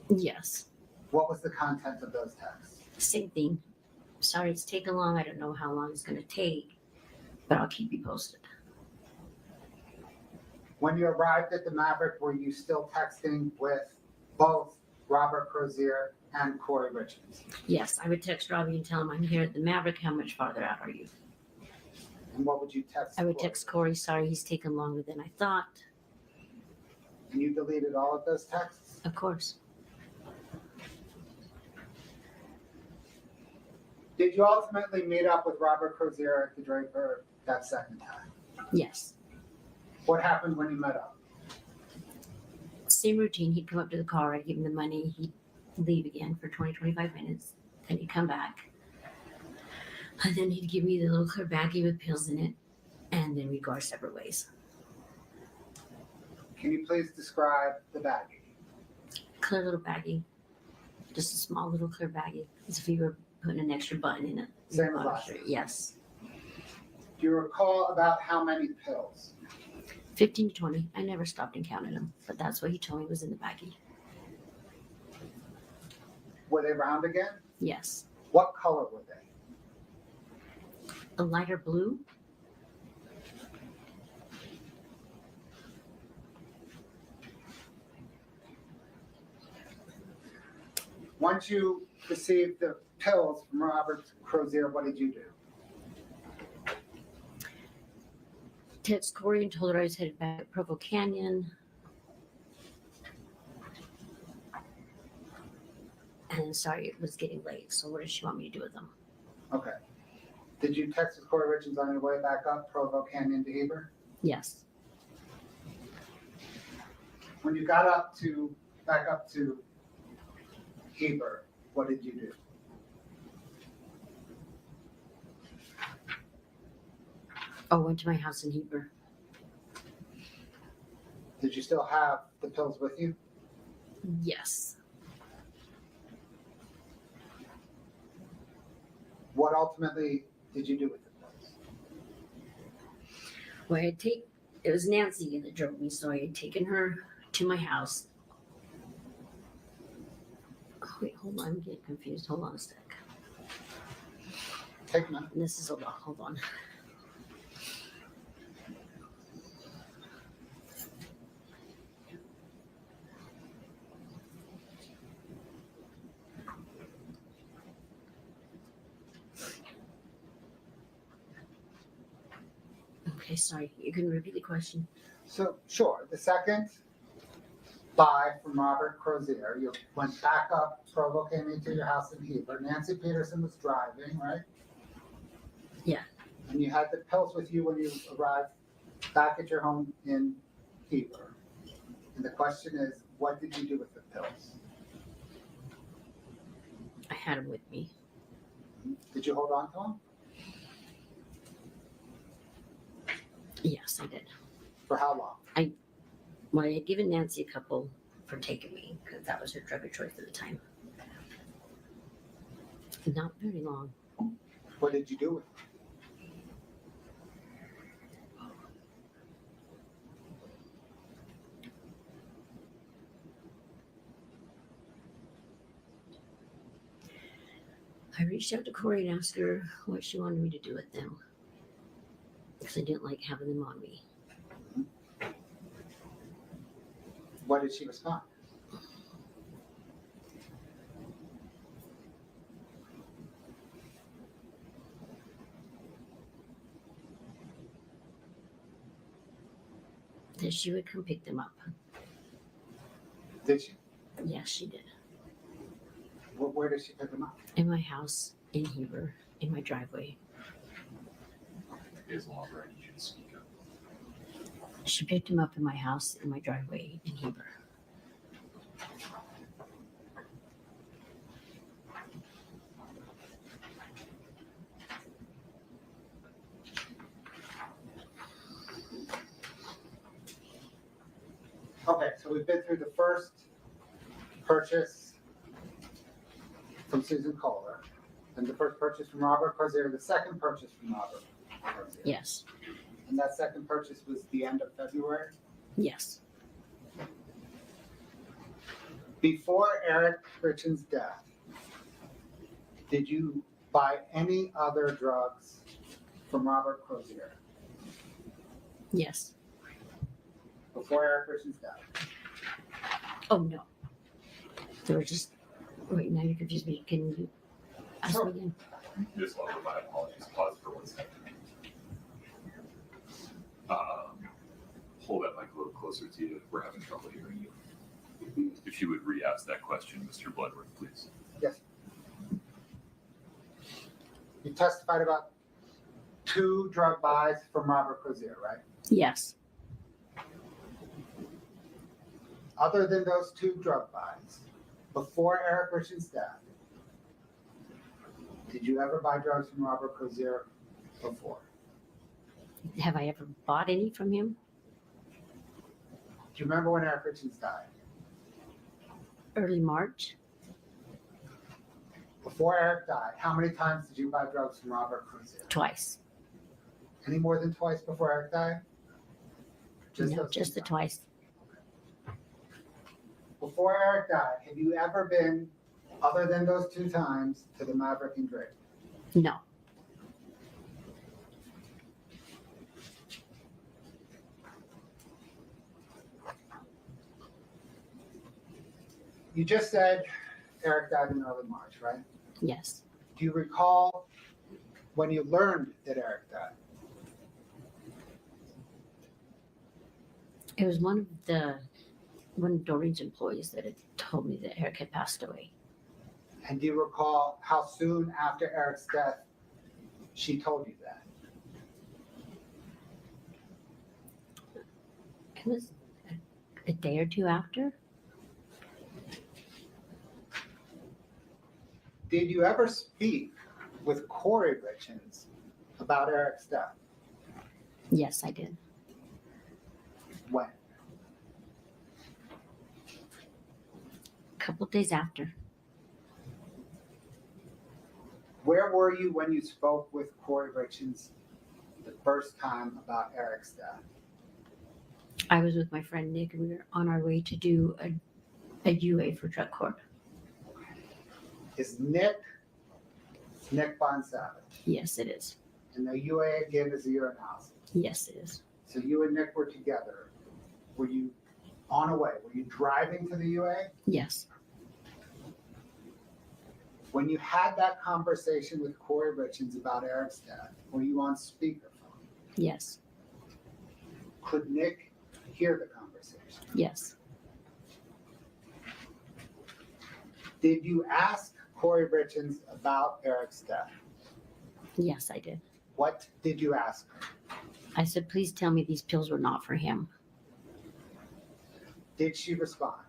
Yes. What was the content of those texts? Same thing. Sorry it's taken long. I don't know how long it's going to take, but I'll keep you posted. When you arrived at the Maverick, were you still texting with both Robert Crozier and Kouri Richins? Yes, I would text Robbie and tell him I'm here at the Maverick. How much farther out are you? And what would you text? I would text Kouri, sorry he's taken longer than I thought. And you deleted all of those texts? Of course. Did you ultimately meet up with Robert Crozier at the Draper that second time? Yes. What happened when you met up? Same routine. He'd come up to the car, I'd give him the money, he'd leave again for 20, 25 minutes. Then he'd come back. And then he'd give me the little clear baggie with pills in it. And then we'd go our separate ways. Can you please describe the baggie? Clear little baggie. Just a small little clear baggie. As if you were putting an extra button in it. Same as last year. Yes. Do you recall about how many pills? 15 to 20. I never stopped and counted them, but that's what he told me was in the baggie. Were they round again? Yes. What color were they? A lighter blue. Once you received the pills from Robert Crozier, what did you do? Text Kouri and told her I was headed back to Provo Canyon. And sorry, it was getting late. So what does she want me to do with them? Okay. Did you text with Kouri Richins on your way back up Provo Canyon to Heber? Yes. When you got back up to Heber, what did you do? Oh, went to my house in Heber. Did you still have the pills with you? Yes. What ultimately did you do with the pills? Well, it was Nancy that drove me, so I had taken her to my house. Oh, wait, hold on, I'm getting confused. Hold on a sec. Take them. This is a lot. Hold on. Okay, sorry. You can repeat the question. So, sure. The second buy from Robert Crozier, you went back up Provo Canyon to your house in Heber. Nancy Peterson was driving, right? Yeah. And you had the pills with you when you arrived back at your home in Heber. And the question is, what did you do with the pills? I had them with me. Did you hold on to them? Yes, I did. For how long? I had given Nancy a couple for taking me because that was her drug of choice at the time. Not very long. What did you do with them? I reached out to Kouri and asked her what she wanted me to do with them because I didn't like having them on me. What did she respond? That she would come pick them up. Did she? Yes, she did. Where did she pick them up? In my house, in Heber, in my driveway. Is longer, I need you to speak up. She picked him up in my house, in my driveway, in Heber. Okay, so we've been through the first purchase from Susan Kohler, and the first purchase from Robert Crozier, the second purchase from Robert Crozier. Yes. And that second purchase was the end of February? Yes. Before Eric Richins' death, did you buy any other drugs from Robert Crozier? Yes. Before Eric Richins' death? Oh, no. There were just... Wait, now you confused me. Can you ask me again? This level, my apologies. Pause for 1 second. Hold that mic a little closer to you. We're having trouble hearing you. If you would re-ask that question, Mr. Bloodworth, please. Yes. You testified about 2 drug buys from Robert Crozier, right? Yes. Other than those 2 drug buys, before Eric Richins' death, did you ever buy drugs from Robert Crozier before? Have I ever bought any from him? Do you remember when Eric Richins died? Early March. Before Eric died, how many times did you buy drugs from Robert Crozier? Twice. Any more than twice before Eric died? No, just the twice. Before Eric died, have you ever been Other than those 2 times to the Maverick and Drake? No. You just said Eric died in early March, right? Yes. Do you recall when you learned that Eric died? It was one of Doreen's employees that had told me that Eric had passed away. And do you recall how soon after Eric's death she told you that? It was a day or two after. Did you ever speak with Kouri Richins about Eric's death? Yes, I did. When? A couple of days after. Where were you when you spoke with Kouri Richins the first time about Eric's death? I was with my friend Nick, and we were on our way to do a UA for drug court. Is Nick Bon Savage? Yes, it is. And the UA again is a urinalysis? Yes, it is. So you and Nick were together. Were you on a way? Were you driving to the UA? Yes. When you had that conversation with Kouri Richins about Eric's death, were you on speakerphone? Yes. Could Nick hear the conversation? Yes. Did you ask Kouri Richins about Eric's death? Yes, I did. What did you ask her? I said, please tell me these pills were not for him. Did she respond?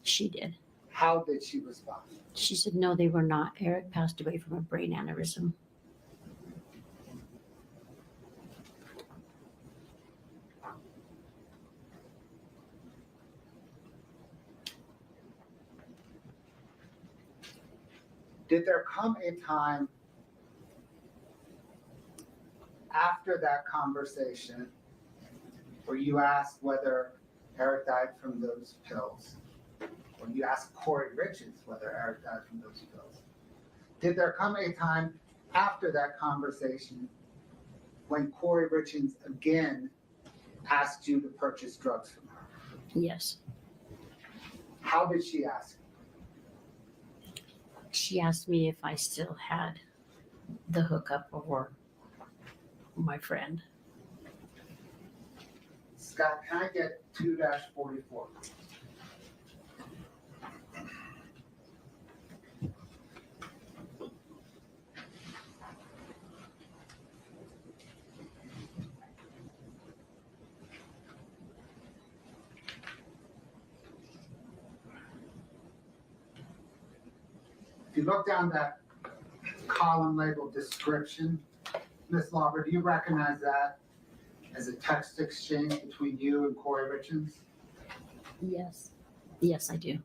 She did. How did she respond? She said, no, they were not. Eric passed away from a brain aneurysm. Did there come a time after that conversation where you asked whether Eric died from those pills? Or you asked Kouri Richins whether Eric died from those pills? Did there come a time after that conversation when Kouri Richins again asked you to purchase drugs from her? Yes. How did she ask? She asked me if I still had the hookup or my friend. Scott, can I get 2-44? If you look down that column labeled description, Ms. Lauber, do you recognize that as a text exchange between you and Kouri Richins? Yes. Yes, I do.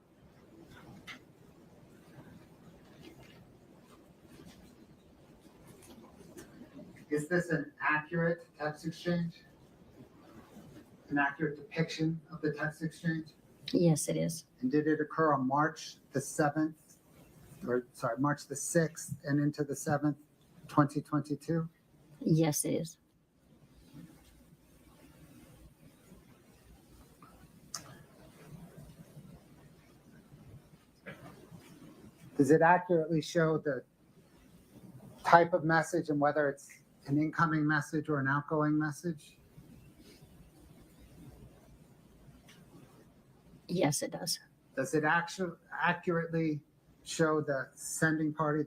Is this an accurate text exchange? An accurate depiction of the text exchange? Yes, it is. And did it occur on March the 7th, March the 6th and into the 7th, 2022? Yes, it is. Does it accurately show the type of message and whether it's an incoming message or an outgoing message? Yes, it does. Does it actually accurately show the sending party,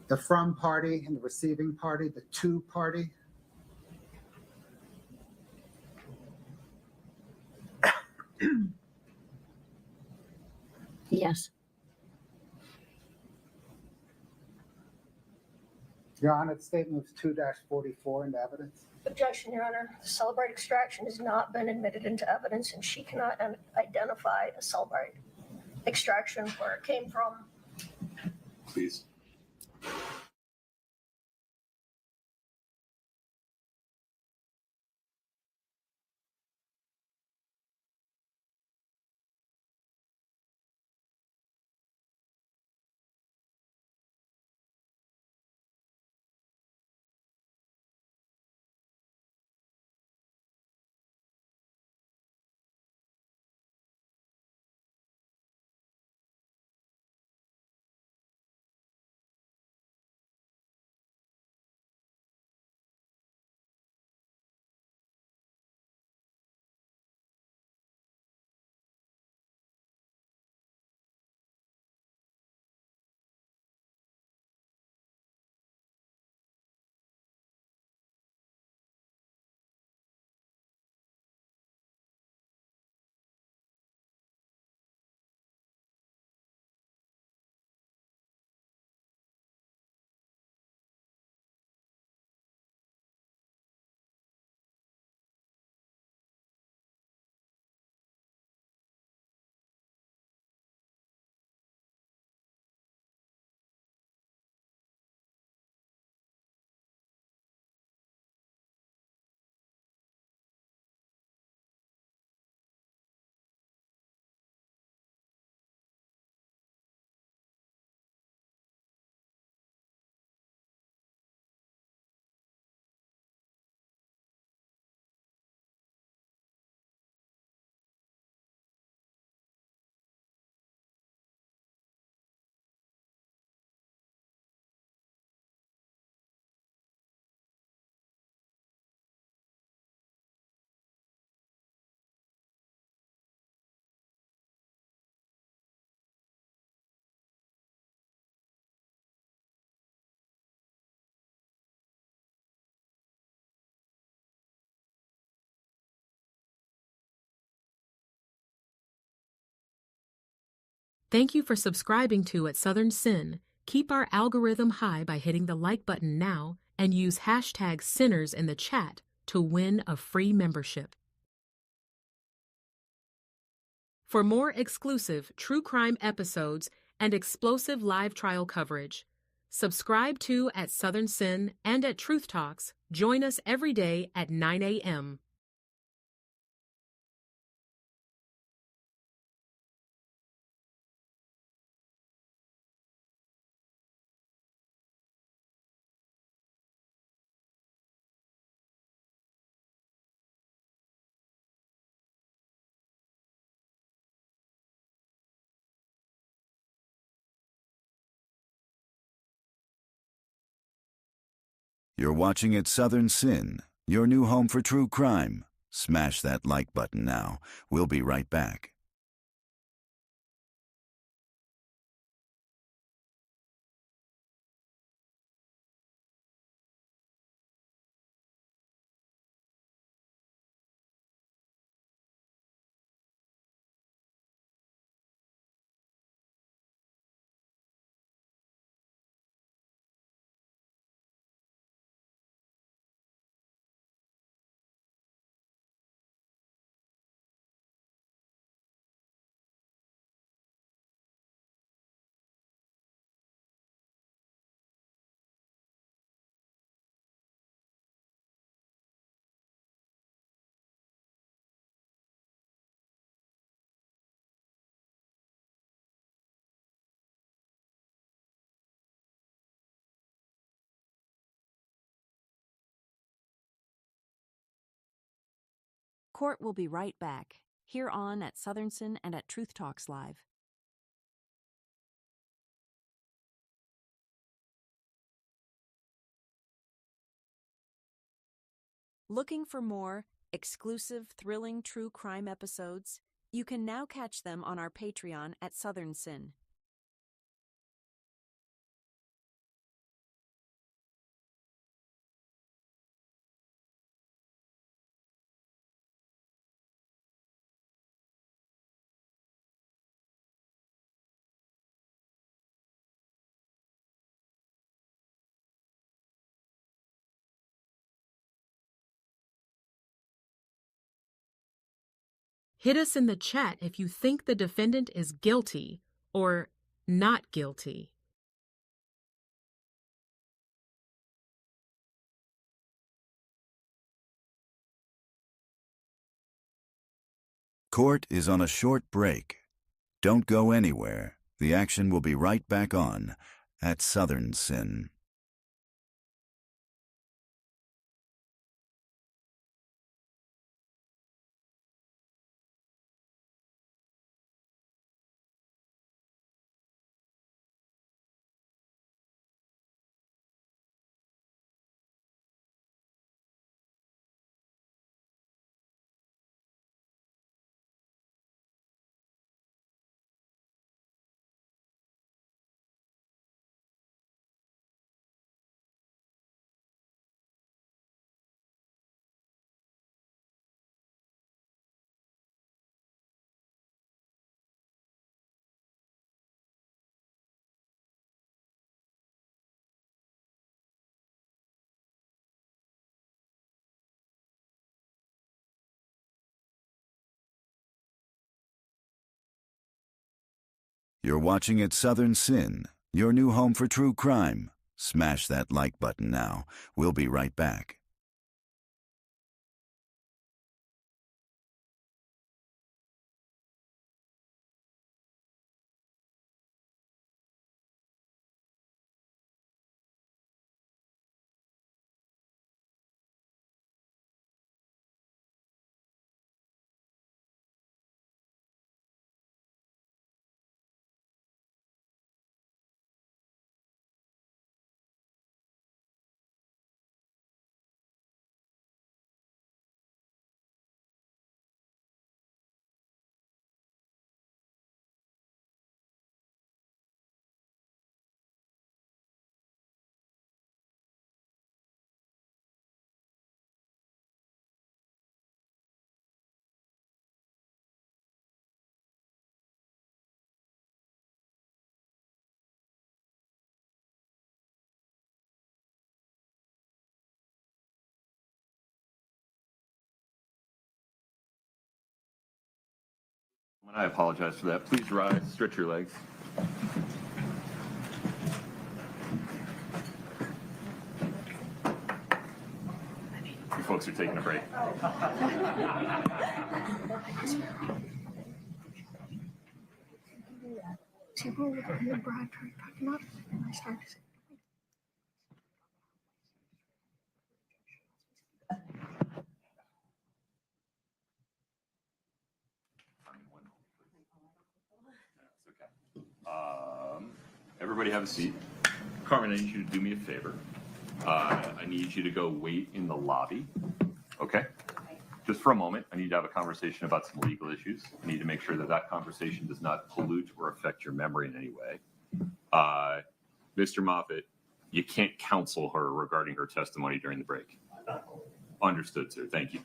the from party and the receiving party, the to party? Yes. Your Honor, the state moves 2-44 into evidence. Objection, Your Honor. The Celebrate extraction has not been admitted into evidence, and she cannot identify a Celebrate extraction where it came from. Please. Thank you for subscribing to At Southern Sin. Keep our algorithm high by hitting the like button now and use hashtag Sinners in the chat to win a free membership. For more exclusive true crime episodes and explosive live trial coverage, subscribe to At Southern Sin and at Truth Talks. Join us every day at 9 a.m. You're watching At Southern Sin, your new home for true crime. Smash that like button now. We'll be right back. Court will be right back, here on At Southern Sin and at Truth Talks Live. Looking for more exclusive, thrilling true crime episodes? You can now catch them on our Patreon at Southern Sin. Hit us in the chat if you think the defendant is guilty or not guilty. Court is on a short break. Don't go anywhere. The action will be right back on At Southern Sin. You're watching At Southern Sin, your new home for true crime. Smash that like button now. We'll be right back. I apologize for that. Please rise, stretch your legs. You folks are taking a break. See, we're looking at Brad talking about it, and I started to say, Everybody have a seat. Carmen, I need you to do me a favor. I need you to go wait in the lobby. Okay? Just for a moment. I need to have a conversation about some legal issues. I need to make sure that that conversation does not pollute or affect your memory in any way. Mr. Moffitt, you can't counsel her regarding her testimony during the break. Understood, sir. Thank you.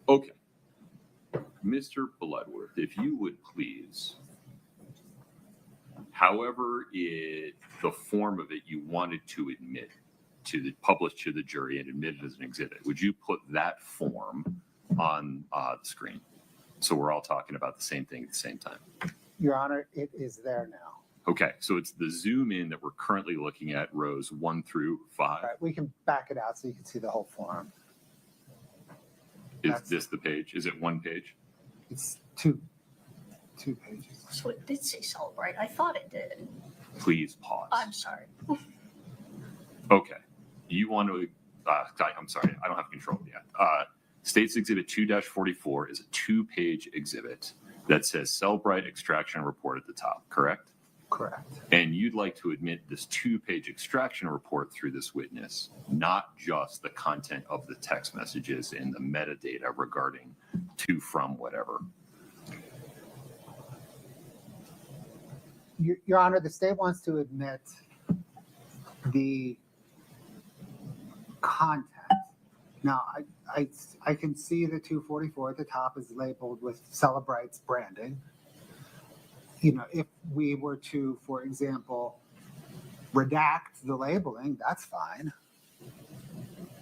Okay. Mr. Bloodworth, if you would please, however the form of it you wanted to admit to the published to the jury and admit it as an exhibit, would you put that form on the screen so we're all talking about the same thing at the same time? Your Honor, it is there now. Okay, so it's the zoom in that we're currently looking at, rows 1 through 5. All right, we can back it out so you can see the whole form. Is this the page? Is it one page? It's two pages. so it did say celebrate. I thought it did. Please pause. I'm sorry. Okay. You want to, I'm sorry, I don't have control yet. State's Exhibit 2-44 is a 2-page exhibit that says Cellbrite Extraction Report at the top, correct? Correct. And you'd like to admit this 2-page extraction report through this witness, not just the content of the text messages and the metadata regarding to, from, whatever. Your Honor, the state wants to admit the content. Now, I can see the 244 at the top is labeled with Celebrite's branding. You know, if we were to, for example, redact the labeling, that's fine.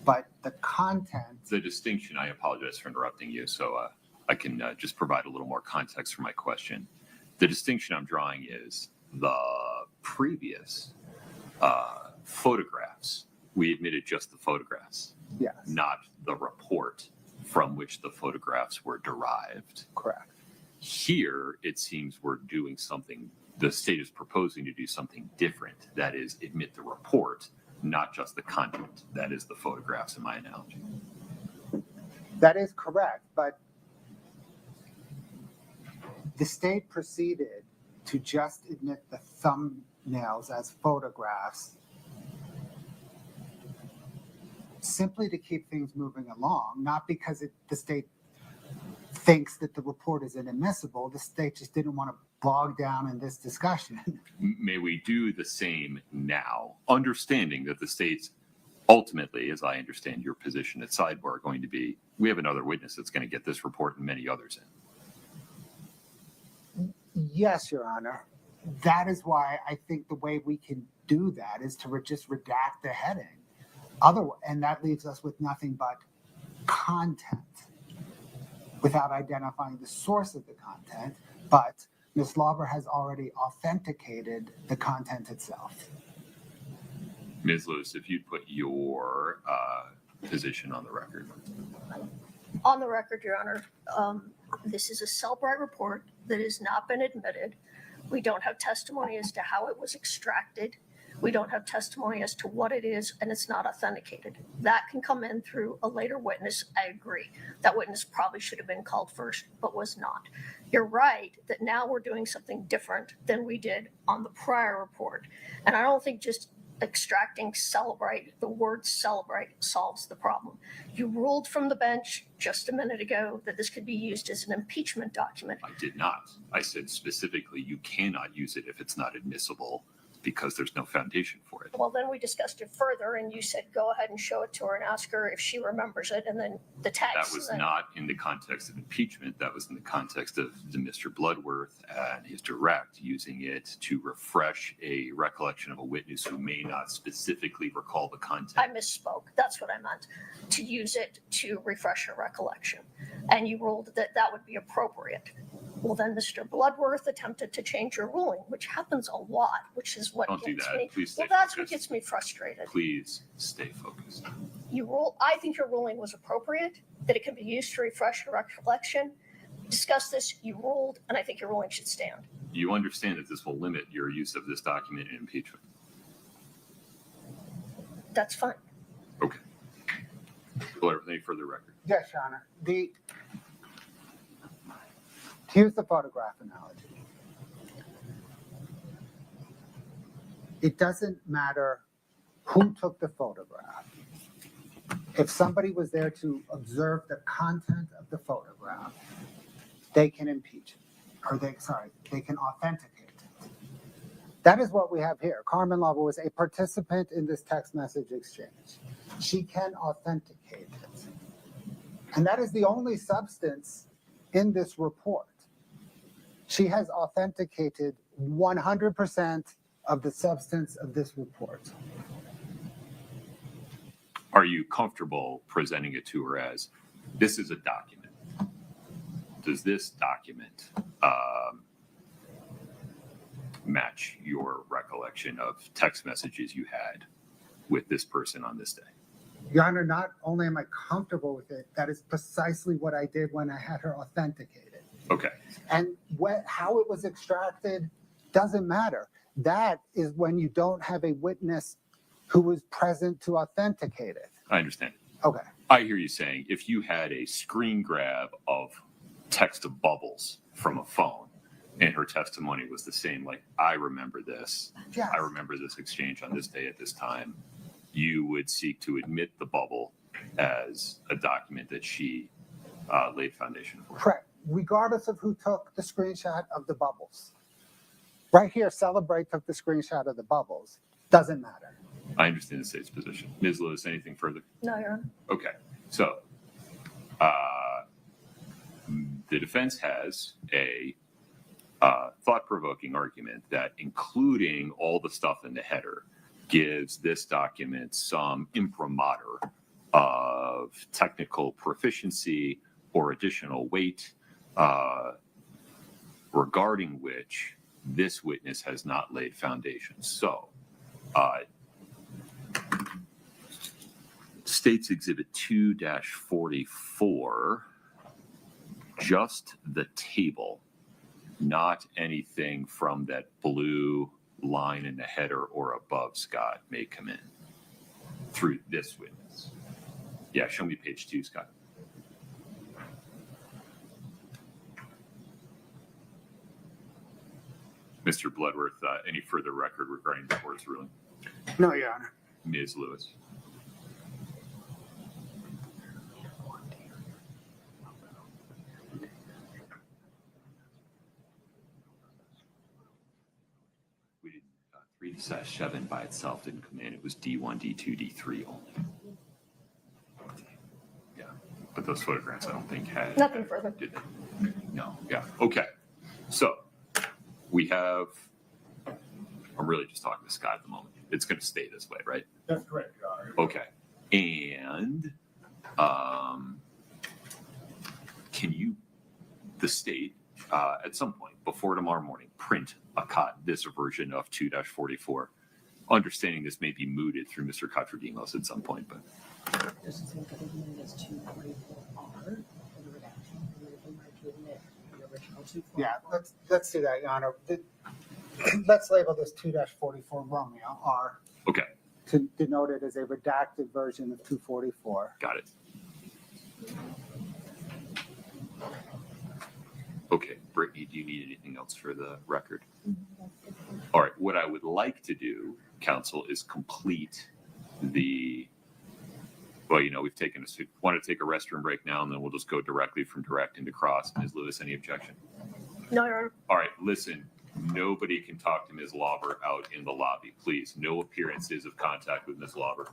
But the content. The distinction, I apologize for interrupting you, so I can just provide a little more context for my question. The distinction I'm drawing is the previous photographs. We admitted just the photographs, yes, not the report from which the photographs were derived. Correct. Here, it seems we're doing something, the state is proposing to do something different. That is, admit the report, not just the content. That is the photographs in my analogy. That is correct, but the state proceeded to just admit the thumbnails as photographs simply to keep things moving along, not because the state thinks that the report is inadmissible. The state just didn't want to bog down in this discussion. May we do the same now, understanding that the state's ultimately, as I understand your position at sidebar, going to be, we have another witness that's going to get this report and many others in. Yes, Your Honor. That is why I think the way we can do that is to just redact the heading. And that leaves us with nothing but content without identifying the source of the content. But Ms. Lauber has already authenticated the content itself. Ms. Lewis, if you'd put your position on the record. On the record, Your Honor, this is a Cellbrite report that has not been admitted. We don't have testimony as to how it was extracted. We don't have testimony as to what it is, and it's not authenticated. That can come in through a later witness. I agree. That witness probably should have been called first, but was not. You're right that now we're doing something different than we did on the prior report. And I don't think just extracting Cellbrite, the word Cellbrite, solves the problem. You ruled from the bench just a minute ago that this could be used as an impeachment document. I did not. I said specifically you cannot use it if it's not admissible because there's no foundation for it. Well, then we discussed it further, and you said, go ahead and show it to her and ask her if she remembers it, and then the text. That was not in the context of impeachment. That was in the context of Mr. Bloodworth and his direct using it to refresh a recollection of a witness who may not specifically recall the content. I misspoke. That's what I meant. To use it to refresh her recollection. And you ruled that that would be appropriate. Well, then Mr. Bloodworth attempted to change your ruling, which happens a lot, which is what Don't do gets that. me. Please stay Well, that's focused. what gets me frustrated. Please stay focused. I think your ruling was appropriate, that it can be used to refresh your recollection. We discussed this, you ruled, and I think your ruling should stand. You understand that this will limit your use of this document in impeachment. That's fine. Okay. Blair, any further record? Yes, Your Honor. To use the photograph analogy, it doesn't matter who took the photograph. If somebody was there to observe the content of the photograph, they can impeach it, or they can authenticate it. That is what we have here. Carmen Lava was a participant in this text message exchange. She can authenticate it. And that is the only substance in this report. She has authenticated 100% of the substance of this report. Are you comfortable presenting it to her as, this is a document? Does this document match your recollection of text messages you had with this person on this day? Your Honor, not only am I comfortable with it, that is precisely what I did when I had her authenticated. Okay. And how it was extracted doesn't matter. That is when you don't have a witness who was present to authenticate it. I understand. Okay. I hear you saying if you had a screen grab of text of bubbles from a phone and her testimony was the same, like, I remember this, Yes. I remember this exchange on this day at this time, you would seek to admit the bubble as a document that she laid foundation for. Correct. Regardless of who took the screenshot of the bubbles. Right here, Celebrate took the screenshot of the bubbles. Doesn't matter. I understand the state's position. Ms. Lewis, anything further? No, Your Honor. Okay. So the defense has a thought-provoking argument that including all the stuff in the header gives this document some imprimatur of technical proficiency or additional weight, regarding which this witness has not laid foundation. So, State's Exhibit 2-44, just the table, not anything from that blue line in the header or above, Scott, may come in through this witness. Yeah, show me page 2, Scott. Mr. Bloodworth, any further record regarding the court's ruling? No, Your Honor. Ms. Lewis. We didn't, 3/7 by itself didn't come in. It was D1, D2, D3 only. Yeah, but those photographs I don't think had. Nothing further. Did they? No, yeah, okay. So we have, I'm really just talking to Scott at the moment. It's going to stay this way, right? That's correct, Your Honor. Okay. And can you, the state, at some point before tomorrow morning, print this version of 2-44, understanding this may be mooted through Mr. Katradimos at some point, but. Doesn't seem that it is 244R for the redaction. We might to admit the original 244. Yeah, let's do that, Your Honor. Let's label this 2-44 Romeo R. Okay. To denote it as a redacted version of 244. Got it. Okay, Brittany, do you need anything else for the record? All right, what I would like to do, counsel, is complete the, well, we've taken want to take a restroom break now, and then we'll just go directly from direct into cross. Ms. Lewis, any objection? No, Your Honor. All right, listen, nobody can talk to Ms. Lauber out in the lobby. Please, no appearances of contact with Ms. Lauber.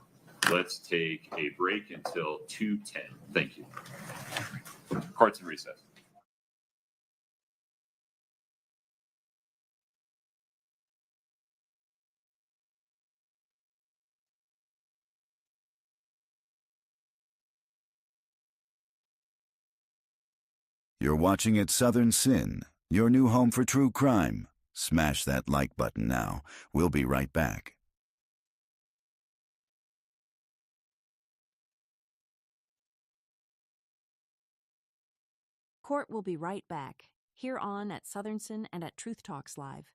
Let's take a break until 2:10. Thank you. Court's in recess. You're watching at Southern Sin, your new home for true crime. Smash that like button now. We'll be right back. Court will be right back, here on at Southern Sin and at Truth Talks Live.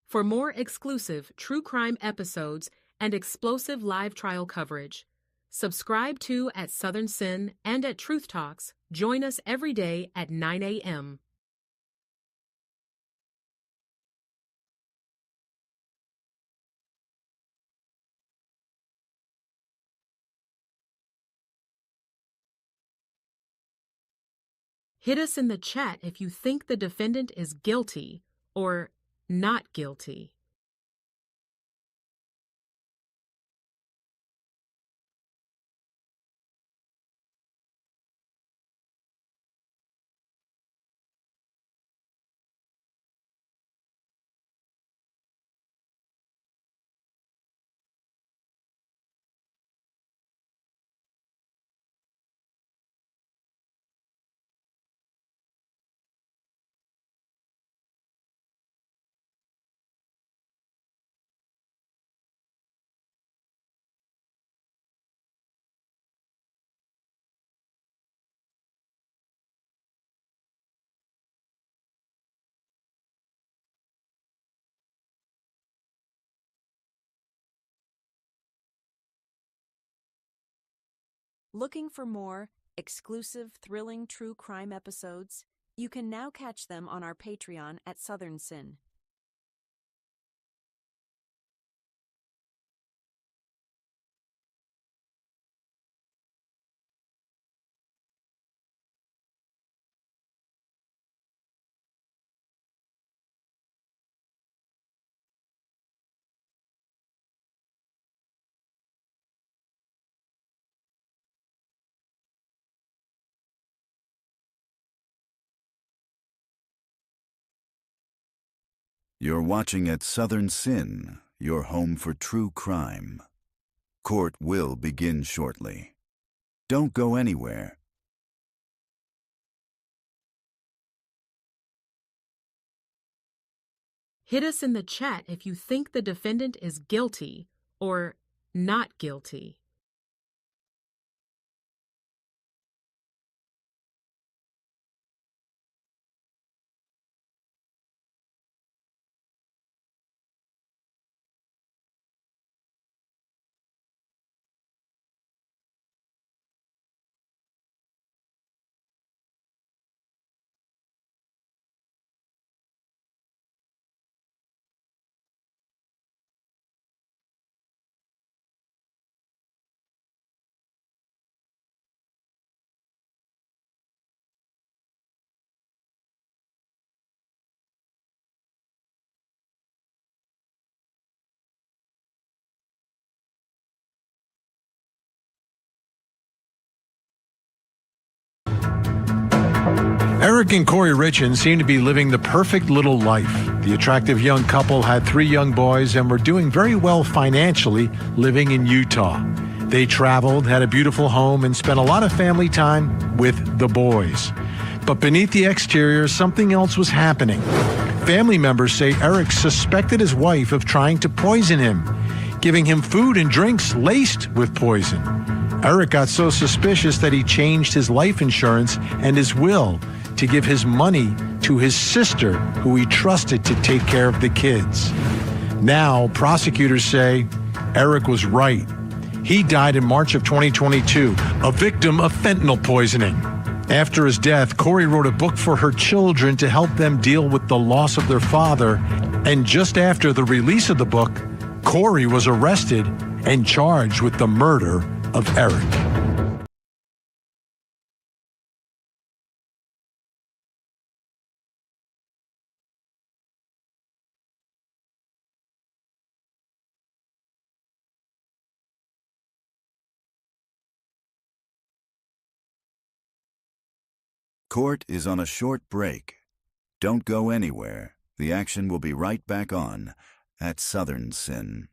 For more exclusive true crime episodes and explosive live trial coverage, subscribe to at Southern Sin and at Truth Talks. Join us every day at 9 a.m. Hit us in the chat if you think the defendant is guilty or not guilty. Looking for more exclusive, thrilling true crime episodes? You can now catch them on our Patreon at Southern Sin. You're watching at Southern Sin, your home for true crime. Court will begin shortly. Don't go anywhere. Hit us in the chat if you think the defendant is guilty or not guilty. Eric and Kouri Richins seem to be living the perfect little life. The attractive young couple had 3 young boys and were doing very well financially living in Utah. They traveled, had a beautiful home, and spent a lot of family time with the boys. But beneath the exterior, something else was happening. Family members say Eric suspected his wife of trying to poison him, giving him food and drinks laced with poison. Eric got so suspicious that he changed his life insurance and his will to give his money to his sister, who he trusted to take care of the kids. Now, prosecutors say Eric was right. He died in March of 2022, a victim of fentanyl poisoning. After his death, Kouri wrote a book for her children to help them deal with the loss of their father. And just after the release of the book, Kouri was arrested and charged with the murder of Eric. Court is on a short break. Don't go anywhere. The action will be right back on at Southern Sin.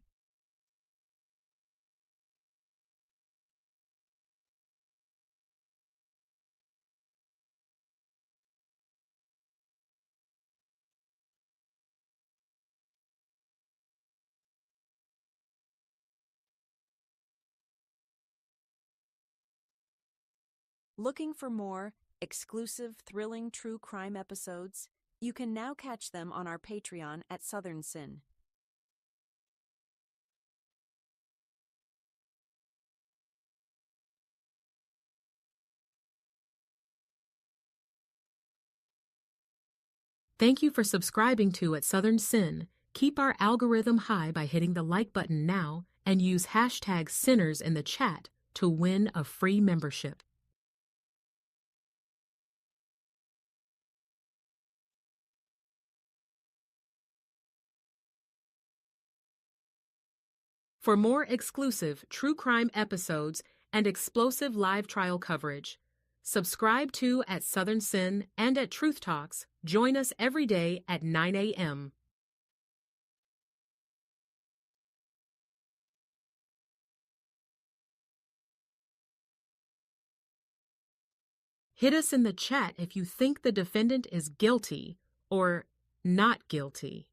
Looking for more exclusive, thrilling true crime episodes? You can now catch them on our Patreon at Southern Sin. Thank you for subscribing to At Southern Sin. Keep our algorithm high by hitting the like button now and use hashtag Sinners in the chat to win a free membership. For more exclusive true crime episodes and explosive live trial coverage, subscribe to At Southern Sin and at Truth Talks. Join us every day at 9 a.m. Hit us in the chat if you think the defendant is guilty or not guilty.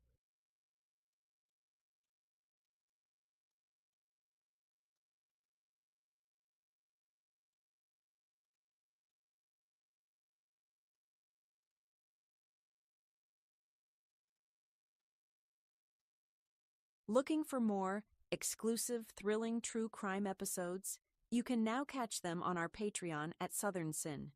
Looking for more exclusive, thrilling true crime episodes? You can now catch them on our Patreon at Southern Sin.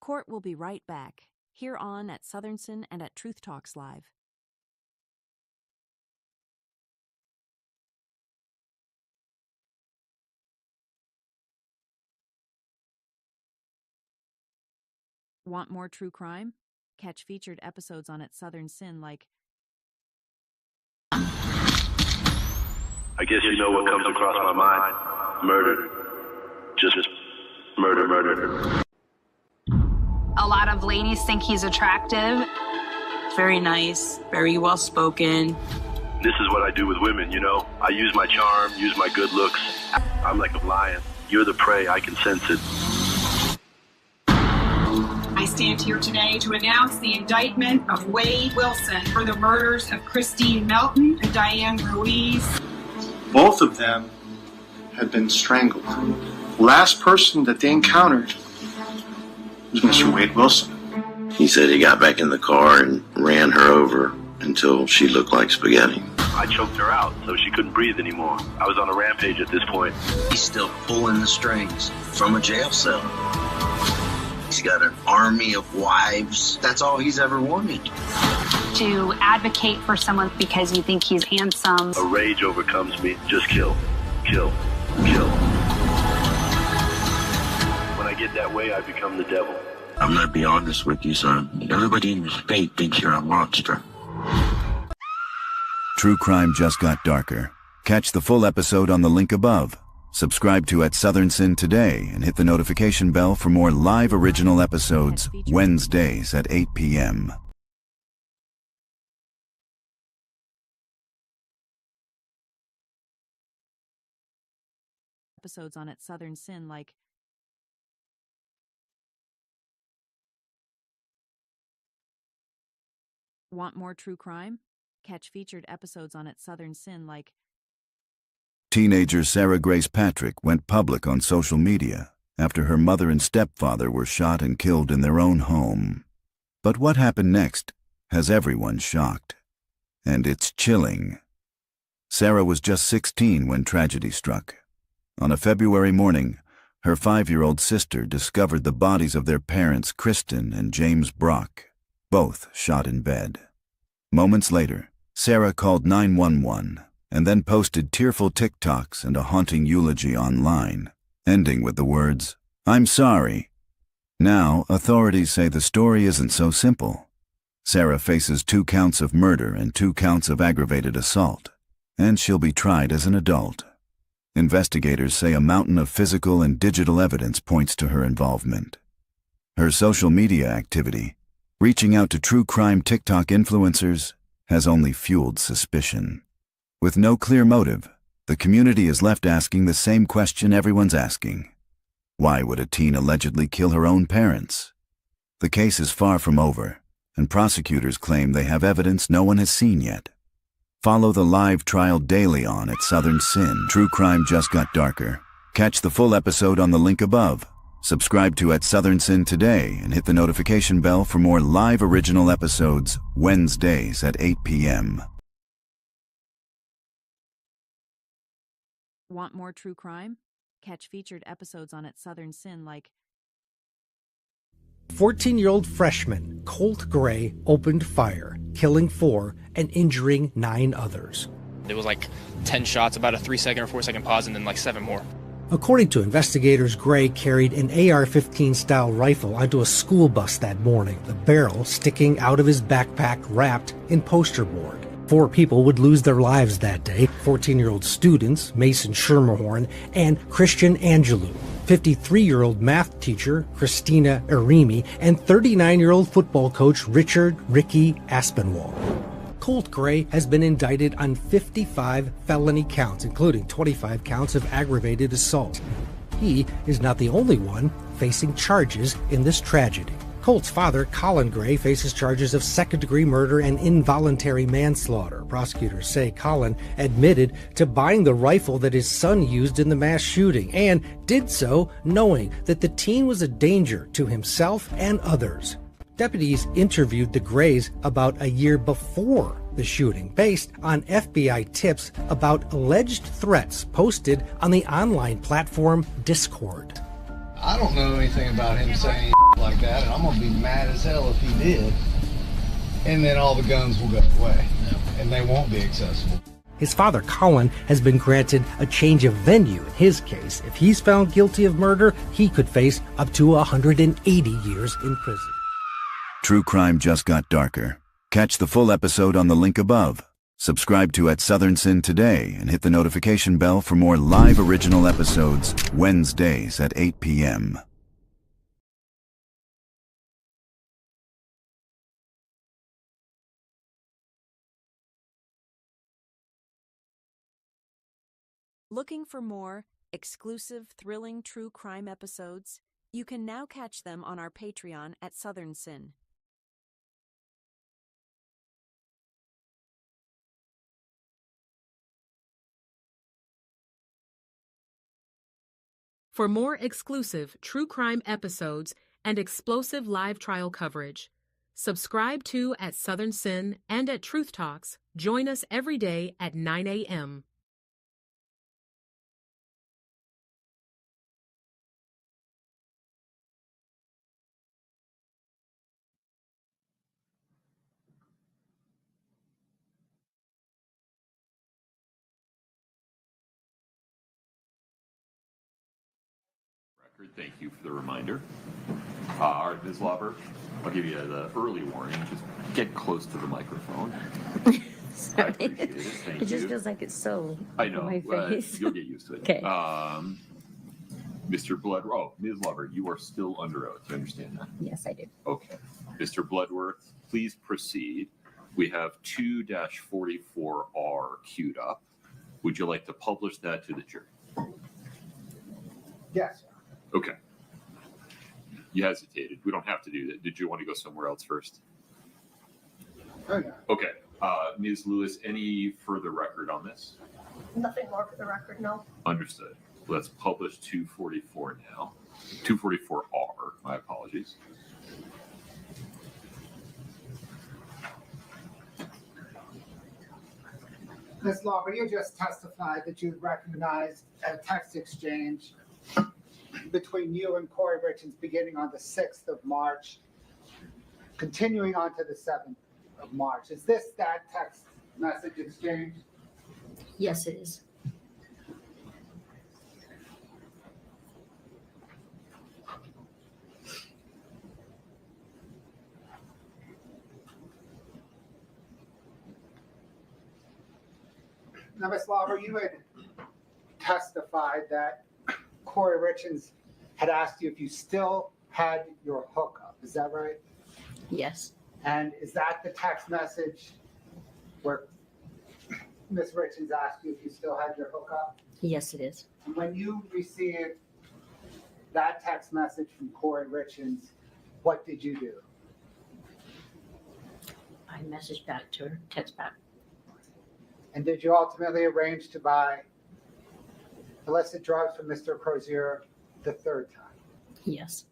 Court will be right back, here on at Southern Sin and at Truth Talks Live. Want more true crime? Catch featured episodes on at Southern Sin like I guess you know what comes across my mind. Murder. Just murder, murder. A lot of ladies think he's attractive. Very nice, very well spoken. This is what I do with women, you know? I use my charm, use my good looks. I'm like a lion. You're the prey, I can sense it. I stand here today to announce the indictment of Wade Wilson for the murders of Christine Melton and Diane Ruiz. Both of them had been strangled. The last person that they encountered was Mr. Wade Wilson. He said he got back in the car and ran her over until she looked like spaghetti. I choked her out so she couldn't breathe anymore. I was on a rampage at this point. He's still pulling the strings from a jail cell. He's got an army of wives. That's all he's ever wanted. To advocate for someone because you think he's handsome. A rage overcomes me. Just kill, kill, kill. When I get that way, I become the devil. I'm gonna be honest with you, son. Everybody in the state thinks you're a monster. True crime just got darker. Catch the full episode on the link above. Subscribe to At Southern Sin today and hit the notification bell for more live original episodes Wednesdays at 8 p.m. episodes on at Southern Sin like Want more true crime? Catch featured episodes on at Southern Sin like Teenager Sarah Grace Patrick went public on social media after her mother and stepfather were shot and killed in their own home. But what happened next has everyone shocked. And it's chilling. Sarah was just 16 when tragedy struck. On a February morning, her 5-year-old sister discovered the bodies of their parents, Kristen and James Brock, both shot in bed. Moments later, Sarah called 911 and then posted tearful TikToks and a haunting eulogy online. ending with the words, "I'm sorry." Now, authorities say the story isn't so simple. Sarah faces 2 counts of murder and 2 counts of aggravated assault, and she'll be tried as an adult. Investigators say a mountain of physical and digital evidence points to her involvement. Her social media activity, reaching out to true crime TikTok influencers, has only fueled suspicion. With no clear motive, the community is left asking the same question everyone's asking. Why would a teen allegedly kill her own parents? The case is far from over, and prosecutors claim they have evidence no one has seen yet. Follow the live trial daily on at Southern Sin. True crime just got darker. Catch the full episode on the link above. Subscribe to at Southern Sin today and hit the notification bell for more live original episodes Wednesdays at 8 p.m. Want more true crime? Catch featured episodes on At Southern Sin like 14-year-old freshman Colt Gray opened fire, killing 4 and injuring 9 others. It was like 10 shots, about a 3-second or 4-second pause, and then like 7 more. According to investigators, Gray carried an AR-15 style rifle onto a school bus that morning, the barrel sticking out of his backpack wrapped in poster board. 4 people would lose their lives that day, 14-year-old students Mason Schermerhorn and Christian Angelou, 53-year-old math teacher Christina Arimi, and 39-year-old football coach Richard Ricky Aspinwall. Colt Gray has been indicted on 55 felony counts, including 25 counts of aggravated assault. He is not the only one facing charges in this tragedy. Colt's father, Colin Gray, faces charges of second-degree murder and involuntary manslaughter. Prosecutors say Colin admitted to buying the rifle that his son used in the mass shooting and did so knowing that the teen was a danger to himself and others. Deputies interviewed the Grays about a year before the shooting, based on FBI tips about alleged threats posted on the online platform Discord. I don't know anything about him saying like that, and I'm going to be mad as hell if he did. And then all the guns will go away, and they won't be accessible. His father, Colin, has been granted a change of venue in his case. If he's found guilty of murder, he could face up to 180 years in prison. True crime just got darker. Catch the full episode on the link above. Subscribe to at Southern Sin today and hit the notification bell for more live original episodes Wednesdays at 8 p.m. Looking for more exclusive, thrilling true crime episodes? You can now catch them on our Patreon at Southern Sin. For more exclusive true crime episodes and explosive live trial coverage, subscribe to at Southern Sin and at Truth Talks. Join us every day at 9 a.m. Thank you for the reminder. All right, Ms. Lauber, I'll give you the early warning. Just get close to the microphone. Sorry. I appreciate it. Thank It just you. feels like it's so I know. on my face. You'll get used to it. Okay. Mr. Bloodworth, Ms. Lauber, you are still under oath. You understand that? Yes, I do. Okay. Mr. Bloodworth, please proceed. We have 2-44R queued up. Would you like to publish that to the jury? Yes. Okay. You hesitated. We don't have to do that. Did you want to go somewhere else first? Oh, yeah. Okay. Ms. Lewis, any further record on this? Nothing more for the record, no. Understood. Let's publish 244 now. 244R. My apologies. Ms. Lauber, you just testified that you recognized a text exchange between you and Kouri Richins beginning on the 6th of March, continuing on to the 7th of March. Is this that text message exchange? Yes, it is. Now, Ms. Lauber, you had testified that Kouri Richins had asked you if you still had your hookup. Is that right? Yes. And is that the text message where Ms. Richins asked you if you still had your hookup? Yes, it is. And when you received that text message from Kouri Richins, what did you do? I messaged back to her, text back. And did you ultimately arrange to buy illicit drugs from Mr. Crozier the third time? Yes.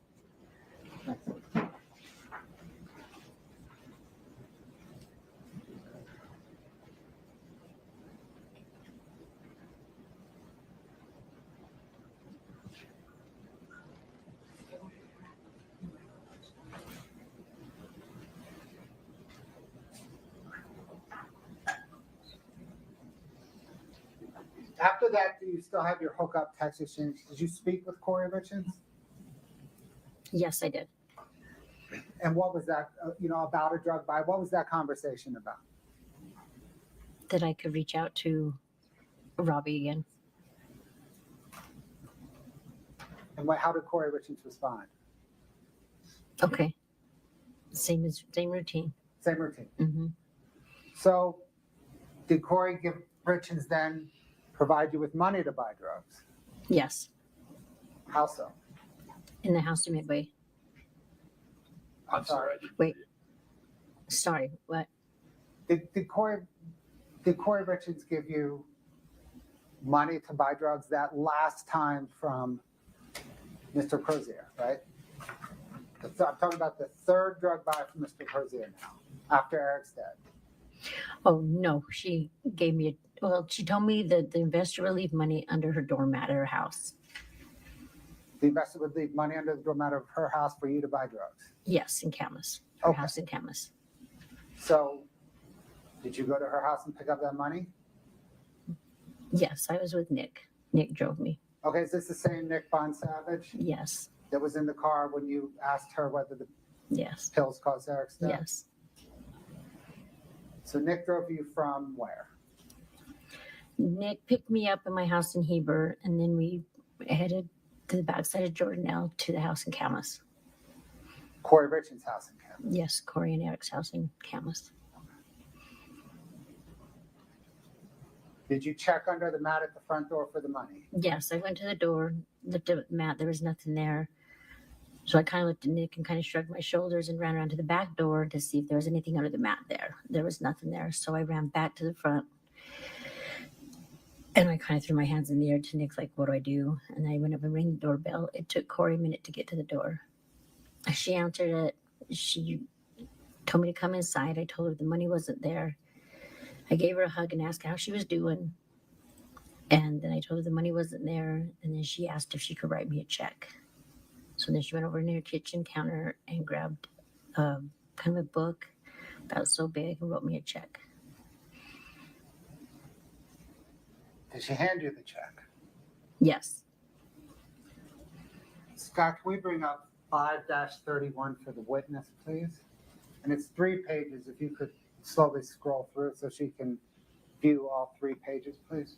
After that, do you still have your hookup text exchange? Did you speak with Kouri Richins? Yes, I did. And what was that, about a drug buy? What was that conversation about? That I could reach out to Robbie again. And how did Kouri Richins respond? Okay. Same routine. Same routine. Mm-hmm. So did Kouri Richins then provide you with money to buy drugs? Yes. How so? In the house to Midway. I'm sorry. Wait. Sorry, what? Did Kouri Richins give you money to buy drugs that last time from Mr. Crozier, right? I'm talking about the third drug buy from Mr. Crozier now, after Eric's dead. Oh, no. She gave me she told me that the investor would leave money under her doormat at her house. The investor would leave money under the doormat of her house for you to buy drugs? Yes, in Camas. Her house in Camas. So did you go to her house and pick up that money? Yes, I was with Nick. Nick drove me. Okay, is this the same Nick Bonsavage? Yes. That was in the car when you asked her whether the Yes. pills caused Eric's death? Yes. So Nick drove you from where? Nick picked me up in my house in Heber, and then we headed to the backside of Jordanelle to the house in Camas. Kouri Richins' house in Camas? Yes, Kouri and Eric's house in Camas. Did you check under the mat at the front door for the money? Yes, I went to the door, looked at the mat, there was nothing there. So I kind of looked at Nick and kind of shrugged my shoulders and ran around to the back door to see if there was anything under the mat there. There was nothing there. So I ran back to the front and I kind of threw my hands in the air to Nick, like, what do I do? And I went up and rang the doorbell. It took Kouri a minute to get to the door. She answered it. She told me to come inside. I told her the money wasn't there. I gave her a hug and asked how she was doing. And then I told her the money wasn't there. And then she asked if she could write me a check. So then she went over near her kitchen counter and grabbed kind of a book about so big and wrote me a check. Did she hand you the check? Yes. Scott, can we bring up 5-31 for the witness, please? And it's 3 pages. If you could slowly scroll through it so she can view all 3 pages, please.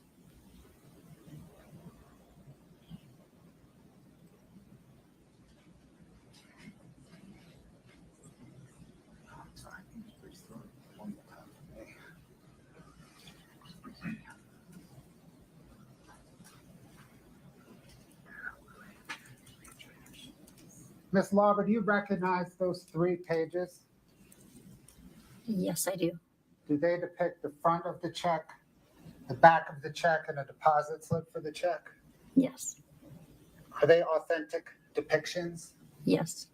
Ms. Lauber, do you recognize those 3 pages? Yes, I do. Do they depict the front of the check, the back of the check, and a deposit slip for the check? Yes. Are they authentic depictions? Yes.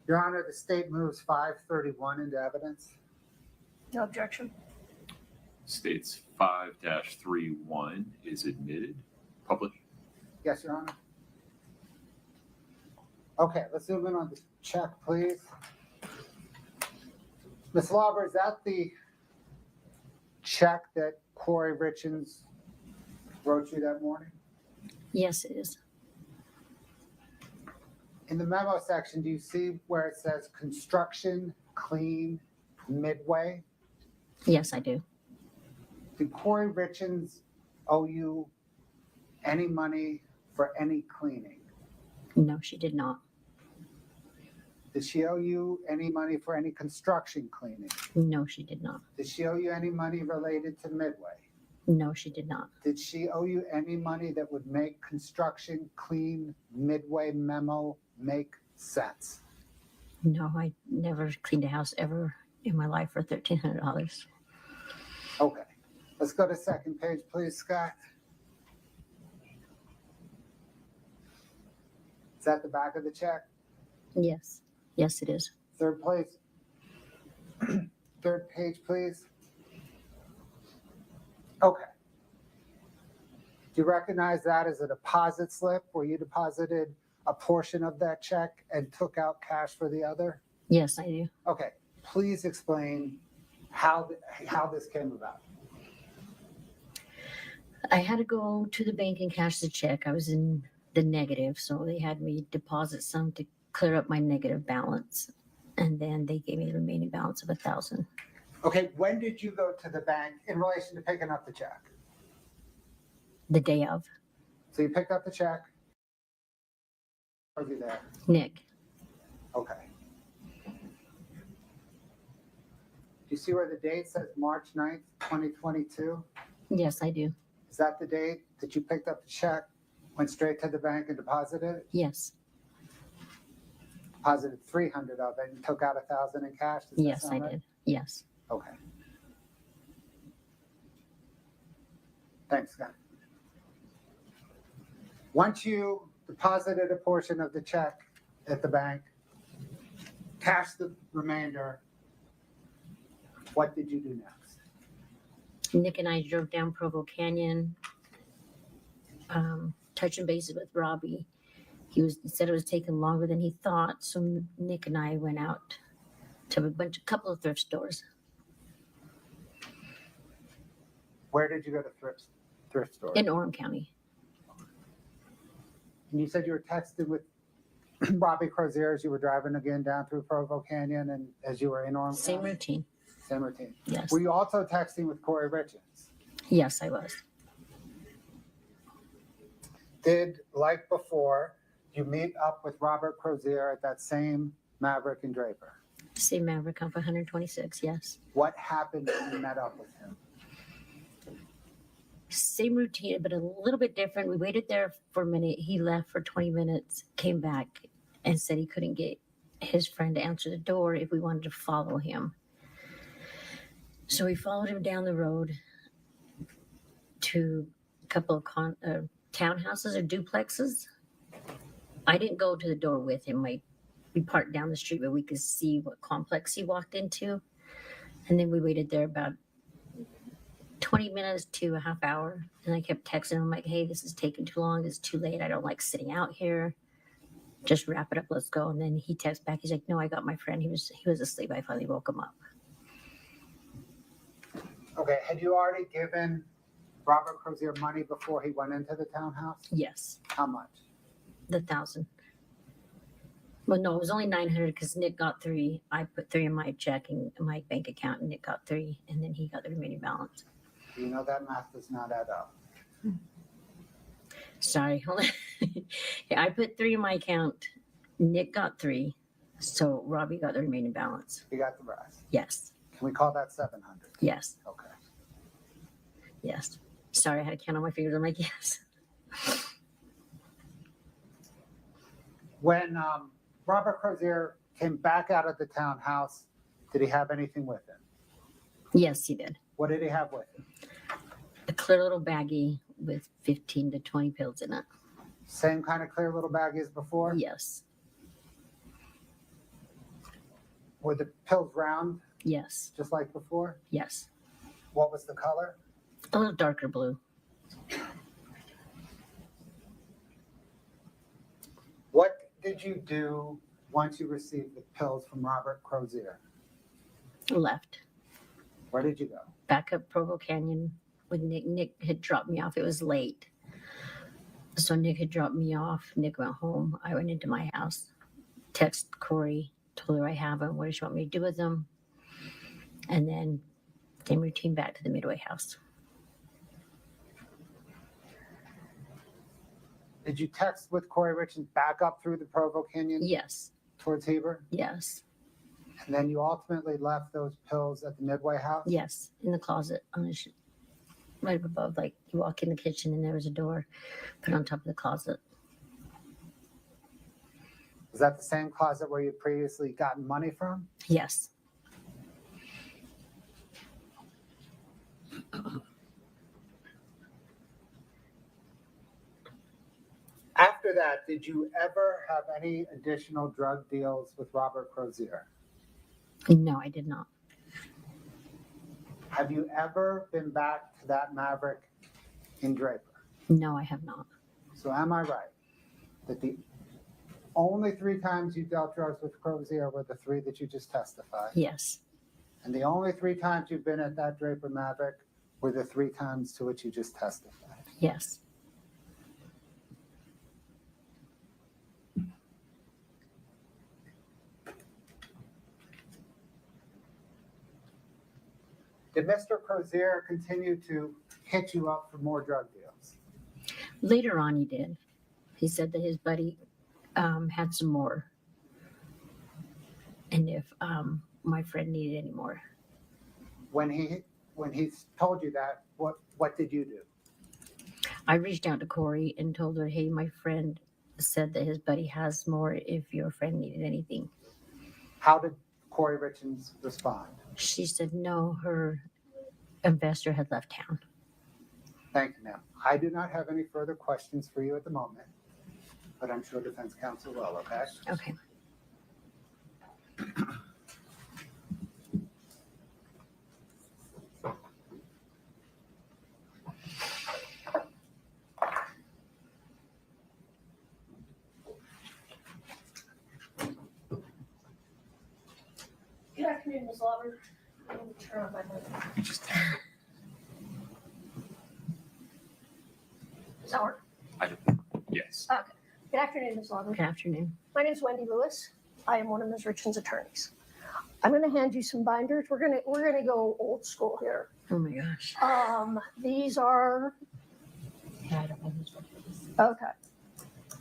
Your Honor, the state moves 531 into evidence. No objection. States 5-31 is admitted. Published. Yes, Your Honor. Okay, let's zoom in on the check, please. Ms. Lauber, is that the check that Kouri Richins wrote you that morning? Yes, it is. In the memo section, do you see where it says construction, clean, midway? Yes, I do. Did Kouri Richins owe you any money for any cleaning? No, she did not. Did she owe you any money for any construction cleaning? No, she did not. Did she owe you any money related to Midway? No, she did not. Did she owe you any money that would make construction clean Midway memo make sense? No, I never cleaned a house ever in my life for $1,300. Okay, let's go to second page, please, Scott. Is that the back of the check? Yes. Yes, it is. Third place. Third page, please. Okay. Do you recognize that as a deposit slip where you deposited a portion of that check and took out cash for the other? Yes, I do. Okay, please explain how this came about. I had to go to the bank and cash the check. I was in the negative, so they had me deposit some to clear up my negative balance. And then they gave me the remaining balance of $1,000. Okay, when did you go to the bank in relation to picking up the check? The day of. So you picked up the check. Was you there? Nick. Okay. Do you see where the date says March 9th, 2022? Yes, I do. Is that the date that you picked up the check, went straight to the bank and deposited it? Yes. Deposited 300 of it and took out 1,000 in cash? Does that Yes, sound I right? did. Yes. Okay. Thanks, Scott. Once you deposited a portion of the check at the bank, cashed the remainder, what did you do next? Nick and I drove down Provo Canyon, touching bases with Robbie. He said it was taking longer than he thought, so Nick and I went out to a couple of thrift stores. Where did you go to thrift stores? In Orem County. And you said you were texting with Robbie Crozier as you were driving again down through Provo Canyon and as you were in Orem Same County? routine. Same routine. Yes. Were you also texting with Kouri Richins? Yes, I was. Did, like before, you meet up with Robert Crozier at that same Maverick and Draper? Same Maverick on 126, yes. What happened when you met up with him? Same routine, but a little bit different. We waited there for a minute. He left for 20 minutes, came back, and said he couldn't get his friend to answer the door if we wanted to follow him. So we followed him down the road to a couple of townhouses or duplexes. I didn't go to the door with him. We parked down the street where we could see what complex he walked into. And then we waited there about 20 minutes to a half hour. And I kept texting him like, hey, this is taking too long. It's too late. I don't like sitting out here. Just wrap it up. Let's go. And then he texts back. He's like, no, I got my friend. He was asleep. I finally woke him up. Okay, had you already given Robert Crozier money before he went into the townhouse? Yes. How much? The 1,000. Well, no, it was only 900 because Nick got 3. I put 3 in my check and my bank account, and Nick got 3, and then he got the remaining balance. You know that math does not add up. Sorry, hold on. Yeah, I put 3 in my account. Nick got 3, so Robbie got the remaining balance. You got the rest. Yes. Can we call that 700? Yes. Okay. Yes. Sorry, I had to count on my fingers. I'm like, yes. When Robert Crozier came back out of the townhouse, did he have anything with him? Yes, he did. What did he have with him? A clear little baggie with 15 to 20 pills in it. Same kind of clear little baggie as before? Yes. Were the pills round? Yes. Just like before? Yes. What was the color? A little darker blue. What did you do once you received the pills from Robert Crozier? Left. Where did you go? Back up Provo Canyon with Nick. Nick had dropped me off. It was late. So Nick had dropped me off. Nick went home. I went into my house. Texted Kouri, told her I have him. What does she want me to do with him? And then same routine back to the Midway house. Did you text with Kouri Richins back up through the Provo Canyon? Yes. Towards Heber? Yes. And then you ultimately left those pills at the Midway house? Yes. In the closet right above, like you walk in the kitchen and there was a door put on top of the closet. Was that the same closet where you previously gotten money from? Yes. After that, did you ever have any additional drug deals with Robert Crozier? No, I did not. Have you ever been back to that Maverick in Draper? No, I have not. So am I right that the only 3 times you dealt drugs with Crozier were the 3 that you just testified? Yes. And the only 3 times you've been at that Draper Maverick were the 3 times to which you just testified? Yes. Did Mr. Crozier continue to hit you up for more drug deals? Later on, he did. He said that his buddy had some more. And if my friend needed any more. When he told you that, what did you do? I reached out to Kouri and told her, hey, my friend said that his buddy has more if your friend needed anything. How did Kouri Richins respond? She said, no, her investor had left town. Thank you, ma'am. I do not have any further questions for you at the moment, but I'm sure defense counsel will, okay? Okay. Good afternoon, Ms. Lauber. I'm going to turn on my mic. Does that work? Yes. Okay. Good afternoon, Ms. Lauber. Good afternoon. My name is Wendy Lewis. I am one of Ms. Richins' attorneys. I'm going to hand you some binders. We're going to go old school here. Oh my gosh. These are Yeah, I don't know this one. okay.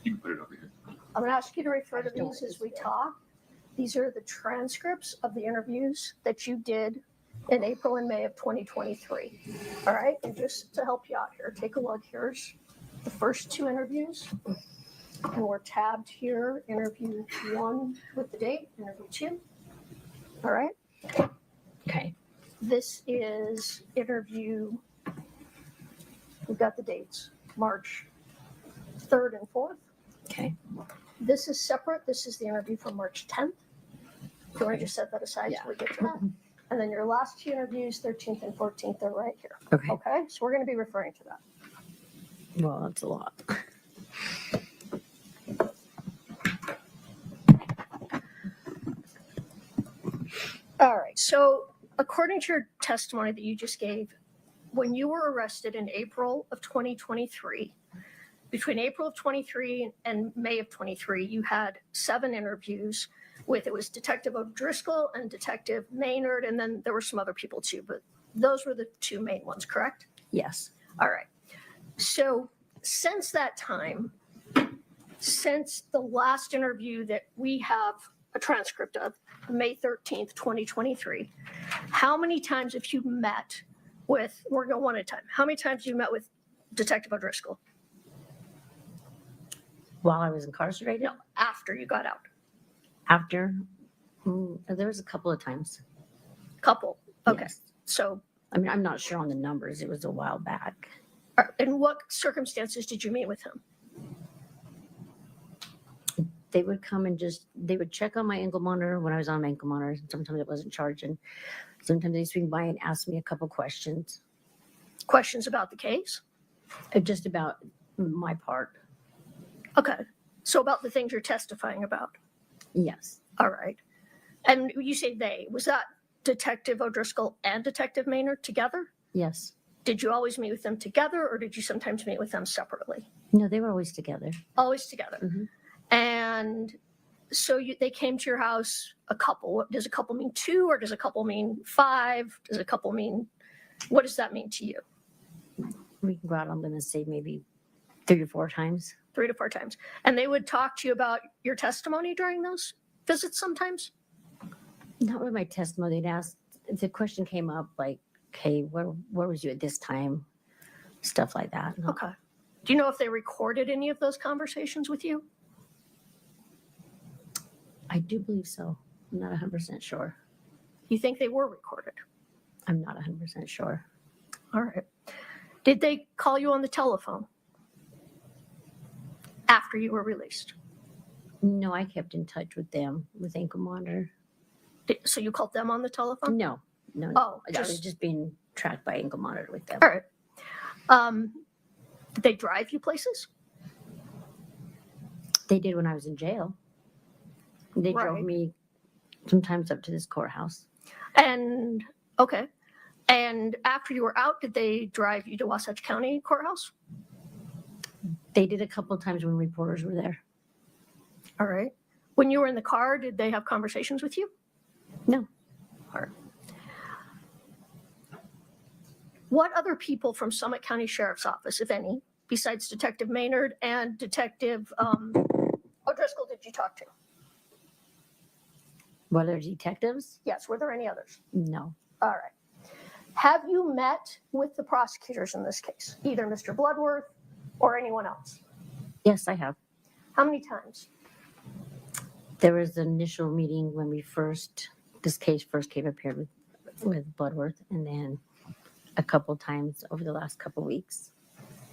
You can put it over here. I'm going to ask you to refer to these as we talk. These are the transcripts of the interviews that you did in April and May of 2023. All right, and just to help you out here, take a look. Here's the first 2 interviews, and we're tabbed here. Interview 1 with the date. Interview 2. All right. Okay. This is interview. We've got the dates: March 3rd and 4th. Okay. This is separate. This is the interview from March 10th. So we're going to just set that aside so we get to that. And then your last 2 interviews, 13th and 14th, are right here. Okay. Okay. So we're going to be referring to that. Well, that's a lot. All right. So according to your testimony that you just gave, when you were arrested in April of 2023, between April of 23 and May of 23, you had 7 interviews with, it was Detective O'Driscoll and Detective Maynard, and then there were some other people too, but those were the 2 main ones, correct? Yes. All right. So since that time, since the last interview that we have a transcript of, May 13th, 2023, how many times have you met with, we're going one at a time, how many times have you met with Detective O'Driscoll? While I was incarcerated? No, after you got out. After? There was a couple of times. Couple. Okay. Yes. So, I mean, I'm not sure on the numbers. It was a while back. in what circumstances did you meet with him? They would come and they would check on my ankle monitor when I was on my ankle monitor. Sometimes it wasn't charging. Sometimes they'd swing by and ask me a couple questions. Questions about the case? Just about my part. Okay. So about the things you're testifying about? Yes. All right. And you say they, was that Detective O'Driscoll and Detective Maynard together? Yes. Did you always meet with them together, or did you sometimes meet with them separately? No, they were always together. Always together. Mm-hmm. And so they came to your house a couple. Does a couple mean 2, or does a couple mean 5? Does a couple mean, what does that mean to you? We can go out on them and say maybe 3 to 4 times. 3 to 4 times. And they would talk to you about your testimony during those visits sometimes? Not really my testimony. They'd ask, if the question came up, like, okay, where was you at this time? Stuff like that. No. Okay. Do you know if they recorded any of those conversations with you? I do believe so. I'm not 100% sure. You think they were recorded? I'm not 100% sure. All right. Did they call you on the telephone after you were released? No, I kept in touch with them with ankle monitor. So you called them on the telephone? No. Oh, I was just being tracked by ankle monitor with them. All right. Did they drive you places? They did when I was in jail. They drove Right. me sometimes up to this courthouse. And, okay. And after you were out, did they drive you to Wasatch County Courthouse? They did a couple of times when reporters were there. All right. When you were in the car, did they have conversations with you? No. All right. What other people from Summit County Sheriff's Office, if any, besides Detective Maynard and Detective O'Driscoll, did you talk to? Were there detectives? Yes. Were there any others? No. All right. Have you met with the prosecutors in this case, either Mr. Bloodworth or anyone else? Yes, I have. How many times? There was an initial meeting when this case first came up here with Bloodworth, and then a couple times over the last couple weeks.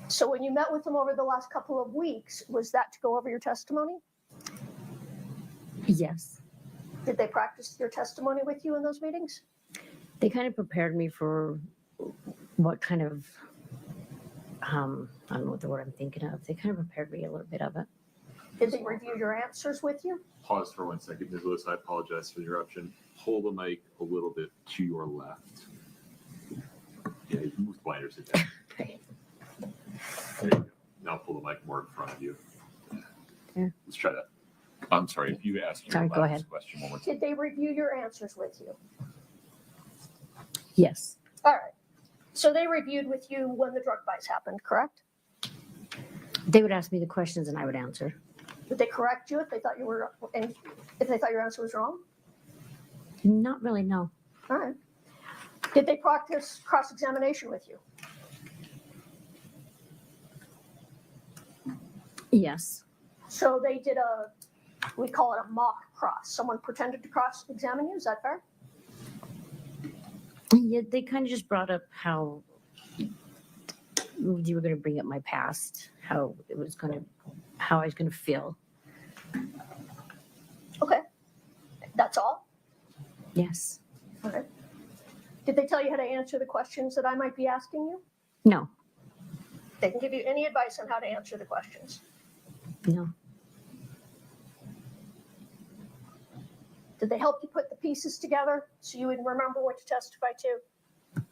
So when you met with them over the last couple of weeks, was that to go over your testimony? Yes. Did they practice your testimony with you in those meetings? They kind of prepared me for what kind of, I don't know what the word I'm thinking of. They kind of prepared me a little bit of it. Did they review your answers with you? Pause for 1 second, Ms. Lewis. I apologize for the interruption. Hold the mic a little bit to your left. Yeah, you can move the blinders again. Okay. There you go. Now pull the mic more in front of you. Yeah. Let's try that. I'm sorry, if you ask your Sorry, go last ahead. question one more time. Did they review your answers with you? Yes. All right. So they reviewed with you when the drug buys happened, correct? They would ask me the questions and I would answer. Did they correct you if they thought your answer was wrong? Not really, no. All right. Did they practice cross-examination with you? Yes. So they did we call it a mock cross. Someone pretended to cross-examine you, is that fair? Yeah, they kind of just brought up how you were going to bring up my past, how I was going to feel. Okay. That's all? Yes. All right. Did they tell you how to answer the questions that I might be asking you? No. They can give you any advice on how to answer the questions. No. Did they help you put the pieces together so you would remember what to testify to?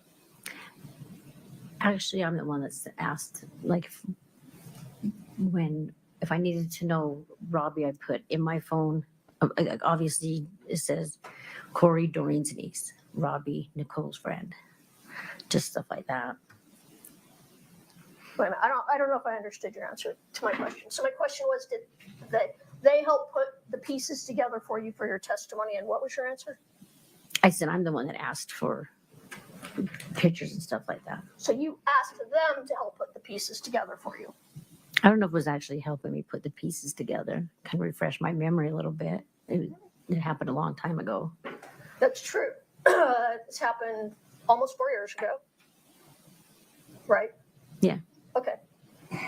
Actually, I'm the one that's asked, like, if I needed to know Robbie, I put in my phone, obviously it says Kouri, Doreen's niece, Robbie, Nicole's friend, just stuff like that. Wait a minute, I don't know if I understood your answer to my question. So my question was, did they help put the pieces together for you for your testimony, and what was your answer? I said I'm the one that asked for pictures and stuff like that. So you asked them to help put the pieces together for you. I don't know if it was actually helping me put the pieces together. Kind of refresh my memory a little bit. It happened a long time ago. That's true. This happened almost 4 years ago, right? Yeah. Okay.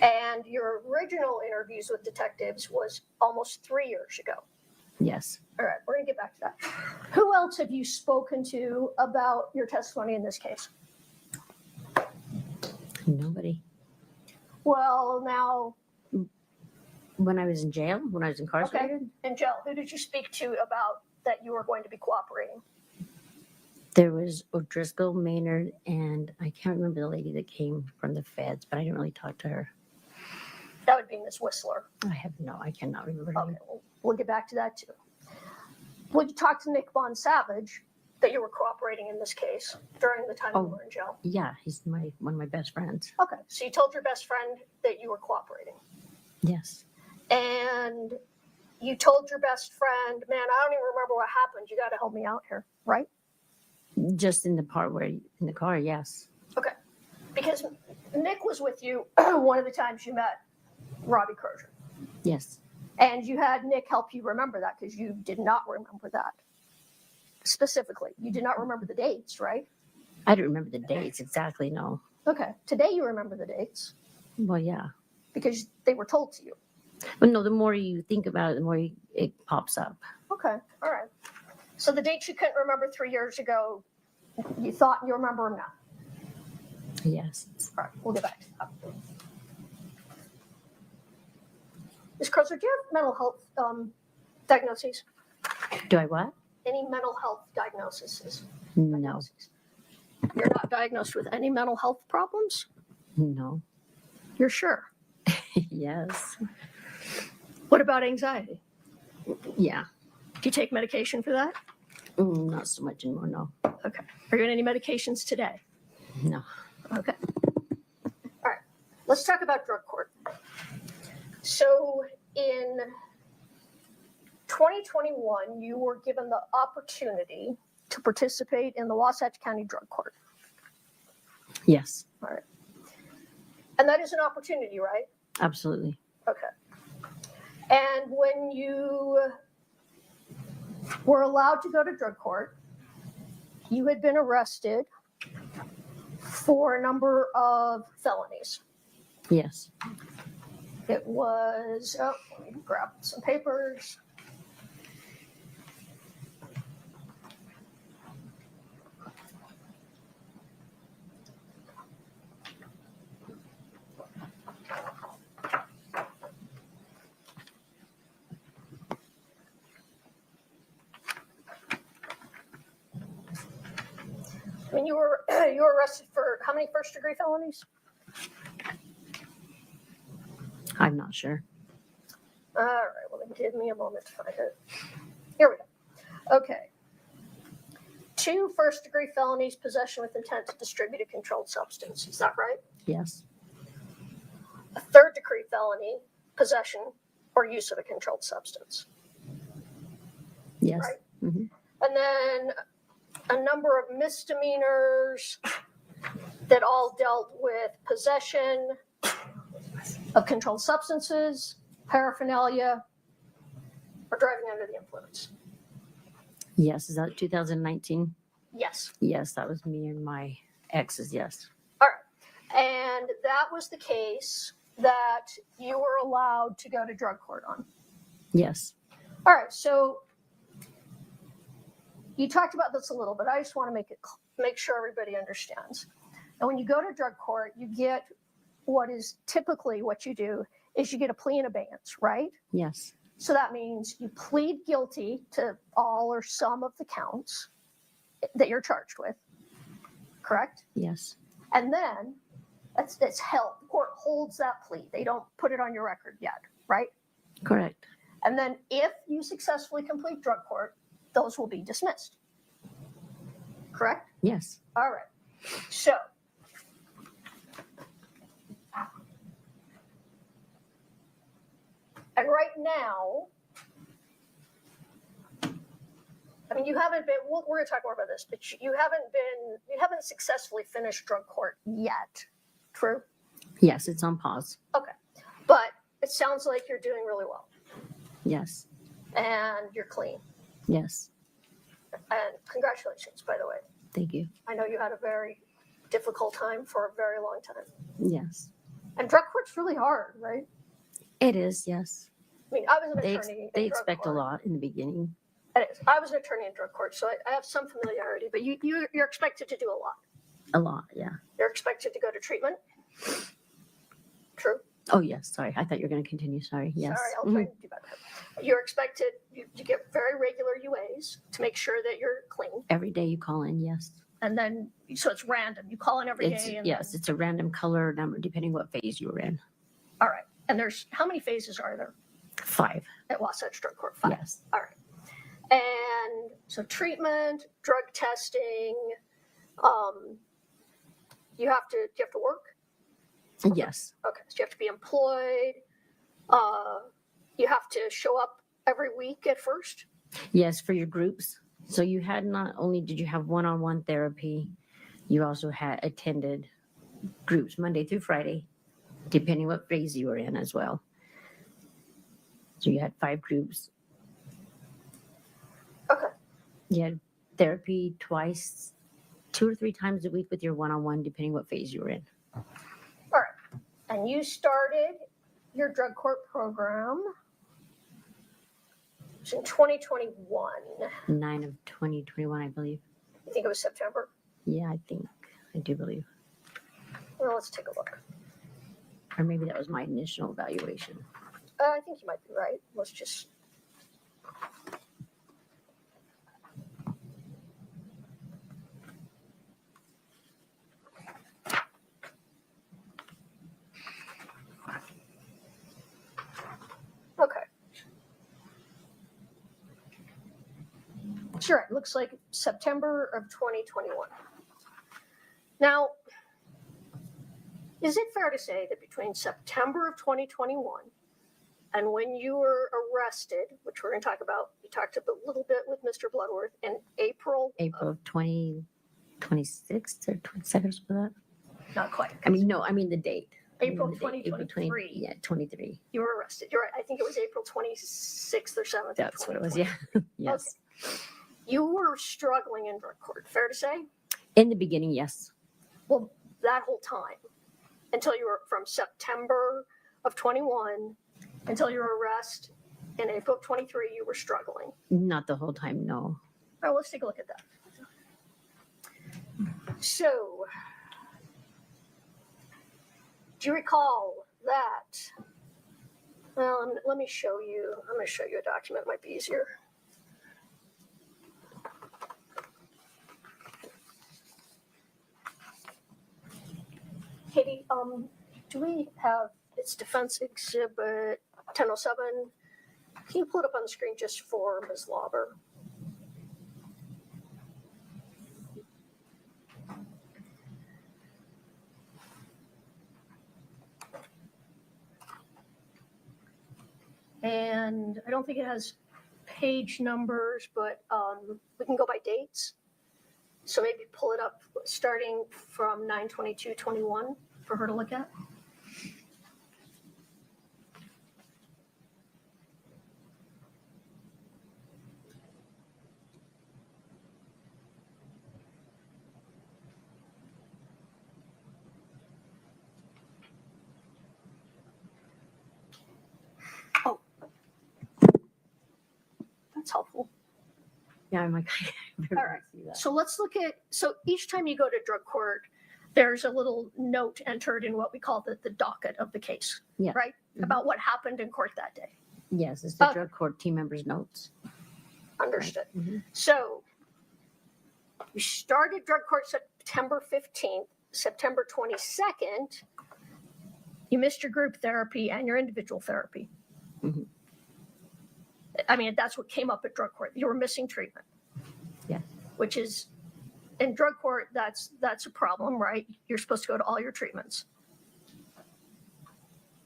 And your original interviews with detectives was almost 3 years ago. Yes. All right, we're going to get back to that. Who else have you spoken to about your testimony in this case? Nobody. Well, now, When I was in jail, when I was incarcerated, okay. In jail, who did you speak to about that you were going to be cooperating? there was O'Driscoll, Maynard, and I can't remember the lady that came from the feds, but I didn't really talk to her. That would be Ms. Whistler. I cannot remember her Okay, name. we'll get back to that too. Would you talk to Nick Bond Savage that you were cooperating in this case during the time you Oh. were in jail? Yeah, he's one of my best friends. Okay, so you told your best friend that you were cooperating. Yes. And you told your best friend, man, I don't even remember what happened. You got to help me out here, right? Just in the part where in the car, yes. Okay. Because Nick was with you one of the times you met Robbie Crozier. Yes. And you had Nick help you remember that because you did not remember that specifically. You did not remember the dates, right? I don't remember the dates exactly, no. Okay. Today you remember the dates Well, yeah. because they were told to you. But no, the more you think about it, the more it pops up. Okay. All right. So the dates you couldn't remember 3 years ago, you thought you remember them now. Yes. All right. We'll get back to that. Ms. Crozier, do you have mental health diagnoses? Do I what? Any mental health diagnoses? No. You're not diagnosed with any mental health problems? No. You're sure? Yes. What about anxiety? Yeah. Do you take medication for that? Not so much anymore, no. Okay. Are you on any medications today? No. Okay. All right. Let's talk about drug court. So in 2021, you were given the opportunity to participate in the Wasatch County Drug Court. Yes. All right. And that is an opportunity, right? Absolutely. Okay. And when you were allowed to go to drug court, you had been arrested for a number of felonies. Yes. It was, let me grab some papers. I mean, you were arrested for how many first degree felonies? I'm not sure. All right, well, then give me a moment to find it. Here we go. Okay. 2 first degree felonies, possession with intent to distribute a controlled substance. Is that right? Yes. A 3rd degree felony, possession or use of a controlled substance. Yes. Right. Mm-hmm. And then a number of misdemeanors that all dealt with possession of controlled substances, paraphernalia, or driving under the influence. Yes. Is that 2019? Yes. Yes, that was me and my exes, yes. All right. And that was the case that you were allowed to go to drug court on. Yes. All right. So you talked about this a little, but I just want to make sure everybody understands. And when you go to drug court, you get what is typically what you do is you get a plea in abeyance, right? Yes. So that means you plead guilty to all or some of the counts that you're charged with, correct? Yes. And then it's held. The court holds that plea. They don't put it on your record yet, right? Correct. And then if you successfully complete drug court, those will be dismissed. Correct? Yes. All right. So and right now, I mean, you haven't been, we're going to talk more about this, but you haven't successfully finished drug court yet. True? Yes, it's on pause. Okay. But it sounds like you're doing really well Yes. and you're clean. Yes. And congratulations, by the way. Thank you. I know you had a very difficult time for a very long time. Yes. And drug court's really hard, right? It is, yes. I mean, I was an They attorney. they in drug expect court. a lot in the beginning. It is. I was an attorney in drug court, so I have some familiarity. But you're expected to do a lot. A lot, yeah. You're expected to go to treatment. True. Oh, yes. Sorry. I thought you were going to continue. Sorry. Yes. Sorry, I'll try to do better. You're expected to get very regular UAs to make sure that you're clean. Every day you call in, yes. And then, so it's random. You call in every day. It's, And yes, then, it's a random color number depending what phase you were in. all right. And there's, how many phases are there 5. at Wasatch Drug Court? 5. Yes. All right. And so treatment, drug testing, do you have to work? Yes. Okay, so you have to be employed. You have to show up every week at first. Yes, for your groups. So you had not only did you have one-on-one therapy, you also had attended groups Monday through Friday, depending what phase you were in as well. So you had 5 groups. Okay. You had therapy twice, 2 or 3 times a week with your one-on-one, depending what phase you were in. All right. And you started your drug court program in 2021. 9 of 2021, I believe. You think it was September? Yeah, I do believe. Well, let's take a look. Or maybe that was my initial evaluation. I think you might be right. Let's just. Okay. Sure, it looks like September of 2021. Now, is it fair to say that between September of 2021 and when you were arrested, which we're going to talk about, you talked a little bit with Mr. Bloodworth in April of 2026 or 27th for that? Not quite. I mean the date. April The date, April 2023. Yeah, 23. You were arrested. You're right. I think it was April 26th or 7th. That's what it was, yeah. Yes. Okay. You were struggling in drug court, fair to say? In the beginning, yes. Well, that whole time, until you were from September of 21 until your arrest in April of 23, you were struggling. Not the whole time, no. All right, let's take a look at that. So, do you recall that? Well, let me show you. I'm going to show you a document. It might be easier. Katie, do we have its defense exhibit 1007? Can you pull it up on the screen just for Ms. Lauber? And I don't think it has page numbers, but we can go by dates. So maybe pull it up starting from 9/22/21 for her to look at. Oh, that's helpful. Yeah, I'm like, I All right. So let's look at, so each time you go to drug court, there's a little note entered in what we call the docket of the case, Yeah. right? About what happened in court that day. Yes, it's the drug court team members' notes. Understood. Right. Mm-hmm. So you started drug court September 15th, September 22nd, you missed your group therapy and your individual therapy. Mm-hmm. I mean, that's what came up at drug court. You were missing treatment. Yeah. Which is, in drug court, that's a problem, right? You're supposed to go to all your treatments.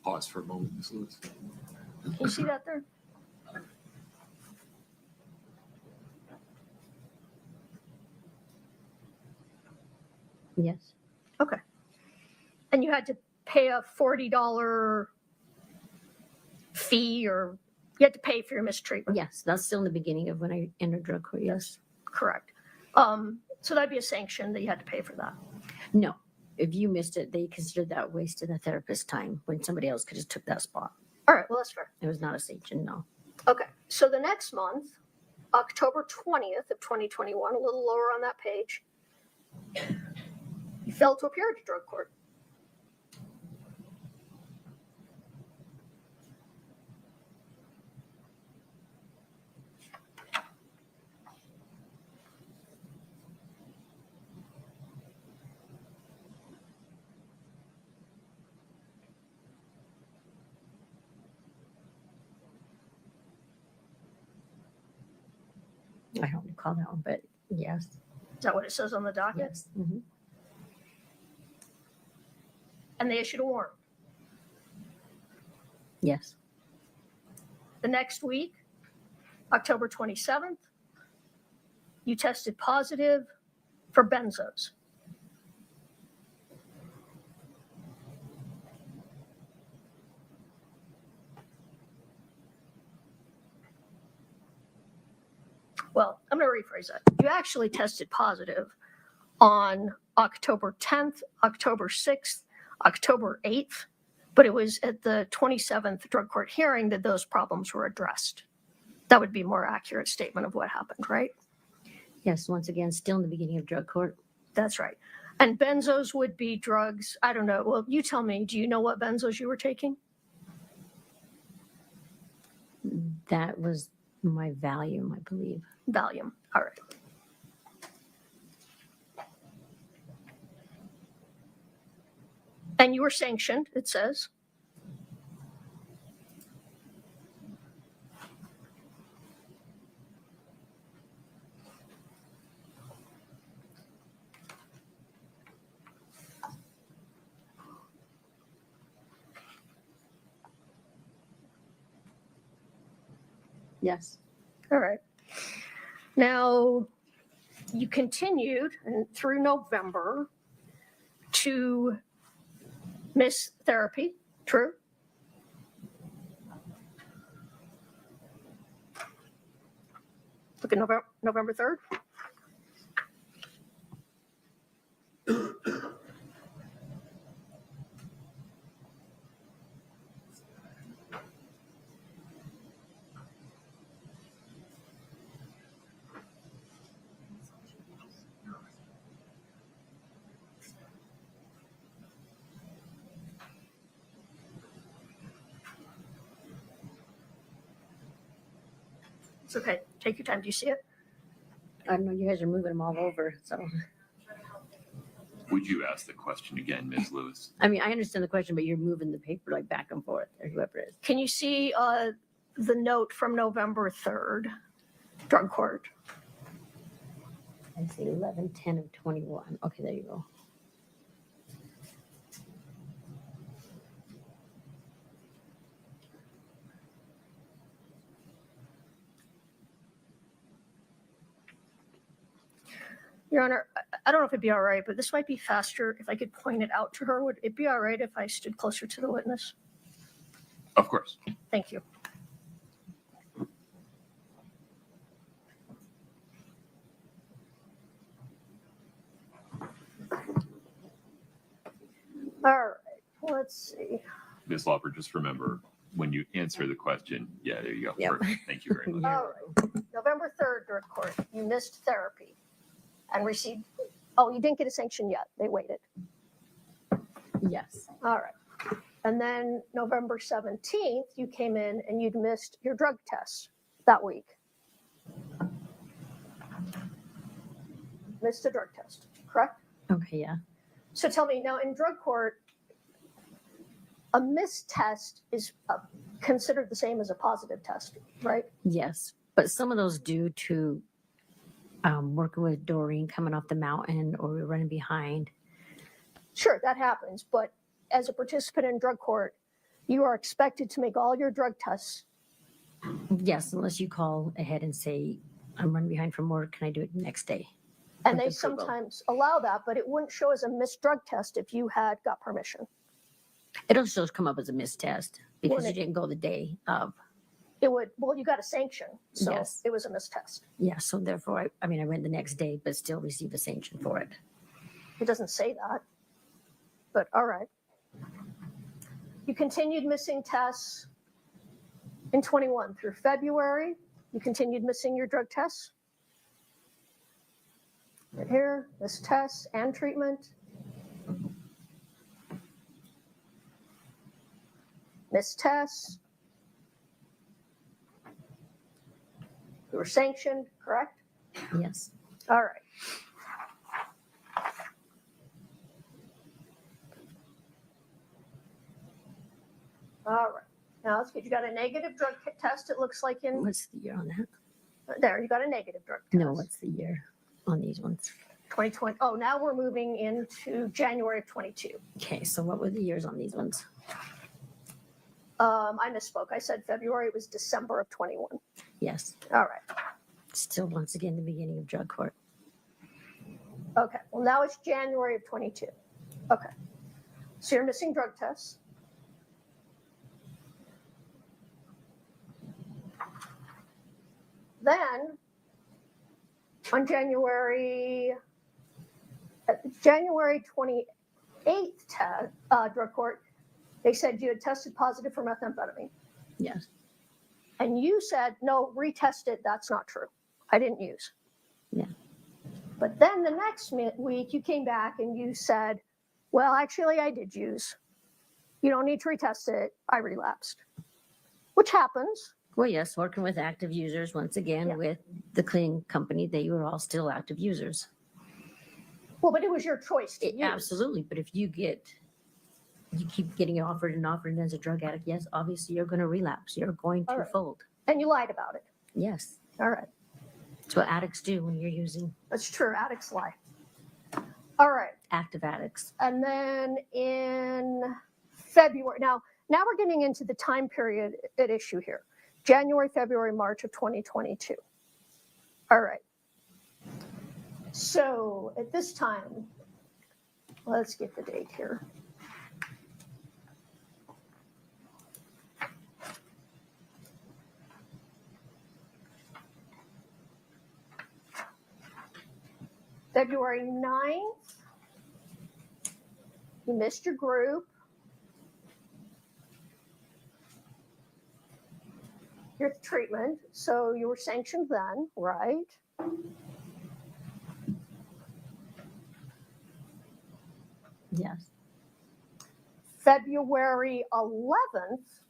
Pause for a moment, Ms. Lewis. Can you see that there? Yes. Okay. And you had to pay a $40 fee, or you had to pay for your mistreatment. Yes, that's still in the beginning of when I entered drug court. Yes. Correct. So that'd be a sanction that you had to pay for that. No, if you missed it, they considered that wasted a therapist's time when somebody else could just took that spot. All right. Well, that's fair. It was not a sanction, no. Okay. So the next month, October 20th of 2021, a little lower on that page, you failed to appear at drug court. I don't recall that one, but yes. Is that what it says on the docket? Yes. Mm-hmm. And they issued a warrant. Yes. The next week, October 27th, you tested positive for benzos. Well, I'm going to rephrase that. You actually tested positive on October 10th, October 6th, October 8th, but it was at the 27th drug court hearing that those problems were addressed. That would be a more accurate statement of what happened, right? Yes, once again, still in the beginning of drug court. That's right. And benzos would be drugs, I don't know. Well, you tell me, do you know what benzos you were taking? That was my Valium, I believe. Valium. All right. And you were sanctioned, it says. Yes. All right. Now, you continued through November to miss therapy, true? Look at November 3rd. It's okay. Take your time. Do you see it? I know you guys are moving them all over, so. Would you ask the question again, Ms. Lewis? I mean, I understand the question, but you're moving the paper like back and forth, or whoever it is. Can you see the note from November 3rd, drug court? I see 11/10 of 21. Okay, there you go. Your Honor, I don't know if it'd be all right, but this might be faster if I could point it out to her. Would it be all right if I stood closer to the witness? Of course. Thank you. All right, let's see. Ms. Lauper, just remember, when you answer the question, yeah, there you go. Yep. Perfect. Thank you very much. All right, November 3rd, drug court, you missed therapy and received, oh, you didn't get a sanction yet. They waited. Yes. All right. And then November 17th, you came in and you'd missed your drug tests that week. Missed a drug test, correct? Okay, yeah. So tell me, now in drug court, a missed test is considered the same as a positive test, right? Yes, but some of those due to working with Doreen coming off the mountain or we're running behind. Sure, that happens. But as a participant in drug court, you are expected to make all your drug tests. Yes, unless you call ahead and say, I'm running behind from work, can I do it next day? And With they approval. sometimes allow that, but it wouldn't show as a missed drug test if you had got permission. It'll just come up as a missed test because Well, you didn't go the day of. It would, well, you got a sanction, so Yes. it was a missed test. Yeah, so therefore, I went the next day, but still received a sanction for it. It doesn't say that, but all right. You continued missing tests in 21 through February. You continued missing your drug tests. Right here, missed tests and treatment. Missed tests. You were sanctioned, correct? Yes. All right. All right. Now let's get, you got a negative drug test, it looks like in What's the year on that? There, you got a negative drug test. No, what's the year on these ones? 2020. Oh, now we're moving into January of 22. Okay, so what were the years on these ones? I misspoke. I said February. It was December of 21. Yes. All right. Still, once again, the beginning of drug court. Okay. Well, now it's January of 22. Okay. So you're missing drug tests. Then on January 28th drug court, they said you had tested positive for methamphetamine. Yes. And you said, no, retest it. That's not true. I didn't use. Yeah. But then the next week you came back and you said, well, actually I did use. You don't need to retest it. I relapsed, which happens. Well, yes, working with active users, once again, with the cleaning company, they were all still active users. Well, but it was your choice to use. Absolutely. But if you keep getting offered and offered, and as a drug addict, yes, obviously you're going to relapse. You're going to fold. And you lied about it. Yes. All right. That's what addicts do when you're using. That's true. Addicts lie. All right. Active addicts. And then in February, now we're getting into the time period at issue here. January, February, March of 2022. All right. So at this time, let's get the date here. February 9th, you missed your group. Your treatment, so you were sanctioned then, right? Yes. February 11th,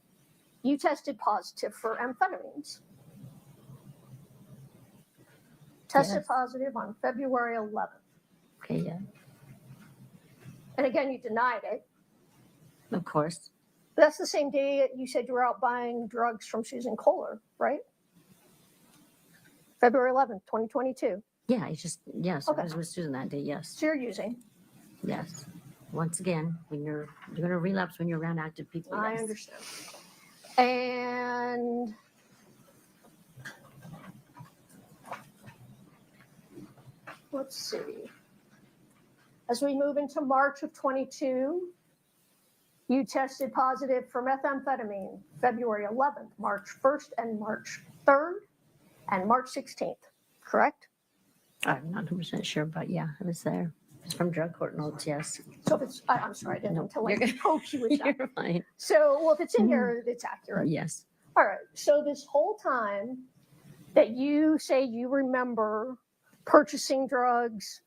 you tested positive for amphetamines. Tested positive on February 11th. Okay, yeah. And again, you denied it. Of course. That's the same day you said you were out buying drugs from Susan Kohler, right? February 11th, 2022. Yeah, I just, yes, Okay. I was with Susan that day, yes. So you're using. Yes. Once again, when you're going to relapse when you're around active people. I yes. understand. And let's see. As we move into March of 22, you tested positive for methamphetamine February 11th, March 1st, and March 3rd, and March 16th, correct? I'm not 100% sure, but yeah, I was there. It's from drug court notes, yes. So if it's, I'm sorry, I didn't mean to like poke you with that. You're fine. So, well, if it's in here, it's accurate. Yes. All right. So this whole time that you say you remember purchasing drugs,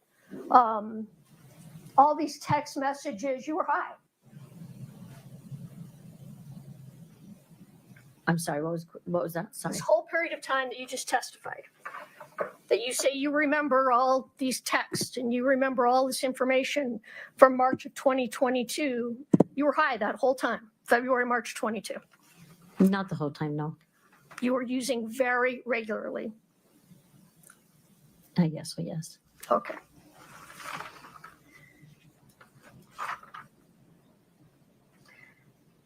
all these text messages, you were high. I'm sorry, what was that? Sorry. This whole period of time that you just testified, that you say you remember all these texts and you remember all this information from March of 2022, you were high that whole time, February, March 22. Not the whole time, no. You were using very regularly. Yes, well, yes. Okay.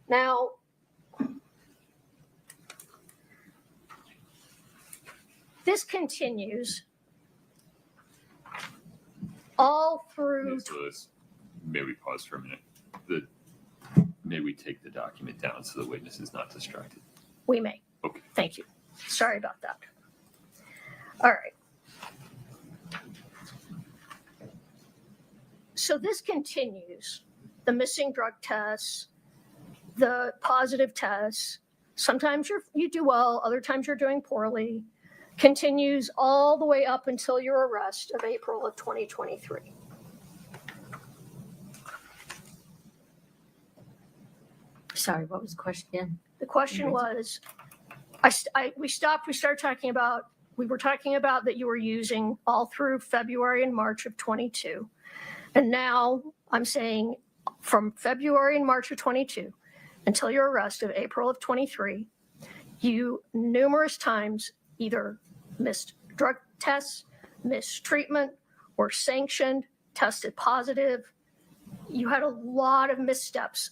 Now, this continues all through. Ms. Lewis, may we pause for a minute? May we take the document down so the witness is not distracted? We may. Okay. Thank you. Sorry about that. All right. So this continues. The missing drug tests, the positive tests. Sometimes you do well, other times you're doing poorly. Continues all the way up until your arrest of April of 2023. Sorry, what was the question again? The question was, we started talking about, we were talking about that you were using all through February and March of 22. And now I'm saying from February and March of 22 until your arrest of April of 23, you numerous times either missed drug tests, missed treatment, or sanctioned, tested positive. You had a lot of missteps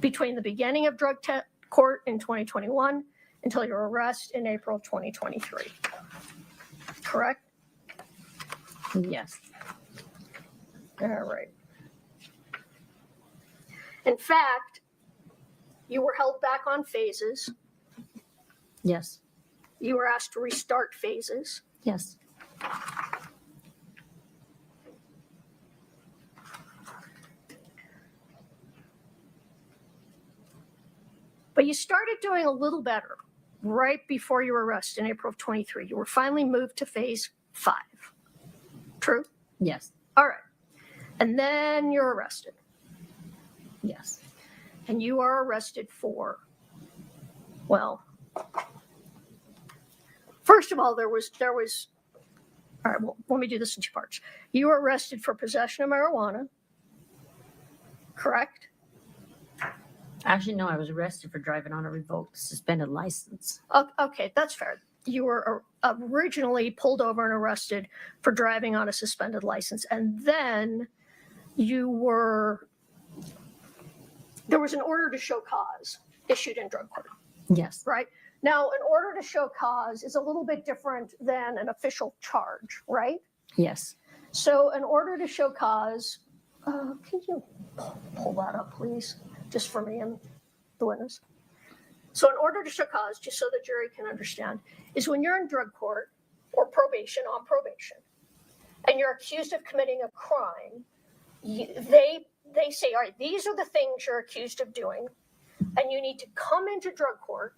between the beginning of drug court in 2021 until your arrest in April 2023. Correct? Yes. All right. In fact, you were held back on phases. Yes. You were asked to restart phases. Yes. But you started doing a little better right before you were arrested in April of 23. You were finally moved to phase 5. True? Yes. All right. And then you're arrested. Yes. And you are arrested for, well, first of all, there was, all right, well, let me do this in 2 parts. You were arrested for possession of marijuana, correct? Actually, no, I was arrested for driving on a revoked suspended license. Okay, that's fair. You were originally pulled over and arrested for driving on a suspended license. And then there was an order to show cause issued in drug court. Yes. Right? Now, an order to show cause is a little bit different than an official charge, right? Yes. So an order to show cause, can you pull that up, please, just for me and the witness? So an order to show cause, just so the jury can understand, is when you're in drug court or probation, on probation, and you're accused of committing a crime, they say, all right, these are the things you're accused of doing, and you need to come into drug court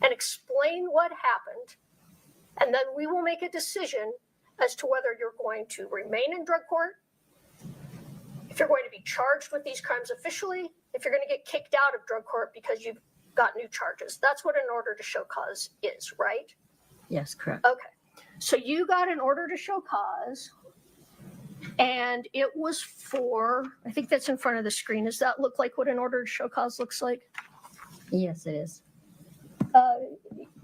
and explain what happened, and then we will make a decision as to whether you're going to remain in drug court, if you're going to be charged with these crimes officially, if you're going to get kicked out of drug court because you've got new charges. That's what an order to show cause is, right? Yes, correct. Okay. So you got an order to show cause, and it was for, I think that's in front of the screen. Does that look like what an order to show cause looks like? Yes, it is.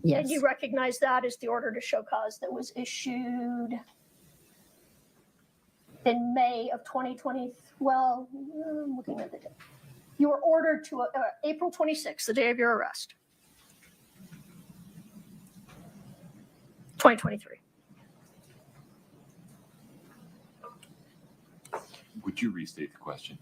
Yes. And you recognize that as the order to show cause that was issued in May of 2020. Well, I'm looking at the date. You were ordered to April 26th, the day of your arrest. 2023. Would you restate the question?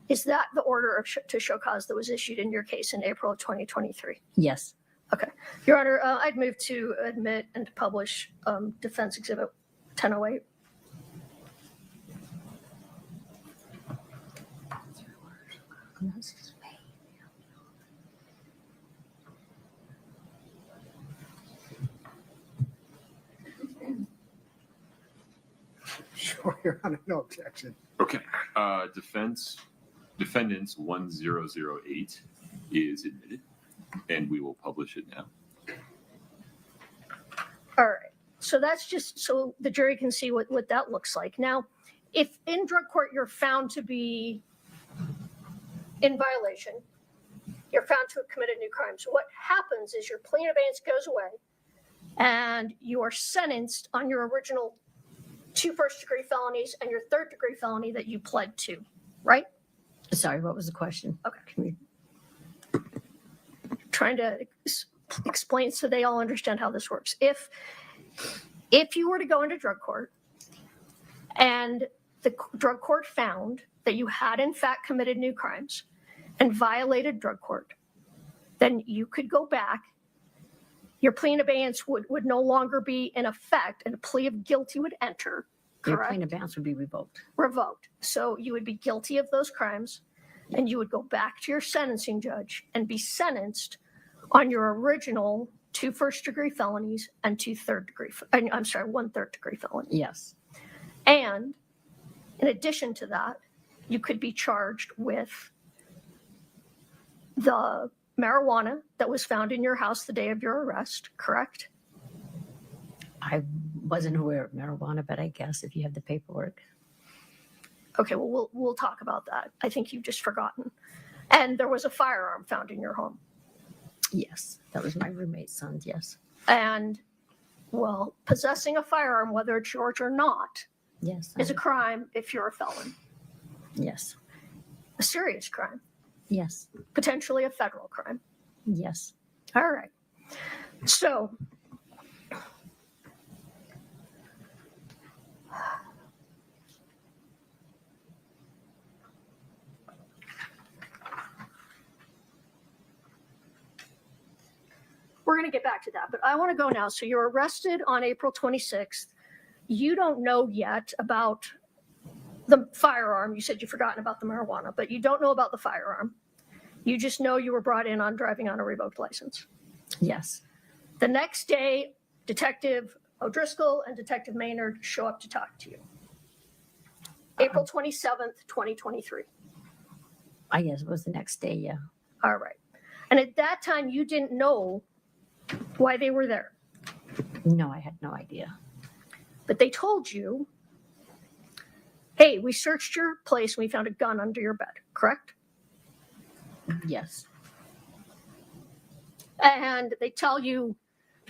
Is that the order of to show cause that was issued in your case in April of 2023? Yes. Okay. Your Honor, I'd move to admit and to publish Defense Exhibit 1008. Sure, Your Honor, no objection. Okay. Defendants 1008 is admitted, and we will publish it now. All right. So that's just so the jury can see what that looks like. Now, if in drug court you're found to be in violation, you're found to have committed new crimes, what happens is your plea in abeyance goes away and you are sentenced on your original 2 first-degree felonies and your 3rd-degree felony that you pled to, right? Sorry, what was the question? Okay. Trying to explain so they all understand how this works. If you were to go into drug court and the drug court found that you had in fact committed new crimes and violated drug court, then you could go back. Your plea in abeyance would no longer be in effect, and a plea of guilty would enter. Your Correct? plea in abeyance would be revoked. Revoked. So you would be guilty of those crimes, and you would go back to your sentencing judge and be sentenced on your original 2 first-degree felonies and 1 3rd-degree felony. Yes. And in addition to that, you could be charged with the marijuana that was found in your house the day of your arrest, correct? I wasn't aware of marijuana, but I guess if you have the paperwork. Okay, well, we'll talk about that. I think you've just forgotten. And there was a firearm found in your home. Yes, that was my roommate's son's, yes. And Well, possessing a firearm, whether it's yours or not, Yes. is a crime if you're a felon. Yes. A serious crime, Yes. potentially a federal crime. Yes. All right. So, we're going to get back to that, but I want to go now. So you're arrested on April 26th. You don't know yet about the firearm. You said you've forgotten about the marijuana, but you don't know about the firearm. You just know you were brought in on driving on a revoked license. Yes. The next day, Detective O'Driscoll and Detective Maynard show up to talk to you. April 27th, 2023. I guess it was the next day, yeah. All right. And at that time, you didn't know why they were there. No, I had no idea. But they told you, hey, we searched your place and we found a gun under your bed, correct? Yes. And they tell you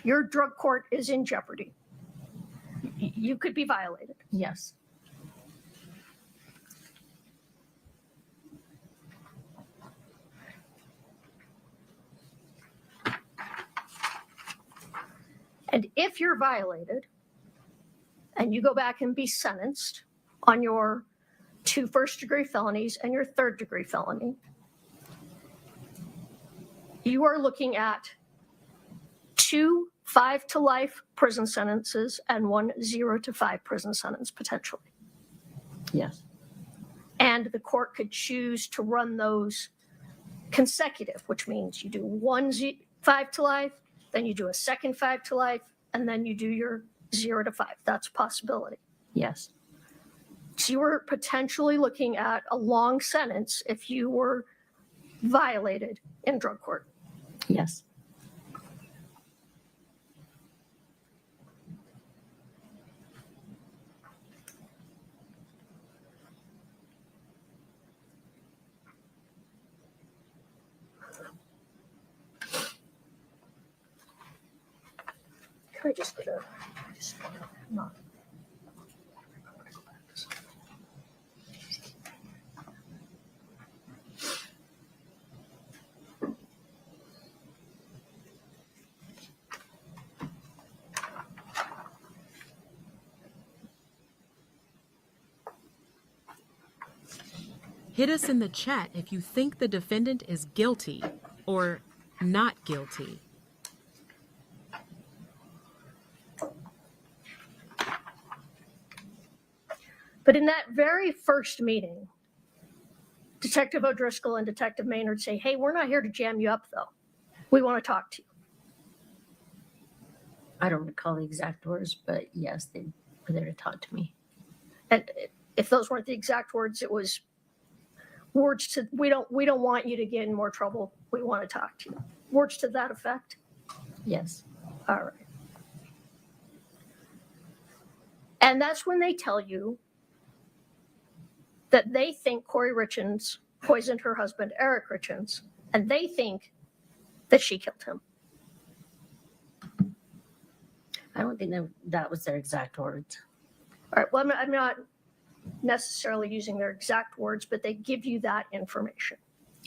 your drug court is in jeopardy. You could be violated. Yes. And if you're violated and you go back and be sentenced on your 2 first-degree felonies and your 3rd-degree felony, you are looking at 2 5-to-life prison sentences and 1 0-to-5 prison sentence potentially. Yes. And the court could choose to run those consecutive, which means you do 1 5-to-life, then you do a second 5-to-life, and then you do your 0-to-5. That's a possibility. Yes. So you were potentially looking at a long sentence if you were violated in drug court. Yes. Can I just get a... not. Hit us in the chat if you think the defendant is guilty or not guilty. But in that very first meeting, Detective O'Driscoll and Detective Maynard say, hey, we're not here to jam you up, though. We want to talk to you. I don't recall the exact words, but yes, they were there to talk to me. And if those weren't the exact words, it was words to, we don't want you to get in more trouble. We want to talk to you. Words to that effect? Yes. All right. And that's when they tell you that they think Kouri Richins poisoned her husband, Eric Richins, and they think that she killed him. I don't think that was their exact words. All right. Well, I'm not necessarily using their exact words, but they give you that information.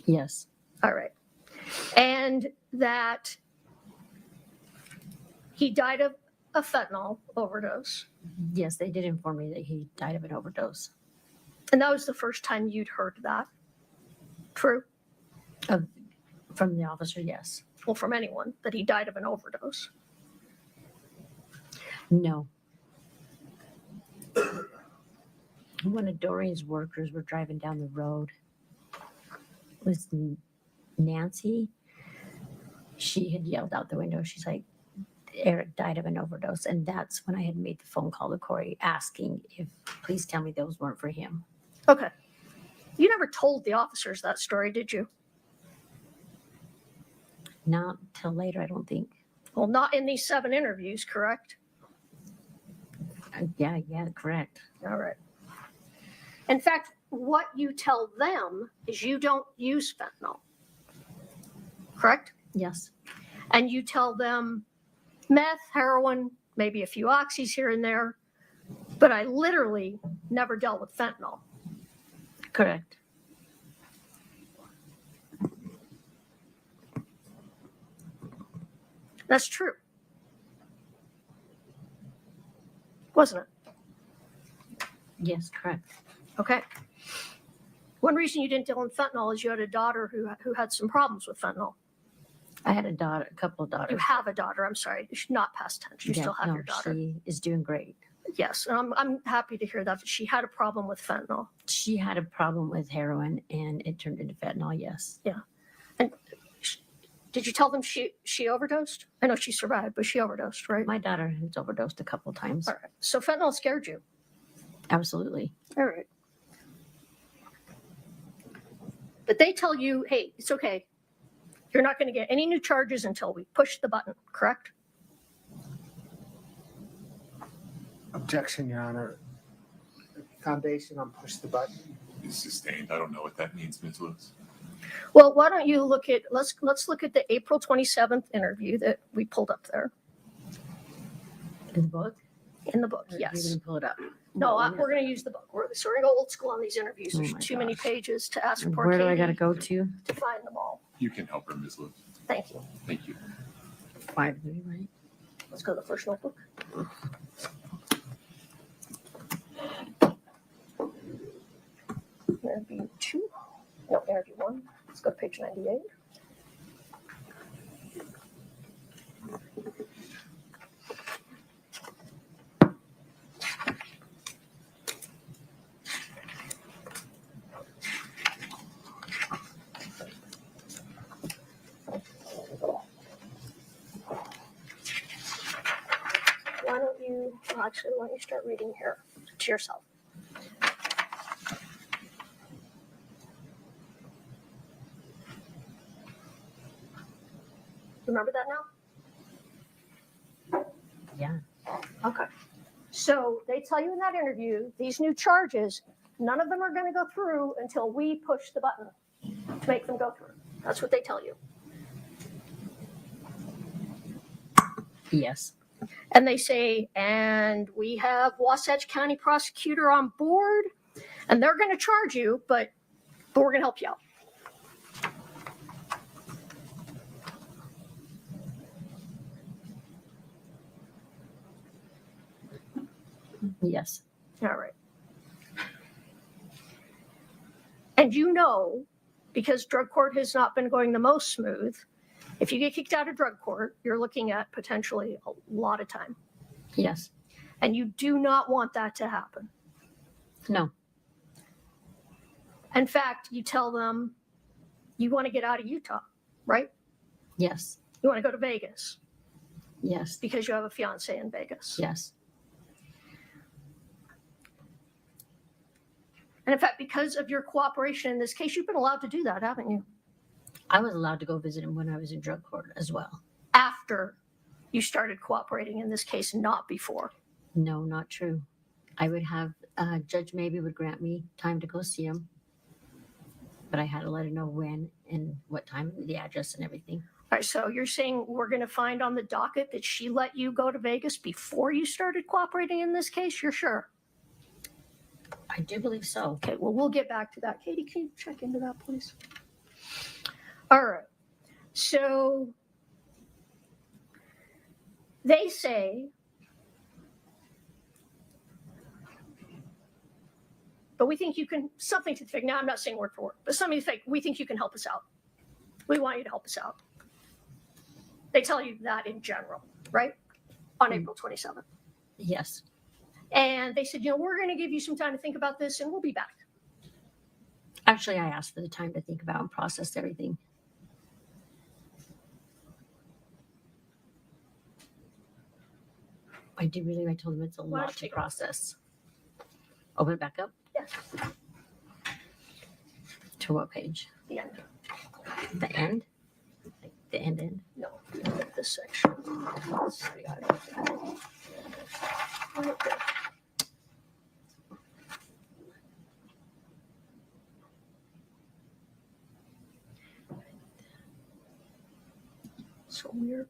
Yes. All right. And that he died of a fentanyl overdose. Yes, they did inform me that he died of an overdose. And that was the first time you'd heard that. True? From the officer, yes. Well, from anyone, that he died of an overdose. No. One of Doreen's workers were driving down the road. It was Nancy. She had yelled out the window. She's like, Eric died of an overdose. And that's when I had made the phone call to Kouri asking if, please tell me those weren't for him. Okay. You never told the officers that story, did you? Not till later, I don't think. Well, not in these 7 interviews, correct? Yeah, correct. All right. In fact, what you tell them is you don't use fentanyl, correct? Yes. And you tell them meth, heroin, maybe a few oxys here and there, but I literally never dealt with fentanyl. Correct. That's true. Wasn't it? Yes, correct. Okay. One reason you didn't deal in fentanyl is you had a daughter who had some problems with fentanyl. I had a couple of daughters. You have a daughter. I'm sorry. She's not past tense. You still have your daughter. She is doing great. Yes, and I'm happy to hear that. She had a problem with fentanyl. She had a problem with heroin, and it turned into fentanyl. Yes. Yeah. And did you tell them she overdosed? I know she survived, but she overdosed, right? My daughter has overdosed a couple times. All right. So fentanyl scared you. Absolutely. All right. But they tell you, hey, it's okay. You're not going to get any new charges until we push the button, correct? Objection, Your Honor. Foundation on push the button. Is sustained. I don't know what that means, Ms. Lewis. Well, why don't you look at, let's look at the April 27th interview that we pulled up there. In the book? In the book, Or yes. You can pull it up. No, we're going to use the book. So we're going to go old school on these interviews. Oh There's my too many gosh. pages to ask for. Where do I got to go to? To find them all. You can help her, Ms. Lewis. Thank you. Thank you. 5-3, right? Let's go to the first notebook. Interview 2. No, interview 1. Let's go to page 98. Why don't you, well, actually, why don't you start reading here to yourself? Remember that now? Yeah. Okay. So they tell you in that interview, these new charges, none of them are going to go through until we push the button to make them go through. That's what they tell you. Yes. And they say, and we have Wasatch County prosecutor on board, and they're going to charge you, but we're going to help you out. Yes. All right. And you know, because drug court has not been going the most smooth, if you get kicked out of drug court, you're looking at potentially a lot of time. Yes. And you do not want that to happen. No. In fact, you tell them you want to get out of Utah, right? Yes. You want to go to Vegas Yes. because you have a fiance in Vegas. Yes. And in fact, because of your cooperation in this case, you've been allowed to do that, haven't you? I was allowed to go visit him when I was in drug court as well. After you started cooperating in this case, not before. No, not true. I would have, Judge maybe would grant me time to go see him, but I had to let her know when and what time, the address and everything. All right, so you're saying we're going to find on the docket that she let you go to Vegas before you started cooperating in this case? You're sure? I do believe so. Okay, well, we'll get back to that. Katie, can you check into that, please? All right, so they say, but we think you can, something to the effect, now I'm not saying word for word, but something to the effect, we think you can help us out. We want you to help us out. They tell you that in general, right? On April 27th. Yes. And they said, you know, we're going to give you some time to think about this and we'll be back. Actually, I asked for the time to think about and process everything. I told them it's a Why lot don't to you go? process. Open it back up? Yes, To what page? the end. The end? Like the end? No, look at this section. Let's see, I don't know. Right there. So weird.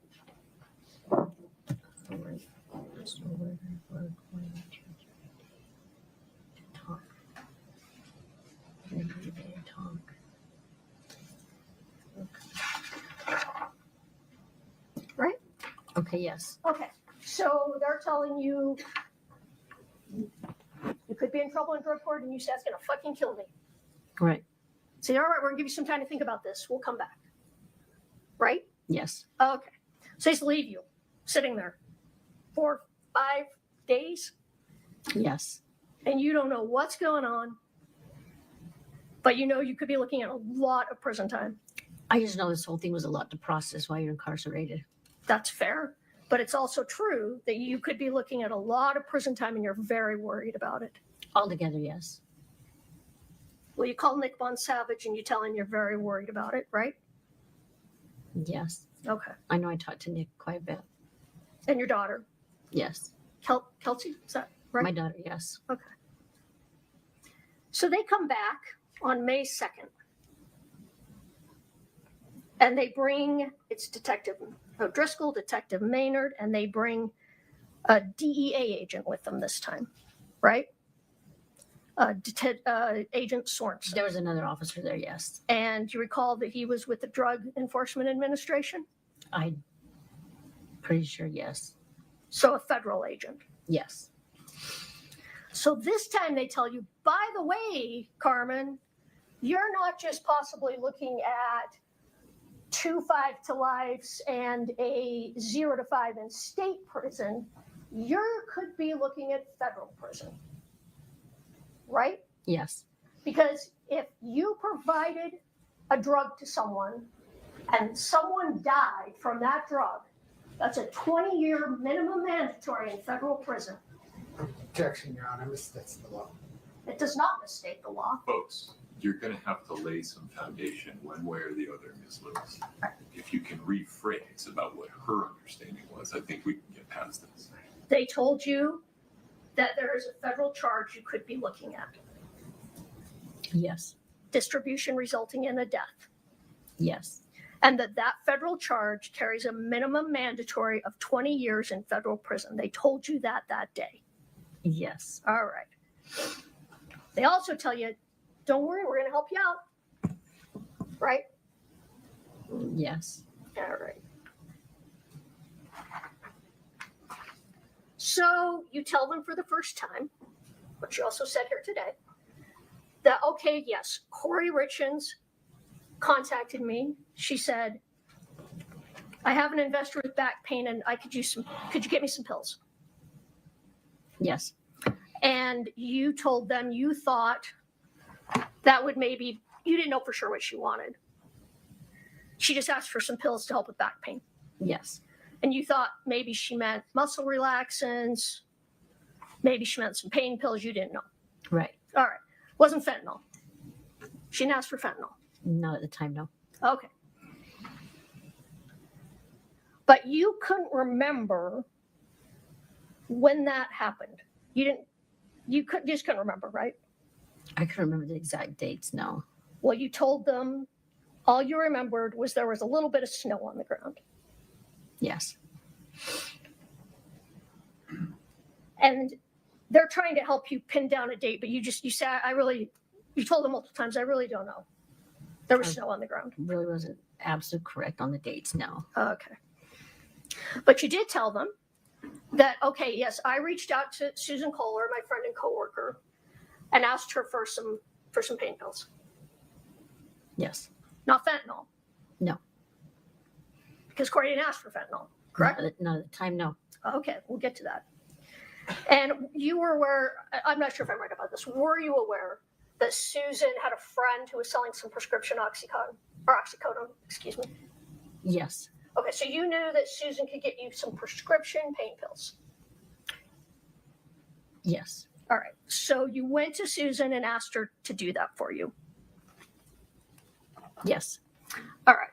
So we're going to talk. Maybe they talk. Right? Okay, yes. Okay, so they're telling you you could be in trouble in drug court, and you say it's gonna fucking kill me. Right. Say, all right, we're gonna give you some time to think about this. We'll come back. Right? Yes. Okay. So they just leave you sitting there 4, 5 days, Yes. and you don't know what's going on, but you know you could be looking at a lot of prison time. I just know this whole thing was a lot to process while you're incarcerated. That's fair. But it's also true that you could be looking at a lot of prison time and you're very worried about it. Altogether, yes. Well, you call Nick Von Savage and you tell him you're very worried about it, right? Yes. Okay. I know I talked to Nick quite a bit. And your daughter, Yes. Kelsey, is that right? My daughter, yes. Okay. So they come back on May 2nd. And they bring, it's Detective O'Driscoll, Detective Maynard, and they bring a DEA agent with them this time, right? Agent Sorensen. There was another officer there, yes. And you recall that he was with the Drug Enforcement Administration? I'm pretty sure, yes. So a federal agent. Yes. So this time they tell you, by the way, Carmen, you're not just possibly looking at 2 5-to-lives and a 0 to 5 in state prison. You could be looking at federal prison, right? Yes. Because if you provided a drug to someone and someone died from that drug, that's a 20-year minimum mandatory in federal prison. Objection, Your Honor, that's the law. It does not misstate the law. Folks, you're going to have to lay some foundation one way or the other, Ms. Lewis. If you can rephrase about what her understanding was, I think we can get past this. They told you that there is a federal charge you could be looking at. Yes. Distribution resulting in a death. Yes. And that federal charge carries a minimum mandatory of 20 years in federal prison. They told you that day. Yes. All right. They also tell you, don't worry, we're going to help you out. Right? Yes. All right. So you tell them for the first time, but you also said here today, that, okay, yes, Kouri Richins contacted me. She said, I have an investor with back pain and could you get me some pills? Yes. And you told them you thought that would maybe, you didn't know for sure what she wanted. She just asked for some pills to help with back pain. Yes. And you thought maybe she meant muscle relaxants, maybe she meant some pain pills, you didn't know. Right. All right. Wasn't fentanyl. She didn't ask for fentanyl. No, at the time, no. Okay. But you couldn't remember when that happened. You just couldn't remember, right? I couldn't remember the exact dates, no. Well, you told them all you remembered was there was a little bit of snow on the ground. Yes. And they're trying to help you pin down a date, but you said, you told them multiple times, I really don't know. There was snow on the ground. Really wasn't absolutely correct on the dates, no. Okay. But you did tell them that, okay, yes, I reached out to Susan Kohler, my friend and coworker, and asked her for some pain pills. Yes. Not fentanyl. No. Because Kouri didn't ask for fentanyl, correct? Not at the time, no. Okay, we'll get to that. And you were aware, I'm not sure if I'm right about this, were you aware that Susan had a friend who was selling some prescription oxycodone, excuse me? Yes. Okay, so you knew that Susan could get you some prescription pain pills. Yes. All right, so you went to Susan and asked her to do that for you. Yes. All right,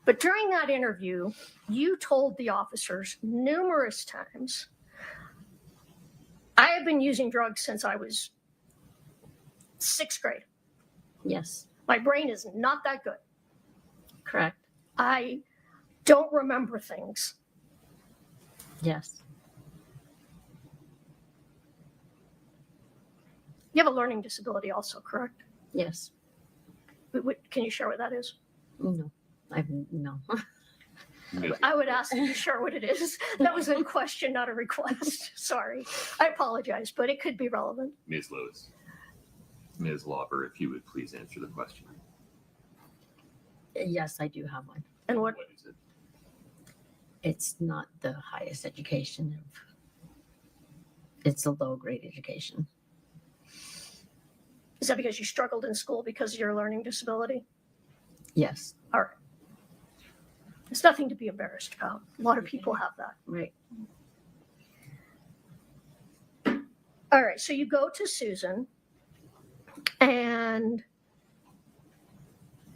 but during that interview, you told the officers numerous times, I have been using drugs since I was 6th grade. Yes. My brain is not that good. Correct. I don't remember things. Yes. You have a learning disability also, correct? Yes. Can you share what that is? No. No. I would ask you to share what it is. That was a question, not a request. Sorry. I apologize, but it could be relevant. Ms. Lewis. Ms. Lauber, if you would please answer the question. Yes, I do have one. And what is it? It's not the highest education. It's a low grade education. Is that because you struggled in school because of your learning disability? Yes. All right. It's nothing to be embarrassed about. A lot of people have that. Right. All right. So you go to Susan, and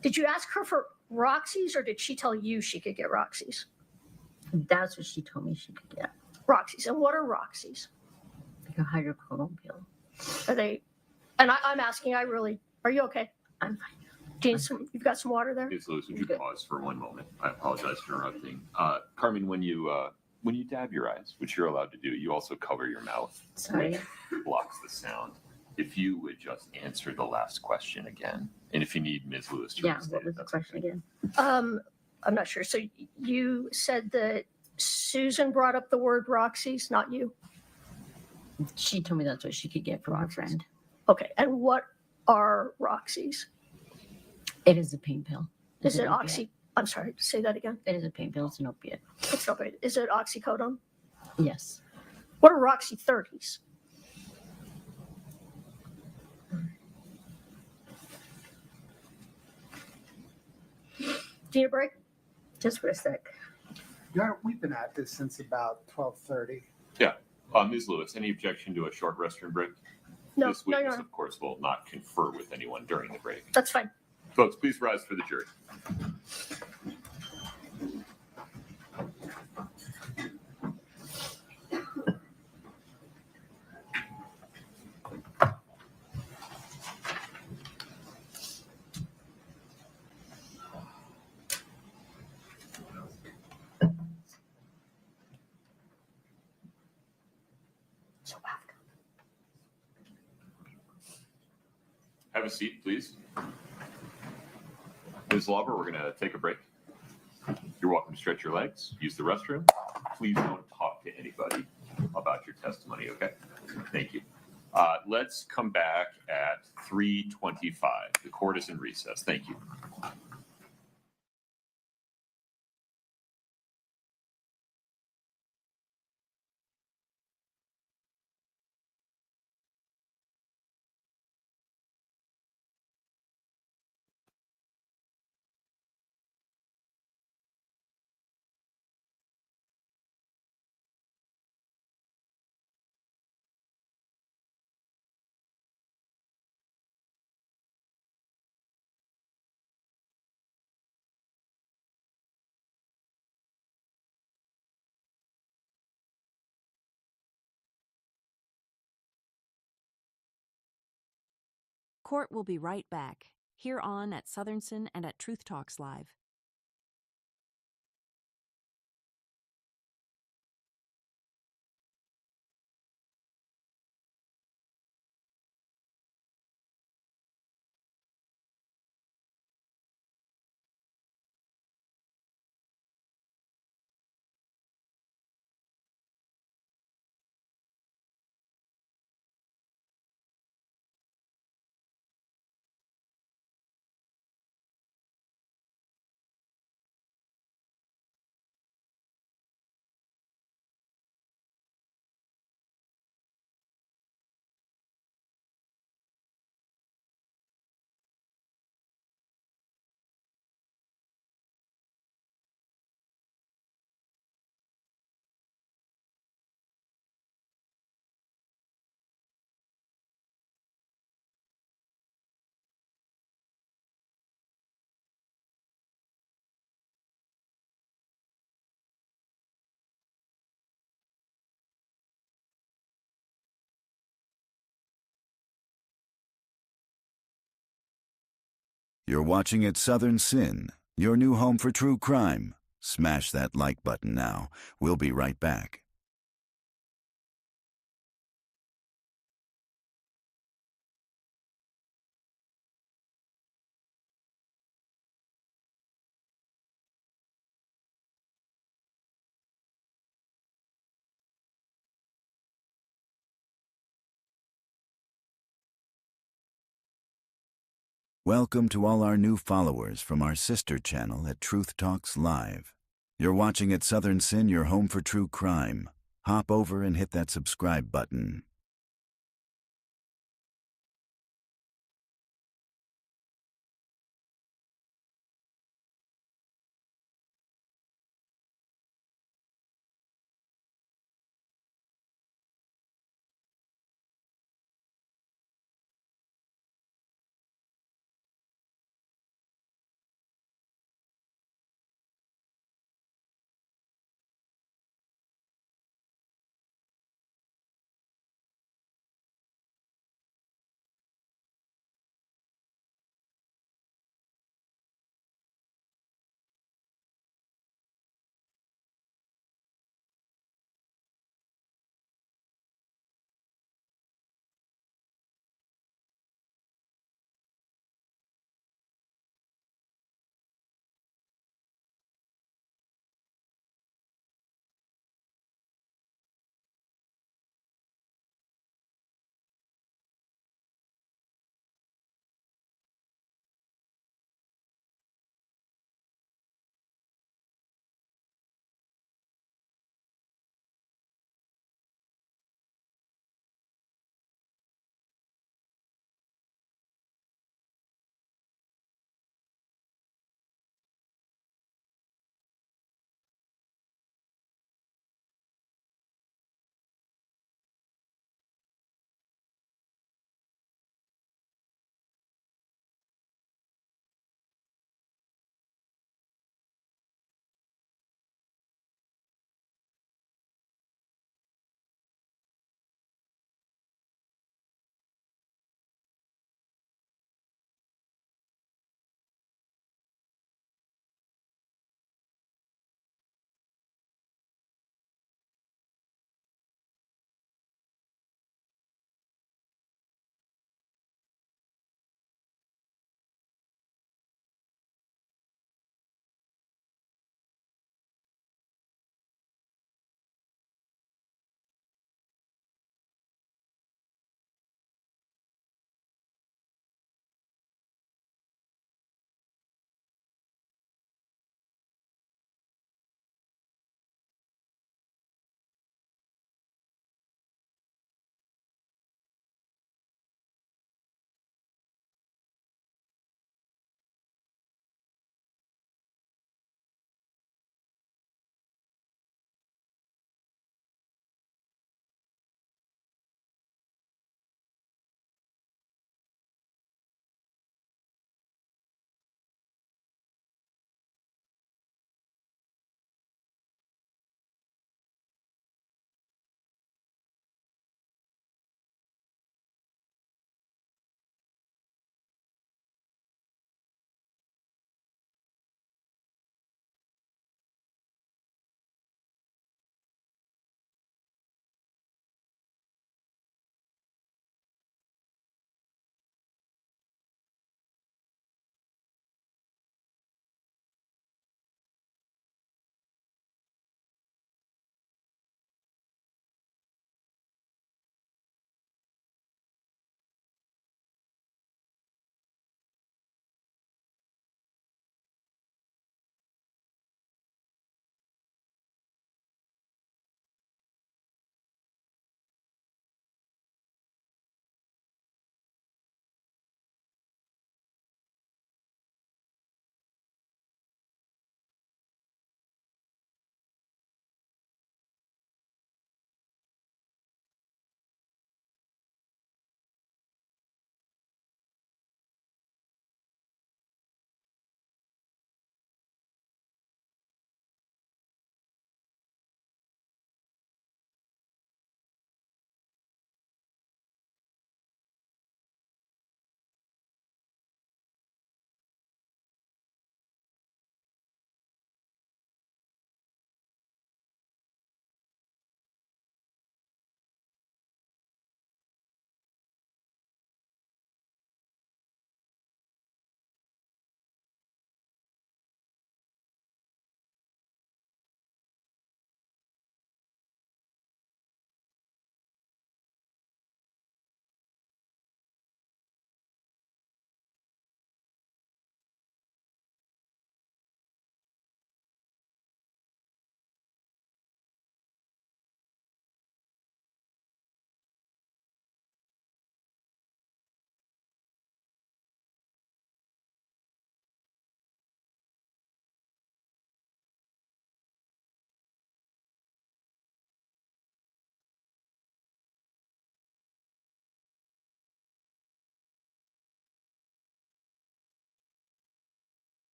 did you ask her for Roxy's, or did she tell you she could get Roxy's? That's what she told me she could get. Roxy's. And what are Roxy's? Like a hydrocodone pill. Are they? And I'm asking, are you okay? I'm fine. Do you need you've got some water there? Ms. Lewis, would you pause for one moment? I apologize for interrupting. Carmen, when you dab your eyes, which you're allowed to do, you also cover your mouth. Sorry. Which blocks the sound. If you would just answer the last question again, and if you need Ms. Lewis to restate what was it, the question again? I'm not sure. So you said that Susan brought up the word Roxy's, not you? She told me that's what she could get from her friend. Okay. And what are Roxy's? It is a pain pill. Is it I'm sorry, say that again. It is a pain pill. It's an opiate. It's not opiate. Is it oxycodone? Yes. What are Roxy 30s? Do you need a break? Just for a sec. We've been at this since about 12:30. Yeah. Ms. Lewis, any objection to a short restroom break? No, This no, witness, no. of course, will not confer with anyone during the break. That's fine. Folks, please rise for the jury. Have a seat, please. Ms. Lauber, we're going to take a break. You're welcome to stretch your legs, use the restroom. Please don't talk to anybody about your testimony, okay? Thank you. Let's come back at 3:25. The court is in recess. Thank you. Court will be right back, here on at Southernson and at Truth Talks Live. You're watching at Southern Sin, your new home for true crime. Smash that like button now. We'll be right back. Welcome to all our new followers from our sister channel at Truth Talks Live. You're watching at Southern Sin, your home for true crime. Hop over and hit that subscribe button.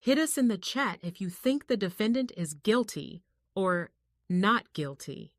Hit us in the chat if you think the defendant is guilty or not guilty.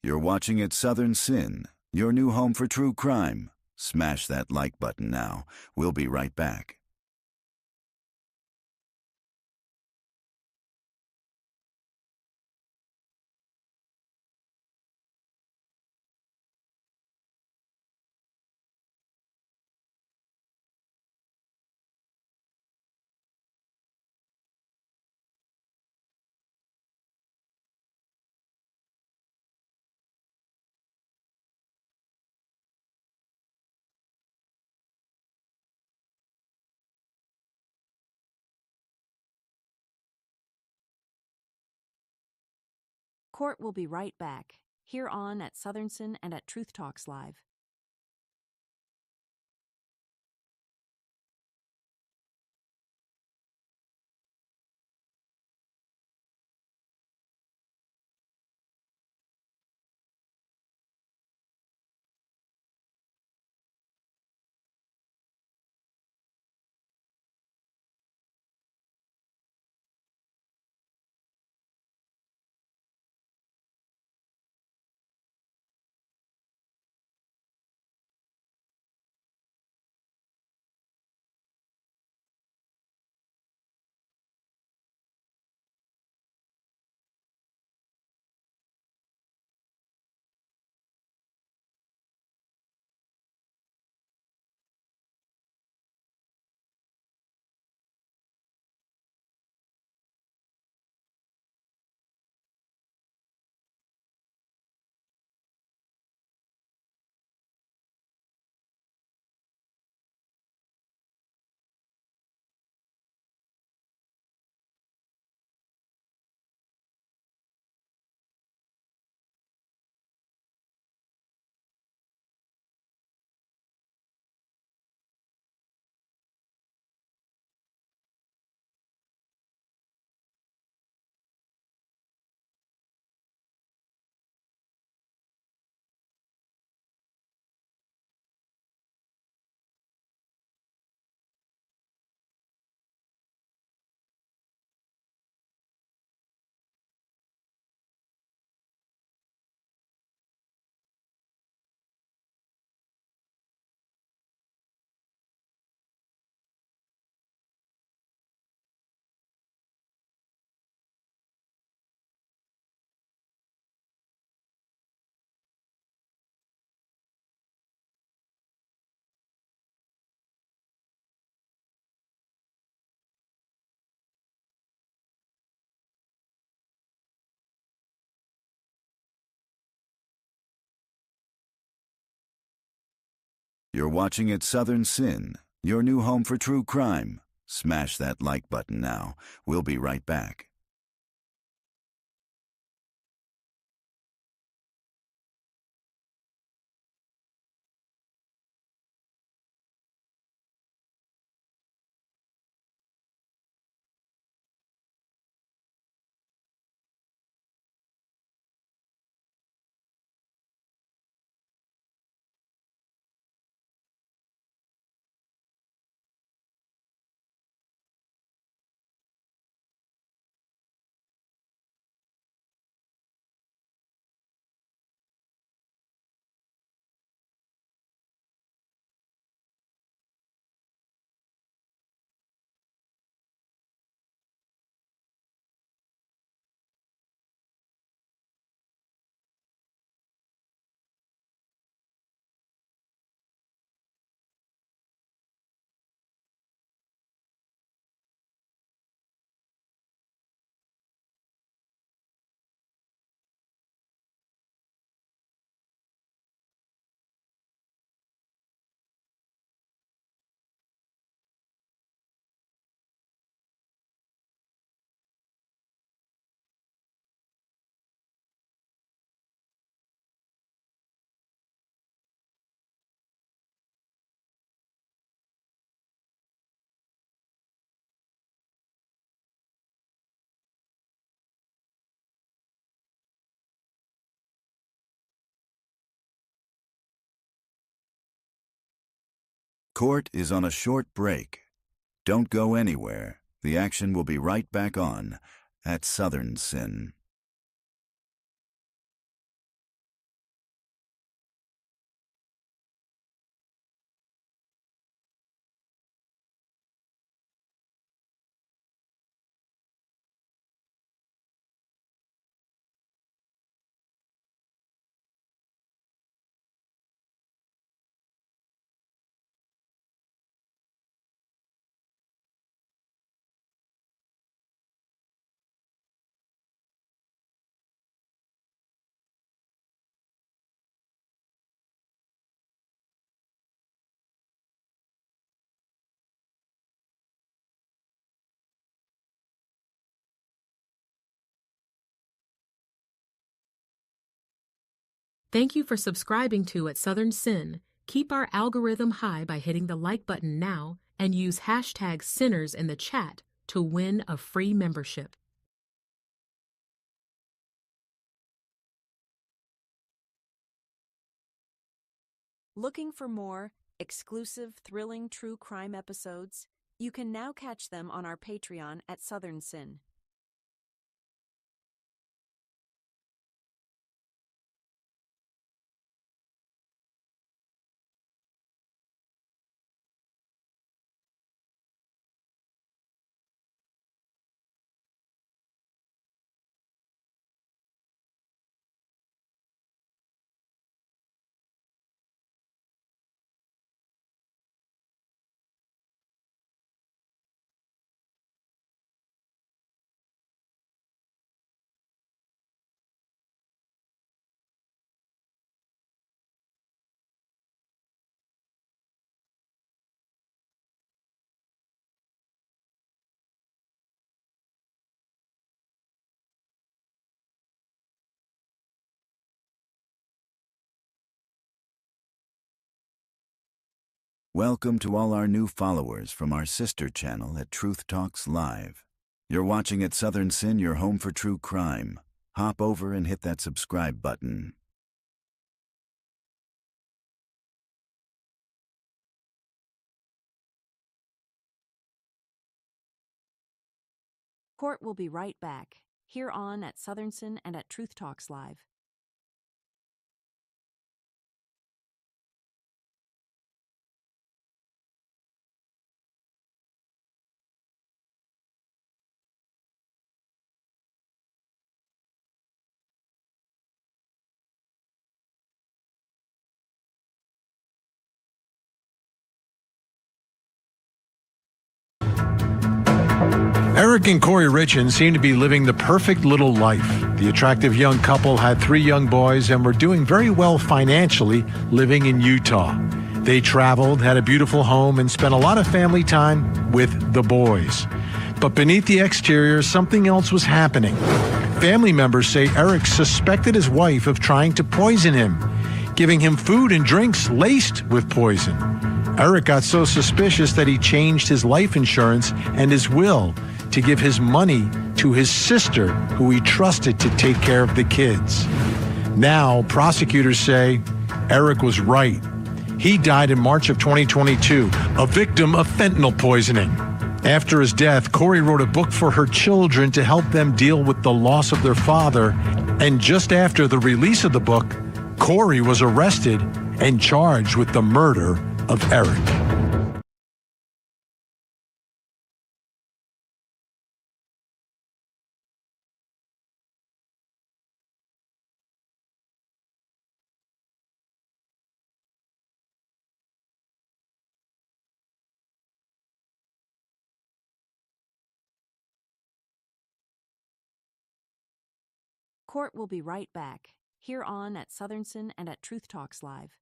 You're watching at Southern Sin, your new home for true crime. Smash that like button now. We'll be right back. Court will be right back, here on at Southern Sin and at Truth Talks Live. You're watching at Southern Sin, your new home for true crime. Smash that like button now. We'll be right back. Court is on a short break. Don't go anywhere. The action will be right back on at Southern Sin. Thank you for subscribing to At Southern Sin. Keep our algorithm high by hitting the like button now and use hashtag Sinners in the chat to win a free membership. Looking for more exclusive, thrilling true crime episodes? You can now catch them on our Patreon at Southern Sin. Welcome to all our new followers from our sister channel at Truth Talks Live. You're watching at Southern Sin, your home for true crime. Hop over and hit that subscribe button. Court will be right back, here on at Southern Sin and at Truth Talks Live. Eric and Kouri Richins seemed to be living the perfect little life. The attractive young couple had 3 young boys and were doing very well financially living in Utah. They traveled, had a beautiful home, and spent a lot of family time with the boys. But beneath the exterior, something else was happening. Family members say Eric suspected his wife of trying to poison him, giving him food and drinks laced with poison. Eric got so suspicious that he changed his life insurance and his will to give his money to his sister, who he trusted to take care of the kids. Now, prosecutors say Eric was right. He died in March of 2022, a victim of fentanyl poisoning. After his death, Kouri wrote a book for her children to help them deal with the loss of their father. And just after the release of the book, Kouri was arrested and charged with the murder of Eric. Court will be right back, here on at Southern Sin and at Truth Talks Live.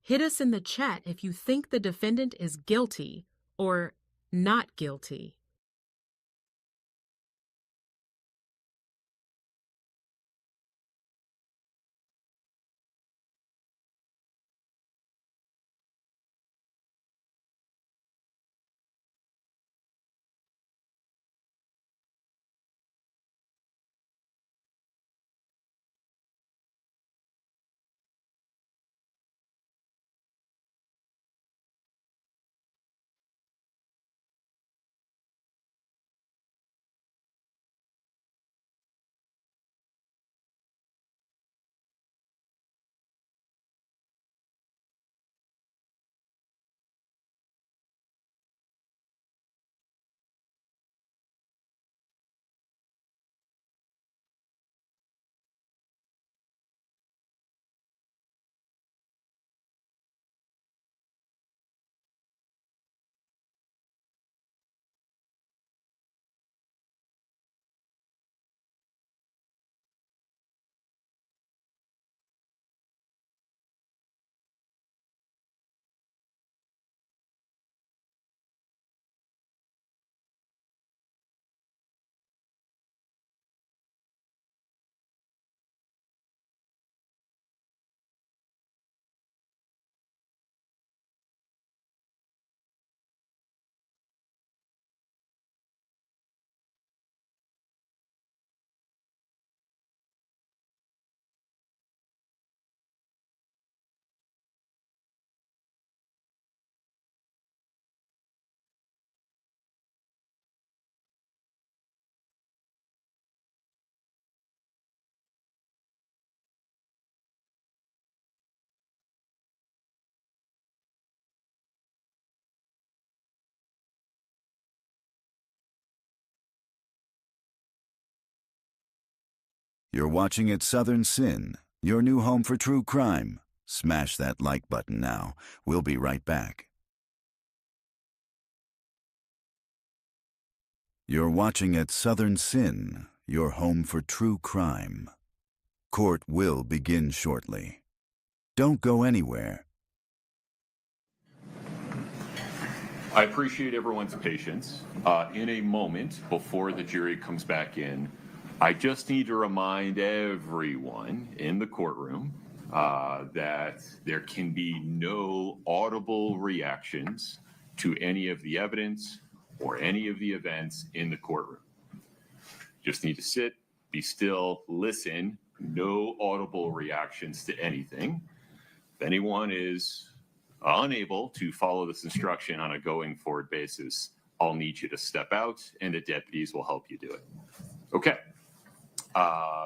Hit us in the chat if you think the defendant is guilty or not guilty. You're watching at Southern Sin, your new home for true crime. Smash that like button now. We'll be right back. You're watching at Southern Sin, your home for true crime. Court will begin shortly. Don't go anywhere. I appreciate everyone's patience. In a moment, before the jury comes back in, I just need to remind everyone in the courtroom that there can be no audible reactions to any of the evidence or any of the events in the courtroom. Just need to sit, be still, listen, no audible reactions to anything. If anyone is unable to follow this instruction on a going forward basis, I'll need you to step out and the deputies will help you do it. Okay.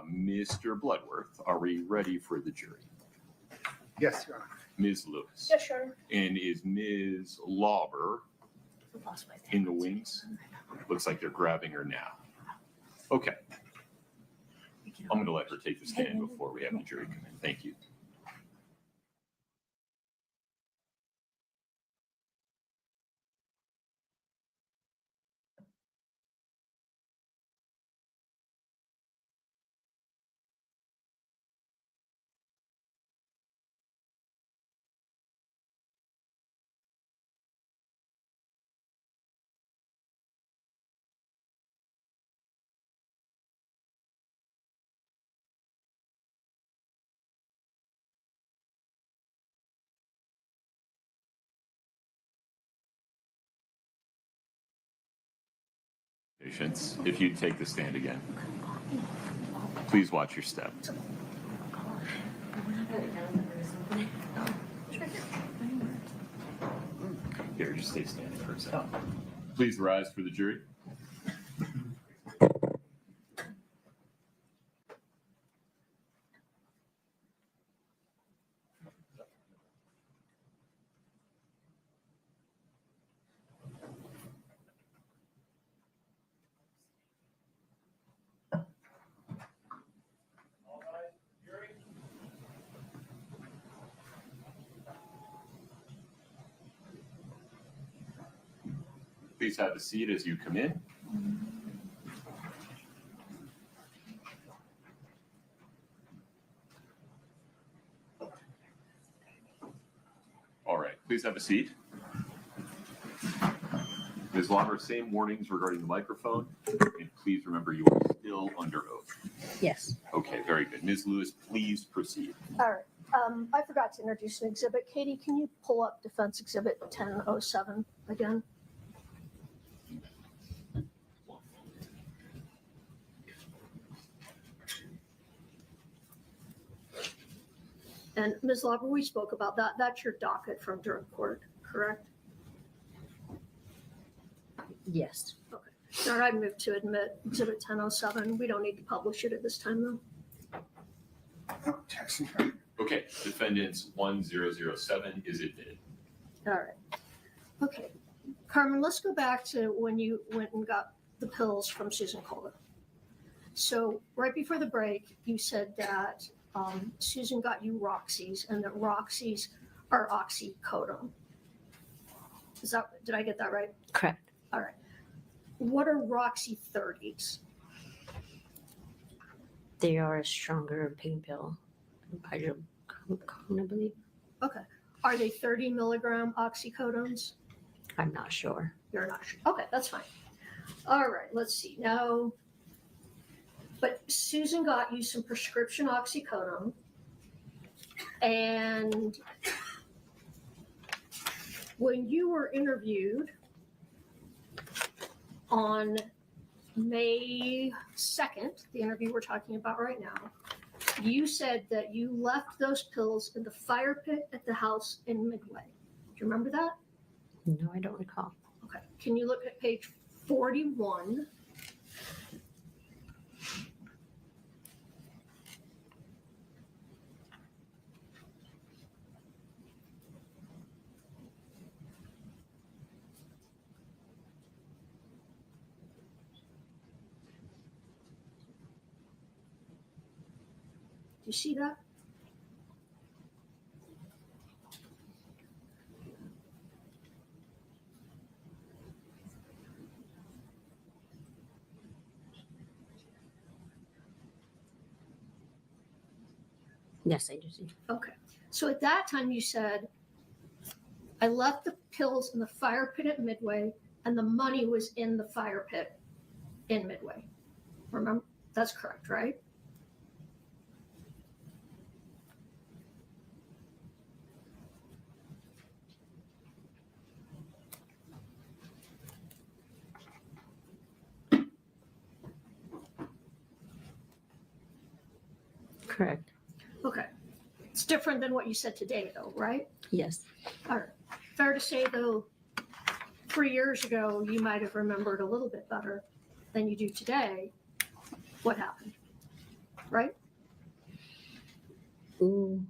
Mr. Bloodworth, are we ready for the jury? Yes, Your Honor. Ms. Lewis? Yes, sure. And is Ms. Lauber in the wings? Looks like they're grabbing her now. Okay. I'm going to let her take the stand before we have the jury come in. Thank you. Patience, if you'd take the stand again. Please watch your step. Here, just stay standing for a second. Please rise for the jury. Please have a seat as you come in. Please have a seat. Ms. Lauber, same warnings regarding the microphone, and please remember you are still under oath. Yes. Okay, very good. Ms. Lewis, please proceed. All right. I forgot to introduce an exhibit. Katie, can you pull up Defense Exhibit 1007 again? And Ms. Lauber, we spoke about that. That's your docket from drug court, correct? Yes. Okay. All right, I move to admit Exhibit 1007. We don't need to publish it at this time, though. Okay, defendants 1007 is admitted. All right. Okay. Carmen, let's go back to when you went and got the pills from Susan Kohler. So right before the break, you said that Susan got you Roxy's and that Roxy's are oxycodone. Did I get that right? Correct. All right. What are Roxy 30s? They are a stronger pain pill. I believe. Okay. Are they 30 milligram oxycodones? I'm not sure. You're not sure. Okay, that's fine. All right, let's see. Now, but Susan got you some prescription oxycodone, and when you were interviewed on May 2nd, the interview we're talking about right now, you said that you left those pills in the fire pit at the house in Midway. Do you remember that? No, I don't recall. Okay. Can you look at page 41? Do you see that? Yes, I do see. Okay. So at that time you said, I left the pills in the fire pit at Midway and the money was in the fire pit in Midway. Remember? That's correct, right? Correct. Okay. It's different than what you said today, though, right? Yes. All right. Fair to say, though, 3 years ago, you might have remembered a little bit better than you do today what happened, right? No.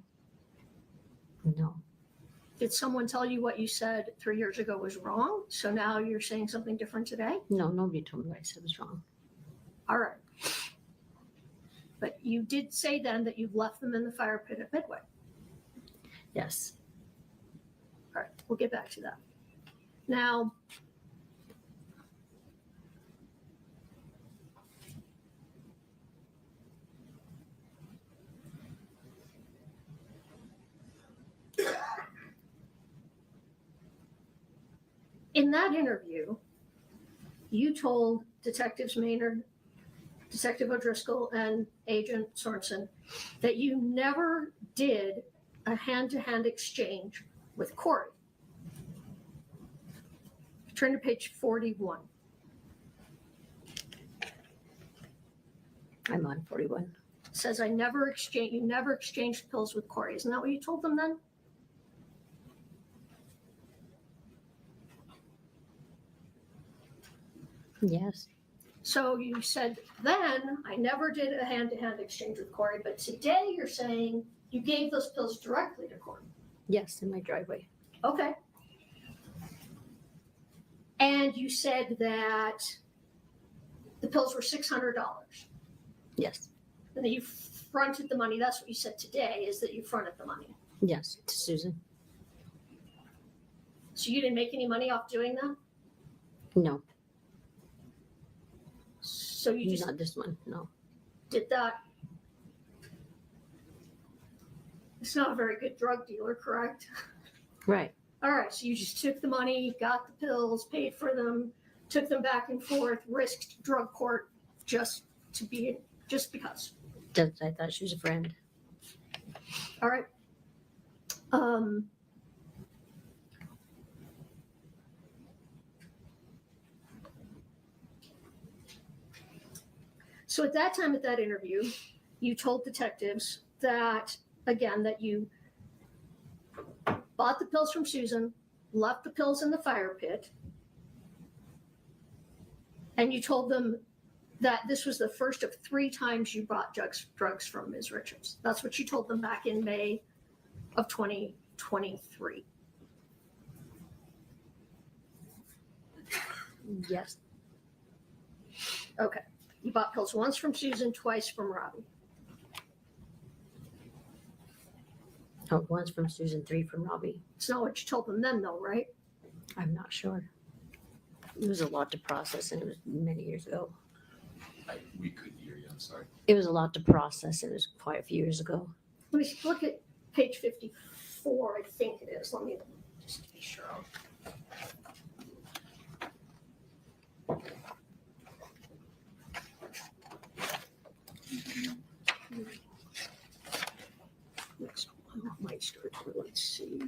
Did someone tell you what you said 3 years ago was wrong? So now you're saying something different today? No, nobody told me what I said was wrong. All right. But you did say then that you left them in the fire pit at Midway. Yes. All right, we'll get back to that. Now, in that interview, you told Detectives Maynard, Detective O'Driscoll, and Agent Sorensen that you never did a hand-to-hand exchange with Kouri. Turn to page 41. I'm on 41. It says you never exchanged pills with Kouri. Isn't that what you told them then? Yes. So you said then, I never did a hand-to-hand exchange with Kouri, but today you're saying you gave those pills directly to Kouri. Yes, in my driveway. Okay. And you said that the pills were $600. Yes. And that you fronted the money. That's what you said today, is that you fronted the money. Yes, to Susan. So you didn't make any money off doing that? No. So you just not this one, no. did that. It's not a very good drug dealer, correct? Right. All right, so you just took the money, got the pills, paid for them, took them back and forth, risked drug court just because. I thought she was a friend. All right. So at that time, at that interview, you told detectives that, again, that you bought the pills from Susan, left the pills in the fire pit, and you told them that this was the first of 3 times you bought drugs from Ms. Richins. That's what you told them back in May of 2023. Yes. Okay. You bought pills once from Susan, twice from Robbie. Oh, once from Susan, 3 from Robbie. It's not what you told them then, though, right? I'm not sure. It was a lot to process, and it was many years ago. We couldn't hear you, I'm sorry. It was a lot to process. It was quite a few years ago. Let me look at page 54, I think it is. Let me just be sure. Next one might start. Let's see.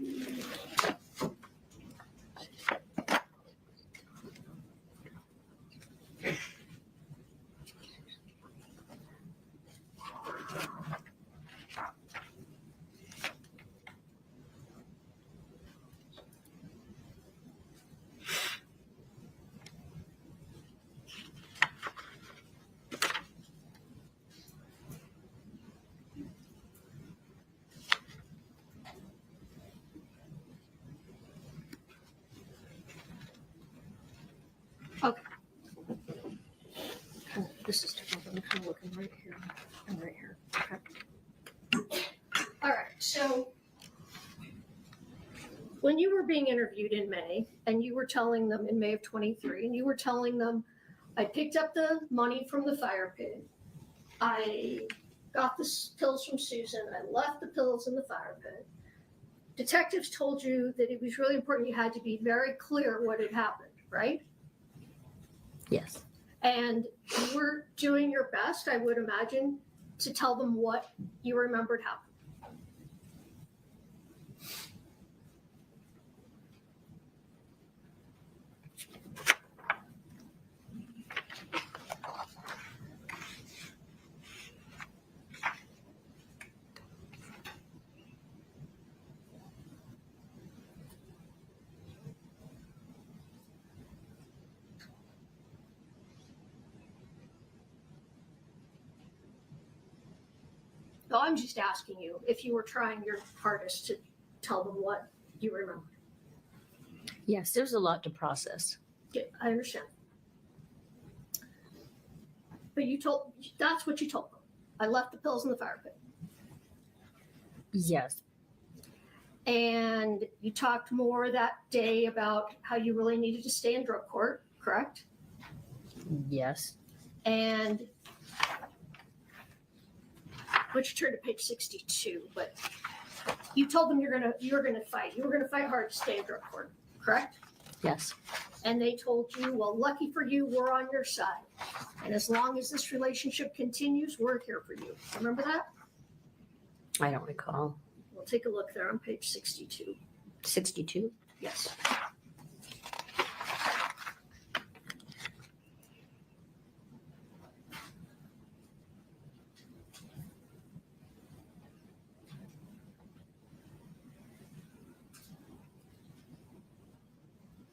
Okay. This is I'm kind of looking right here and right here. Okay. All right. So when you were being interviewed in May, and you were telling them in May of 23, and you were telling them, I picked up the money from the fire pit. I got the pills from Susan. I left the pills in the fire pit. Detectives told you that it was really important. You had to be very clear what had happened, right? Yes. And you were doing your best, I would imagine, to tell them what you remembered happened. So I'm just asking you if you were trying your hardest to tell them what you remember. Yes, there was a lot to process. Yeah, I understand. But that's what you told them. I left the pills in the fire pit. Yes. And you talked more that day about how you really needed to stay in drug court, correct? Yes. And let's turn to page 62, but you told them you were gonna fight. You were gonna fight hard to stay in drug court, correct? Yes. And they told you, well, lucky for you, we're on your side. And as long as this relationship continues, we're here for you. Remember that? I don't recall. We'll take a look there on page 62. 62? Yes.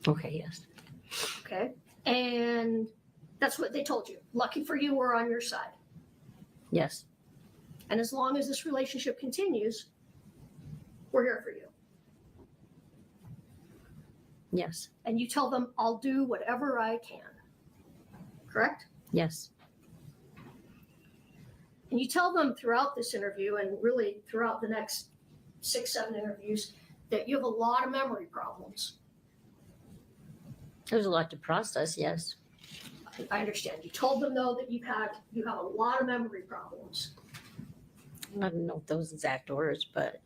Okay, yes. Okay. And that's what they told you. Lucky for you, we're on your side. Yes. And as long as this relationship continues, we're here for you. Yes. And you tell them, I'll do whatever I can. Correct? Yes. And you tell them throughout this interview and really throughout the next 6-7 interviews that you have a lot of memory problems. There's a lot to process, yes. I understand. You told them, though, that you have a lot of memory problems. I don't know those exact words, but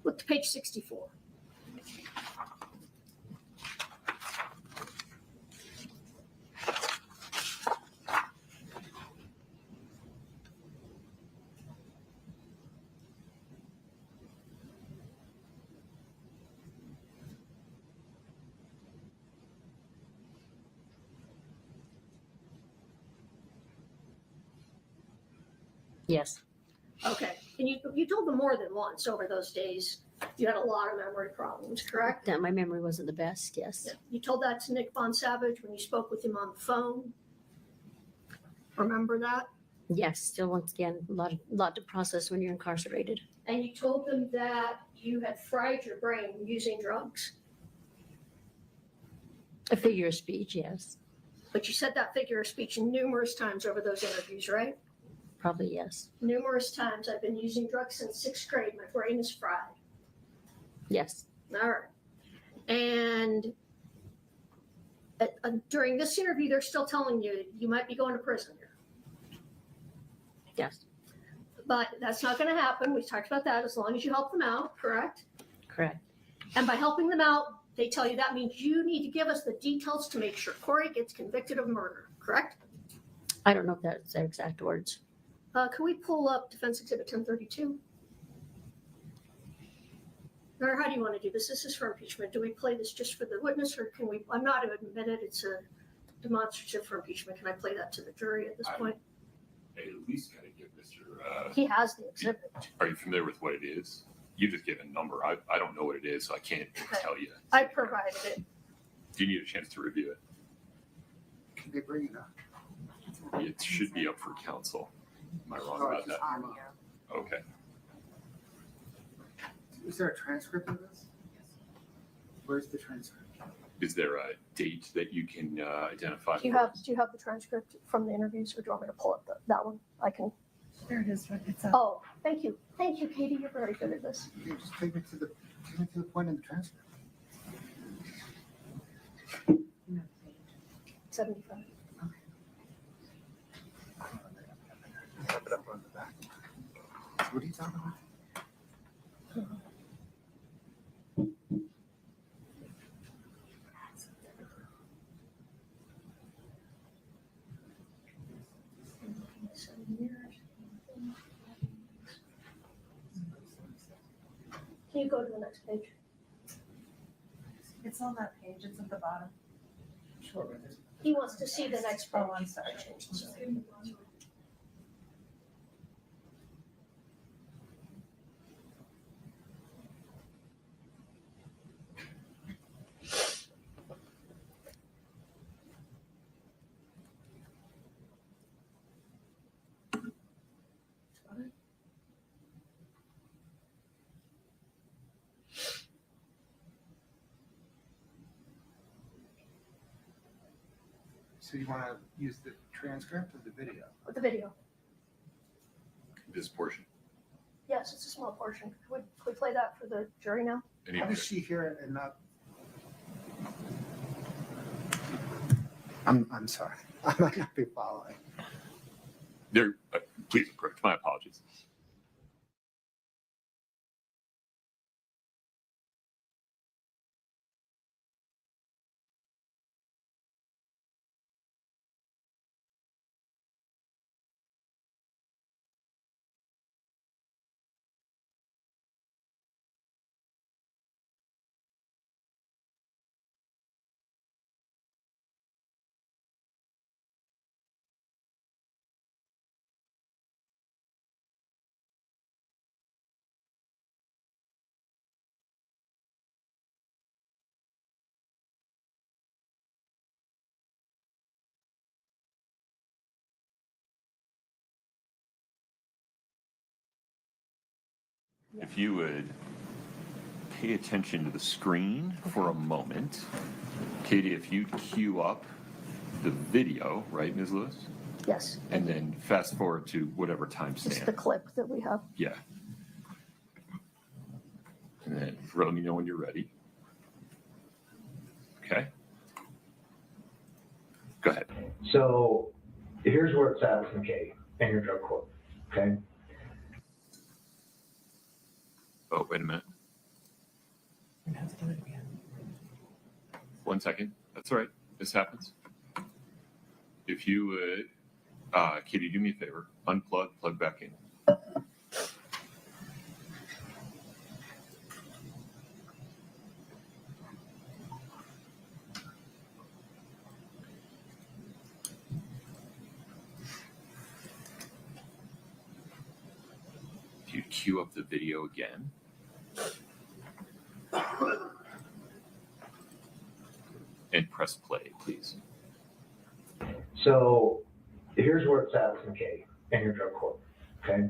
Look to page 64. Yes. Okay, and you told them more than once over those days. You had a lot of memory problems, correct? That my memory wasn't the best, yes. Yeah. You told that to Nick Von Savage when you spoke with him on the phone. Remember that? Yes, still once again, a lot to process when you're incarcerated. And you told them that you had fried your brain using drugs. A figure of speech, yes. But you said that figure of speech numerous times over those interviews, right? Probably yes. Numerous times. I've been using drugs since 6th grade. My brain is fried. Yes. All right. And during this interview, they're still telling you you might be going to prison here. Yes. But that's not going to happen. We talked about that as long as you help them out, correct? Correct. And by helping them out, they tell you that means you need to give us the details to make sure Kouri gets convicted of murder, correct? I don't know if that's their exact words. Can we pull up Defense Exhibit 1032? Or how do you want to do this? This is for impeachment. Do we play this just for the witness, or can we? I'm not admitted. It's a demonstrative for impeachment. Can I play that to the jury at this point? At least got to give Mr. He has the exhibit. Are you familiar with what it is? You just gave a number. I don't know what it is, so I can't tell you. I provided it. Do you need a chance to review it? Can they bring it up? It should be up for counsel. Am I wrong about that? Okay. Is there a transcript of this? Where's the transcript? Is there a date that you can identify? Do you have the transcript from the interviews, or do you want me to pull up that one? I can. There it is. It's up. Oh, thank you, Katie. You're very good at this. Yeah, just take me to the point in the transcript. 75. Have it up on the back. What are you talking about? Can you go to the next page? It's on that page. It's at the bottom. Sure. He wants to see the next page. Oh, I'm sorry. So you want to use the transcript or the video? The video. This portion. Yes, it's a small portion. Could we play that for the jury now? Any How does she hear it and not? I'm sorry. I might not be following. There, please approach. My apologies. If you would pay attention to the screen for a moment. Katie, if you queue up the video, right, Ms. Lewis? Yes. And then fast forward to whatever timestamp. It's the clip that we have. Yeah. And then let me know when you're ready. Okay. Go ahead. So here's where it's at with McKay and your drug court, okay? Oh, wait a minute. 1 second. That's all right. This happens. If you would, Kitty, do me a favor. Unplug, plug back in. If you cue up the video again. And press play, please. So here's where it's at with McKay and your drug court, okay?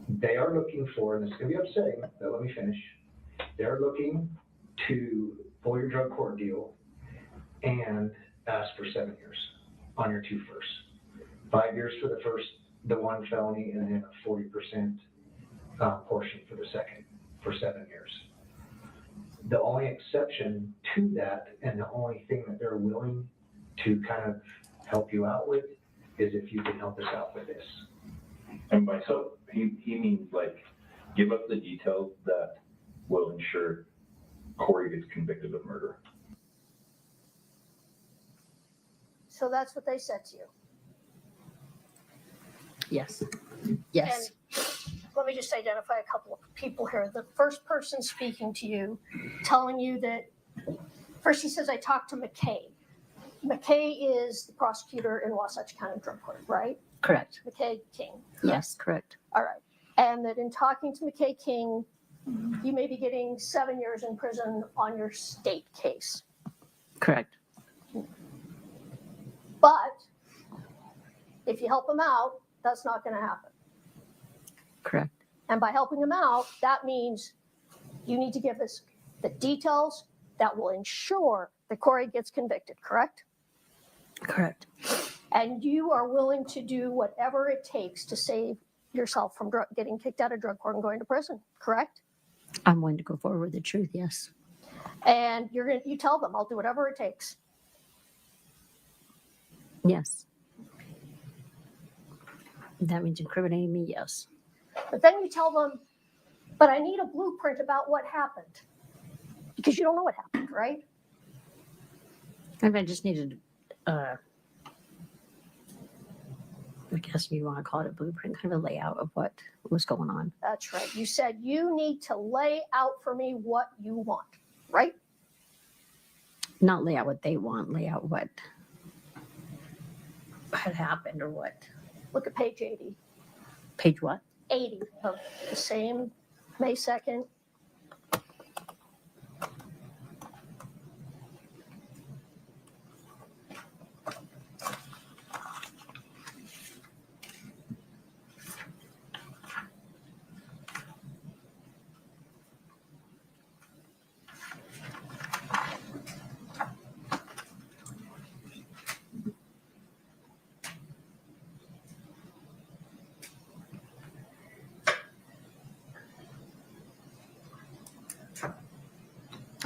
They are looking for, and this is going to be upsetting, but let me finish. They're looking to pull your drug court deal and ask for 7 years on your 2 firsts. 5 years for the one felony, and then a 40% portion for the second for 7 years. The only exception to that, and the only thing that they're willing to kind of help you out with, is if you can help us out with this. And by so, he means like, give us the details that will ensure Kouri gets convicted of murder. So that's what they said to you. Yes. Yes. And let me just identify a couple of people here. The first person speaking to you, telling you that, first he says, I talked to McKay. McKay is the prosecutor in Wasatch County Drug Court, right? Correct. McKay King. Yes, correct. All right. And that in talking to McKay King, you may be getting 7 years in prison on your state case. Correct. But if you help him out, that's not going to happen. Correct. And by helping him out, that means you need to give us the details that will ensure that Kouri gets convicted, correct? Correct. And you are willing to do whatever it takes to save yourself from getting kicked out of drug court and going to prison, correct? I'm willing to go forward with the truth, yes. And you tell them, I'll do whatever it takes. Yes. That means incriminating me, yes. But then you tell them, but I need a blueprint about what happened. Because you don't know what happened, right? I just needed, I guess you want to call it a blueprint, kind of a layout of what was going on. That's right. You said you need to lay out for me what you want, right? Not lay out what they want, lay out what had happened or what. Look at page 80. Page what? 80 of the same May 2nd.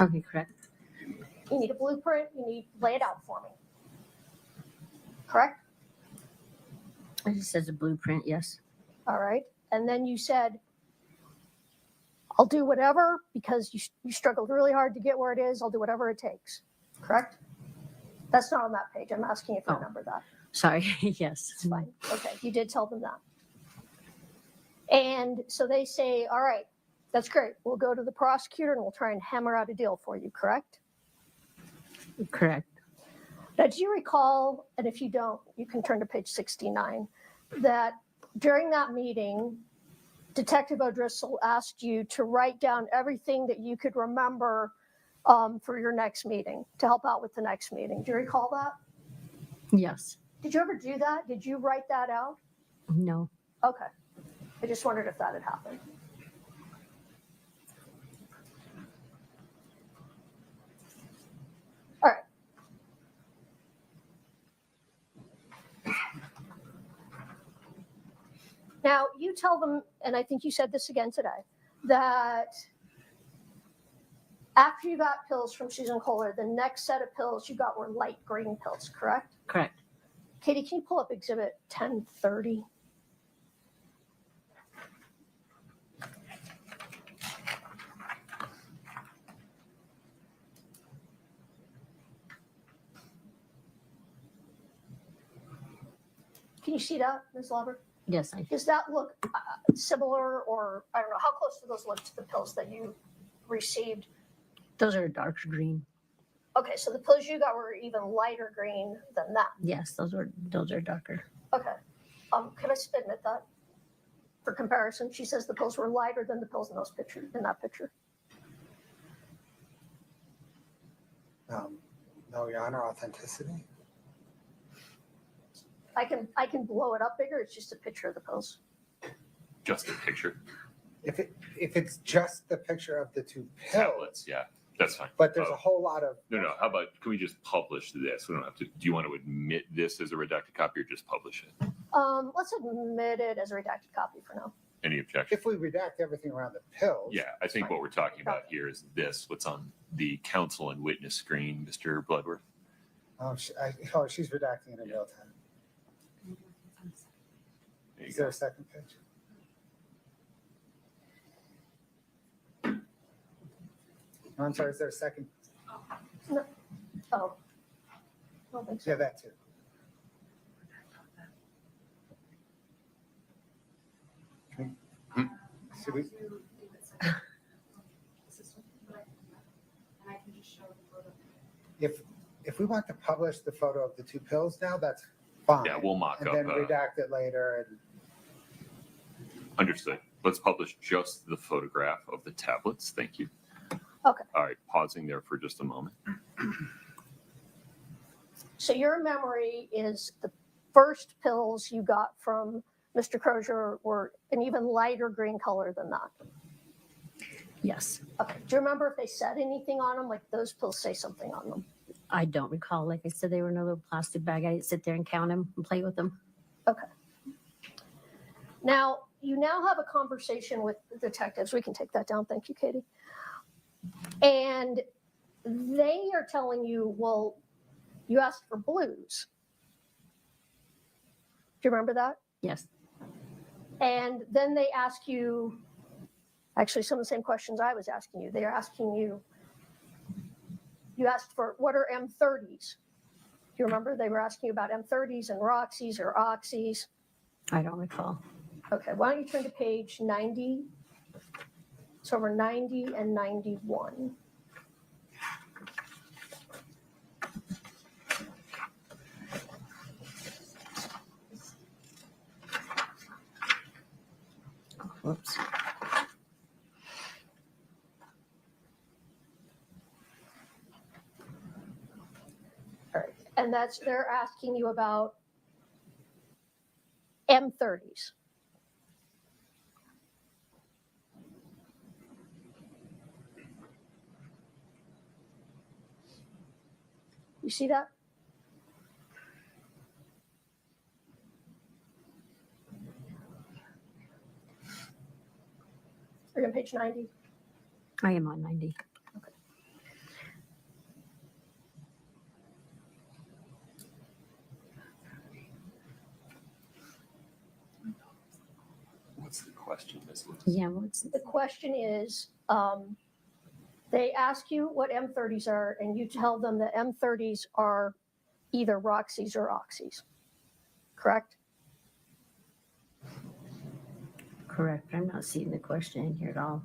Okay, correct. You need a blueprint. You need lay it out for me. Correct? It just says a blueprint, yes. All right. And then you said, I'll do whatever because you struggled really hard to get where it is. I'll do whatever it takes. Correct? That's not on that page. I'm asking if you remember that. Sorry, yes. It's fine. Okay, you did tell them that. And so they say, all right, that's great. We'll go to the prosecutor and we'll try and hammer out a deal for you, correct? Correct. Now, do you recall, and if you don't, you can turn to page 69, that during that meeting, Detective O'Driscoll asked you to write down everything that you could remember for your next meeting, to help out with the next meeting. Do you recall that? Yes. Did you ever do that? Did you write that out? No. Okay. I just wondered if that had happened. All right. Now, you tell them, and I think you said this again today, that after you got pills from Susan Kohler, the next set of pills you got were light green pills, correct? Correct. Katie, can you pull up exhibit 1030? Can you see that, Ms. Lauber? Yes, Does that look similar, or I don't know, how close do those look to the pills that you received? those are dark green. Okay, so the pills you got were even lighter green than that. Yes, those are darker. Okay. Can I admit that? For comparison, she says the pills were lighter than the pills in that picture. No, Your Honor, authenticity. I can blow it up bigger. It's just a picture of the pills. Just a picture. If it's just the picture of the two pills, Tablets, yeah, that's fine. but there's a whole lot of No, how about, can we just publish this? We don't have to, do you want to admit this as a redacted copy or just publish it? Let's admit it as a redacted copy for now. Any objection? if we redact everything around the pills. Yeah, I think what we're talking about here is this, what's on the counsel and witness screen, Mr. Bloodworth. She's redacting it in real time. There you Is go. there a second page? No, I'm sorry, is there a second? No. Oh. I don't think so. Yeah, that too. Should we? If we want to publish the photo of the two pills now, that's fine. Yeah, we'll mock and up. then redact it later. And Understood. Let's publish just the photograph of the tablets. Thank you. Okay. All right, pausing there for just a moment. So your memory is the first pills you got from Mr. Crozier were an even lighter green color than that. Yes. Okay. Do you remember if they said anything on them? Like those pills say something on them. I don't recall. Like I said, they were in a little plastic bag. I didn't sit there and count them and play with them. Okay. Now, you now have a conversation with the detectives. We can take that down. Thank you, Katie. And they are telling you, well, you asked for blues. Do you remember that? Yes. And then they ask you, actually, some of the same questions I was asking you. They're asking you, you asked for, what are M30s? Do you remember they were asking you about M30s and Roxys or Oxys? I don't recall. Okay, why don't you turn to page 90? It's over 90 and 91. Whoops. All right, and they're asking you about M30s. You see that? Are you on page 90? I am on 90. What's the question, Ms. Lewis? Yeah, what's The question is, they ask you what M30s are, and you tell them that M30s are either Roxys or Oxys, correct? correct? I'm not seeing the question in here at all.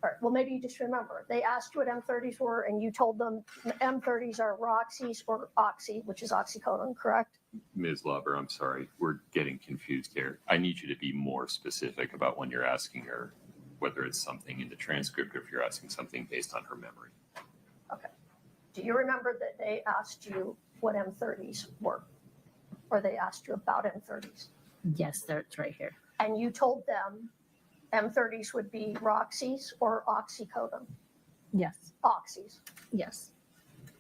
All right, well, maybe you just remember. They asked you what M30s were, and you told them M30s are Roxys or Oxy, which is oxycodone, correct? Ms. Lauber, I'm sorry, we're getting confused here. I need you to be more specific about when you're asking her, whether it's something in the transcript or if you're asking something based on her memory. Okay. Do you remember that they asked you what M30s were? Or they asked you about M30s? Yes, that's right here. And you told them M30s would be Roxys or oxycodone? Yes. Oxys. Yes.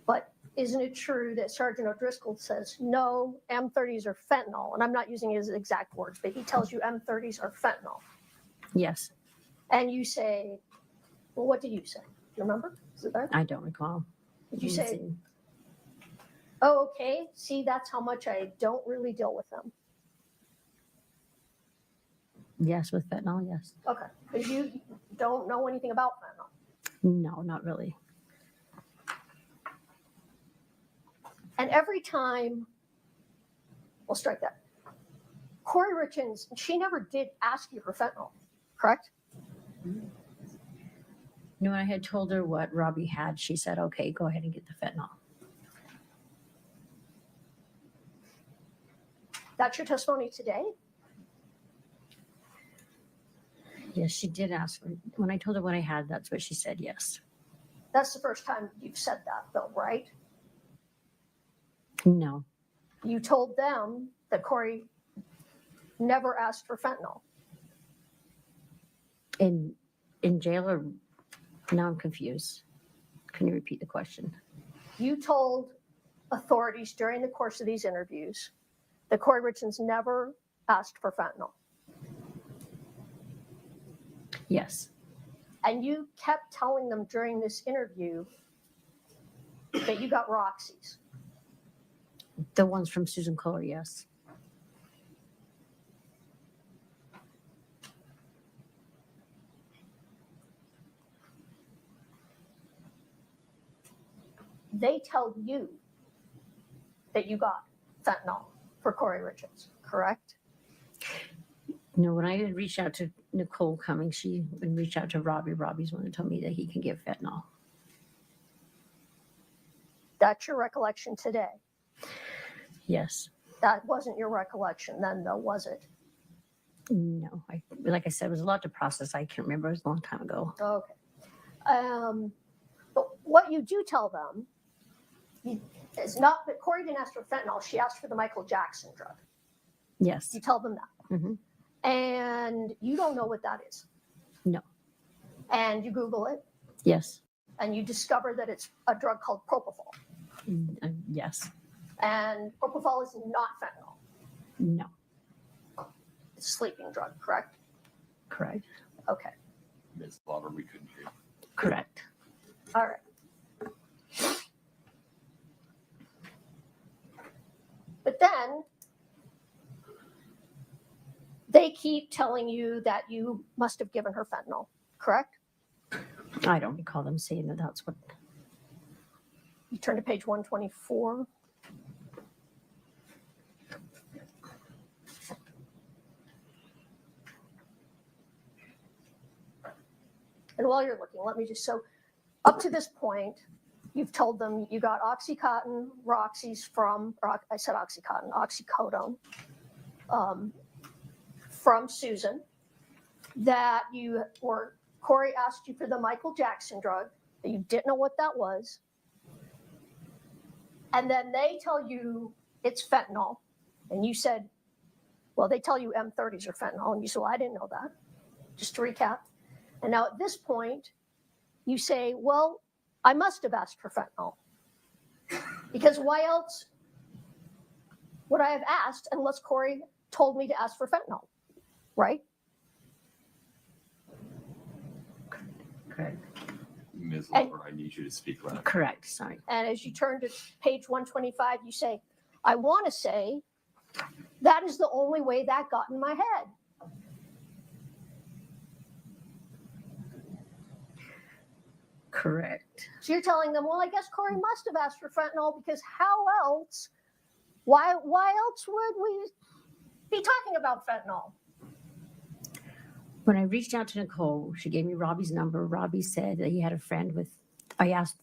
But isn't it true that Sergeant O'Driscoll says, no, M30s are fentanyl? And I'm not using his exact words, but he tells you M30s are fentanyl. Yes. And you say, well, what did you say? Do you remember? Is it there? I don't recall. Did you Let me say, see. oh, okay, see, that's how much I don't really deal with them. Yes, with fentanyl, yes. Okay, because you don't know anything about fentanyl. No, not really. And every time We'll strike that. Kouri Richins, she never did ask you for fentanyl, correct? When I had told her what Robbie had, she said, okay, go ahead and get the fentanyl. That's your testimony today? Yes, she did ask for, when I told her what I had, that's what she said, yes. That's the first time you've said that, though, right? No. You told them that Kouri never asked for fentanyl. In jail, or now I'm confused. Can you repeat the question? You told authorities during the course of these interviews that Kouri Richins never asked for fentanyl. Yes. And you kept telling them during this interview that you got Roxy's. The ones from Susan Kohler, yes. They tell you that you got fentanyl for Kouri Richins, correct? No, when I had reached out to Nicole Cummings, she would reach out to Robbie. Robbie's one that told me that he can give fentanyl. That's your recollection today. Yes. That wasn't your recollection then, though, was it? No. Like I said, it was a lot to process. I can't remember. It was a long time ago. Okay. But what you do tell them is not that Kouri didn't ask for fentanyl. She asked for the Michael Jackson drug. Yes. You tell them that. Mm-hmm. And you don't know what that is. No. And you Google it. Yes. And you discover that it's a drug called propofol. Yes. And propofol is not fentanyl. No. It's a sleeping drug, correct? Correct. Okay. Ms. Lauber, we couldn't hear. Correct. All right. But then they keep telling you that you must have given her fentanyl, correct? I don't recall them saying that that's what. You turn to page 124. And while you're looking, let me just, so up to this point, you've told them you got Oxycontin, Roxy's from, or I said Oxycontin, oxycodone, from Susan, that you were, Kouri asked you for the Michael Jackson drug, that you didn't know what that was. And then they tell you it's fentanyl. And you said, well, they tell you M30s are fentanyl. And you said, well, I didn't know that. Just to recap. And now at this point, you say, well, I must have asked for fentanyl. Because why else would I have asked unless Kouri told me to ask for fentanyl, right? Correct. Ms. Lauber, I need you to speak loud. Correct. Sorry. And as you turn to page 125, you say, I want to say that is the only way that got in my head. Correct. So you're telling them, well, I guess Kouri must have asked for fentanyl because how else, why else would we be talking about fentanyl? When I reached out to Nicole, she gave me Robbie's number. Robbie said that he had a friend with, I asked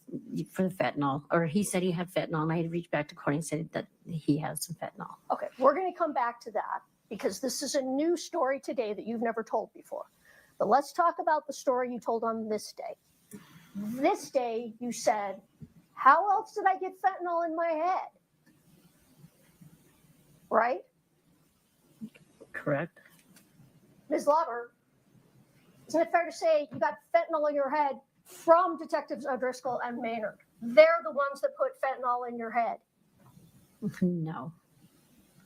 for the fentanyl, or he said he had fentanyl, and I had reached back to Kouri and said that he has some fentanyl. Okay, we're going to come back to that because this is a new story today that you've never told before. But let's talk about the story you told on this day. This day, you said, how else did I get fentanyl in my head? Right? Correct. Ms. Lauber, isn't it fair to say you got fentanyl in your head from Detectives O'Driscoll and Maynard? They're the ones that put fentanyl in your head. No.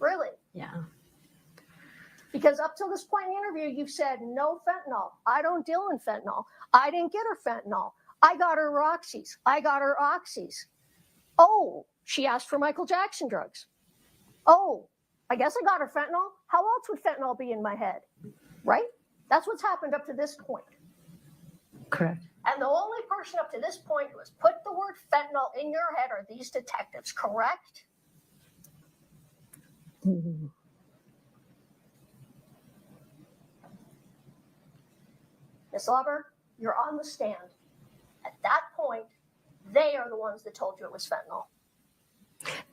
Really? Yeah. Because up till this point in the interview, you've said, no fentanyl. I don't deal in fentanyl. I didn't get her fentanyl. I got her Roxy's. I got her Oxys. Oh, she asked for Michael Jackson drugs. Oh, I guess I got her fentanyl. How else would fentanyl be in my head? Right? That's what's happened up to this point. Correct. And the only person up to this point who has put the word fentanyl in your head are these detectives, correct? Ooh. Ms. Lauber, you're on the stand. At that point, they are the ones that told you it was fentanyl.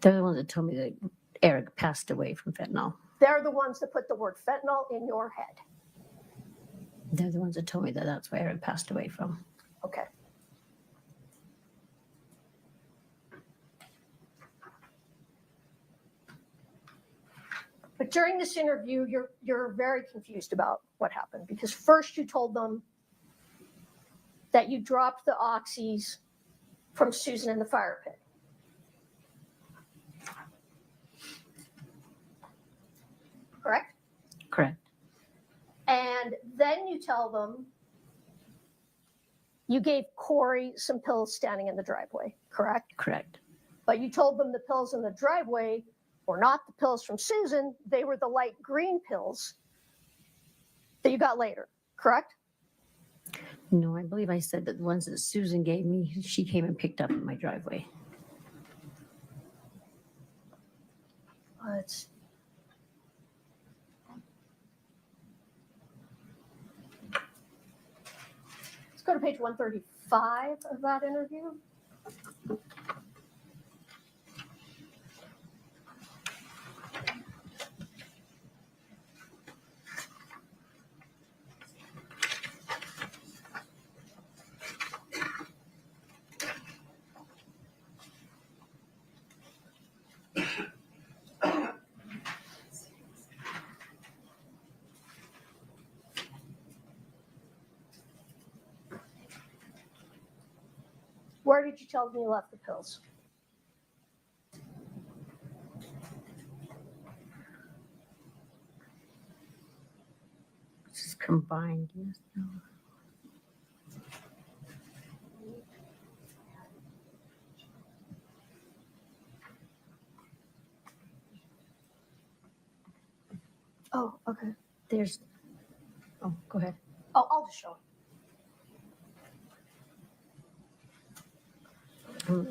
They're the ones that told me that Eric passed away from fentanyl. They're the ones that put the word fentanyl in your head. They're the ones that told me that that's where Eric passed away from. Okay. But during this interview, you're very confused about what happened, because first you told them that you dropped the oxys from Susan in the fire pit. Correct? Correct. And then you tell them you gave Kouri some pills standing in the driveway, correct? Correct. But you told them the pills in the driveway were not the pills from Susan, they were the light green pills that you got later, correct? No, I believe I said that the ones that Susan gave me, she came and picked up in my driveway. Let's go to page 135 of that interview. Where did you tell them you left the pills? This is combined, yes. No. Oh, okay. There's, oh, go ahead. Oh, I'll just show it. So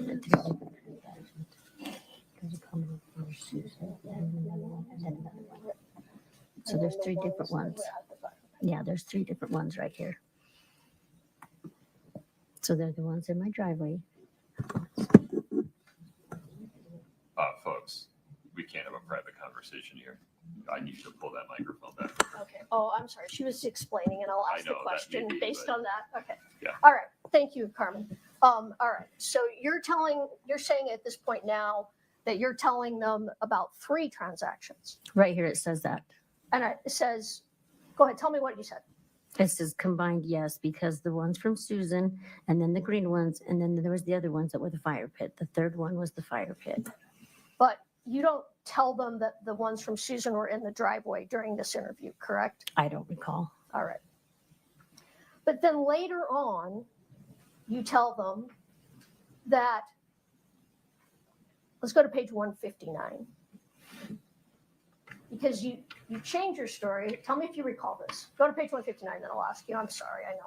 there's three different ones. Yeah, there's three different ones right here. So they're the ones in my driveway. Folks, we can't have a private conversation here. I need you to pull that microphone back. Okay. Oh, I'm sorry. She was explaining, and I'll ask the know, that question may be, based but- on that. Okay. Yeah. All right. Thank you, Carmen. All right. So you're saying at this point now that you're telling them about 3 transactions. Right here it says that. And it says, go ahead, tell me what you said. It says combined, yes, because the ones from Susan and then the green ones, and then there was the other ones that were the fire pit. The third one was the fire pit. But you don't tell them that the ones from Susan were in the driveway during this interview, correct? I don't recall. All right. But then later on, you tell them that, let's go to page 159. Because you change your story. Tell me if you recall this. Go to page 159, then I'll ask you. I'm sorry, I know.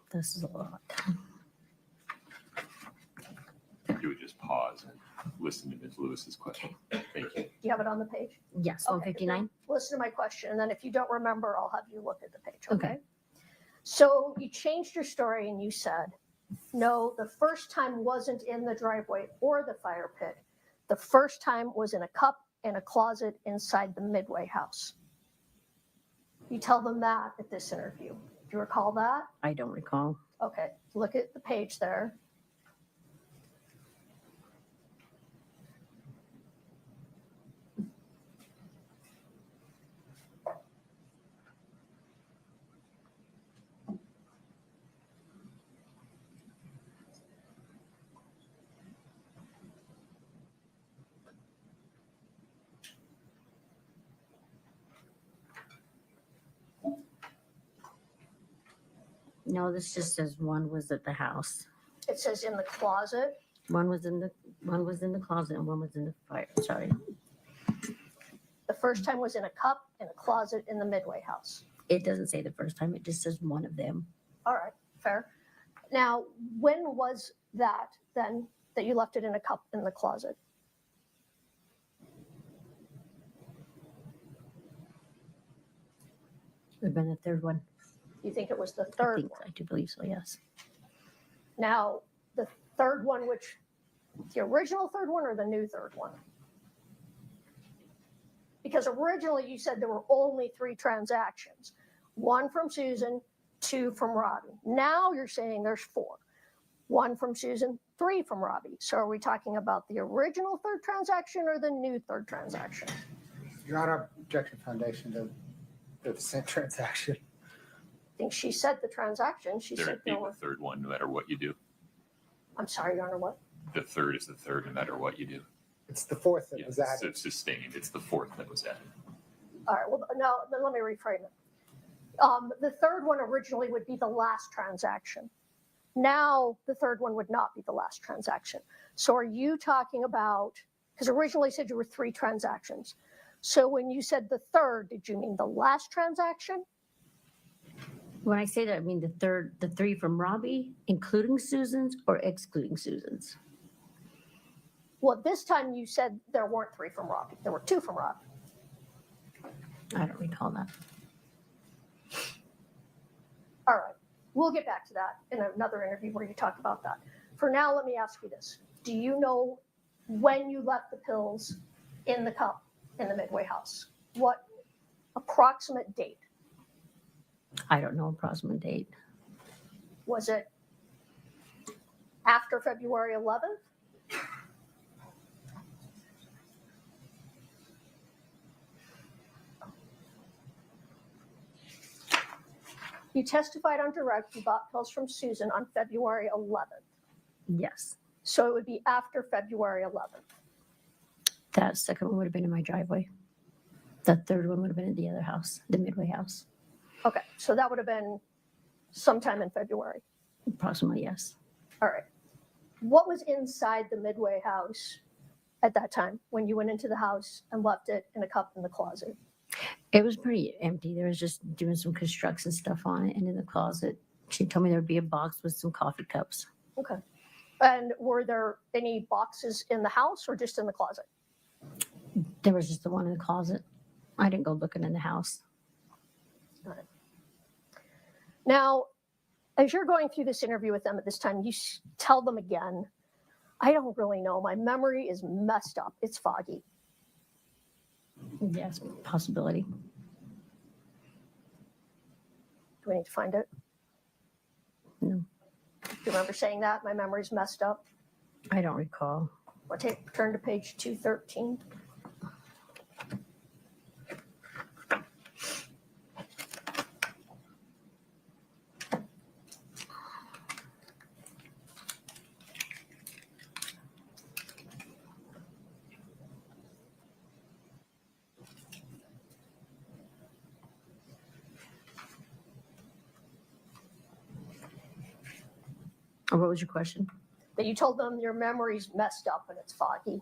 This is a lot. You would just pause and listen to Ms. Lewis's question. Thank you. Do you have it on the page? Yes, Okay, 159. Listen to my question, and then if you don't remember, I'll have you look at the page, okay? Okay. So you changed your story and you said, no, the first time wasn't in the driveway or the fire pit. The first time was in a cup in a closet inside the Midway house. You tell them that at this interview. Do you recall that? I don't recall. Okay, look at the page there. No, this just says one was at the house. It says in the closet. One was in the closet and one was in the fire. Sorry. The first time was in a cup in a closet in the Midway house. It doesn't say the first time. It just says one of them. All right, fair. Now, when was that then that you left it in a cup in the closet? Would have been the third one. You think it was the I third think one? I do believe so, yes. Now, the third one, which, the original third one or the new third one? Because originally you said there were only 3 transactions, 1 from Susan, 2 from Robbie. Now you're saying there's 4, 1 from Susan, 3 from Robbie. So are we talking about the original third transaction or the new third transaction? Your Honor, objection foundation to the same transaction. I think she said the transaction. She said There'd be there the were, third one, no matter what you do. I'm sorry, Your Honor, what? The third is the third, no matter what you do. It's the 4th that Yeah, was added. it's sustained. It's the 4th that was added. All right, well, now, then let me reframe it. The third one originally would be the last transaction. Now, the third one would not be the last transaction. So are you talking about, because originally you said you were 3 transactions. So when you said the third, did you mean the last transaction? When I say that, I mean the 3 from Robbie, including Susan's or excluding Susan's. Well, this time you said there weren't 3 from Robbie. There were 2 from Robbie. I don't recall that. All right, we'll get back to that in another interview where you talk about that. For now, let me ask you this. Do you know when you left the pills in the cup in the Midway house? What approximate date? I don't know approximate date. Was it after February 11th? You testified on direct you bought pills from Susan on February 11th. Yes. So it would be after February 11th. That second one would have been in my driveway. The third one would have been in the other house, the Midway house. Okay, so that would have been sometime in February. Approximately, yes. All right. What was inside the Midway house at that time when you went into the house and left it in a cup in the closet? It was pretty empty. There was just doing some construction stuff on it. And in the closet, she told me there would be a box with some coffee cups. Okay. And were there any boxes in the house or just in the closet? There was just the one in the closet. I didn't go looking in the house. All right. Now, as you're going through this interview with them at this time, you tell them again, I don't really know. My memory is messed up. It's foggy. Yes, possibility. Do we need to find it? No. Do you remember saying that? My memory's messed up. I don't recall. I'll turn to page 213. What was your question? That you told them your memory's messed up and it's foggy.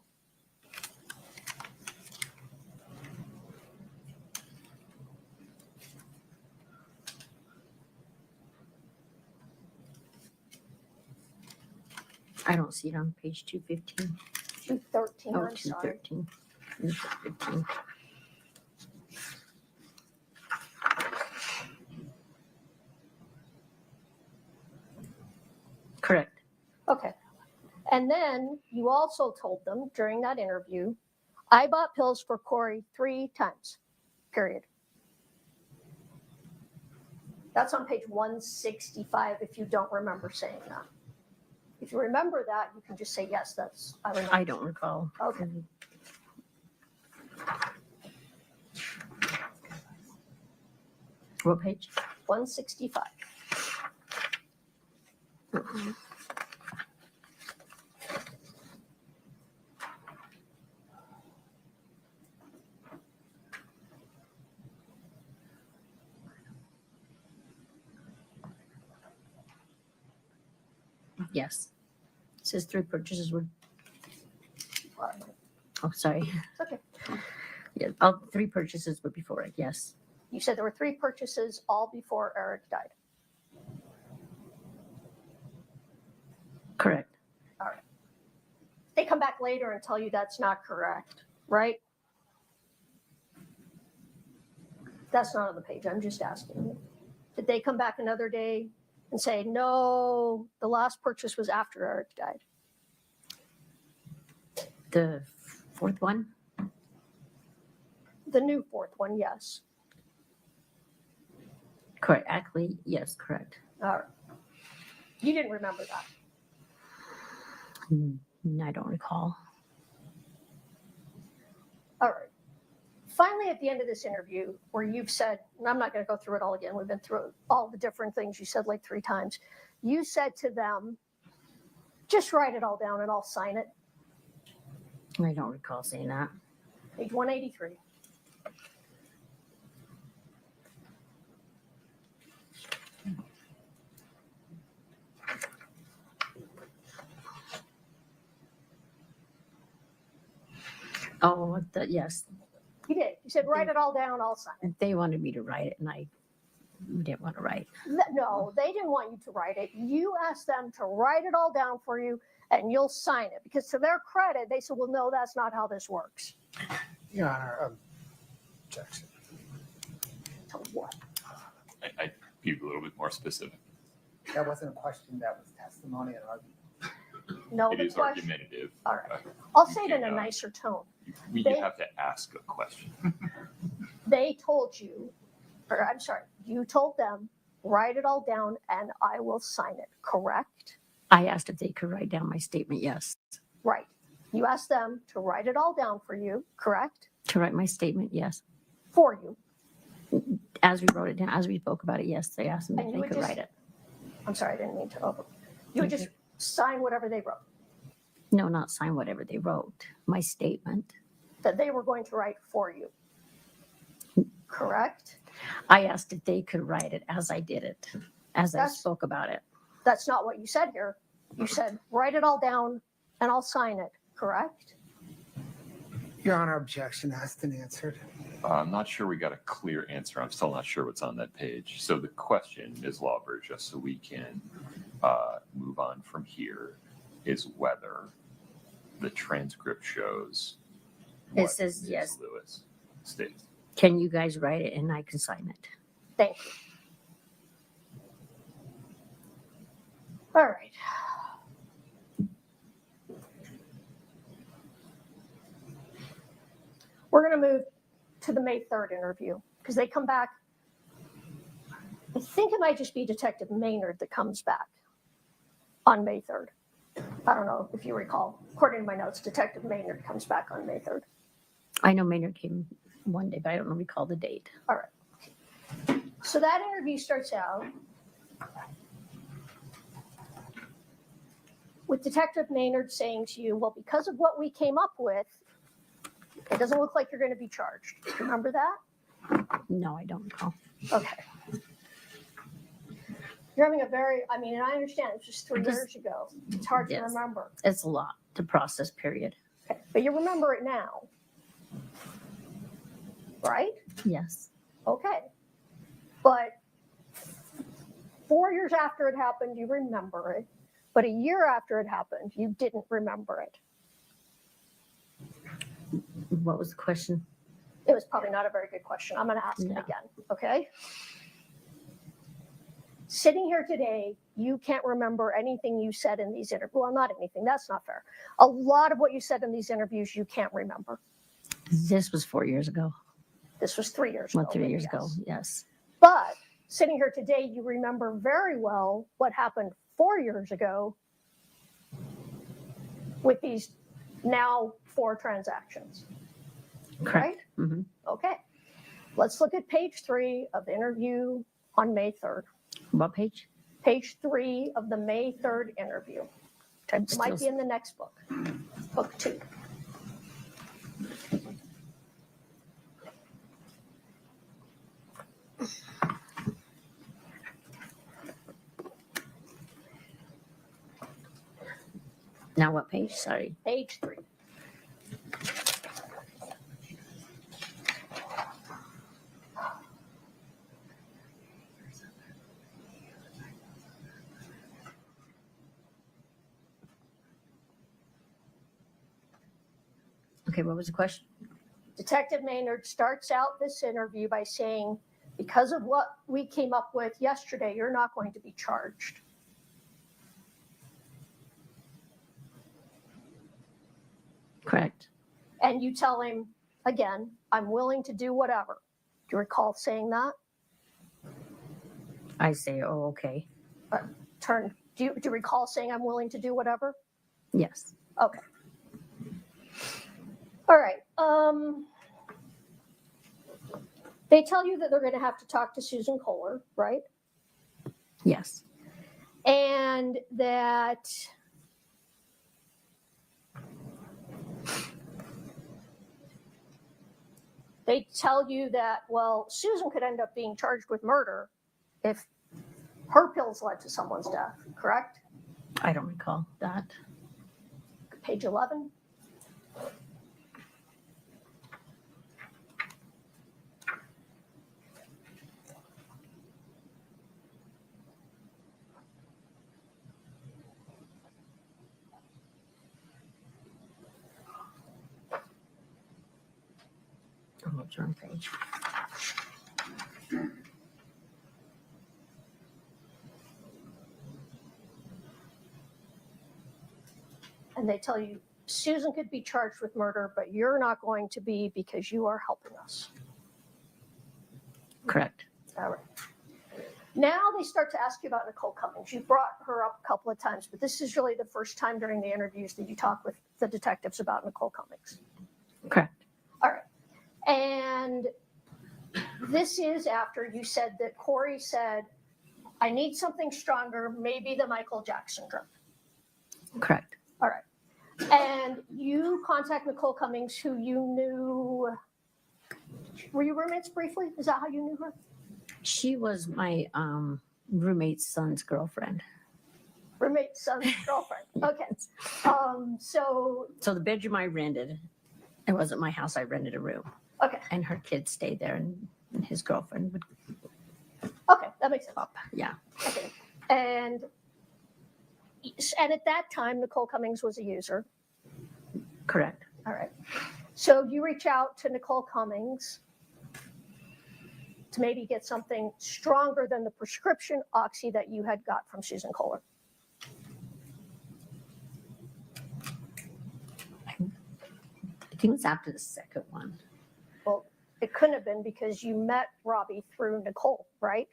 I don't see it on page 215. 213, Oh, I'm sorry. 213. 215. Correct. Okay. And then you also told them during that interview, I bought pills for Kouri 3 times, period. That's on page 165 if you don't remember saying that. If you remember that, you can just say, yes, that's, I remember. I don't recall. Okay. What page? 165. Yes. It says 3 purchases were. All right. Oh, sorry. It's okay. Yeah, all 3 purchases were before it. Yes. You said there were 3 purchases all before Eric died. Correct. All right. They come back later and tell you that's not correct, right? That's not on the page. I'm just asking you. Did they come back another day and say, no, the last purchase was after Eric died? The fourth one? The new fourth one, yes. Correct. Actually, yes, correct. All right. You didn't remember that. I don't recall. All right. Finally, at the end of this interview, where you've said, and I'm not going to go through it all again, we've been through all the different things you said like 3 times. You said to them, just write it all down and I'll sign it. I don't recall saying that. Page 183. Oh, yes. You did. You said, write it all down, I'll sign it. They wanted me to write it, and I didn't want to write. No, they didn't want you to write it. You asked them to write it all down for you, and you'll sign it. Because to their credit, they said, well, no, that's not how this works. Your Honor, objection. To what? I'd be a little bit more specific. That wasn't a question, that was testimony and argument. No, It the is question. argumentative. All right. I'll say it in a cannot- nicer tone. You They- have to ask a question. They told you, or I'm sorry, you told them, write it all down and I will sign it, correct? I asked if they could write down my statement, yes. Right. You asked them to write it all down for you, correct? To write my statement, yes. For you. As we wrote it down, as we spoke about it, yes, they asked me And if you they would could just- write it. I'm sorry, I didn't mean to over. You would just sign whatever they wrote, No, not sign whatever they wrote. My statement. that they were going to write for you. Correct? I asked if they could write it as I did it, as I That's- spoke about it. That's not what you said here. You said, write it all down and I'll sign it, correct? Your Honor, objection asked and answered. I'm not sure we got a clear answer. I'm still not sure what's on that page. So the question, Ms. Lauber, just so we can move on from here, is whether the transcript shows It what says Ms. yes. Lewis states. Can you guys write it and I can sign it? Thank you. All right. We're going to move to the May 3rd interview because they come back. I think it might just be Detective Maynard that comes back on May 3rd. I don't know if you recall. According to my notes, Detective Maynard comes back on May 3rd. I know Maynard came one day, but I don't recall the date. All right. So that interview starts out with Detective Maynard saying to you, well, because of what we came up with, it doesn't look like you're going to be charged. Remember that? No, I don't recall. Okay. You're having a very, I mean, and I understand it's just 3 years ago. It's hard to Yes. remember. It's a lot to process, period. Okay. But you remember it now. Right? Yes. Okay. But 4 years after it happened, you remember it. But a year after it happened, you didn't remember it. What was the question? It was probably not a very good question. I'm going to ask it Yeah. again. Okay. Sitting here today, you can't remember anything you said in these interviews. Well, not anything. That's not fair. A lot of what you said in these interviews, you can't remember. This was 4 years ago. This was 3 years Well, ago. 3 but years yes. ago, yes. But sitting here today, you remember very well what happened 4 years ago with these now 4 transactions. Correct. Right? hmm Okay. Let's look at page 3 of the interview on May 3rd. What page? Page 3 of the May 3rd interview. It might be in the next book, book 2. Now what page? Sorry. Page 3. Okay, what was the question? Detective Maynard starts out this interview by saying, because of what we came up with yesterday, you're not going to be charged. Correct. And you tell him, again, I'm willing to do whatever. Do you recall saying that? I say, oh, okay. Do you recall saying I'm willing to do whatever? Yes. Okay. All right. They tell you that they're going to have to talk to Susan Kohler, right? Yes. And that they tell you that, well, Susan could end up being charged with murder if her pills led to someone's death, correct? I don't recall that. Page 11. Oh, it's wrong page. And they tell you Susan could be charged with murder, but you're not going to be because you are helping us. Correct. All right. Now they start to ask you about Nicole Cummings. You brought her up a couple of times, but this is really the first time during the interviews that you talk with the detectives about Nicole Cummings. Correct. All right. And this is after you said that Kouri said, I need something stronger, maybe the Michael Jackson drug. Correct. All right. And you contact Nicole Cummings, who you knew. Were you roommates briefly? Is that how you knew her? She was my roommate's son's girlfriend. Roommate's son's girlfriend. Okay. So the bedroom I rented, it wasn't my house. I rented a room. Okay. And her kids stayed there, and his girlfriend would. Okay, that makes sense. Yeah. Okay. And at that time, Nicole Cummings was a user. Correct. All right. So you reach out to Nicole Cummings to maybe get something stronger than the prescription oxy that you had got from Susan Kohler. I think it was after the second one. Well, it couldn't have been because you met Robbie through Nicole, right?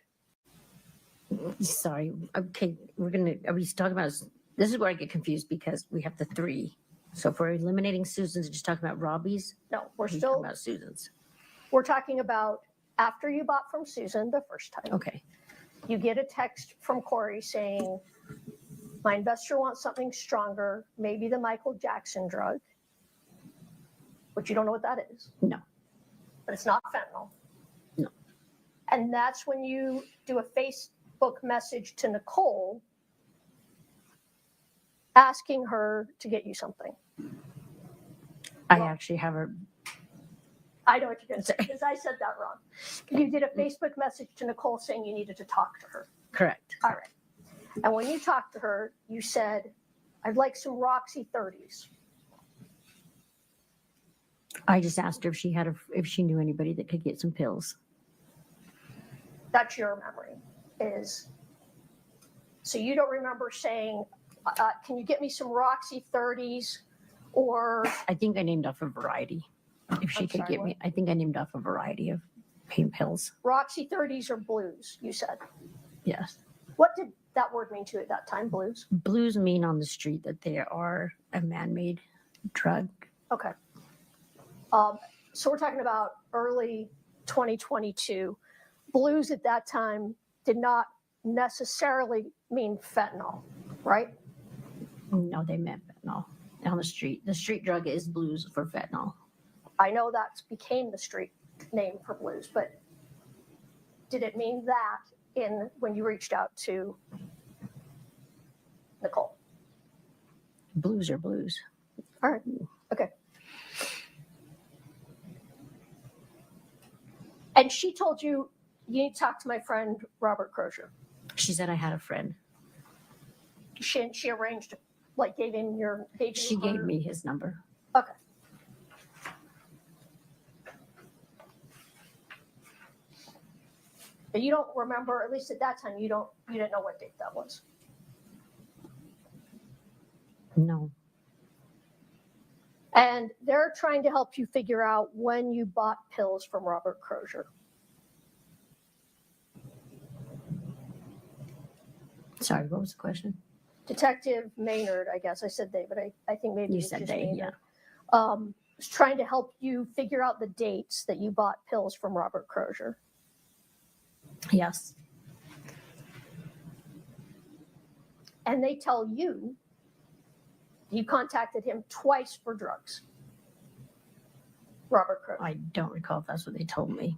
Sorry. Okay, are we talking about, this is where I get confused because we have the three. So if we're eliminating Susan's and just talking about Robbie's? No, we're talking still about Susan's. We're talking about after you bought from Susan the first time. Okay. You get a text from Kouri saying, my investor wants something stronger, maybe the Michael Jackson drug, which you don't know what that is. No. But it's not fentanyl. No. And that's when you do a Facebook message to Nicole asking her to get you something. I actually have her. I know what you're going to say because I said that wrong. You did a Facebook message to Nicole saying you needed to talk to her. Correct. All right. And when you talked to her, you said, I'd like some Roxy 30s. I just asked her if she knew anybody that could get some pills. That's your memory. So you don't remember saying, can you get me some Roxy 30s? Or I think I named off a variety. If she could get me, I think I named off a variety of pain pills. Roxy 30s or blues, you said. Yes. What did that word mean to you at that time, blues? Blues mean on the street that they are a man-made drug. Okay. So we're talking about early 2022. Blues at that time did not necessarily mean fentanyl, right? No, they meant fentanyl on the street. The street drug is blues for fentanyl. I know that became the street name for blues, but did it mean that when you reached out to Nicole? Blues are blues. All right. Okay. And she told you need to talk to my friend Robert Crozier. She said I had a friend. She arranged, gave him She gave me his number. Okay. But you don't remember, at least at that time, you didn't know what date that was. No. And they're trying to help you figure out when you bought pills from Robert Crozier. Sorry, what was the question? Detective Maynard, I guess I said they, but I think maybe You it was said just they, Maynard. Was trying to help you figure out the dates that you bought pills from Robert Crozier. Yes. And they tell you contacted him twice for drugs. Robert Crozier. I don't recall if that's what they told me.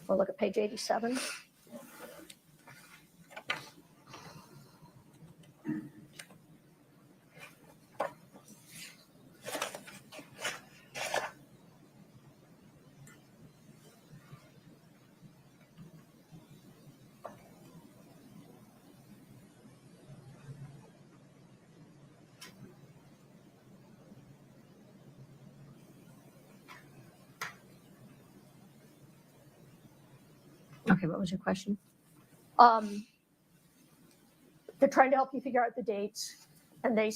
We'll look at page 87. Okay, what was your question? They're trying to help you figure out the dates, and they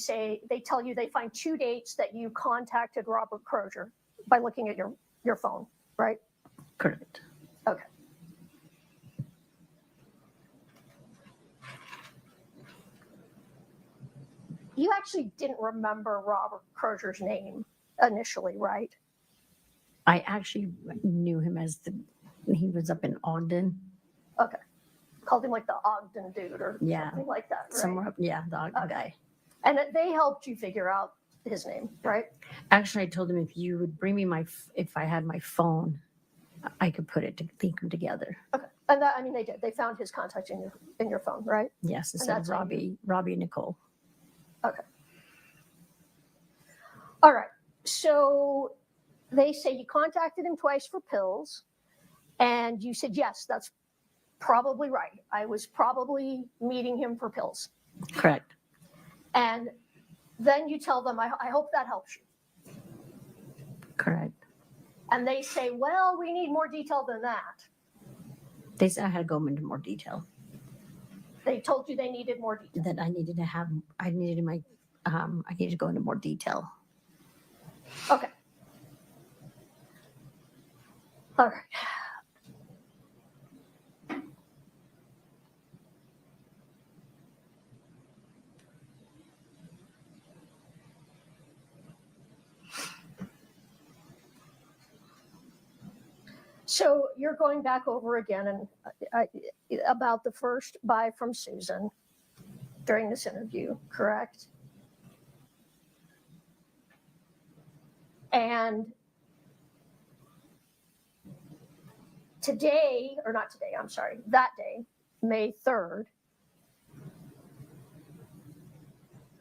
tell you they find 2 dates that you contacted Robert Crozier by looking at your phone, right? Correct. Okay. You actually didn't remember Robert Crozier's name initially, right? I actually knew him as he was up in Ogden. Okay. Called him like the Ogden dude or something like that, right? Somewhere up, yeah, the Ogden guy. And that they helped you figure out his name, right? Actually, I told him if you would bring me if I had my phone, I could put it to link them together. Okay. And that, I mean, they did. They found his contact in your phone, right? Yes, And instead of that's how you- Robbie and Nicole. Okay. All right. So they say you contacted him twice for pills, and you said, yes, that's probably right. I was probably meeting him for pills. Correct. And then you tell them, I hope that helps you. Correct. And they say, well, we need more detail than that. They said I had to go into more detail. They told you they needed more detail. That I needed to go into more detail. Okay. All right. So you're going back over again and about the first buy from Susan during this interview, correct? And today, or not today, I'm sorry, that day, May 3rd,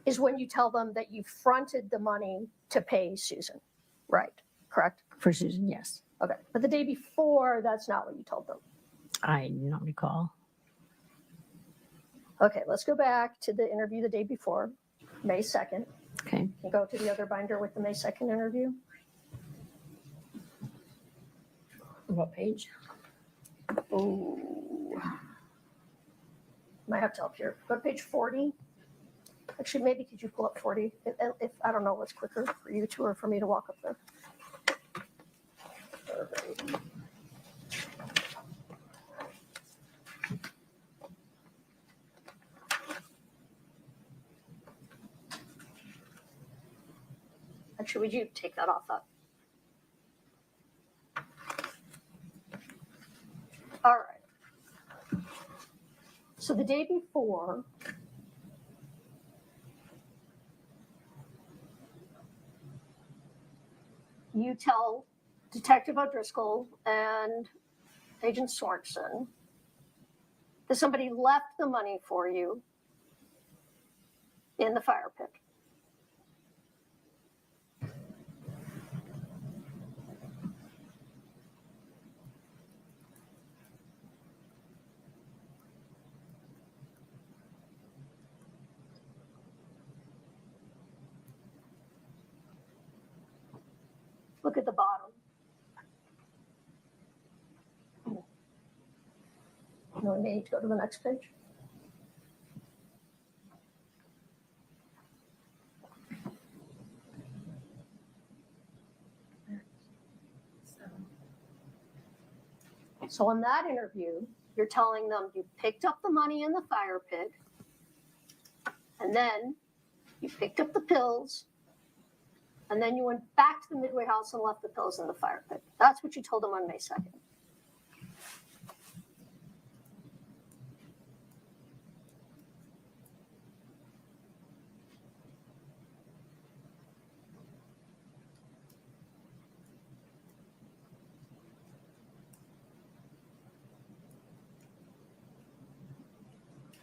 is when you tell them that you fronted the money to pay Susan, right? Correct? For Susan, yes. Okay. But the day before, that's not what you told them. I do not recall. Okay, let's go back to the interview the day before, May 2nd. Okay. Can you go to the other binder with the May 2nd interview? What page? Oh, might have to help here. Go to page 40. Actually, maybe could you pull up 40? If I don't know what's quicker for you two or for me to walk up there. All right. Actually, would you take that off that? All right. So the day before, you tell Detective O'Driscoll and Agent Sorensen that somebody left the money for you in the fire pit. Look at the bottom. No, we may need to go to the next page. So in that interview, you're telling them you picked up the money in the fire pit, and then you picked up the pills, and then you went back to the Midway house and left the pills in the fire pit. That's what you told them on May 2nd.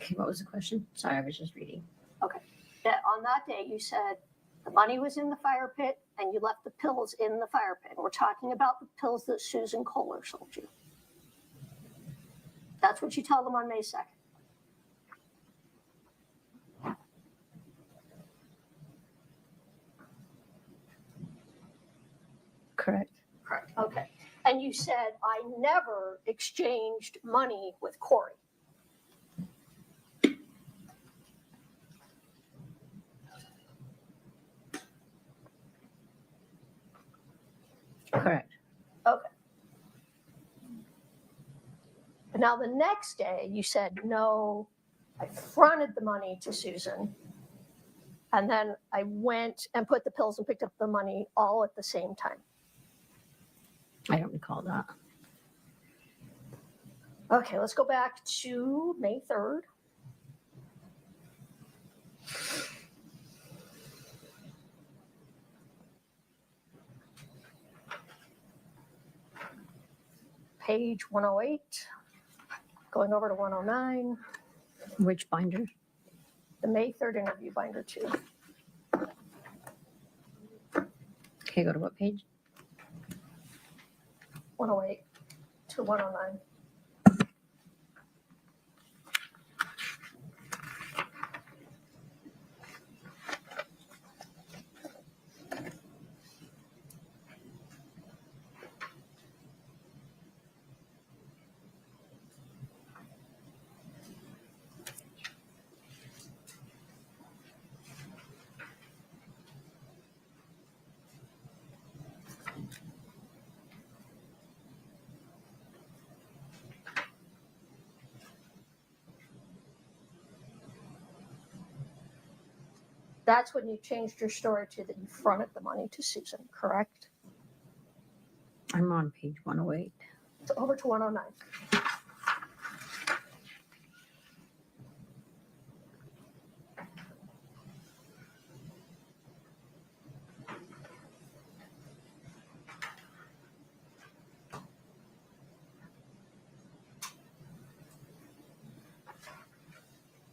Okay, what was the question? Sorry, I was just reading. Okay. That on that day, you said the money was in the fire pit and you left the pills in the fire pit. We're talking about the pills that Susan Kohler sold you. That's what you tell them on May 2nd. Correct. Correct. Okay. And you said, I never exchanged money with Kouri. Correct. Okay. But now the next day you said, no, I fronted the money to Susan. And then I went and put the pills and picked up the money all at the same time. I don't recall that. Okay, let's go back to May 3rd. Page 108, going over to 109. Which binder? The May 3rd interview binder 2. Okay, go to what page? 108 to 109. That's when you changed your story to that you fronted the money to Susan, correct? I'm on page 108. So over to 109.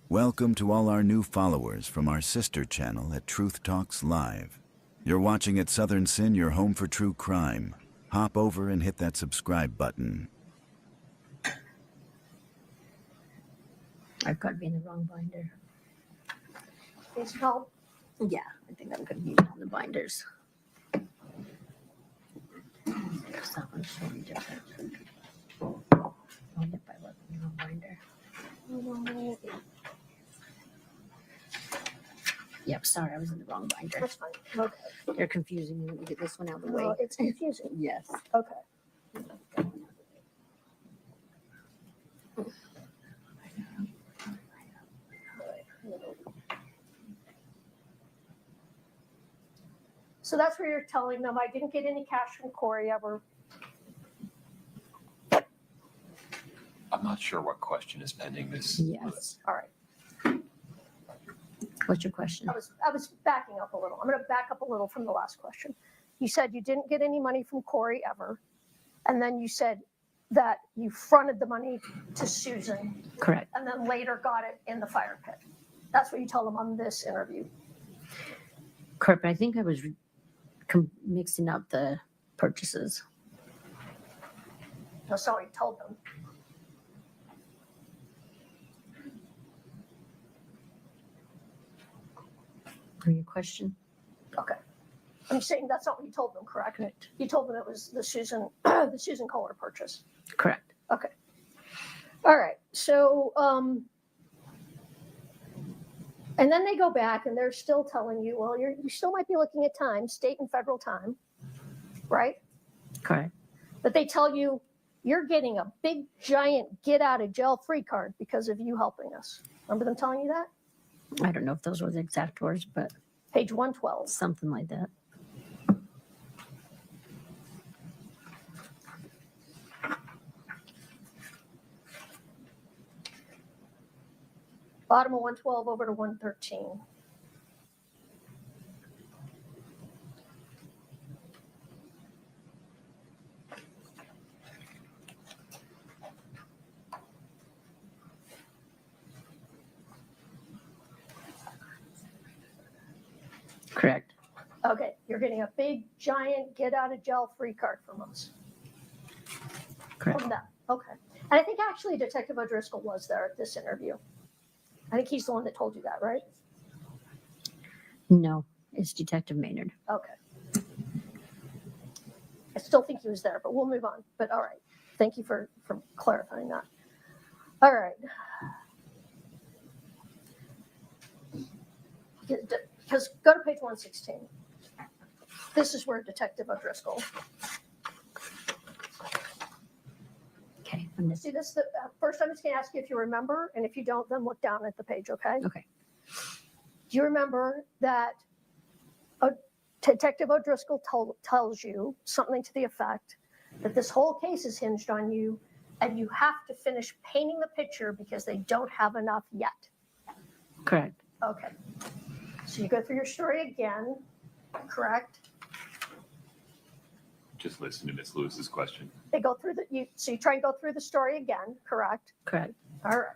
Welcome to all our new followers from our sister channel at Truth Talks Live. You're watching at Southern Sin, your home for true crime. Hop over and hit that subscribe button. I've got to be in the wrong binder. Please help. Yeah, I think I'm going to be on the binders. Because that one's showing different. Oh, yep, I was in the wrong binder. Yep, sorry, I was in the wrong binder. That's fine. Okay. They're confusing me. Let me get this one out of the way. No, it's confusing. Yes. Okay. So that's where you're telling them I didn't get any cash from Kouri ever. I'm not sure what question is pending this. Yes. All right. What's your question? I was backing up a little. I'm going to back up a little from the last question. You said you didn't get any money from Kouri ever. And then you said that you fronted the money to Susan. Correct. And then later got it in the fire pit. That's what you told them on this interview. Correct, but I think I was mixing up the purchases. That's not what you told them. Your question? Okay. I'm saying that's not what you told them, correct? Correct. You told them it was the Susan Kohler purchase. Correct. Okay. All right. So, and then they go back and they're still telling you, well, you still might be looking at time, state and federal time, right? Correct. But they tell you you're getting a big, giant get out of jail free card because of you helping us. Remember them telling you that? I don't know if those were the exact words, but Page 112. something like that. Bottom of 112 over to 113. Correct. Okay, you're getting a big, giant get out of jail free card from us. Correct. From them. Okay. And I think actually Detective O'Driscoll was there at this interview. I think he's the one that told you that, right? No, it's Detective Maynard. Okay. I still think he was there, but we'll move on. But all right. Thank you for clarifying that. All right. Because go to page 116. This is where Detective O'Driscoll. Okay. See this? First, I'm just going to ask you if you remember, and if you don't, then look down at the page, okay? Okay. Do you remember that Detective O'Driscoll tells you something to the effect that this whole case is hinged on you, and you have to finish painting the picture because they don't have enough yet? Correct. Okay. So you go through your story again, correct? Just listen to Ms. Lewis's question. They go through so you try and go through the story again, correct? Correct. All right.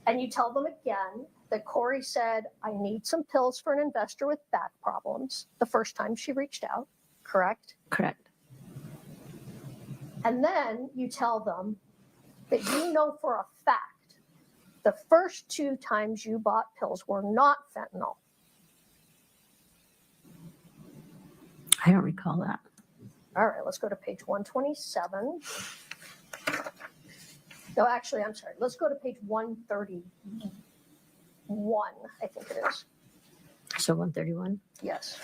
And you tell them again that Kouri said, I need some pills for an investor with back problems the first time she reached out, correct? Correct. And then you tell them that you know for a fact the first 2 times you bought pills were not fentanyl. I don't recall that. All right, let's go to page 127. No, actually, I'm sorry. Let's go to page 131, I think it is. So 131? Yes.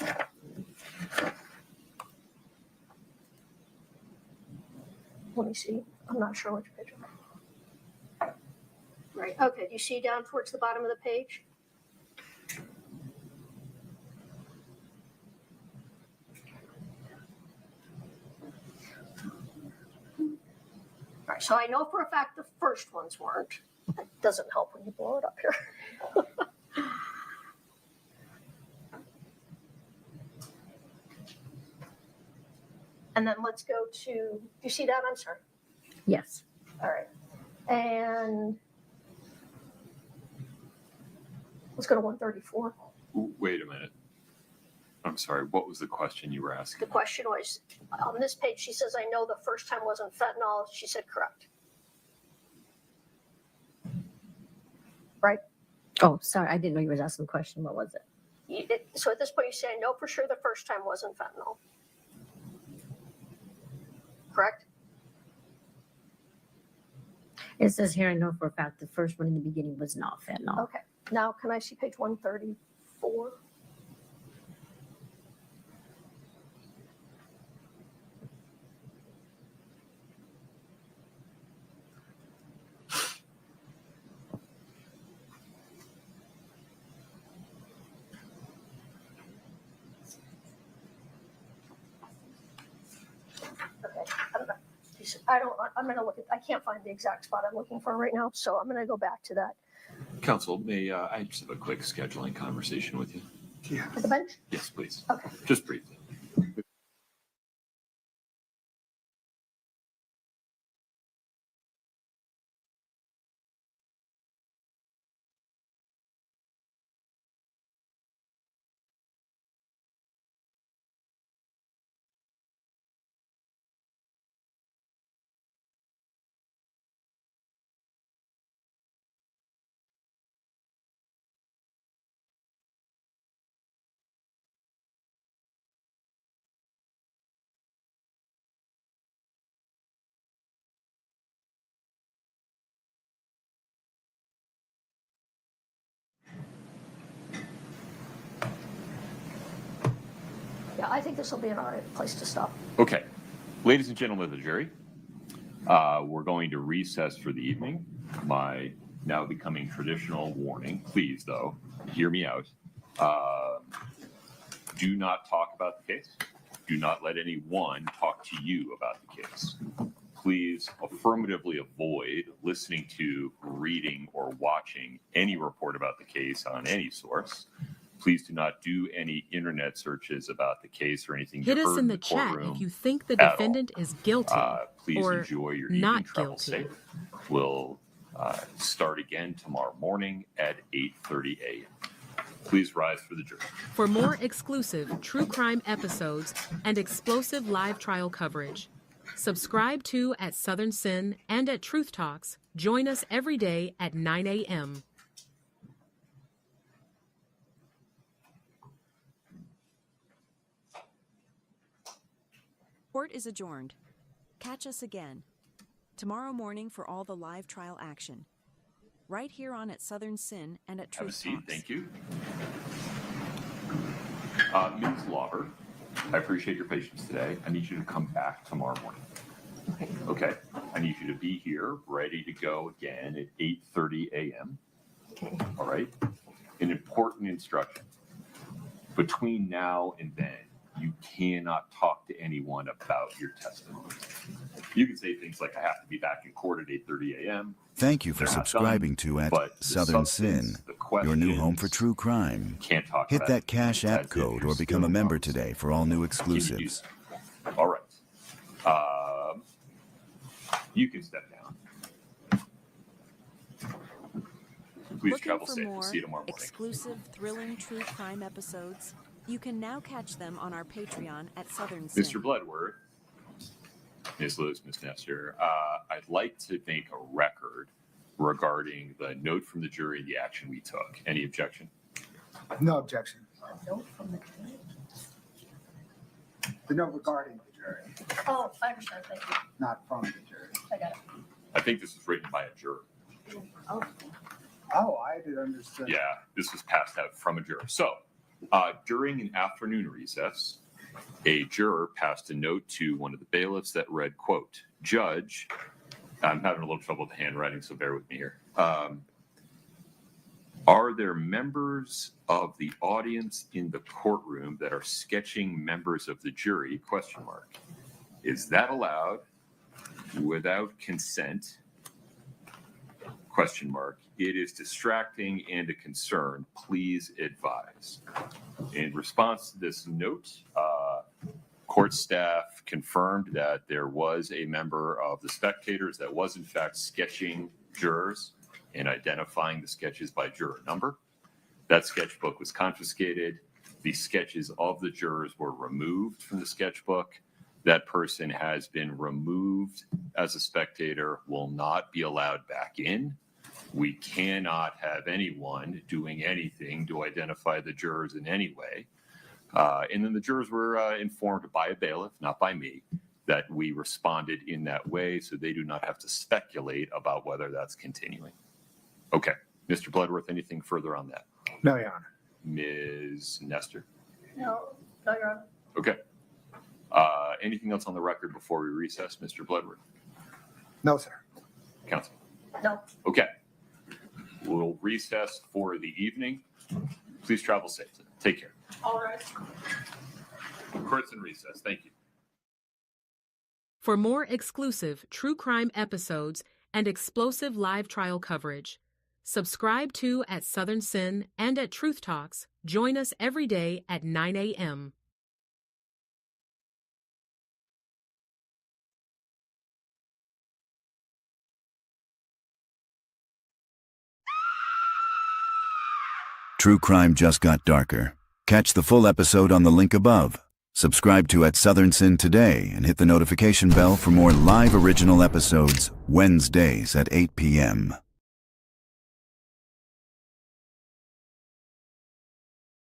Let me see. I'm not sure which page. Right. Okay. Do you see down towards the bottom of the page? All right. So I know for a fact the first ones weren't. That doesn't help when you blow it up here. And then let's go to, do you see that? I'm sorry. Yes. All right. And let's go to 134. Wait a minute. I'm sorry. What was the question you were asking? The question was, on this page, she says, I know the first time wasn't fentanyl. She said, correct. Right? Oh, sorry. I didn't know you were asking the question. What was it? So at this point, you say, I know for sure the first time wasn't fentanyl. Correct? It says here, I know for a fact the first one in the beginning was not fentanyl. Okay. Now, can I see page 134? I'm going to look at, I can't find the exact spot I'm looking for right now, so I'm going to go back to that. Counsel, may I just have a quick scheduling conversation with you? Yeah. At the bench? Yes, please. Okay. Just briefly. Yeah, I think this will be an all right place to stop. Okay. Ladies and gentlemen of the jury, we're going to recess for the evening. My now becoming traditional warning, please, though, hear me out. Do not talk about the case. Do not let anyone talk to you about the case. Please affirmatively avoid listening to, reading, or watching any report about the case on any source. Please do not do any internet searches about the case or anything. Hit you us heard in the the chat courtroom if you think the at all. defendant is guilty Please or enjoy your not evening. Travel guilty. safe. We'll start again tomorrow morning at 8:30 a.m. Please rise for the jury. For more exclusive true crime episodes and explosive live trial coverage, subscribe to at Southern Sin and at Truth Talks. Join us every day at 9 a.m. Court is adjourned. Catch us again tomorrow morning for all the live trial action. Right here on at Southern Sin and at Have a Truth seat. Talks. Thank you. Ms. Lauber, I appreciate your patience today. I need you to come back tomorrow morning. Okay. I need you to be here, ready to go again at 8:30 a.m. Okay. All right. An important instruction. Between now and then, you cannot talk to anyone about your testimony. You can say things like, I have to be back in court at 8:30 a.m. Thank you for They're not subscribing done, to at but the Southern substance, Sin, the your new home questions, for true crime. can't talk Hit about that it Cash as App if code you're or become a still member involved. today for all new Can you do exclusives. that? All right. You can step down. Please Looking travel for safe. We'll more see you tomorrow morning. exclusive, thrilling true crime episodes? You can now catch them on our Patreon at Southern Sin. Mr. Bloodworth, Ms. Lewis, Ms. Nestor, I'd like to make a record regarding the note from the jury and the action we took. Any objection? No objection. A note from the jury. The note regarding the jury, Oh, I understand, thank you. not from the jury. I got it. I think this was written by a juror. Oh, Oh, I did understand. Yeah, this was passed out from a juror. So, during an afternoon recess, a juror passed a note to one of the bailiffs that read, quote, Judge, I'm having a little trouble with the handwriting, so bear with me here. Are there members of the audience in the courtroom that are sketching members of the jury? Question mark. Is that allowed without consent? Question mark. It is distracting and a concern. Please advise. In response to this note, court staff confirmed that there was a member of the spectators that was in fact sketching jurors and identifying the sketches by juror number. That sketchbook was confiscated. The sketches of the jurors were removed from the sketchbook. That person has been removed as a spectator, will not be allowed back in. We cannot have anyone doing anything to identify the jurors in any way. And then the jurors were informed by a bailiff, not by me, that we responded in that way, so they do not have to speculate about whether that's continuing. Okay. Mr. Bloodworth, anything further on that? No, Your Honor. Ms. Nestor? no, no, Your Honor. Okay. Anything else on the record before we recess, Mr. Bloodworth? No, sir. Counsel? No. Okay. We'll recess for the evening. Please travel safely. Take care. All right. Court's in recess. Thank you. For more exclusive true crime episodes and explosive live trial coverage, subscribe to at Southern Sin and at Truth Talks. Join us every day at 9 a.m. True crime just got darker. Catch the full episode on the link above. Subscribe to at Southern Sin today and hit the notification bell for more live original episodes Wednesdays at 8 p.m.